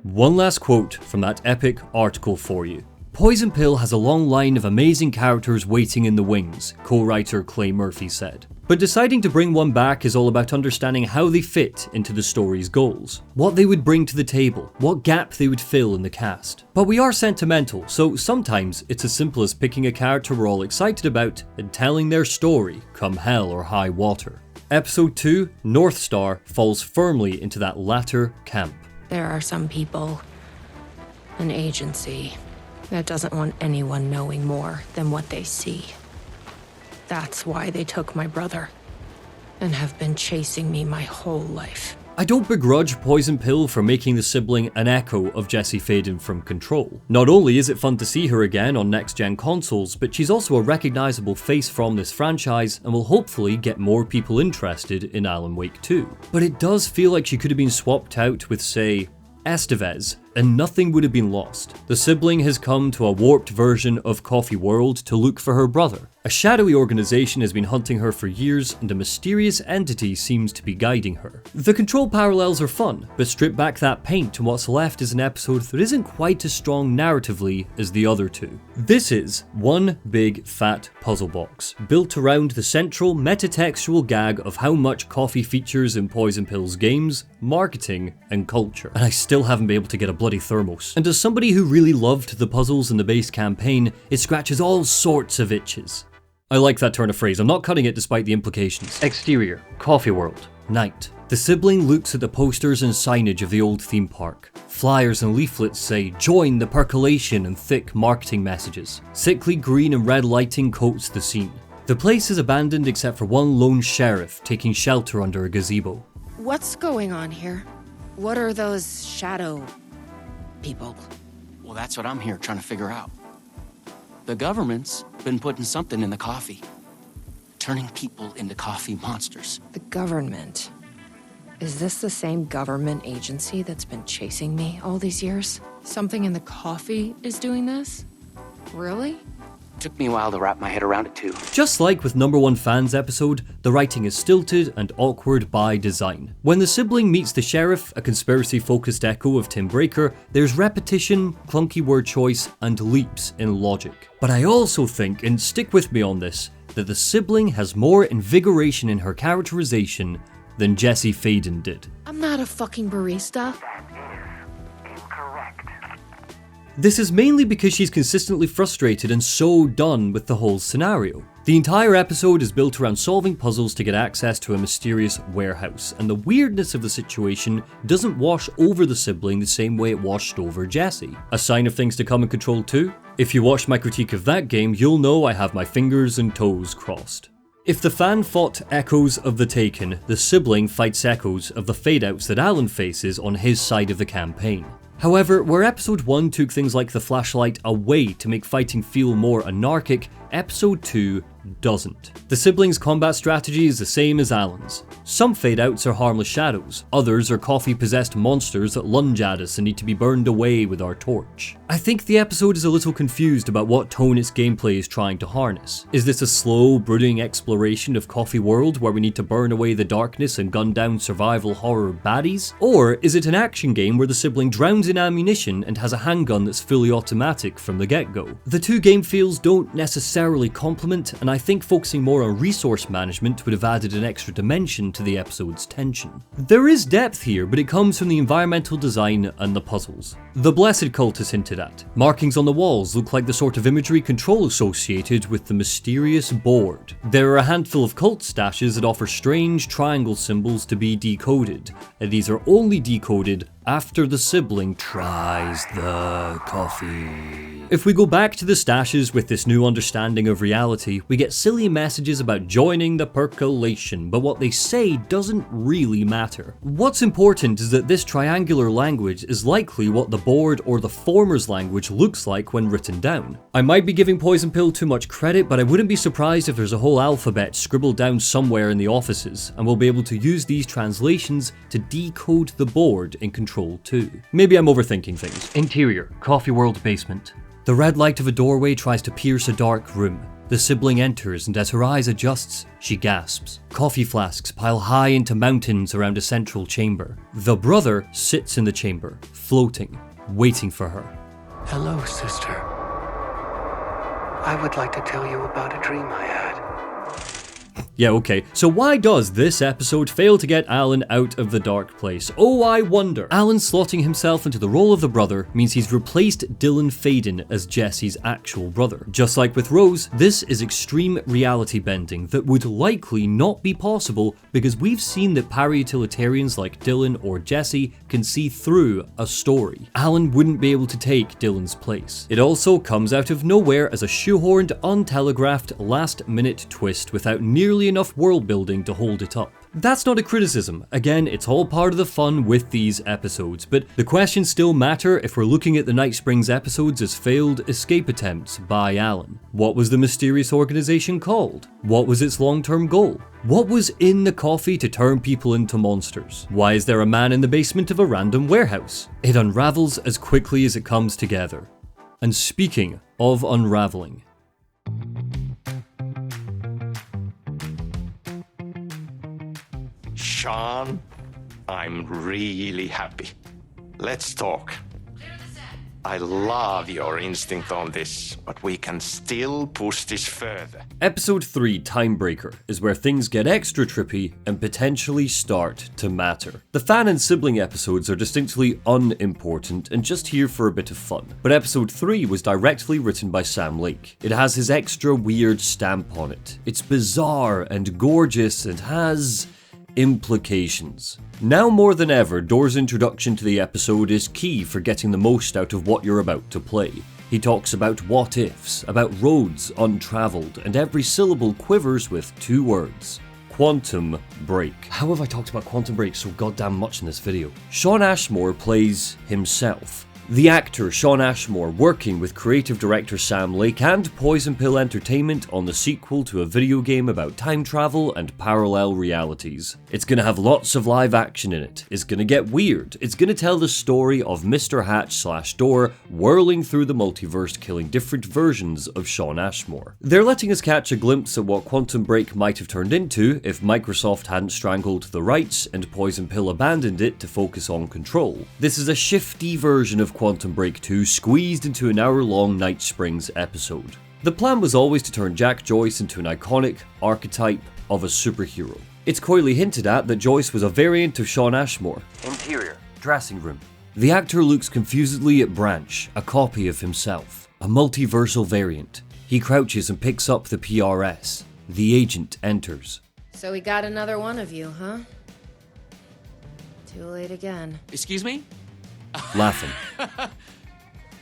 One last quote from that epic article for you. Poison Pill has a long line of amazing characters waiting in the wings, co-writer Clay Murphy said. But deciding to bring one back is all about understanding how they fit into the story's goals, what they would bring to the table, what gap they would fill in the cast. But we are sentimental, so sometimes it's as simple as picking a character we're all excited about and telling their story, come hell or high water. Episode 2, North Star, falls firmly into that latter camp. There are some people, an agency, that doesn't want anyone knowing more than what they see. That's why they took my brother, and have been chasing me my whole life. I don't begrudge Poison Pill for making the sibling an echo of Jessie Faden from Control. Not only is it fun to see her again on next-gen consoles, but she's also a recognisable face from this franchise and will hopefully get more people interested in Alan Wake 2. But it does feel like she could have been swapped out with, say, Estevez, and nothing would have been lost. The sibling has come to a warped version of Coffee World to look for her brother. A shadowy organization has been hunting her for years, and a mysterious entity seems to be guiding her. The Control parallels are fun, but strip back that paint and what's left is an episode that isn't quite as strong narratively as the other two. This is one big fat puzzle box, built around the central metatextual gag of how much coffee features in Poison Pill's games, marketing, and culture. And I still haven't been able to get a bloody thermos. And as somebody who really loved the puzzles in the base campaign, it scratches all sorts of itches. I like that turn of phrase, I'm not cutting it despite the implications. Exterior, Coffee World. Night. The sibling looks at the posters and signage of the old theme park. Flyers and leaflets say, "Join the percolation," and thick marketing messages. Sickly green and red lighting coats the scene. The place is abandoned except for one lone sheriff taking shelter under a gazebo. What's going on here? What are those shadow people? Well, that's what I'm here trying to figure out. The government's been putting something in the coffee. Turning people into coffee monsters. The government? Is this the same government agency that's been chasing me all these years? Something in the coffee is doing this? Really? Took me a while to wrap my head around it too. Just like with Number One Fan's episode, the writing is stilted and awkward by design. When the sibling meets the sheriff, a conspiracy-focused echo of Tim Breaker, there's repetition, clunky word choice, and leaps in logic. But I also think, and stick with me on this, that the sibling has more invigoration in her characterization than Jessie Faden did. I'm not a fucking barista. This is mainly because she's consistently frustrated and so done with the whole scenario. The entire episode is built around solving puzzles to get access to a mysterious warehouse, and the weirdness of the situation doesn't wash over the sibling the same way it washed over Jessie. A sign of things to come in Control 2? If you watched my critique of that game, you'll know I have my fingers and toes crossed. If the fan fought echoes of the Taken, the sibling fights echoes of the fade-outs that Alan faces on his side of the campaign. However, where episode 1 took things like the flashlight away to make fighting feel more anarchic, episode 2 doesn't. The siblings' combat strategy is the same as Alan's. Some fade-outs are harmless shadows, others are coffee-possessed monsters that lunge at us and need to be burned away with our torch. I think the episode is a little confused about what tone its gameplay is trying to harness. Is this a slow, brooding exploration of Coffee World where we need to burn away the darkness and gun down survival horror baddies? Or is it an action game where the sibling drowns in ammunition and has a handgun that's fully automatic from the get-go? The two game feels don't necessarily complement, and I think focusing more on resource management would have added an extra dimension to the episode's tension. There is depth here, but it comes from the environmental design and the puzzles. The Blessed Cult is hinted at. Markings on the walls look like the sort of imagery control associated with the mysterious board. There are a handful of cult stashes that offer strange triangle symbols to be decoded, and these are only decoded after the sibling tries the coffee. If we go back to the stashes with this new understanding of reality, we get silly messages about joining the percolation, but what they say doesn't really matter. What's important is that this triangular language is likely what the board or the former's language looks like when written down. I might be giving Poison Pill too much credit, but I wouldn't be surprised if there's a whole alphabet scribbled down somewhere in the offices, and we'll be able to use these translations to decode the board in Control 2. Maybe I'm overthinking things. Interior, Coffee World basement. The red light of a doorway tries to pierce a dark room. The sibling enters, and as her eyes adjusts, she gasps. Coffee flasks pile high into mountains around a central chamber. The brother sits in the chamber, floating, waiting for her. Hello, sister. I would like to tell you about a dream I had. Yeah, okay. So why does this episode fail to get Alan out of the dark place? Oh, I wonder. Alan slotting himself into the role of the brother means he's replaced Dylan Faden as Jesse's actual brother. Just like with Rose, this is extreme reality bending that would likely not be possible because we've seen that para-utilitarians like Dylan or Jesse can see through a story. Alan wouldn't be able to take Dylan's place. It also comes out of nowhere as a shoehorned, untelegraphed, last-minute twist without nearly enough world building to hold it up. That's not a criticism. Again, it's all part of the fun with these episodes, but the questions still matter if we're looking at the Night Springs episodes as failed escape attempts by Alan. What was the mysterious organization called? What was its long-term goal? What was in the coffee to turn people into monsters? Why is there a man in the basement of a random warehouse? It unravels as quickly as it comes together. And speaking of unraveling, Sean, I'm really happy. Let's talk. I love your instinct on this, but we can still push this further. Episode 3, Timebreaker, is where things get extra trippy and potentially start to matter. The fan and sibling episodes are distinctly unimportant and just here for a bit of fun, but episode 3 was directly written by Sam Lake. It has his extra weird stamp on it. It's bizarre and gorgeous and has implications. Now more than ever, Door's introduction to the episode is key for getting the most out of what you're about to play. He talks about what ifs, about roads untraveled, and every syllable quivers with 2 words. Quantum Break. How have I talked about Quantum Break so goddamn much in this video? Shawn Ashmore plays himself. The actor Shawn Ashmore working with creative director Sam Lake and Poison Pill Entertainment on the sequel to a video game about time travel and parallel realities. It's gonna have lots of live action in it, it's gonna get weird, it's gonna tell the story of Mr. Hatch/Door whirling through the multiverse killing different versions of Shawn Ashmore. They're letting us catch a glimpse at what Quantum Break might have turned into if Microsoft hadn't strangled the rights and Poison Pill abandoned it to focus on Control. This is a shifty version of Quantum Break 2 squeezed into an hour-long Night Springs episode. The plan was always to turn Jack Joyce into an iconic archetype of a superhero. It's coyly hinted at that Joyce was a variant of Shawn Ashmore. Interior, dressing room. The actor looks confusedly at Branch, a copy of himself, a multiversal variant. He crouches and picks up the PRS. The agent enters. So we got another one of you, huh? Too late again. Excuse me? Laughing.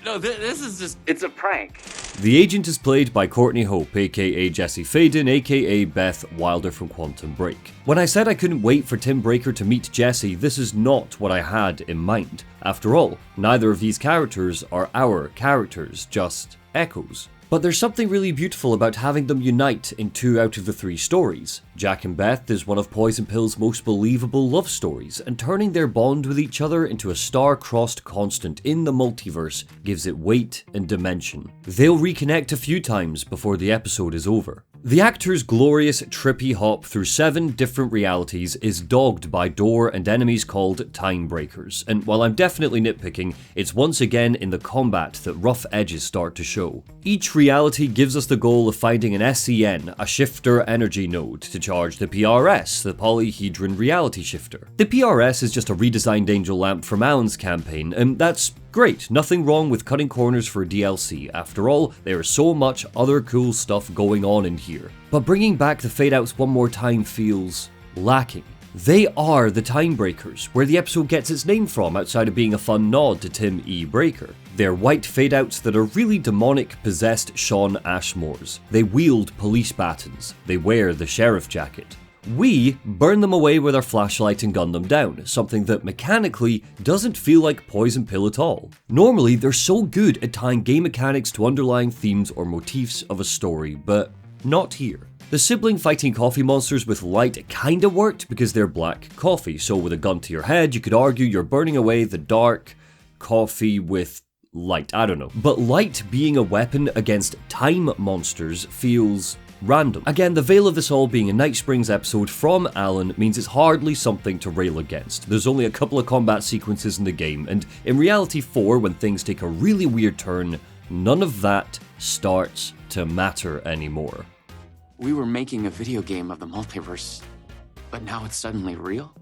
No, this is just... It's a prank. The agent is played by Courtney Hope, aka Jessie Faden, aka Beth Wilder from Quantum Break. When I said I couldn't wait for Tim Breaker to meet Jessie, this is not what I had in mind. After all, neither of these characters are our characters, just echoes. But there's something really beautiful about having them unite in 2 out of the 3 stories. Jack and Beth is one of Poison Pill's most believable love stories, and turning their bond with each other into a star-crossed constant in the multiverse gives it weight and dimension. They'll reconnect a few times before the episode is over. The actor's glorious, trippy hop through 7 different realities is dogged by door and enemies called Time Breakers, and while I'm definitely nitpicking, it's once again in the combat that rough edges start to show. Each reality gives us the goal of finding an SEN, a shifter energy node, to charge the PRS, the polyhedron reality shifter. The PRS is just a redesigned angel lamp from Alan's campaign, and that's great, nothing wrong with cutting corners for a DLC. After all, there is so much other cool stuff going on in here. But bringing back the fade outs one more time feels lacking. They are the Time Breakers, where the episode gets its name from outside of being a fun nod to Tim E. Breaker. They're white fade outs that are really demonic, possessed Sean Ashmores. They wield police batons. They wear the sheriff jacket. We burn them away with our flashlight and gun them down, something that mechanically doesn't feel like Poison Pill at all. Normally, they're so good at tying game mechanics to underlying themes or motifs of a story, but not here. The sibling fighting coffee monsters with light kinda worked because they're black coffee, so with a gun to your head, you could argue you're burning away the dark coffee with light, I don't know. But light being a weapon against time monsters feels random. Again, the veil of this all being a Night Springs episode from Alan means it's hardly something to rail against. There's only a couple of combat sequences in the game, and in Reality 4, when things take a really weird turn, none of that starts to matter anymore. We were making a video game of the multiverse, but now it's suddenly real?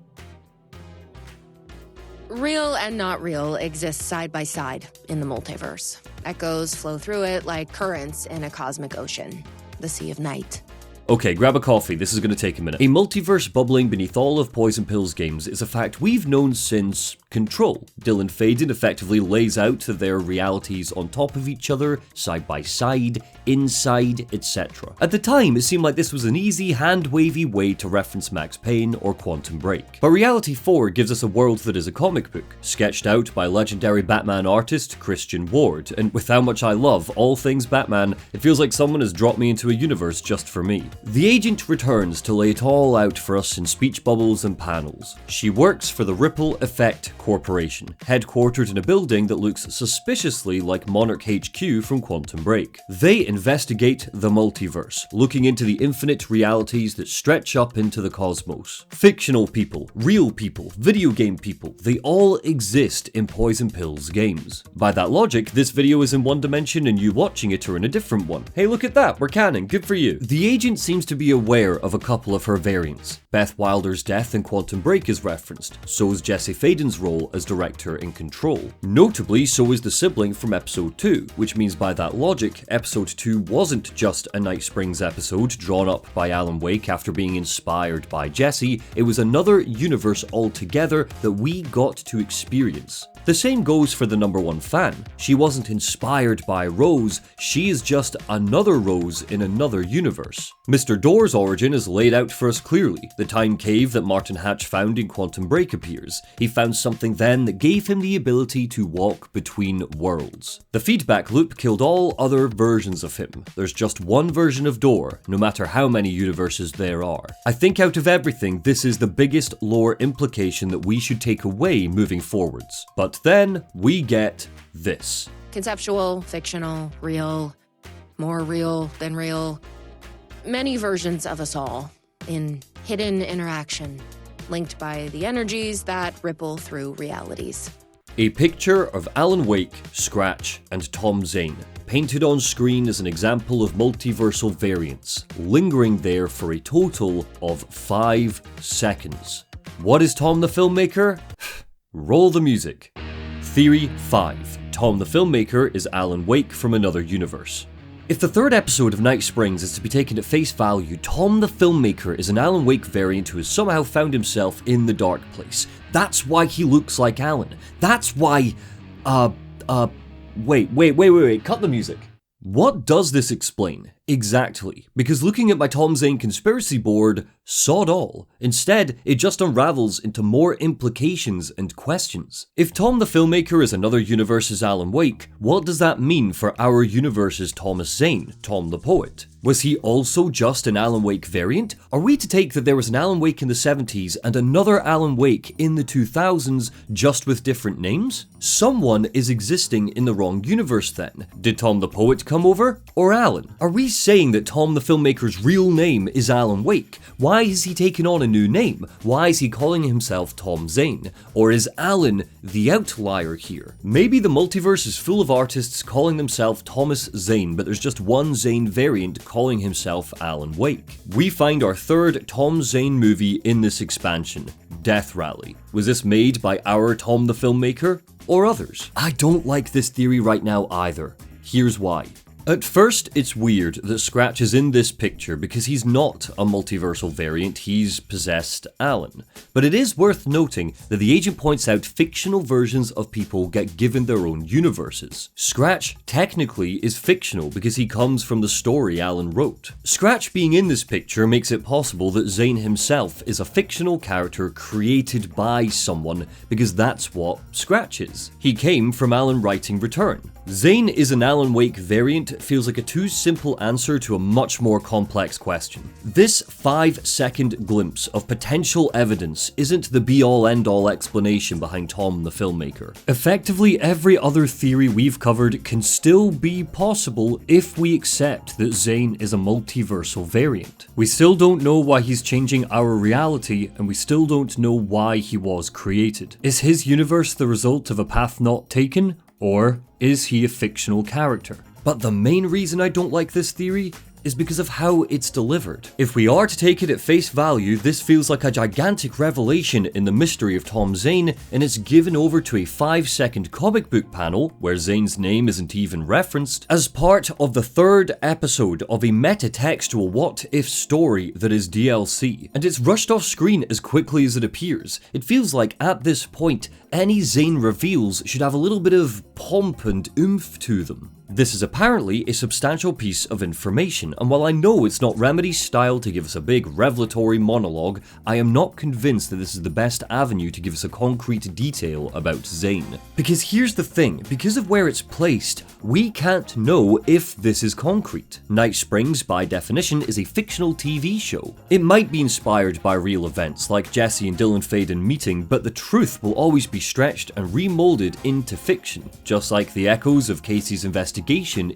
Real and not real exist side by side in the multiverse. Echoes flow through it like currents in a cosmic ocean. The Sea of Night. Okay, grab a coffee, this is going to take a minute. A multiverse bubbling beneath all of Poison Pill's games is a fact we've known since Control. Dylan Faden effectively lays out their realities on top of each other, side by side, inside, etc. At the time, it seemed like this was an easy, hand-wavy way to reference Max Payne or Quantum Break. But Reality 4 gives us a world that is a comic book, sketched out by legendary Batman artist Christian Ward, and with how much I love all things Batman, it feels like someone has dropped me into a universe just for me. The agent returns to lay it all out for us in speech bubbles and panels. She works for the Ripple Effect Corporation, headquartered in a building that looks suspiciously like Monarch HQ from Quantum Break. They investigate the multiverse, looking into the infinite realities that stretch up into the cosmos. Fictional people, real people, video game people, they all exist in Poison Pill's games. By that logic, this video is in one dimension and you watching it are in a different one. Hey, look at that, we're canon, good for you. The agent seems to be aware of a couple of her variants. Beth Wilder's death in Quantum Break is referenced, so is Jesse Faden's role as director in Control. Notably, so is the sibling from episode 2, which means by that logic, episode 2 wasn't just a Night Springs episode drawn up by Alan Wake after being inspired by Jesse, it was another universe altogether that we got to experience. The same goes for the #1 fan. She wasn't inspired by Rose, she is just another Rose in another universe. Mr. Door's origin is laid out for us clearly. The time cave that Martin Hatch found in Quantum Break appears. He found something then that gave him the ability to walk between worlds. The feedback loop killed all other versions of him. There's just one version of Door, no matter how many universes there are. I think out of everything, this is the biggest lore implication that we should take away moving forwards. But then we get this. Conceptual, fictional, real, more real than real. Many versions of us all, in hidden interaction, linked by the energies that ripple through realities. A picture of Alan Wake, Scratch, and Tom Zane, painted on screen as an example of multiversal variants, lingering there for a total of 5 seconds. What is Tom the Filmmaker? Roll the music. Theory 5. Tom the Filmmaker is Alan Wake from another universe. If the 3rd episode of Night Springs is to be taken at face value, Tom the Filmmaker is an Alan Wake variant who has somehow found himself in the dark place. That's why he looks like Alan. That's why... wait, cut the music. What does this explain? Exactly, because looking at my Tom Zane conspiracy board, sod all. Instead, it just unravels into more implications and questions. If Tom the Filmmaker is another universe's Alan Wake, what does that mean for our universe's Thomas Zane, Tom the Poet? Was he also just an Alan Wake variant? Are we to take that there was an Alan Wake in the 70s and another Alan Wake in the 2000s, just with different names? Someone is existing in the wrong universe then. Did Tom the Poet come over? Or Alan? Are we saying that Tom the Filmmaker's real name is Alan Wake? Why has he taken on a new name? Why is he calling himself Tom Zane? Or is Alan the outlier here? Maybe the multiverse is full of artists calling themselves Thomas Zane, but there's just one Zane variant calling himself Alan Wake. We find our third Tom Zane movie in this expansion, Death Rally. Was this made by our Tom the Filmmaker? Or others? I don't like this theory right now either. Here's why. At first, it's weird that Scratch is in this picture because he's not a multiversal variant, he's possessed Alan. But it is worth noting that the agent points out fictional versions of people get given their own universes. Scratch technically is fictional because he comes from the story Alan wrote. Scratch being in this picture makes it possible that Zane himself is a fictional character created by someone because that's what Scratch is. He came from Alan writing Return. Zane is an Alan Wake variant feels like a too simple answer to a much more complex question. This 5-second glimpse of potential evidence isn't the be-all end-all explanation behind Tom the Filmmaker. Effectively, every other theory we've covered can still be possible if we accept that Zane is a multiversal variant. We still don't know why he's changing our reality, and we still don't know why he was created. Is his universe the result of a path not taken? Or is he a fictional character? But the main reason I don't like this theory is because of how it's delivered. If we are to take it at face value, this feels like a gigantic revelation in the mystery of Tom Zane, and it's given over to a 5-second comic book panel, where Zane's name isn't even referenced, as part of the third episode of a meta-textual what-if story that is DLC, and it's rushed off screen as quickly as it appears. It feels like, at this point, any Zane reveals should have a little bit of pomp and oomph to them. This is apparently a substantial piece of information, and while I know it's not Remedy's style to give us a big revelatory monologue, I am not convinced that this is the best avenue to give us a concrete detail about Zane. Because here's the thing, because of where it's placed, we can't know if this is concrete. Night Springs, by definition, is a fictional TV show. It might be inspired by real events, like Jesse and Dylan Faden meeting, but the truth will always be stretched and remolded into fiction, just like the echoes of Casey's investigation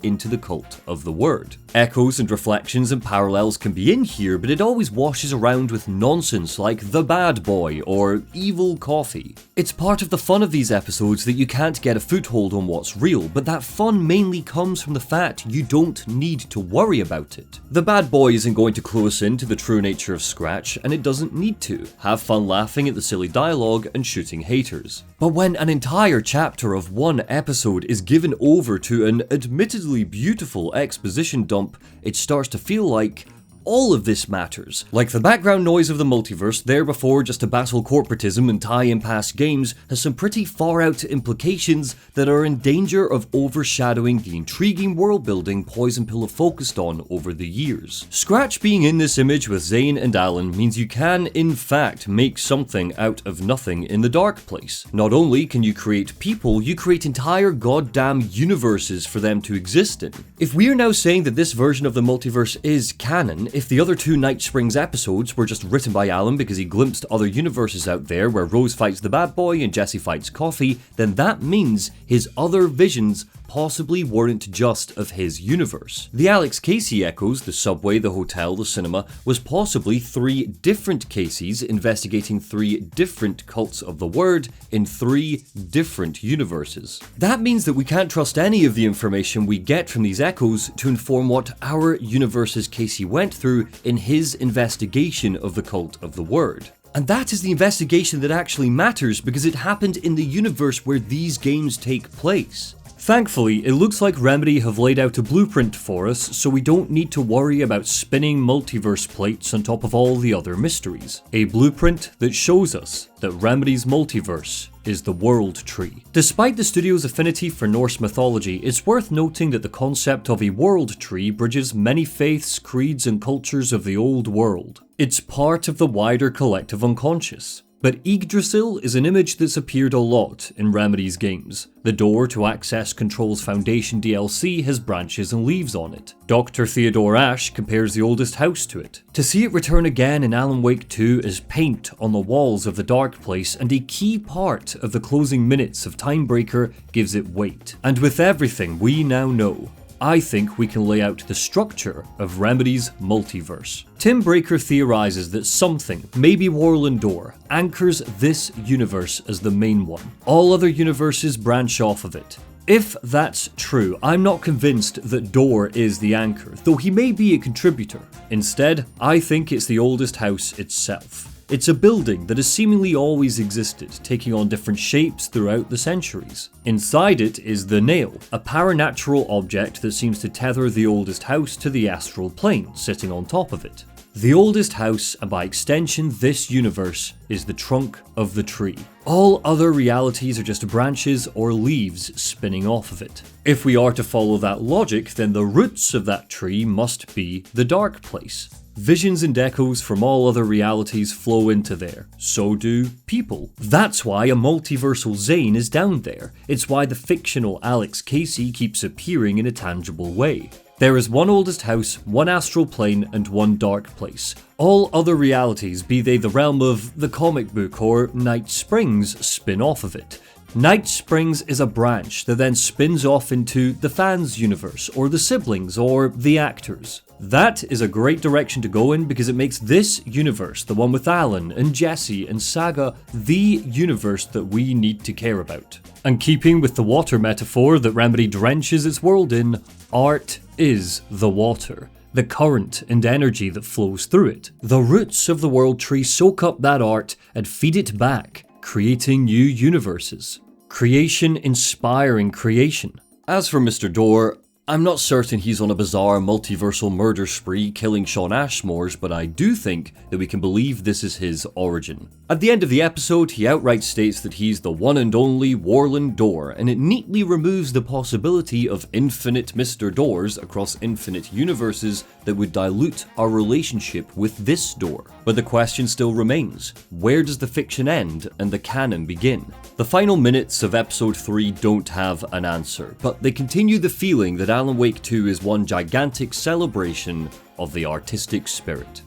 into the cult of the word. Echoes and reflections and parallels can be in here, but it always washes around with nonsense like the bad boy or evil coffee. It's part of the fun of these episodes that you can't get a foothold on what's real, but that fun mainly comes from the fact you don't need to worry about it. The bad boy isn't going to clue us into the true nature of Scratch, and it doesn't need to. Have fun laughing at the silly dialogue and shooting haters. But when an entire chapter of one episode is given over to an admittedly beautiful exposition dump, it starts to feel like all of this matters. Like the background noise of the multiverse, there before just to battle corporatism and tie in past games, has some pretty far out implications that are in danger of overshadowing the intriguing world building Poison Pill have focused on over the years. Scratch being in this image with Zane and Alan means you can, in fact, make something out of nothing in the dark place. Not only can you create people, you create entire goddamn universes for them to exist in. If we are now saying that this version of the multiverse is canon, if the other two Night Springs episodes were just written by Alan because he glimpsed other universes out there where Rose fights the bad boy and Jesse fights Coffee, then that means his other visions possibly weren't just of his universe. The Alex Casey echoes, the subway, the hotel, the cinema, was possibly 3 different Caseys investigating 3 different cults of the word in 3 different universes. That means that we can't trust any of the information we get from these echoes to inform what our universe's Casey went through in his investigation of the cult of the word. And that is the investigation that actually matters because it happened in the universe where these games take place. Thankfully, it looks like Remedy have laid out a blueprint for us, so we don't need to worry about spinning multiverse plates on top of all the other mysteries. A blueprint that shows us that Remedy's multiverse is the World Tree. Despite the studio's affinity for Norse mythology, it's worth noting that the concept of a world tree bridges many faiths, creeds, and cultures of the old world. It's part of the wider collective unconscious. But Yggdrasil is an image that's appeared a lot in Remedy's games. The door to access Control's Foundation DLC has branches and leaves on it. Dr. Theodore Ashe compares the oldest house to it. To see it return again in Alan Wake 2 is paint on the walls of the dark place, and a key part of the closing minutes of Timebreaker gives it weight. And with everything we now know, I think we can lay out the structure of Remedy's multiverse. Tim Breaker theorizes that something, maybe Warland Door, anchors this universe as the main one. All other universes branch off of it. If that's true, I'm not convinced that Door is the anchor, though he may be a contributor. Instead, I think it's the oldest house itself. It's a building that has seemingly always existed, taking on different shapes throughout the centuries. Inside it is the Nail, a paranatural object that seems to tether the oldest house to the astral plane, sitting on top of it. The oldest house, and by extension this universe, is the trunk of the tree. All other realities are just branches or leaves spinning off of it. If we are to follow that logic, then the roots of that tree must be the dark place. Visions and echoes from all other realities flow into there. So do people. That's why a multiversal Zane is down there. It's why the fictional Alex Casey keeps appearing in a tangible way. There is one oldest house, one astral plane, and one dark place. All other realities, be they the realm of the comic book or Night Springs, spin off of it. Night Springs is a branch that then spins off into the fans' universe, or the siblings, or the actors. That is a great direction to go in because it makes this universe, the one with Alan and Jesse and Saga, the universe that we need to care about. And keeping with the water metaphor that Remedy drenches its world in, art is the water. The current and energy that flows through it. The roots of the World Tree soak up that art and feed it back, creating new universes. Creation inspiring creation. As for Mr. Door, I'm not certain he's on a bizarre multiversal murder spree killing Shawn Ashmore's, but I do think that we can believe this is his origin. At the end of the episode, he outright states that he's the one and only Warland Door, and it neatly removes the possibility of infinite Mr. Doors across infinite universes that would dilute our relationship with this door. But the question still remains, where does the fiction end and the canon begin? The final minutes of episode 3 don't have an answer, but they continue the feeling that Alan Wake 2 is one gigantic celebration of the artistic spirit.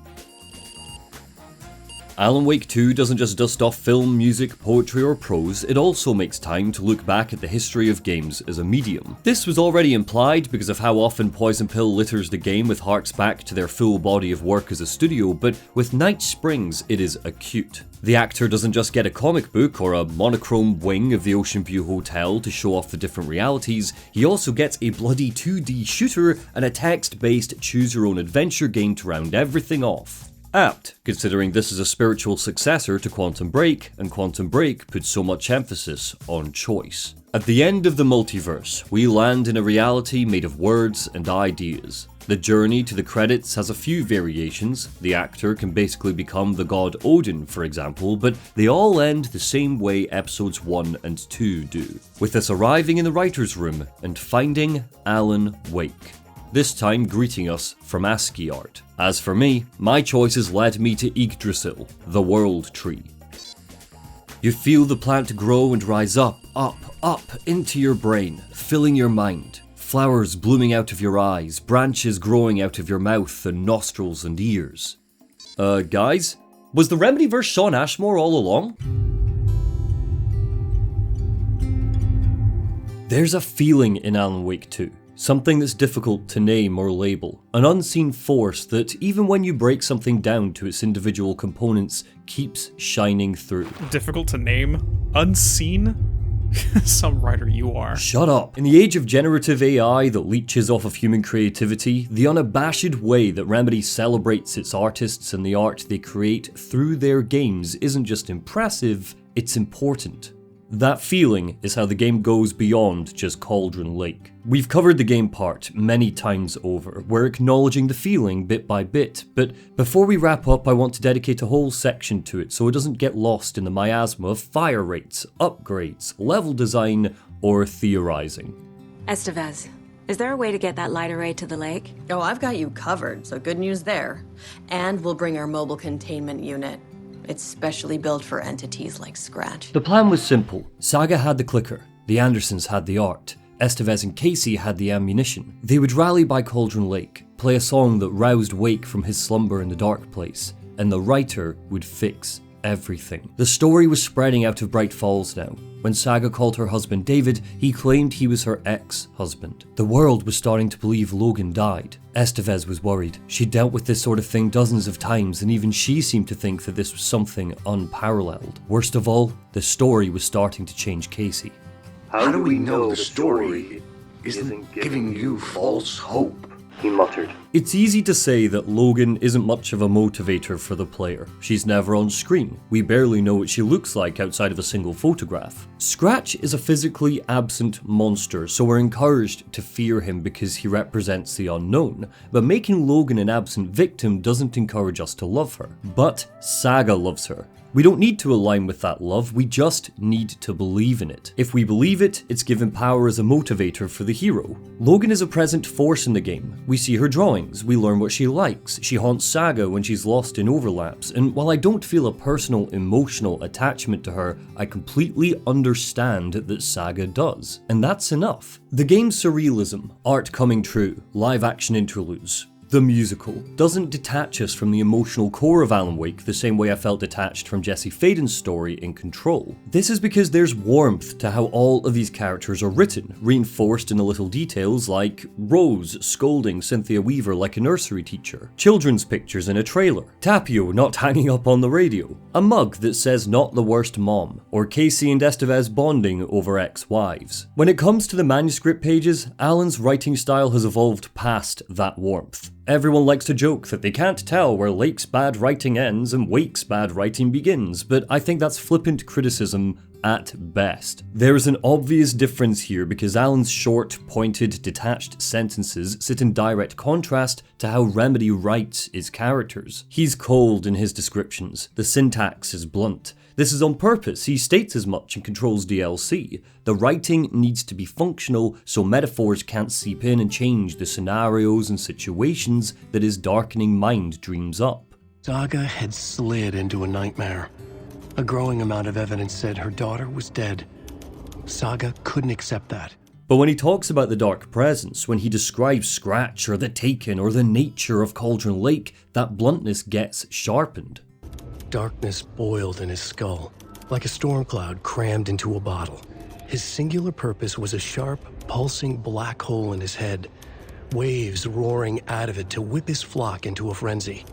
Alan Wake 2 doesn't just dust off film, music, poetry or prose, it also makes time to look back at the history of games as a medium. This was already implied because of how often Poison Pill litters the game with harks back to their full body of work as a studio, but with Night Springs it is acute. The actor doesn't just get a comic book or a monochrome wing of the Ocean View Hotel to show off the different realities, he also gets a bloody 2D shooter and a text-based choose-your-own-adventure game to round everything off. Apt, considering this is a spiritual successor to Quantum Break, and Quantum Break puts so much emphasis on choice. At the end of the multiverse, we land in a reality made of words and ideas. The journey to the credits has a few variations. The actor can basically become the god Odin, for example, but they all end the same way episodes 1 and 2 do, with us arriving in the writer's room and finding Alan Wake. This time greeting us from ASCII art. As for me, my choices led me to Yggdrasil, the World Tree. You feel the plant grow and rise up into your brain, filling your mind. Flowers blooming out of your eyes, branches growing out of your mouth and nostrils and ears. Guys, was the Remedyverse Shawn Ashmore all along? There's a feeling in Alan Wake 2. Something that's difficult to name or label. An unseen force that, even when you break something down to its individual components, keeps shining through. Difficult to name? Unseen? Some writer you are. Shut up. In the age of generative AI that leeches off of human creativity, the unabashed way that Remedy celebrates its artists and the art they create through their games isn't just impressive, it's important. That feeling is how the game goes beyond just Cauldron Lake. We've covered the game part many times over, we're acknowledging the feeling bit by bit, but before we wrap up I want to dedicate a whole section to it so it doesn't get lost in the miasma of fire rates, upgrades, level design, or theorizing. Estevez, is there a way to get that light array to the lake? Oh, I've got you covered, so good news there. And we'll bring our mobile containment unit. It's specially built for entities like Scratch. The plan was simple. Saga had the clicker, the Andersons had the art, Estevez and Casey had the ammunition. They would rally by Cauldron Lake, play a song that roused Wake from his slumber in the dark place, and the writer would fix everything. The story was spreading out of Bright Falls now. When Saga called her husband David, he claimed he was her ex-husband. The world was starting to believe Logan died. Estevez was worried. She'd dealt with this sort of thing dozens of times, and even she seemed to think that this was something unparalleled. Worst of all, the story was starting to change Casey. How do we know the story isn't giving you false hope? He muttered. It's easy to say that Logan isn't much of a motivator for the player. She's never on screen. We barely know what she looks like outside of a single photograph. Scratch is a physically absent monster, so we're encouraged to fear him because he represents the unknown, but making Logan an absent victim doesn't encourage us to love her. But Saga loves her. We don't need to align with that love, we just need to believe in it. If we believe it, it's given power as a motivator for the hero. Logan is a present force in the game. We see her drawings, we learn what she likes, she haunts Saga when she's lost in overlaps, and while I don't feel a personal emotional attachment to her, I completely understand that Saga does. And that's enough. The game's surrealism, art coming true, live action interludes, the musical doesn't detach us from the emotional core of Alan Wake the same way I felt detached from Jesse Faden's story in Control. This is because there's warmth to how all of these characters are written, reinforced in the little details like Rose scolding Cynthia Weaver like a nursery teacher, children's pictures in a trailer, Tapio not hanging up on the radio, a mug that says not the worst mom, or Casey and Estevez bonding over ex-wives. When it comes to the manuscript pages, Alan's writing style has evolved past that warmth. Everyone likes to joke that they can't tell where Lake's bad writing ends and Wake's bad writing begins, but I think that's flippant criticism at best. There is an obvious difference here because Alan's short, pointed, detached sentences sit in direct contrast to how Remedy writes its characters. He's cold in his descriptions, the syntax is blunt. This is on purpose, he states as much in Control's DLC. The writing needs to be functional so metaphors can't seep in and change the scenarios and situations that his darkening mind dreams up. Saga had slid into a nightmare. A growing amount of evidence said her daughter was dead. Saga couldn't accept that. But when he talks about the dark presence, when he describes Scratch or the Taken or the nature of Cauldron Lake, that bluntness gets sharpened. Darkness boiled in his skull, like a storm cloud crammed into a bottle. His singular purpose was a sharp, pulsing black hole in his head, waves roaring out of it to whip his flock into a frenzy,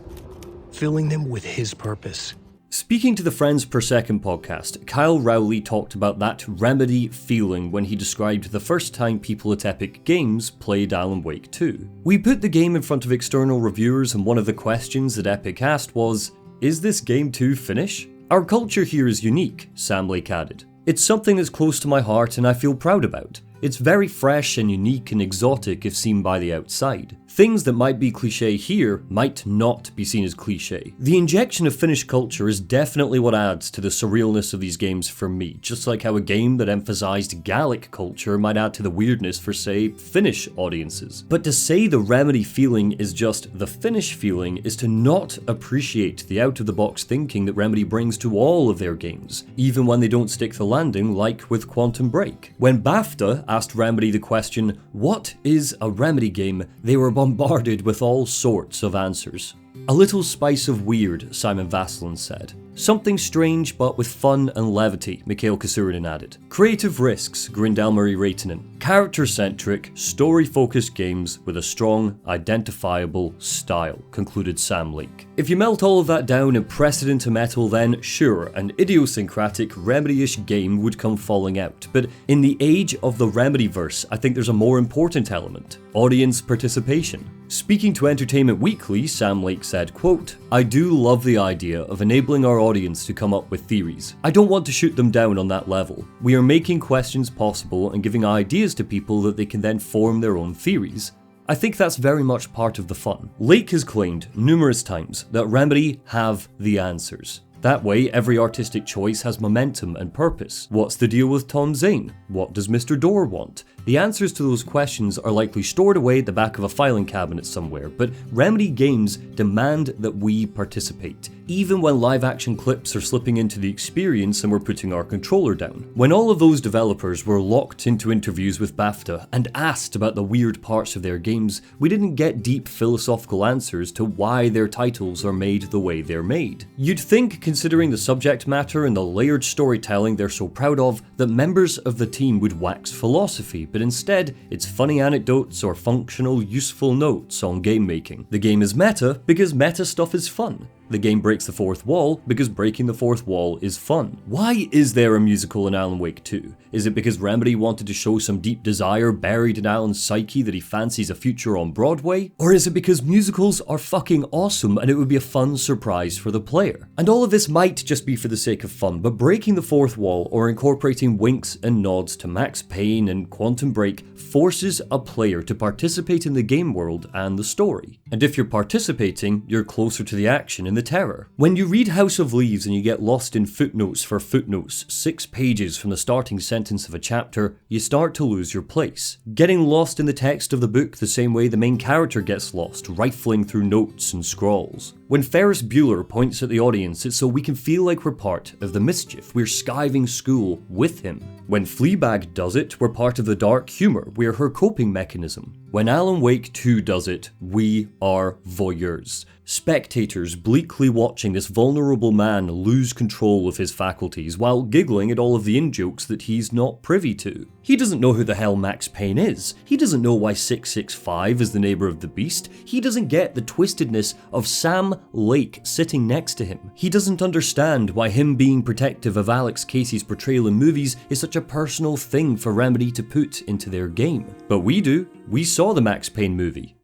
filling them with his purpose. Speaking to the Friends Per Second podcast, Kyle Rowley talked about that Remedy feeling when he described the first time people at Epic Games played Alan Wake 2. We put the game in front of external reviewers, and one of the questions that Epic asked was, "Is this game too finish?" Our culture here is unique, Sam Lake added. It's something that's close to my heart and I feel proud about. It's very fresh and unique and exotic if seen by the outside. Things that might be cliché here might not be seen as cliché. The injection of Finnish culture is definitely what adds to the surrealness of these games for me, just like how a game that emphasized Gallic culture might add to the weirdness for, say, Finnish audiences. But to say the Remedy feeling is just the Finnish feeling is to not appreciate the out-of-the-box thinking that Remedy brings to all of their games, even when they don't stick the landing like with Quantum Break. When BAFTA asked Remedy the question, "What is a Remedy game?" they were bombarded with all sorts of answers. A little spice of weird, Simon Vaslin said. Something strange but with fun and levity, Mikhail Kasurinin added. Creative risks, Grindel Murray Raitanen. Character-centric, story-focused games with a strong, identifiable style, concluded Sam Lake. If you melt all of that down and press it into metal, then sure, an idiosyncratic, Remedy-ish game would come falling out. But in the age of the Remedyverse, I think there's a more important element: audience participation. Speaking to Entertainment Weekly, Sam Lake said, quote, "I do love the idea of enabling our audience to come up with theories. I don't want to shoot them down on that level. We are making questions possible and giving ideas to people that they can then form their own theories. I think that's very much part of the fun." Lake has claimed numerous times that Remedy have the answers. That way, every artistic choice has momentum and purpose. What's the deal with Tom Zane? What does Mr. Door want? The answers to those questions are likely stored away at the back of a filing cabinet somewhere, but Remedy games demand that we participate, even when live action clips are slipping into the experience and we're putting our controller down. When all of those developers were locked into interviews with BAFTA and asked about the weird parts of their games, we didn't get deep philosophical answers to why their titles are made the way they're made. You'd think, considering the subject matter and the layered storytelling they're so proud of, that members of the team would wax philosophy, but instead, it's funny anecdotes or functional, useful notes on game making. The game is meta because meta stuff is fun. The game breaks the fourth wall because breaking the fourth wall is fun. Why is there a musical in Alan Wake 2? Is it because Remedy wanted to show some deep desire buried in Alan's psyche that he fancies a future on Broadway? Or is it because musicals are fucking awesome and it would be a fun surprise for the player? And all of this might just be for the sake of fun, but breaking the fourth wall or incorporating winks and nods to Max Payne and Quantum Break forces a player to participate in the game world and the story. And if you're participating, you're closer to the action and the terror. When you read House of Leaves and you get lost in footnotes for footnotes, 6 pages from the starting sentence of a chapter, you start to lose your place. Getting lost in the text of the book the same way the main character gets lost, rifling through notes and scrawls. When Ferris Bueller points at the audience, it's so we can feel like we're part of the mischief. We're skiving school with him. When Fleabag does it, we're part of the dark humour. We're her coping mechanism. When Alan Wake 2 does it, we are voyeurs. Spectators bleakly watching this vulnerable man lose control of his faculties while giggling at all of the in-jokes that he's not privy to. He doesn't know who the hell Max Payne is. He doesn't know why 665 is the neighbour of the beast. He doesn't get the twistedness of Sam Lake sitting next to him. He doesn't understand why him being protective of Alex Casey's portrayal in movies is such a personal thing for Remedy to put into their game. But we do. We saw the Max Payne movie.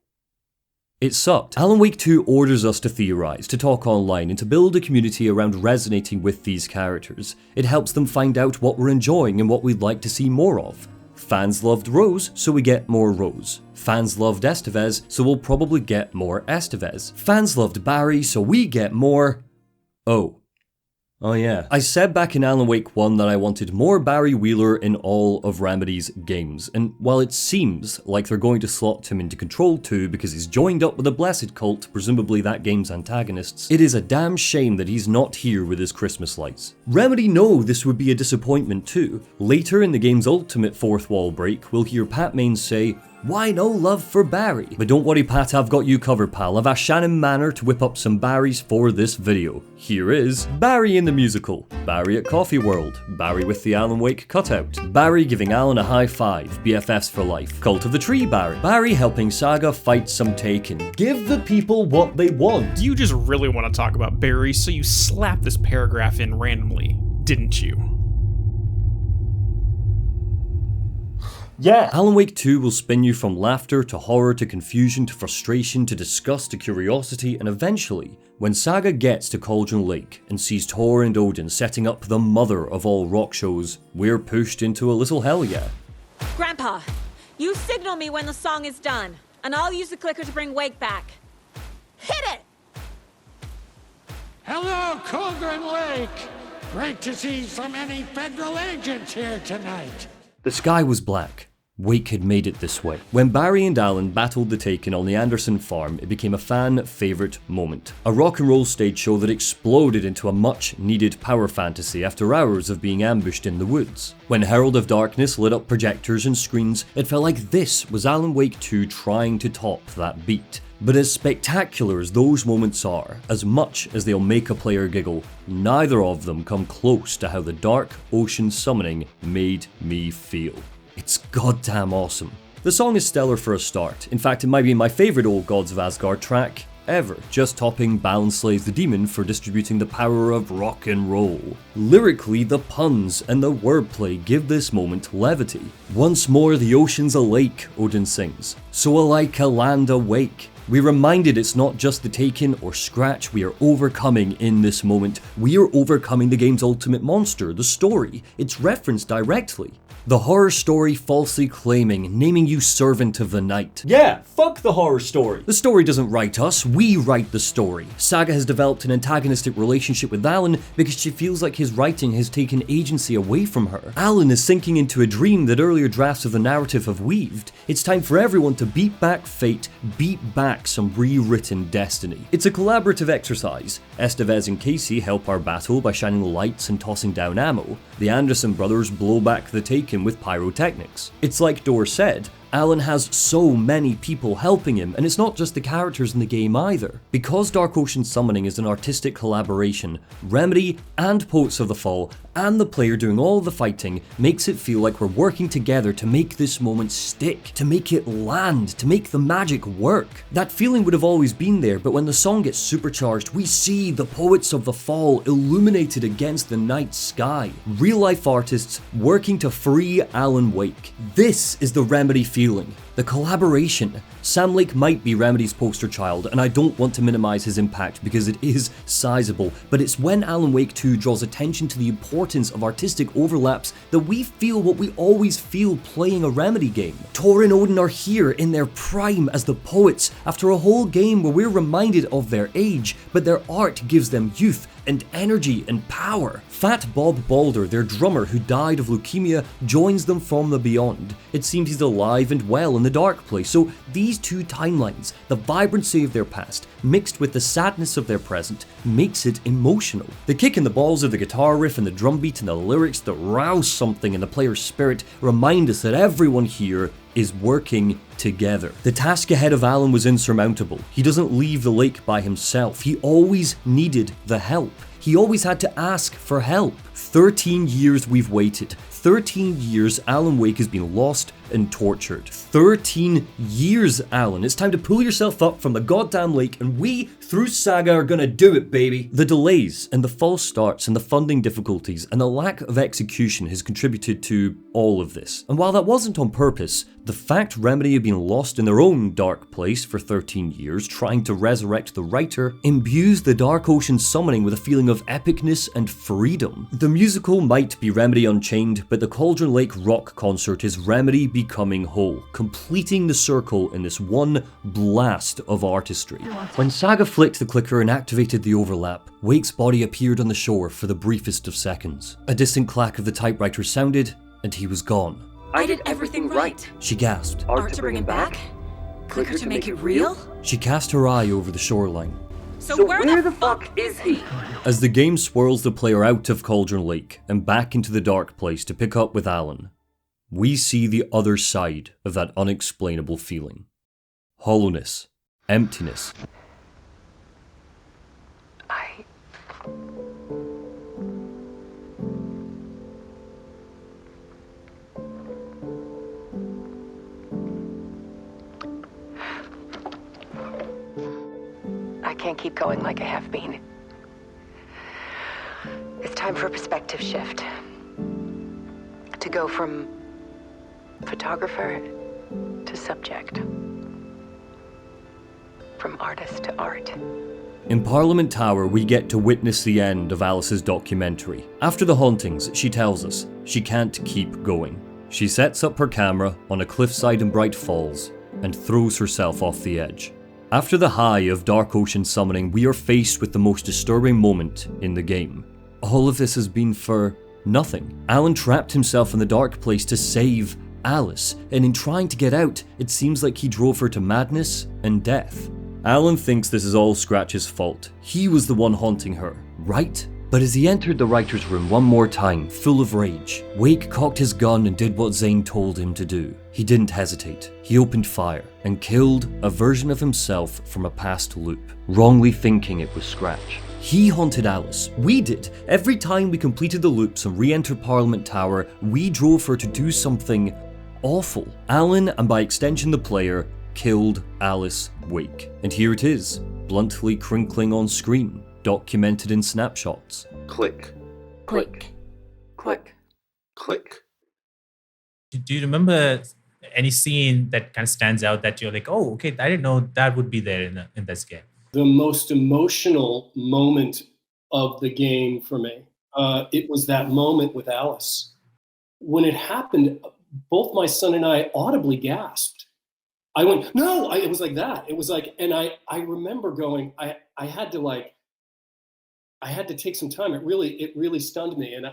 It sucked. Alan Wake 2 orders us to theorise, to talk online, and to build a community around resonating with these characters. It helps them find out what we're enjoying and what we'd like to see more of. Fans loved Rose, so we get more Rose. Fans loved Estevez, so we'll probably get more Estevez. Fans loved Barry, so we get more... Oh yeah. I said back in Alan Wake 1 that I wanted more Barry Wheeler in all of Remedy's games, and while it seems like they're going to slot him into Control 2 because he's joined up with the Blessed Cult, presumably that game's antagonists, it is a damn shame that he's not here with his Christmas lights. Remedy know this would be a disappointment too. Later in the game's ultimate fourth wall break, we'll hear Pat Maines say, "Why no love for Barry?" But don't worry Pat, I've got you covered pal. I've asked Shannon Manor to whip up some Barrys for this video. Here is Barry in the musical, Barry at Coffee World, Barry with the Alan Wake cutout, Barry giving Alan a high five, BFFs for life, Cult of the Tree Barry, Barry helping Saga fight some Taken. Give the people what they want. You just really want to talk about Barry, so you slapped this paragraph in randomly, didn't you? Yeah! Alan Wake 2 will spin you from laughter to horror to confusion to frustration to disgust to curiosity, and eventually, when Saga gets to Cauldron Lake and sees Tor and Odin setting up the mother of all rock shows, we're pushed into a little hell yeah. Grandpa, you signal me when the song is done, and I'll use the clicker to bring Wake back. Hit it! Hello, Cauldron Lake! Great to see so many federal agents here tonight. The sky was black. Wake had made it this way. When Barry and Alan battled the Taken on the Anderson farm, it became a fan favourite moment. A rock and roll stage show that exploded into a much needed power fantasy after hours of being ambushed in the woods. When Herald of Darkness lit up projectors and screens, it felt like this was Alan Wake 2 trying to top that beat. But as spectacular as those moments are, as much as they'll make a player giggle, neither of them come close to how the Dark Ocean summoning made me feel. It's goddamn awesome. The song is stellar for a start. In fact, it might be my favourite Old Gods of Asgard track ever, just topping Balin Slays the Demon for distributing the power of rock and roll. Lyrically, the puns and the wordplay give this moment levity. Once more the ocean's a lake, Odin sings, so alike a land awake. We're reminded it's not just the taken or scratch we are overcoming in this moment. We are overcoming the game's ultimate monster, the story. It's referenced directly. The horror story falsely claiming, naming you servant of the night. Yeah, fuck the horror story. The story doesn't write us, we write the story. Saga has developed an antagonistic relationship with Alan because she feels like his writing has taken agency away from her. Alan is sinking into a dream that earlier drafts of the narrative have weaved. It's time for everyone to beat back fate, beat back some rewritten destiny. It's a collaborative exercise. Estevez and Casey help our battle by shining lights and tossing down ammo. The Anderson brothers blow back the Taken with pyrotechnics. It's like Dor said, Alan has so many people helping him, and it's not just the characters in the game either. Because Dark Ocean Summoning is an artistic collaboration, Remedy and Poets of the Fall and the player doing all the fighting makes it feel like we're working together to make this moment stick, to make it land, to make the magic work. That feeling would have always been there, but when the song gets supercharged, we see the Poets of the Fall illuminated against the night sky. Real-life artists working to free Alan Wake. This is the Remedy feeling. The collaboration. Sam Lake might be Remedy's poster child, and I don't want to minimize his impact because it is sizable, but it's when Alan Wake 2 draws attention to the importance of artistic overlaps that we feel what we always feel playing a Remedy game. Tor and Odin are here in their prime as the poets after a whole game where we're reminded of their age, but their art gives them youth and energy and power. Fat Bob Balder, their drummer who died of leukemia, joins them from the beyond. It seems he's alive and well in the dark place, so these two timelines, the vibrancy of their past, mixed with the sadness of their present, makes it emotional. The kick in the balls of the guitar riff and the drum beat and the lyrics that rouse something in the player's spirit remind us that everyone here is working together. The task ahead of Alan was insurmountable. He doesn't leave the lake by himself. He always needed the help. He always had to ask for help. 13 years we've waited. 13 years Alan Wake has been lost and tortured. 13 years, Alan. It's time to pull yourself up from the goddamn lake, and we, through Saga, are gonna do it, baby. The delays and the false starts and the funding difficulties and the lack of execution has contributed to all of this. And while that wasn't on purpose, the fact Remedy have been lost in their own dark place for 13 years trying to resurrect the writer imbues the Dark Ocean Summoning with a feeling of epicness and freedom. The musical might be Remedy Unchained, but the Cauldron Lake rock concert is Remedy becoming whole, completing the circle in this one blast of artistry. When Saga flicked the clicker and activated the overlap, Wake's body appeared on the shore for the briefest of seconds. A distant clack of the typewriter sounded, and he was gone. I did everything right. She gasped. Art to bring him back? Clicker to make it real? She cast her eye over the shoreline. So where the fuck is he? As the game swirls the player out of Cauldron Lake and back into the dark place to pick up with Alan, we see the other side of that unexplainable feeling. Hollowness. Emptiness. I can't keep going like I have been. It's time for a perspective shift. To go from photographer to subject. From artist to art. In Parliament Tower, we get to witness the end of Alice's documentary. After the hauntings, she tells us she can't keep going. She sets up her camera on a cliffside in Bright Falls and throws herself off the edge. After the high of Dark Ocean Summoning, we are faced with the most disturbing moment in the game. All of this has been for nothing. Alan trapped himself in the dark place to save Alice, and in trying to get out, it seems like he drove her to madness and death. Alan thinks this is all Scratch's fault. He was the one haunting her, right? But as he entered the writer's room one more time, full of rage, Wake cocked his gun and did what Zane told him to do. He didn't hesitate. He opened fire and killed a version of himself from a past loop, wrongly thinking it was Scratch. He haunted Alice. We did. Every time we completed the loops and re-entered Parliament Tower, we drove her to do something awful. Alan, and by extension the player, killed Alice Wake. And here it is, bluntly crinkling on screen, documented in snapshots. Click. Click. Click. Click. Do you remember any scene that kind of stands out that you're like, oh, okay, I didn't know that would be there in this game? The most emotional moment of the game for me, it was that moment with Alice. When it happened, both my son and I audibly gasped. I went, no, it was like that. It was like, and I remember going, I had to take some time. It really stunned me. And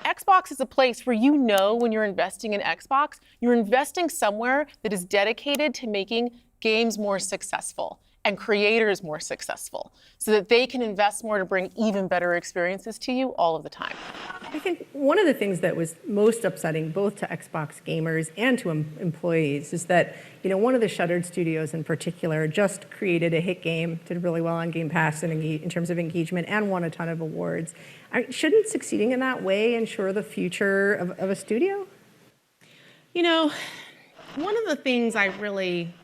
Xbox is a place where you know when you're investing in Xbox, you're investing somewhere that is dedicated to making games more successful and creators more successful so that they can invest more to bring even better experiences to you all of the time. I think one of the things that was most upsetting both to Xbox gamers and to employees is that, one of the shuttered studios in particular just created a hit game, did really well on Game Pass in terms of engagement, and won a ton of awards. Shouldn't succeeding in that way ensure the future of a studio? One of the things I really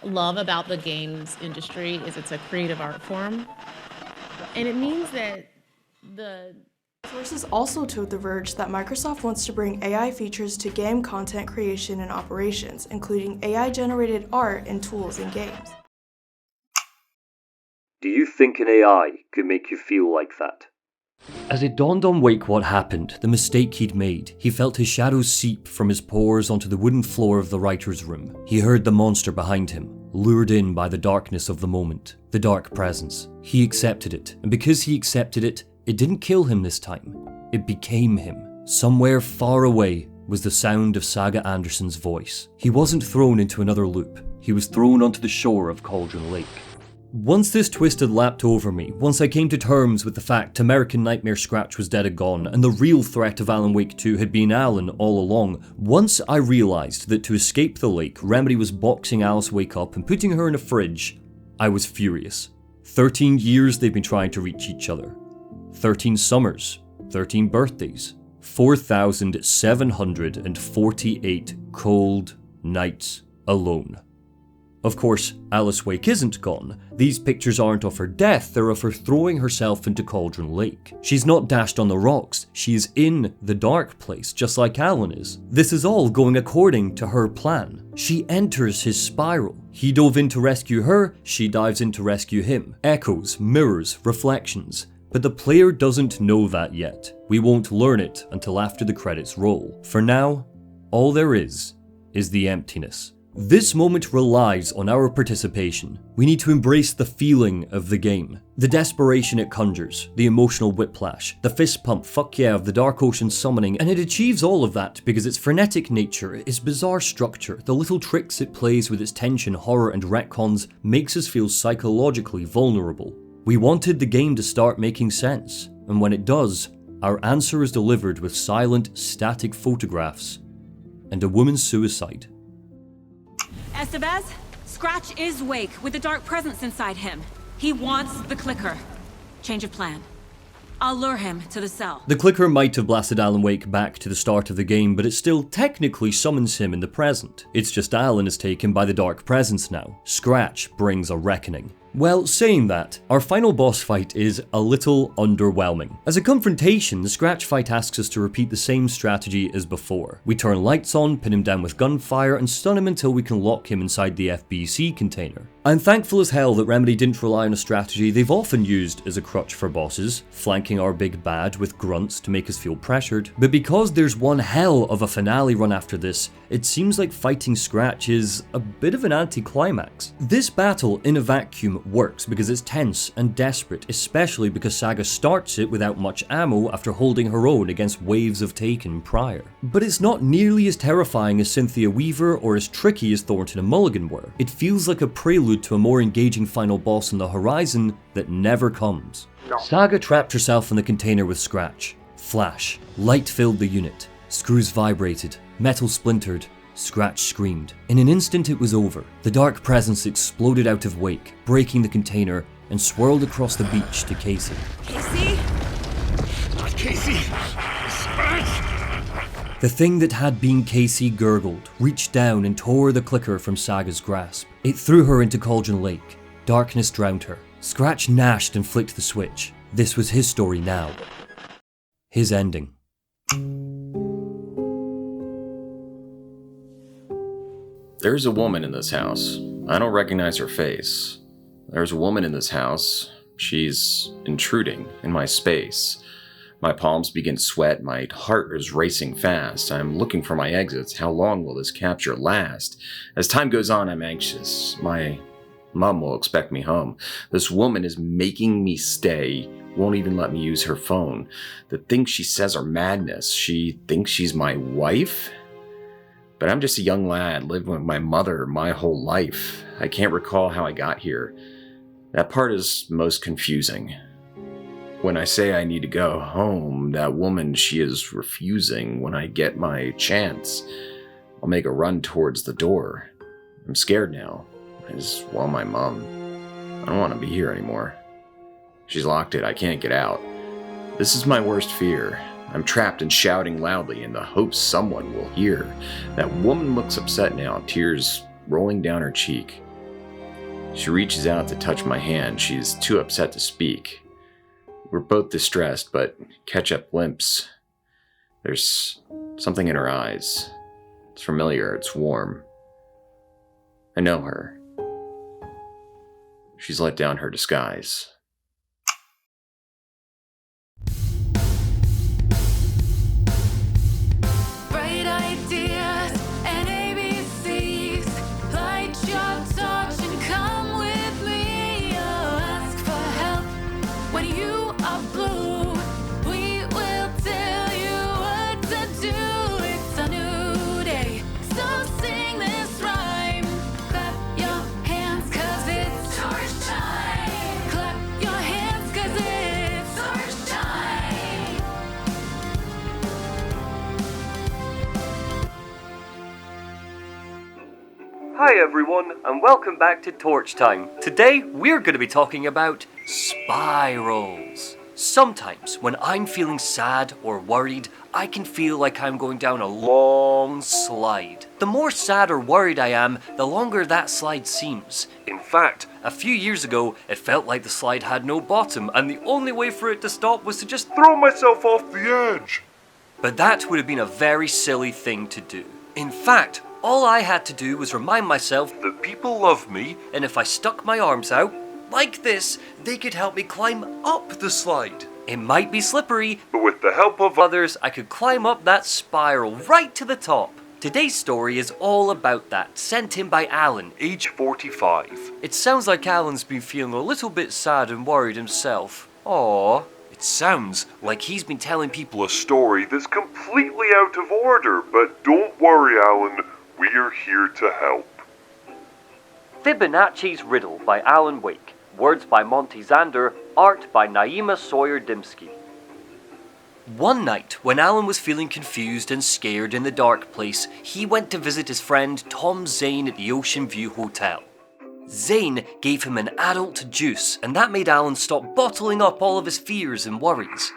love about the games industry is it's a creative art form. And it means that Sources also told The Verge that Microsoft wants to bring AI features to game content creation and operations, including AI-generated art and tools in games. Do you think an AI could make you feel like that? As it dawned on Wake what happened, the mistake he'd made, he felt his shadows seep from his pores onto the wooden floor of the writer's room. He heard the monster behind him, lured in by the darkness of the moment, the dark presence. He accepted it, and because he accepted it, it didn't kill him this time. It became him. Somewhere far away was the sound of Saga Anderson's voice. He wasn't thrown into another loop. He was thrown onto the shore of Cauldron Lake. Once this twist had lapped over me, once I came to terms with the fact American Nightmare Scratch was dead and gone, and the real threat of Alan Wake 2 had been Alan all along, once I realised that to escape the lake, Remedy was boxing Alice Wake up and putting her in a fridge, I was furious. 13 years they've been trying to reach each other. 13 summers, 13 birthdays, 4,748 cold nights alone. Of course, Alice Wake isn't gone. These pictures aren't of her death, they're of her throwing herself into Cauldron Lake. She's not dashed on the rocks, she is in the dark place, just like Alan is. This is all going according to her plan. She enters his spiral. He dove in to rescue her, she dives in to rescue him. Echoes, mirrors, reflections. But the player doesn't know that yet. We won't learn it until after the credits roll. For now, all there is the emptiness. This moment relies on our participation. We need to embrace the feeling of the game, the desperation it conjures, the emotional whiplash, the fist pump fuck yeah of the Dark Ocean summoning, and it achieves all of that because its frenetic nature, its bizarre structure, the little tricks it plays with its tension, horror, and retcons makes us feel psychologically vulnerable. We wanted the game to start making sense, and when it does, our answer is delivered with silent, static photographs and a woman's suicide. Estevez, Scratch is Wake with a dark presence inside him. He wants the clicker. Change of plan. I'll lure him to the cell. The clicker might have blasted Alan Wake back to the start of the game, but it still technically summons him in the present. It's just Alan is taken by the dark presence now. Scratch brings a reckoning. Well, saying that, our final boss fight is a little underwhelming. As a confrontation, the Scratch fight asks us to repeat the same strategy as before. We turn lights on, pin him down with gunfire, and stun him until we can lock him inside the FBC container. I'm thankful as hell that Remedy didn't rely on a strategy they've often used as a crutch for bosses, flanking our big bad with grunts to make us feel pressured, but because there's one hell of a finale run after this, it seems like fighting Scratch is a bit of an anticlimax. This battle in a vacuum works because it's tense and desperate, especially because Saga starts it without much ammo after holding her own against waves of Taken prior. But it's not nearly as terrifying as Cynthia Weaver or as tricky as Thornton and Mulligan were. It feels like a prelude to a more engaging final boss on the horizon that never comes. Saga trapped herself in the container with Scratch. Flash. Light filled the unit. Screws vibrated. Metal splintered. Scratch screamed. In an instant it was over. The dark presence exploded out of Wake, breaking the container, and swirled across the beach to Casey. Casey? Not Casey! Scratch! The thing that had been Casey gurgled, reached down and tore the clicker from Saga's grasp. It threw her into Cauldron Lake. Darkness drowned her. Scratch gnashed and flicked the switch. This was his story now. His ending. There's a woman in this house. I don't recognize her face. There's a woman in this house. She's intruding in my space. My palms begin to sweat. My heart is racing fast. I'm looking for my exits. How long will this capture last? As time goes on, I'm anxious. My mom will expect me home. This woman is making me stay. Won't even let me use her phone. The things she says are madness. She thinks she's my wife? But I'm just a young lad living with my mother my whole life. I can't recall how I got here. That part is most confusing. When I say I need to go home, that woman, she is refusing. When I get my chance, I'll make a run towards the door. I'm scared now. I just want my mom. I don't want to be here anymore. She's locked it. I can't get out. This is my worst fear. I'm trapped and shouting loudly in the hopes someone will hear. That woman looks upset now, tears rolling down her cheek. She reaches out to touch my hand. She's too upset to speak. We're both distressed, but catch a glimpse. There's something in her eyes. It's familiar. It's warm. I know her. She's let down her disguise. Hi everyone, and welcome back to Torch Time. Today, we're going to be talking about spirals. Sometimes, when I'm feeling sad or worried, I can feel like I'm going down a long slide. The more sad or worried I am, the longer that slide seems. In fact, a few years ago, it felt like the slide had no bottom, and the only way for it to stop was to just throw myself off the edge. But that would have been a very silly thing to do. In fact, all I had to do was remind myself that people love me, and if I stuck my arms out, like this, they could help me climb up the slide. It might be slippery, but with the help of others, I could climb up that spiral right to the top. Today's story is all about that, sent in by Alan, age 45. It sounds like Alan's been feeling a little bit sad and worried himself. Aww. It sounds like he's been telling people a story that's completely out of order, but don't worry, Alan. We're here to help. Fibonacci's Riddle by Alan Wake. Words by Monty Zander. Art by Naima Sawyer-Dimsky. One night, when Alan was feeling confused and scared in the dark place, he went to visit his friend Tom Zane at the Ocean View Hotel. Zane gave him an adult juice, and that made Alan stop bottling up all of his fears and worries.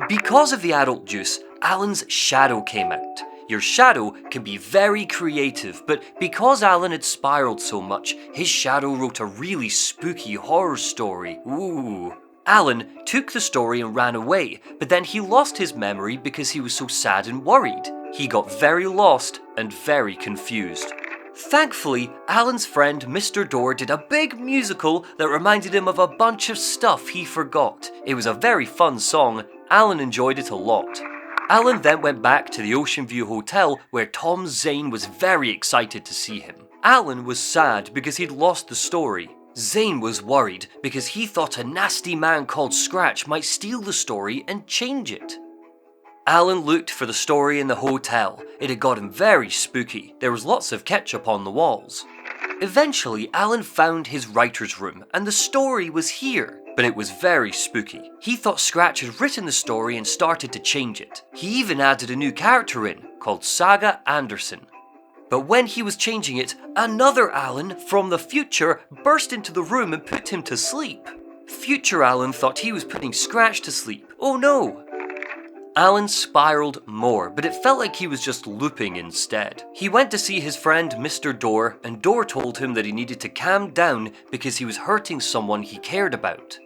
Because of the adult juice, Alan's shadow came out. Your shadow can be very creative, but because Alan had spiraled so much, his shadow wrote a really spooky horror story. Ooh. Alan took the story and ran away, but then he lost his memory because he was so sad and worried. He got very lost and very confused. Thankfully, Alan's friend Mr. Door did a big musical that reminded him of a bunch of stuff he forgot. It was a very fun song. Alan enjoyed it a lot. Alan then went back to the Ocean View Hotel where Tom Zane was very excited to see him. Alan was sad because he'd lost the story. Zane was worried because he thought a nasty man called Scratch might steal the story and change it. Alan looked for the story in the hotel. It had gotten very spooky. There was lots of ketchup on the walls. Eventually, Alan found his writer's room, and the story was here. But it was very spooky. He thought Scratch had written the story and started to change it. He even added a new character in, called Saga Anderson. But when he was changing it, another Alan from the future burst into the room and put him to sleep. Future Alan thought he was putting Scratch to sleep. Oh no! Alan spiraled more, but it felt like he was just looping instead. He went to see his friend Mr. Door, and Door told him that he needed to calm down because he was hurting someone he cared about.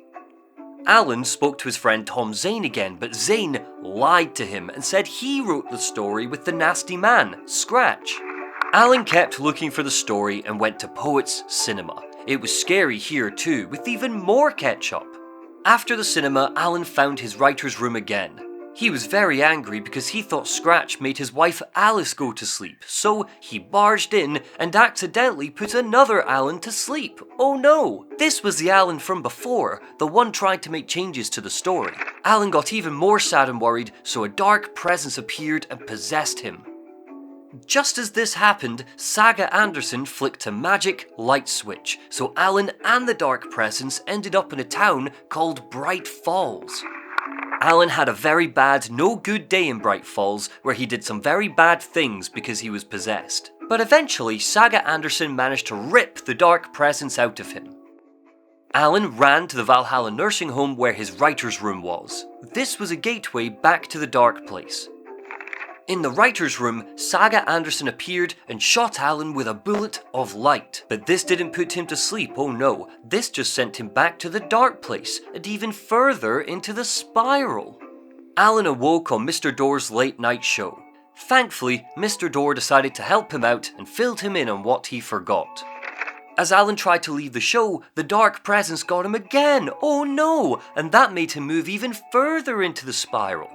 Alan spoke to his friend Tom Zane again, but Zane lied to him and said he wrote the story with the nasty man, Scratch. Alan kept looking for the story and went to Poets Cinema. It was scary here too, with even more ketchup. After the cinema, Alan found his writer's room again. He was very angry because he thought Scratch made his wife Alice go to sleep, so he barged in and accidentally put another Alan to sleep. Oh no! This was the Alan from before, the one trying to make changes to the story. Alan got even more sad and worried, so a dark presence appeared and possessed him. Just as this happened, Saga Anderson flicked a magic light switch, so Alan and the dark presence ended up in a town called Bright Falls. Alan had a very bad, no good day in Bright Falls where he did some very bad things because he was possessed. But eventually, Saga Anderson managed to rip the dark presence out of him. Alan ran to the Valhalla nursing home where his writer's room was. This was a gateway back to the dark place. In the writer's room, Saga Anderson appeared and shot Alan with a bullet of light. But this didn't put him to sleep, oh no. This just sent him back to the dark place and even further into the spiral. Alan awoke on Mr. Door's late night show. Thankfully, Mr. Door decided to help him out and filled him in on what he forgot. As Alan tried to leave the show, the dark presence got him again, oh no, and that made him move even further into the spiral.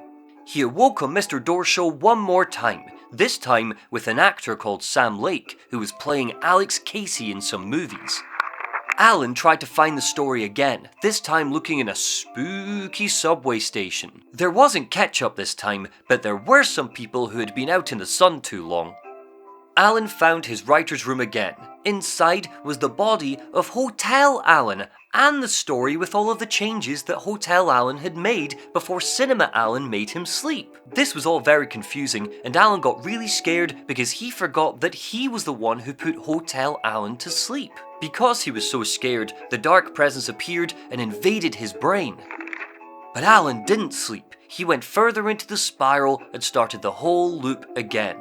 He awoke on Mr. Door's show one more time, this time with an actor called Sam Lake, who was playing Alex Casey in some movies. Alan tried to find the story again, this time looking in a spooky subway station. There wasn't ketchup this time, but there were some people who had been out in the sun too long. Alan found his writer's room again. Inside was the body of Hotel Alan, and the story with all of the changes that Hotel Alan had made before Cinema Alan made him sleep. This was all very confusing, and Alan got really scared because he forgot that he was the one who put Hotel Alan to sleep. Because he was so scared, the dark presence appeared and invaded his brain. But Alan didn't sleep. He went further into the spiral and started the whole loop again.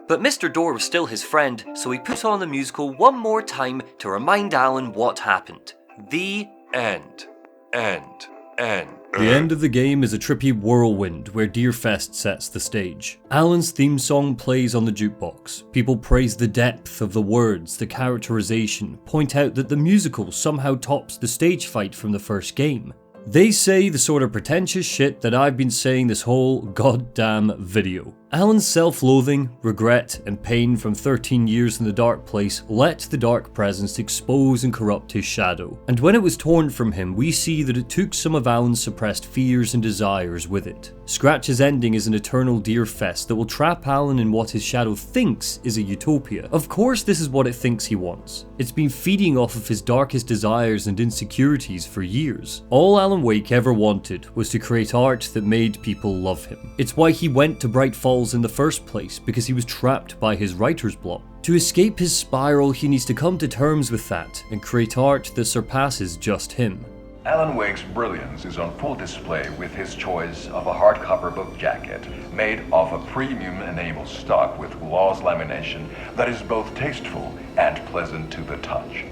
But Mr. Door was still his friend, so he put on the musical one more time to remind Alan what happened. The end. End. End. The end of the game is a trippy whirlwind where Deerfest sets the stage. Alan's theme song plays on the jukebox. People praise the depth of the words, the characterization, point out that the musical somehow tops the stage fight from the first game. They say the sort of pretentious shit that I've been saying this whole goddamn video. Alan's self-loathing, regret, and pain from 13 years in the dark place let the dark presence expose and corrupt his shadow. And when it was torn from him, we see that it took some of Alan's suppressed fears and desires with it. Scratch's ending is an eternal Deerfest that will trap Alan in what his shadow thinks is a utopia. Of course this is what it thinks he wants. It's been feeding off of his darkest desires and insecurities for years. All Alan Wake ever wanted was to create art that made people love him. It's why he went to Bright Falls in the first place, because he was trapped by his writer's block. To escape his spiral, he needs to come to terms with that and create art that surpasses just him. Alan Wake's brilliance is on full display with his choice of a hardcover book jacket made of a premium enamel stock with gloss lamination that is both tasteful and pleasant to the touch.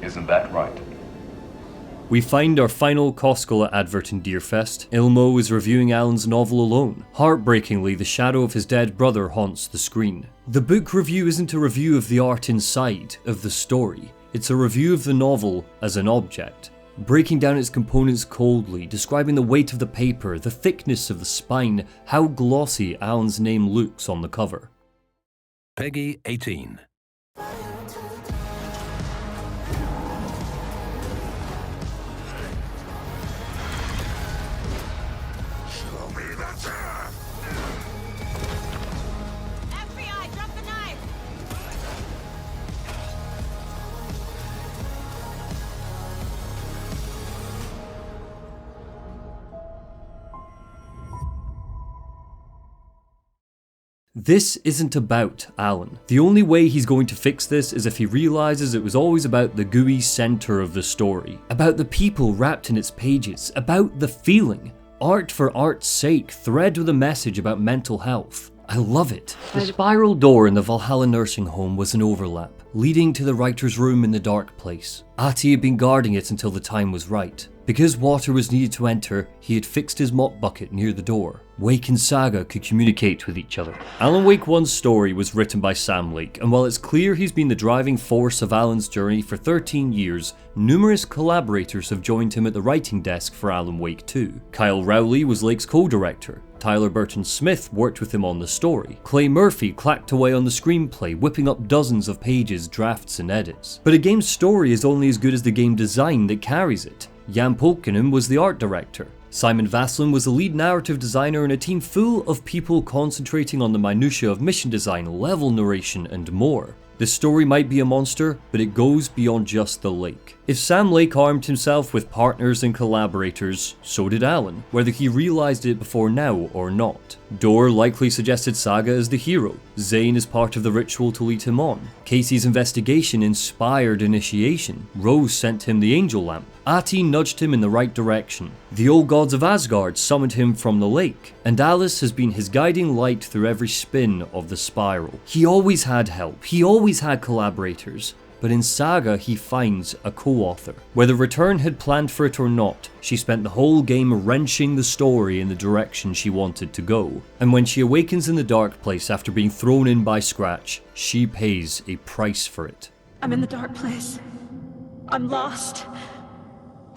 Isn't that right? We find our final Coscola advert in Deerfest. Ilmo is reviewing Alan's novel alone. Heartbreakingly, the shadow of his dead brother haunts the screen. The book review isn't a review of the art inside of the story. It's a review of the novel as an object. Breaking down its components coldly, describing the weight of the paper, the thickness of the spine, how glossy Alan's name looks on the cover. Peggy 18. This isn't about Alan. The only way he's going to fix this is if he realizes it was always about the gooey center of the story, about the people wrapped in its pages, about the feeling. art for art's sake, thread with a message about mental health. I love it. The spiral door in the Valhalla nursing home was an overlap, leading to the writer's room in the dark place. Ahti had been guarding it until the time was right. Because water was needed to enter, he had fixed his mop bucket near the door. Wake and Saga could communicate with each other. Alan Wake 1's story was written by Sam Lake, and while it's clear he's been the driving force of Alan's journey for 13 years, numerous collaborators have joined him at the writing desk for Alan Wake 2. Kyle Rowley was Lake's co-director. Tyler Burton Smith worked with him on the story. Clay Murphy clacked away on the screenplay, whipping up dozens of pages, drafts and edits. But a game's story is only as good as the game design that carries it. Jan Polkinen was the art director. Simon Vaslin was the lead narrative designer in a team full of people concentrating on the minutiae of mission design, level narration and more. The story might be a monster, but it goes beyond just the lake. If Sam Lake armed himself with partners and collaborators, so did Alan, whether he realised it before now or not. Dor likely suggested Saga as the hero. Zane is part of the ritual to lead him on. Casey's investigation inspired initiation. Rose sent him the angel lamp. Ahti nudged him in the right direction. The old gods of Asgard summoned him from the lake. And Alice has been his guiding light through every spin of the spiral. He always had help. He always had collaborators. But in Saga, he finds a co-author. Whether Return had planned for it or not, she spent the whole game wrenching the story in the direction she wanted to go. And when she awakens in the dark place after being thrown in by Scratch, she pays a price for it. I'm in the dark place. I'm lost.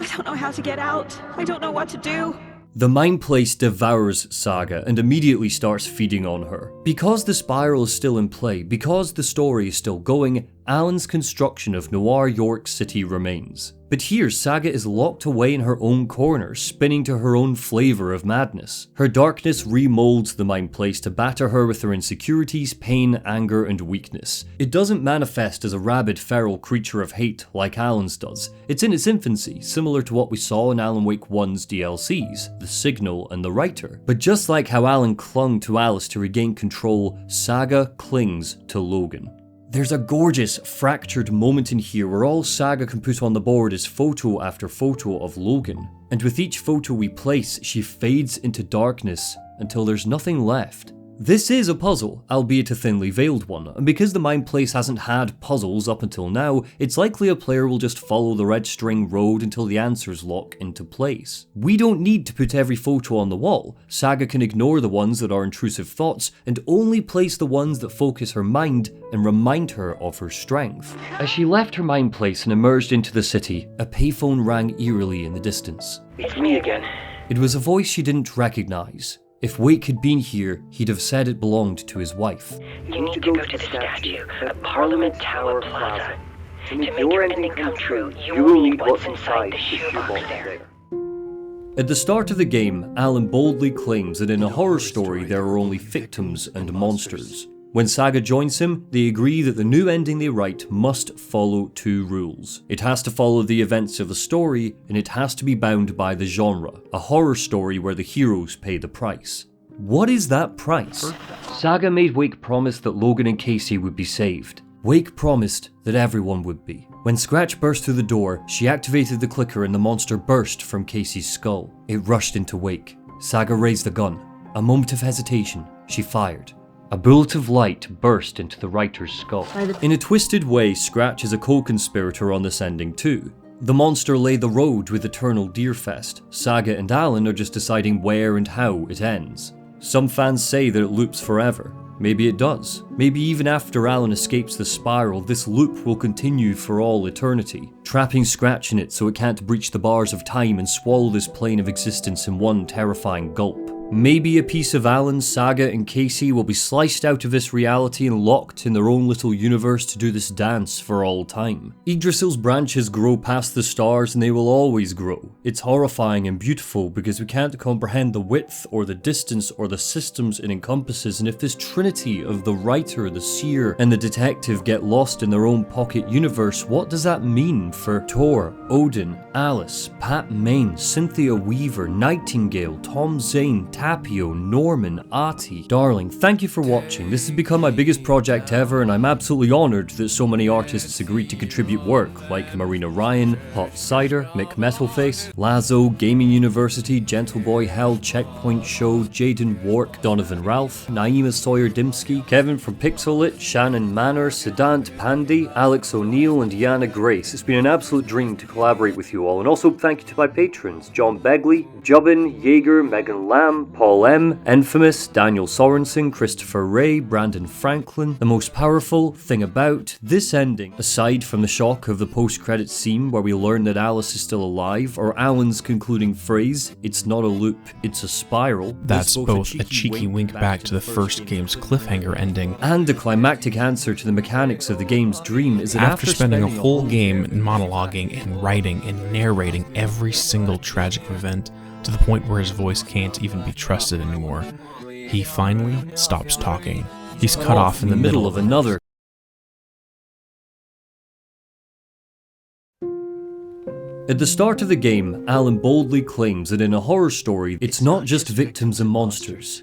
I don't know how to get out. I don't know what to do. The mind place devours Saga and immediately starts feeding on her. Because the spiral is still in play, because the story is still going, Alan's construction of Noir York City remains. But here, Saga is locked away in her own corner, spinning to her own flavour of madness. Her darkness remolds the mind place to batter her with her insecurities, pain, anger and weakness. It doesn't manifest as a rabid feral creature of hate like Alan's does. It's in its infancy, similar to what we saw in Alan Wake 1's DLCs, The Signal and The Writer. But just like how Alan clung to Alice to regain control, Saga clings to Logan. There's a gorgeous, fractured moment in here where all Saga can put on the board is photo after photo of Logan. And with each photo we place, she fades into darkness until there's nothing left. This is a puzzle, albeit a thinly veiled one, and because the mind place hasn't had puzzles up until now, it's likely a player will just follow the red string road until the answers lock into place. We don't need to put every photo on the wall. Saga can ignore the ones that are intrusive thoughts and only place the ones that focus her mind and remind her of her strength. As she left her mind place and emerged into the city, a payphone rang eerily in the distance. It's me again. It was a voice she didn't recognize. If Wake had been here, he'd have said it belonged to his wife. You need to go to the statue at Parliament Tower Plaza. To make your ending come true, you will need what's inside the shoebox there. At the start of the game, Alan boldly claims that in a horror story there are only victims and monsters. When Saga joins him, they agree that the new ending they write must follow two rules. It has to follow the events of the story, and it has to be bound by the genre, a horror story where the heroes pay the price. What is that price? Saga made Wake promise that Logan and Casey would be saved. Wake promised that everyone would be. When Scratch burst through the door, she activated the clicker and the monster burst from Casey's skull. It rushed into Wake. Saga raised the gun. A moment of hesitation, she fired. A bullet of light burst into the writer's skull. In a twisted way, Scratch is a co-conspirator on this ending too. The monster lay the road with Eternal Deerfest. Saga and Alan are just deciding where and how it ends. Some fans say that it loops forever. Maybe it does. Maybe even after Alan escapes the spiral, this loop will continue for all eternity, trapping Scratch in it so it can't breach the bars of time and swallow this plane of existence in one terrifying gulp. Maybe a piece of Alan, Saga and Casey will be sliced out of this reality and locked in their own little universe to do this dance for all time. Yggdrasil's branches grow past the stars and they will always grow. It's horrifying and beautiful because we can't comprehend the width or the distance or the systems it encompasses, and if this trinity of the writer, the seer and the detective get lost in their own pocket universe, what does that mean for Thor, Odin, Alice, Pat Main, Cynthia Weaver, Nightingale, Tom Zane, Tapio, Norman, Artie. Darling, thank you for watching. This has become my biggest project ever, and I'm absolutely honoured that so many artists agreed to contribute work, like Marina Ryan, Hot Cider, Mick Metalface, Lazo, Gaming University, Gentleboy, Hell, Checkpoint Show, Jaden Wark, Donovan Ralph, Naima Sawyer Dimsky, Kevin from Pixelit, Shannon Manor, Sedant Pandy, Alex O'Neill, and Yana Grace. It's been an absolute dream to collaborate with you all, and also thank you to my patrons, John Begley, Jubbin, Jaeger, Megan Lamb, Paul M, Infamous, Daniel Sorensen, Christopher Ray, Brandon Franklin. The most powerful thing about this ending, aside from the shock of the post-credits scene where we learn that Alice is still alive, or Alan's concluding phrase, "It's not a loop, it's a spiral." That's both a cheeky wink back to the first game's cliffhanger ending, and a climactic answer to the mechanics of the game's dream is that after spending a whole game monologuing and writing and narrating every single tragic event to the point where his voice can't even be trusted anymore, he finally stops talking. He's cut off in the middle of another. At the start of the game, Alan boldly claims that in a horror story, it's not just victims and monsters.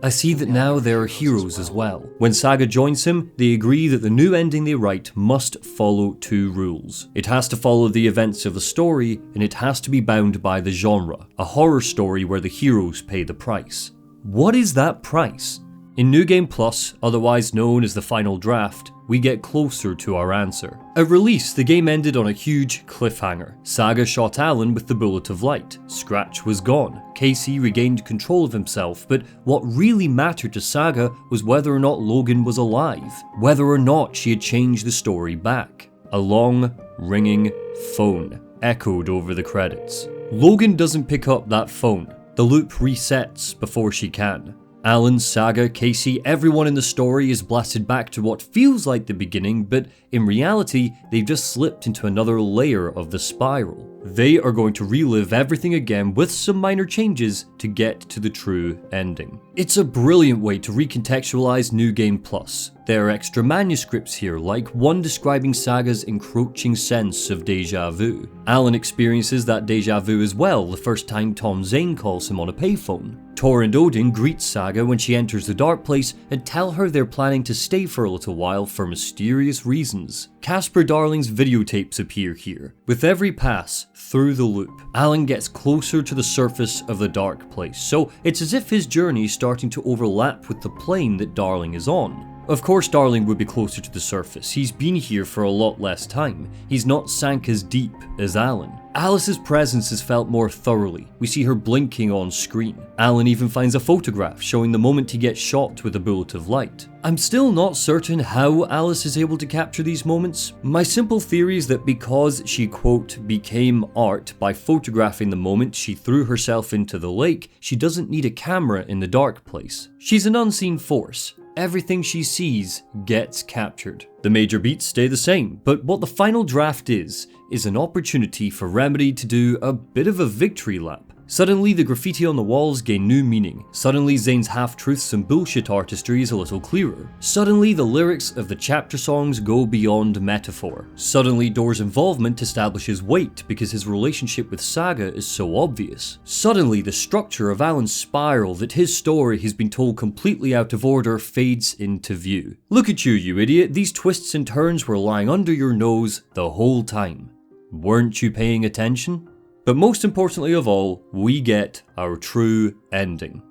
I see that now there are heroes as well. When Saga joins him, they agree that the new ending they write must follow two rules. It has to follow the events of the story, and it has to be bound by the genre, a horror story where the heroes pay the price. What is that price? In New Game Plus, otherwise known as the final draft, we get closer to our answer. At release, the game ended on a huge cliffhanger. Saga shot Alan with the bullet of light. Scratch was gone. Casey regained control of himself, but what really mattered to Saga was whether or not Logan was alive, whether or not she had changed the story back. A long, ringing phone echoed over the credits. Logan doesn't pick up that phone. The loop resets before she can. Alan, Saga, Casey, everyone in the story is blasted back to what feels like the beginning, but in reality, they've just slipped into another layer of the spiral. They are going to relive everything again with some minor changes to get to the true ending. It's a brilliant way to recontextualize New Game Plus. There are extra manuscripts here, like one describing Saga's encroaching sense of deja vu. Alan experiences that deja vu as well the first time Tom Zane calls him on a payphone. Tor and Odin greet Saga when she enters the dark place and tell her they're planning to stay for a little while for mysterious reasons. Casper Darling's videotapes appear here. With every pass through the loop, Alan gets closer to the surface of the dark place, so it's as if his journey is starting to overlap with the plane that Darling is on. Of course Darling would be closer to the surface. He's been here for a lot less time. He's not sank as deep as Alan. Alice's presence is felt more thoroughly. We see her blinking on screen. Alan even finds a photograph showing the moment he gets shot with a bullet of light. I'm still not certain how Alice is able to capture these moments. My simple theory is that because she, quote, became art by photographing the moment she threw herself into the lake, she doesn't need a camera in the dark place. She's an unseen force. Everything she sees gets captured. The major beats stay the same, but what the final draft is an opportunity for Remedy to do a bit of a victory lap. Suddenly, the graffiti on the walls gain new meaning. Suddenly, Zane's half-truths and bullshit artistry is a little clearer. Suddenly, the lyrics of the chapter songs go beyond metaphor. Suddenly, Door's involvement establishes weight because his relationship with Saga is so obvious. Suddenly, the structure of Alan's spiral that his story has been told completely out of order fades into view. Look at you, you idiot. These twists and turns were lying under your nose the whole time. Weren't you paying attention? But most importantly of all, we get our true ending.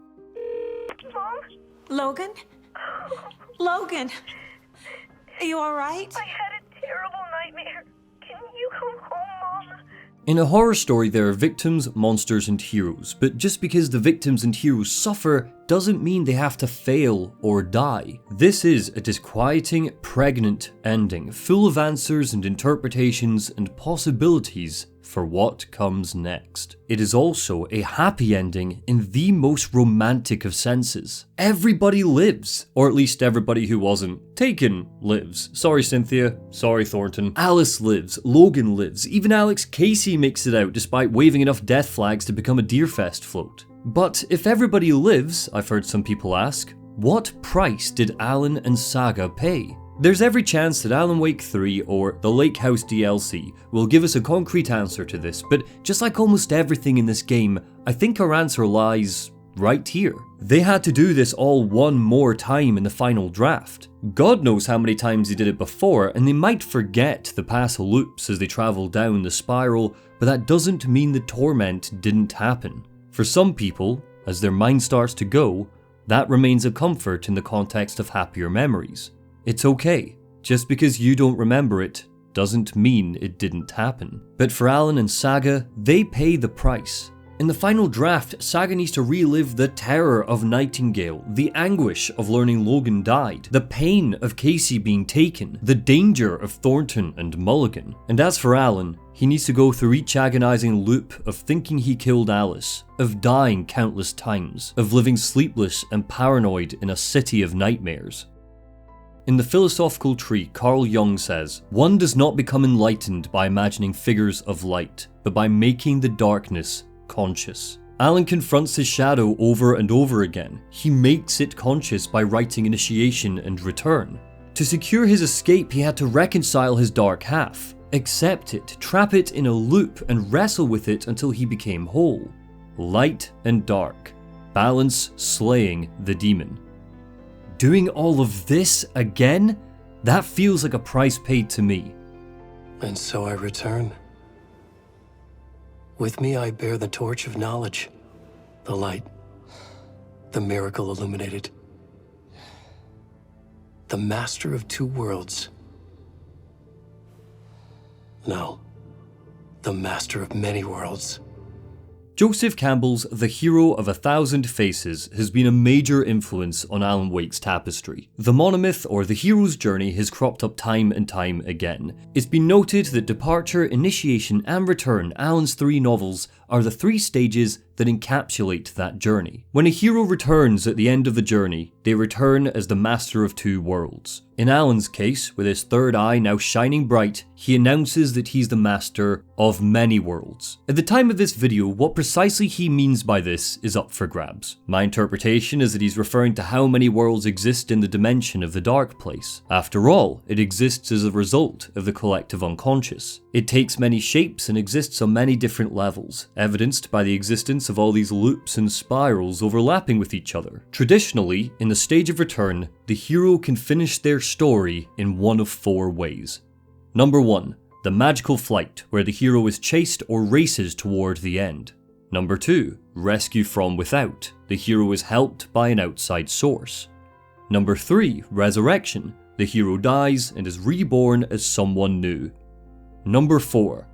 Logan? Logan! Are you alright? I had a terrible nightmare. Can you come home, Mom? In a horror story, there are victims, monsters, and heroes, but just because the victims and heroes suffer doesn't mean they have to fail or die. This is a disquieting, pregnant ending, full of answers and interpretations and possibilities for what comes next. It is also a happy ending in the most romantic of senses. Everybody lives, or at least everybody who wasn't taken lives. Sorry Cynthia, sorry Thornton. Alice lives, Logan lives, even Alex Casey makes it out despite waving enough death flags to become a Deerfest float. But if everybody lives, I've heard some people ask, what price did Alan and Saga pay? There's every chance that Alan Wake 3 or the Lake House DLC will give us a concrete answer to this, but just like almost everything in this game, I think our answer lies right here. They had to do this all one more time in the final draft. God knows how many times they did it before, and they might forget the past loops as they travel down the spiral, but that doesn't mean the torment didn't happen. For some people, as their mind starts to go, that remains a comfort in the context of happier memories. It's okay. Just because you don't remember it doesn't mean it didn't happen. But for Alan and Saga, they pay the price. In the final draft, Saga needs to relive the terror of Nightingale, the anguish of learning Logan died, the pain of Casey being taken, the danger of Thornton and Mulligan. And as for Alan, he needs to go through each agonizing loop of thinking he killed Alice, of dying countless times, of living sleepless and paranoid in a city of nightmares. In the philosophical tree, Carl Jung says, "One does not become enlightened by imagining figures of light, but by making the darkness conscious." Alan confronts his shadow over and over again. He makes it conscious by writing Initiation and Return. To secure his escape, he had to reconcile his dark half, accept it, trap it in a loop, and wrestle with it until he became whole. Light and dark, balance slaying the demon. Doing all of this again? That feels like a price paid to me. And so I return. With me I bear the torch of knowledge, the light, the miracle illuminated, the master of two worlds. No, the master of many worlds. Joseph Campbell's The Hero of a Thousand Faces has been a major influence on Alan Wake's tapestry. The monomyth, or the hero's journey, has cropped up time and time again. It's been noted that Departure, Initiation and Return, Alan's three novels, are the three stages that encapsulate that journey. When a hero returns at the end of the journey, they return as the master of two worlds. In Alan's case, with his third eye now shining bright, he announces that he's the master of many worlds. At the time of this video, what precisely he means by this is up for grabs. My interpretation is that he's referring to how many worlds exist in the dimension of the dark place. After all, it exists as a result of the collective unconscious. It takes many shapes and exists on many different levels, evidenced by the existence of all these loops and spirals overlapping with each other. Traditionally, in the stage of return, the hero can finish their story in one of four ways. Number 1, the magical flight, where the hero is chased or races toward the end. Number 2, rescue from without. The hero is helped by an outside source. Number 3, resurrection. The hero dies and is reborn as someone new. Number 4,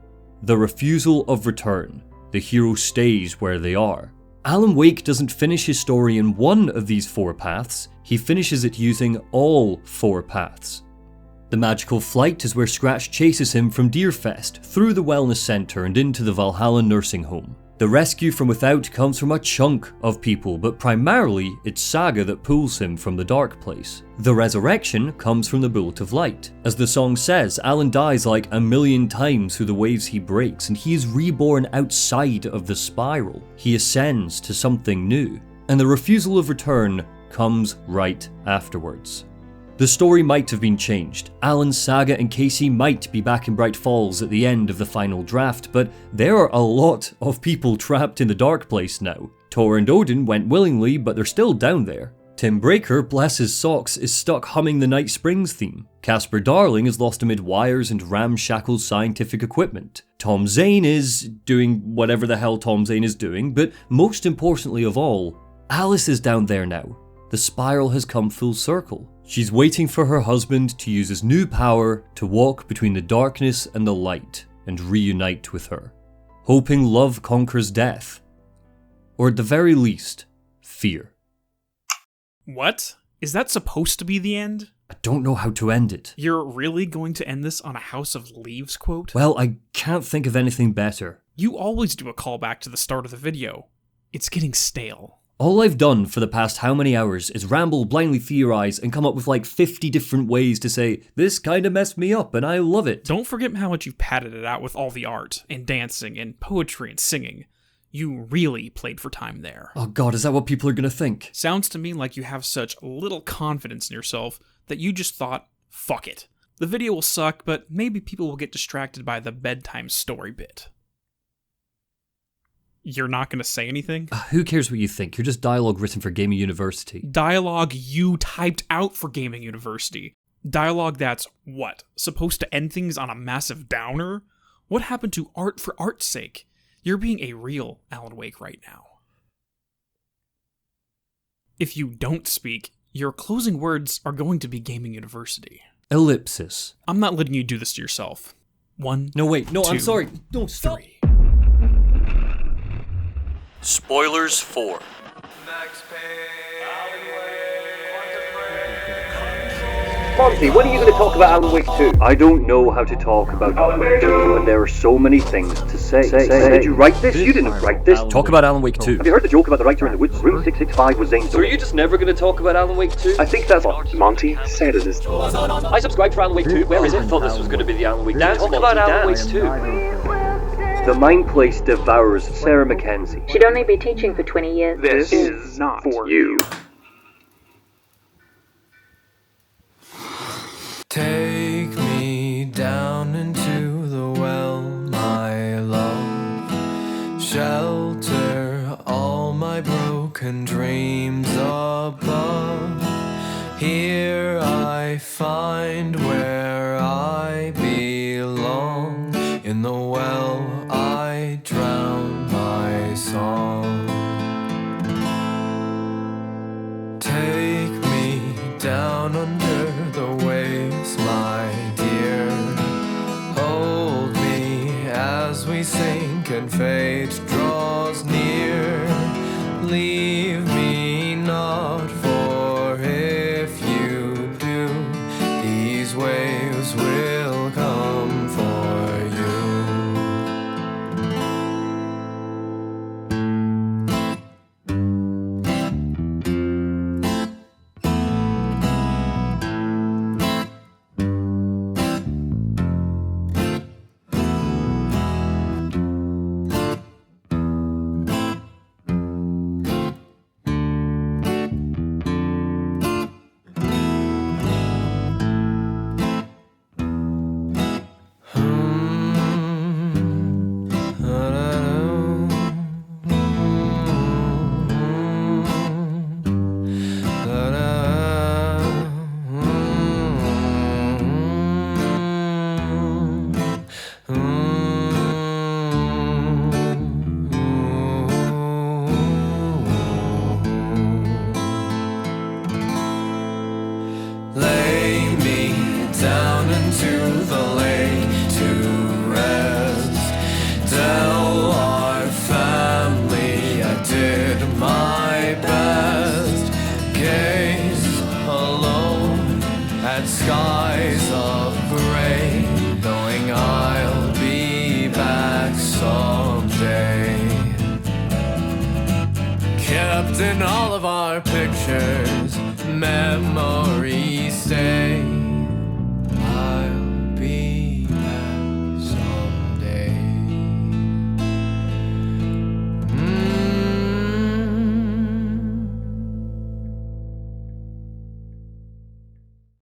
the refusal of return. The hero stays where they are. Alan Wake doesn't finish his story in one of these four paths, he finishes it using all four paths. The magical flight is where Scratch chases him from Deerfest, through the wellness centre and into the Valhalla nursing home. The rescue from without comes from a chunk of people, but primarily it's Saga that pulls him from the dark place. The resurrection comes from the Bullet of Light. As the song says, Alan dies like 1,000,000 times through the waves he breaks, and he is reborn outside of the spiral. He ascends to something new. And the refusal of return comes right afterwards. The story might have been changed. Alan, Saga and Casey might be back in Bright Falls at the end of the final draft, but there are a lot of people trapped in the dark place now. Tor and Odin went willingly, but they're still down there. Tim Breaker, bless his socks, is stuck humming the Night Springs theme. Casper Darling is lost amid wires and ramshackle scientific equipment. Tom Zane is doing whatever the hell Tom Zane is doing, but most importantly of all, Alice is down there now. The spiral has come full circle. She's waiting for her husband to use his new power to walk between the darkness and the light and reunite with her, hoping love conquers death. Or at the very least, fear. What? Is that supposed to be the end? I don't know how to end it. You're really going to end this on a House of Leaves quote? Well, I can't think of anything better. You always do a callback to the start of the video. It's getting stale. All I've done for the past how many hours is ramble, blindly theorize, and come up with like 50 different ways to say, this kinda messed me up and I love it. Don't forget how much you've padded it out with all the art, and dancing, and poetry, and singing. You really played for time there. Oh god, is that what people are gonna think? Sounds to me like you have such little confidence in yourself that you just thought, fuck it. The video will suck, but maybe people will get distracted by the bedtime story bit. You're not going to say anything? Who cares what you think? You're just dialogue written for Gaming University. Dialogue you typed out for Gaming University. Dialogue that's, what, supposed to end things on a massive downer? What happened to art for art's sake? You're being a real Alan Wake right now. If you don't speak, your closing words are going to be Gaming University. Ellipsis. I'm not letting you do this to yourself. 1, No, wait. No, 2, I'm sorry. No, stop. 3. Spoilers 4. Monty, when are you going to talk about Alan Wake 2? I don't know how to talk about Alan Wake 2, and there are so many things to say. Did you write this? You didn't write this. Talk about Alan Wake 2. Have you heard the joke about the writer in the woods? Room 665 was Zane's. So are you just never going to talk about Alan Wake 2? I think that's what Monty said it is. I subscribed for Alan Wake 2. Where is it? I thought this was going to be the Alan Wake dance. Talk about Alan Wake 2. The Mind Place devours Sarah Mackenzie. She'd only be teaching for 20 years. This is not for you. Take me down into the well, my love. Shelter all my broken dreams above. Here I find where I belong. In the well I drown my song. Take me down under the waves, my dear. Hold me as we sink and fate draws near. Leave me not, for if you do, these waves will come for you. Lay me down into the lake to rest. Tell our family I did my best. Gaze alone at skies of gray, knowing I'll be back someday. Kept in all of our pictures, memories stay.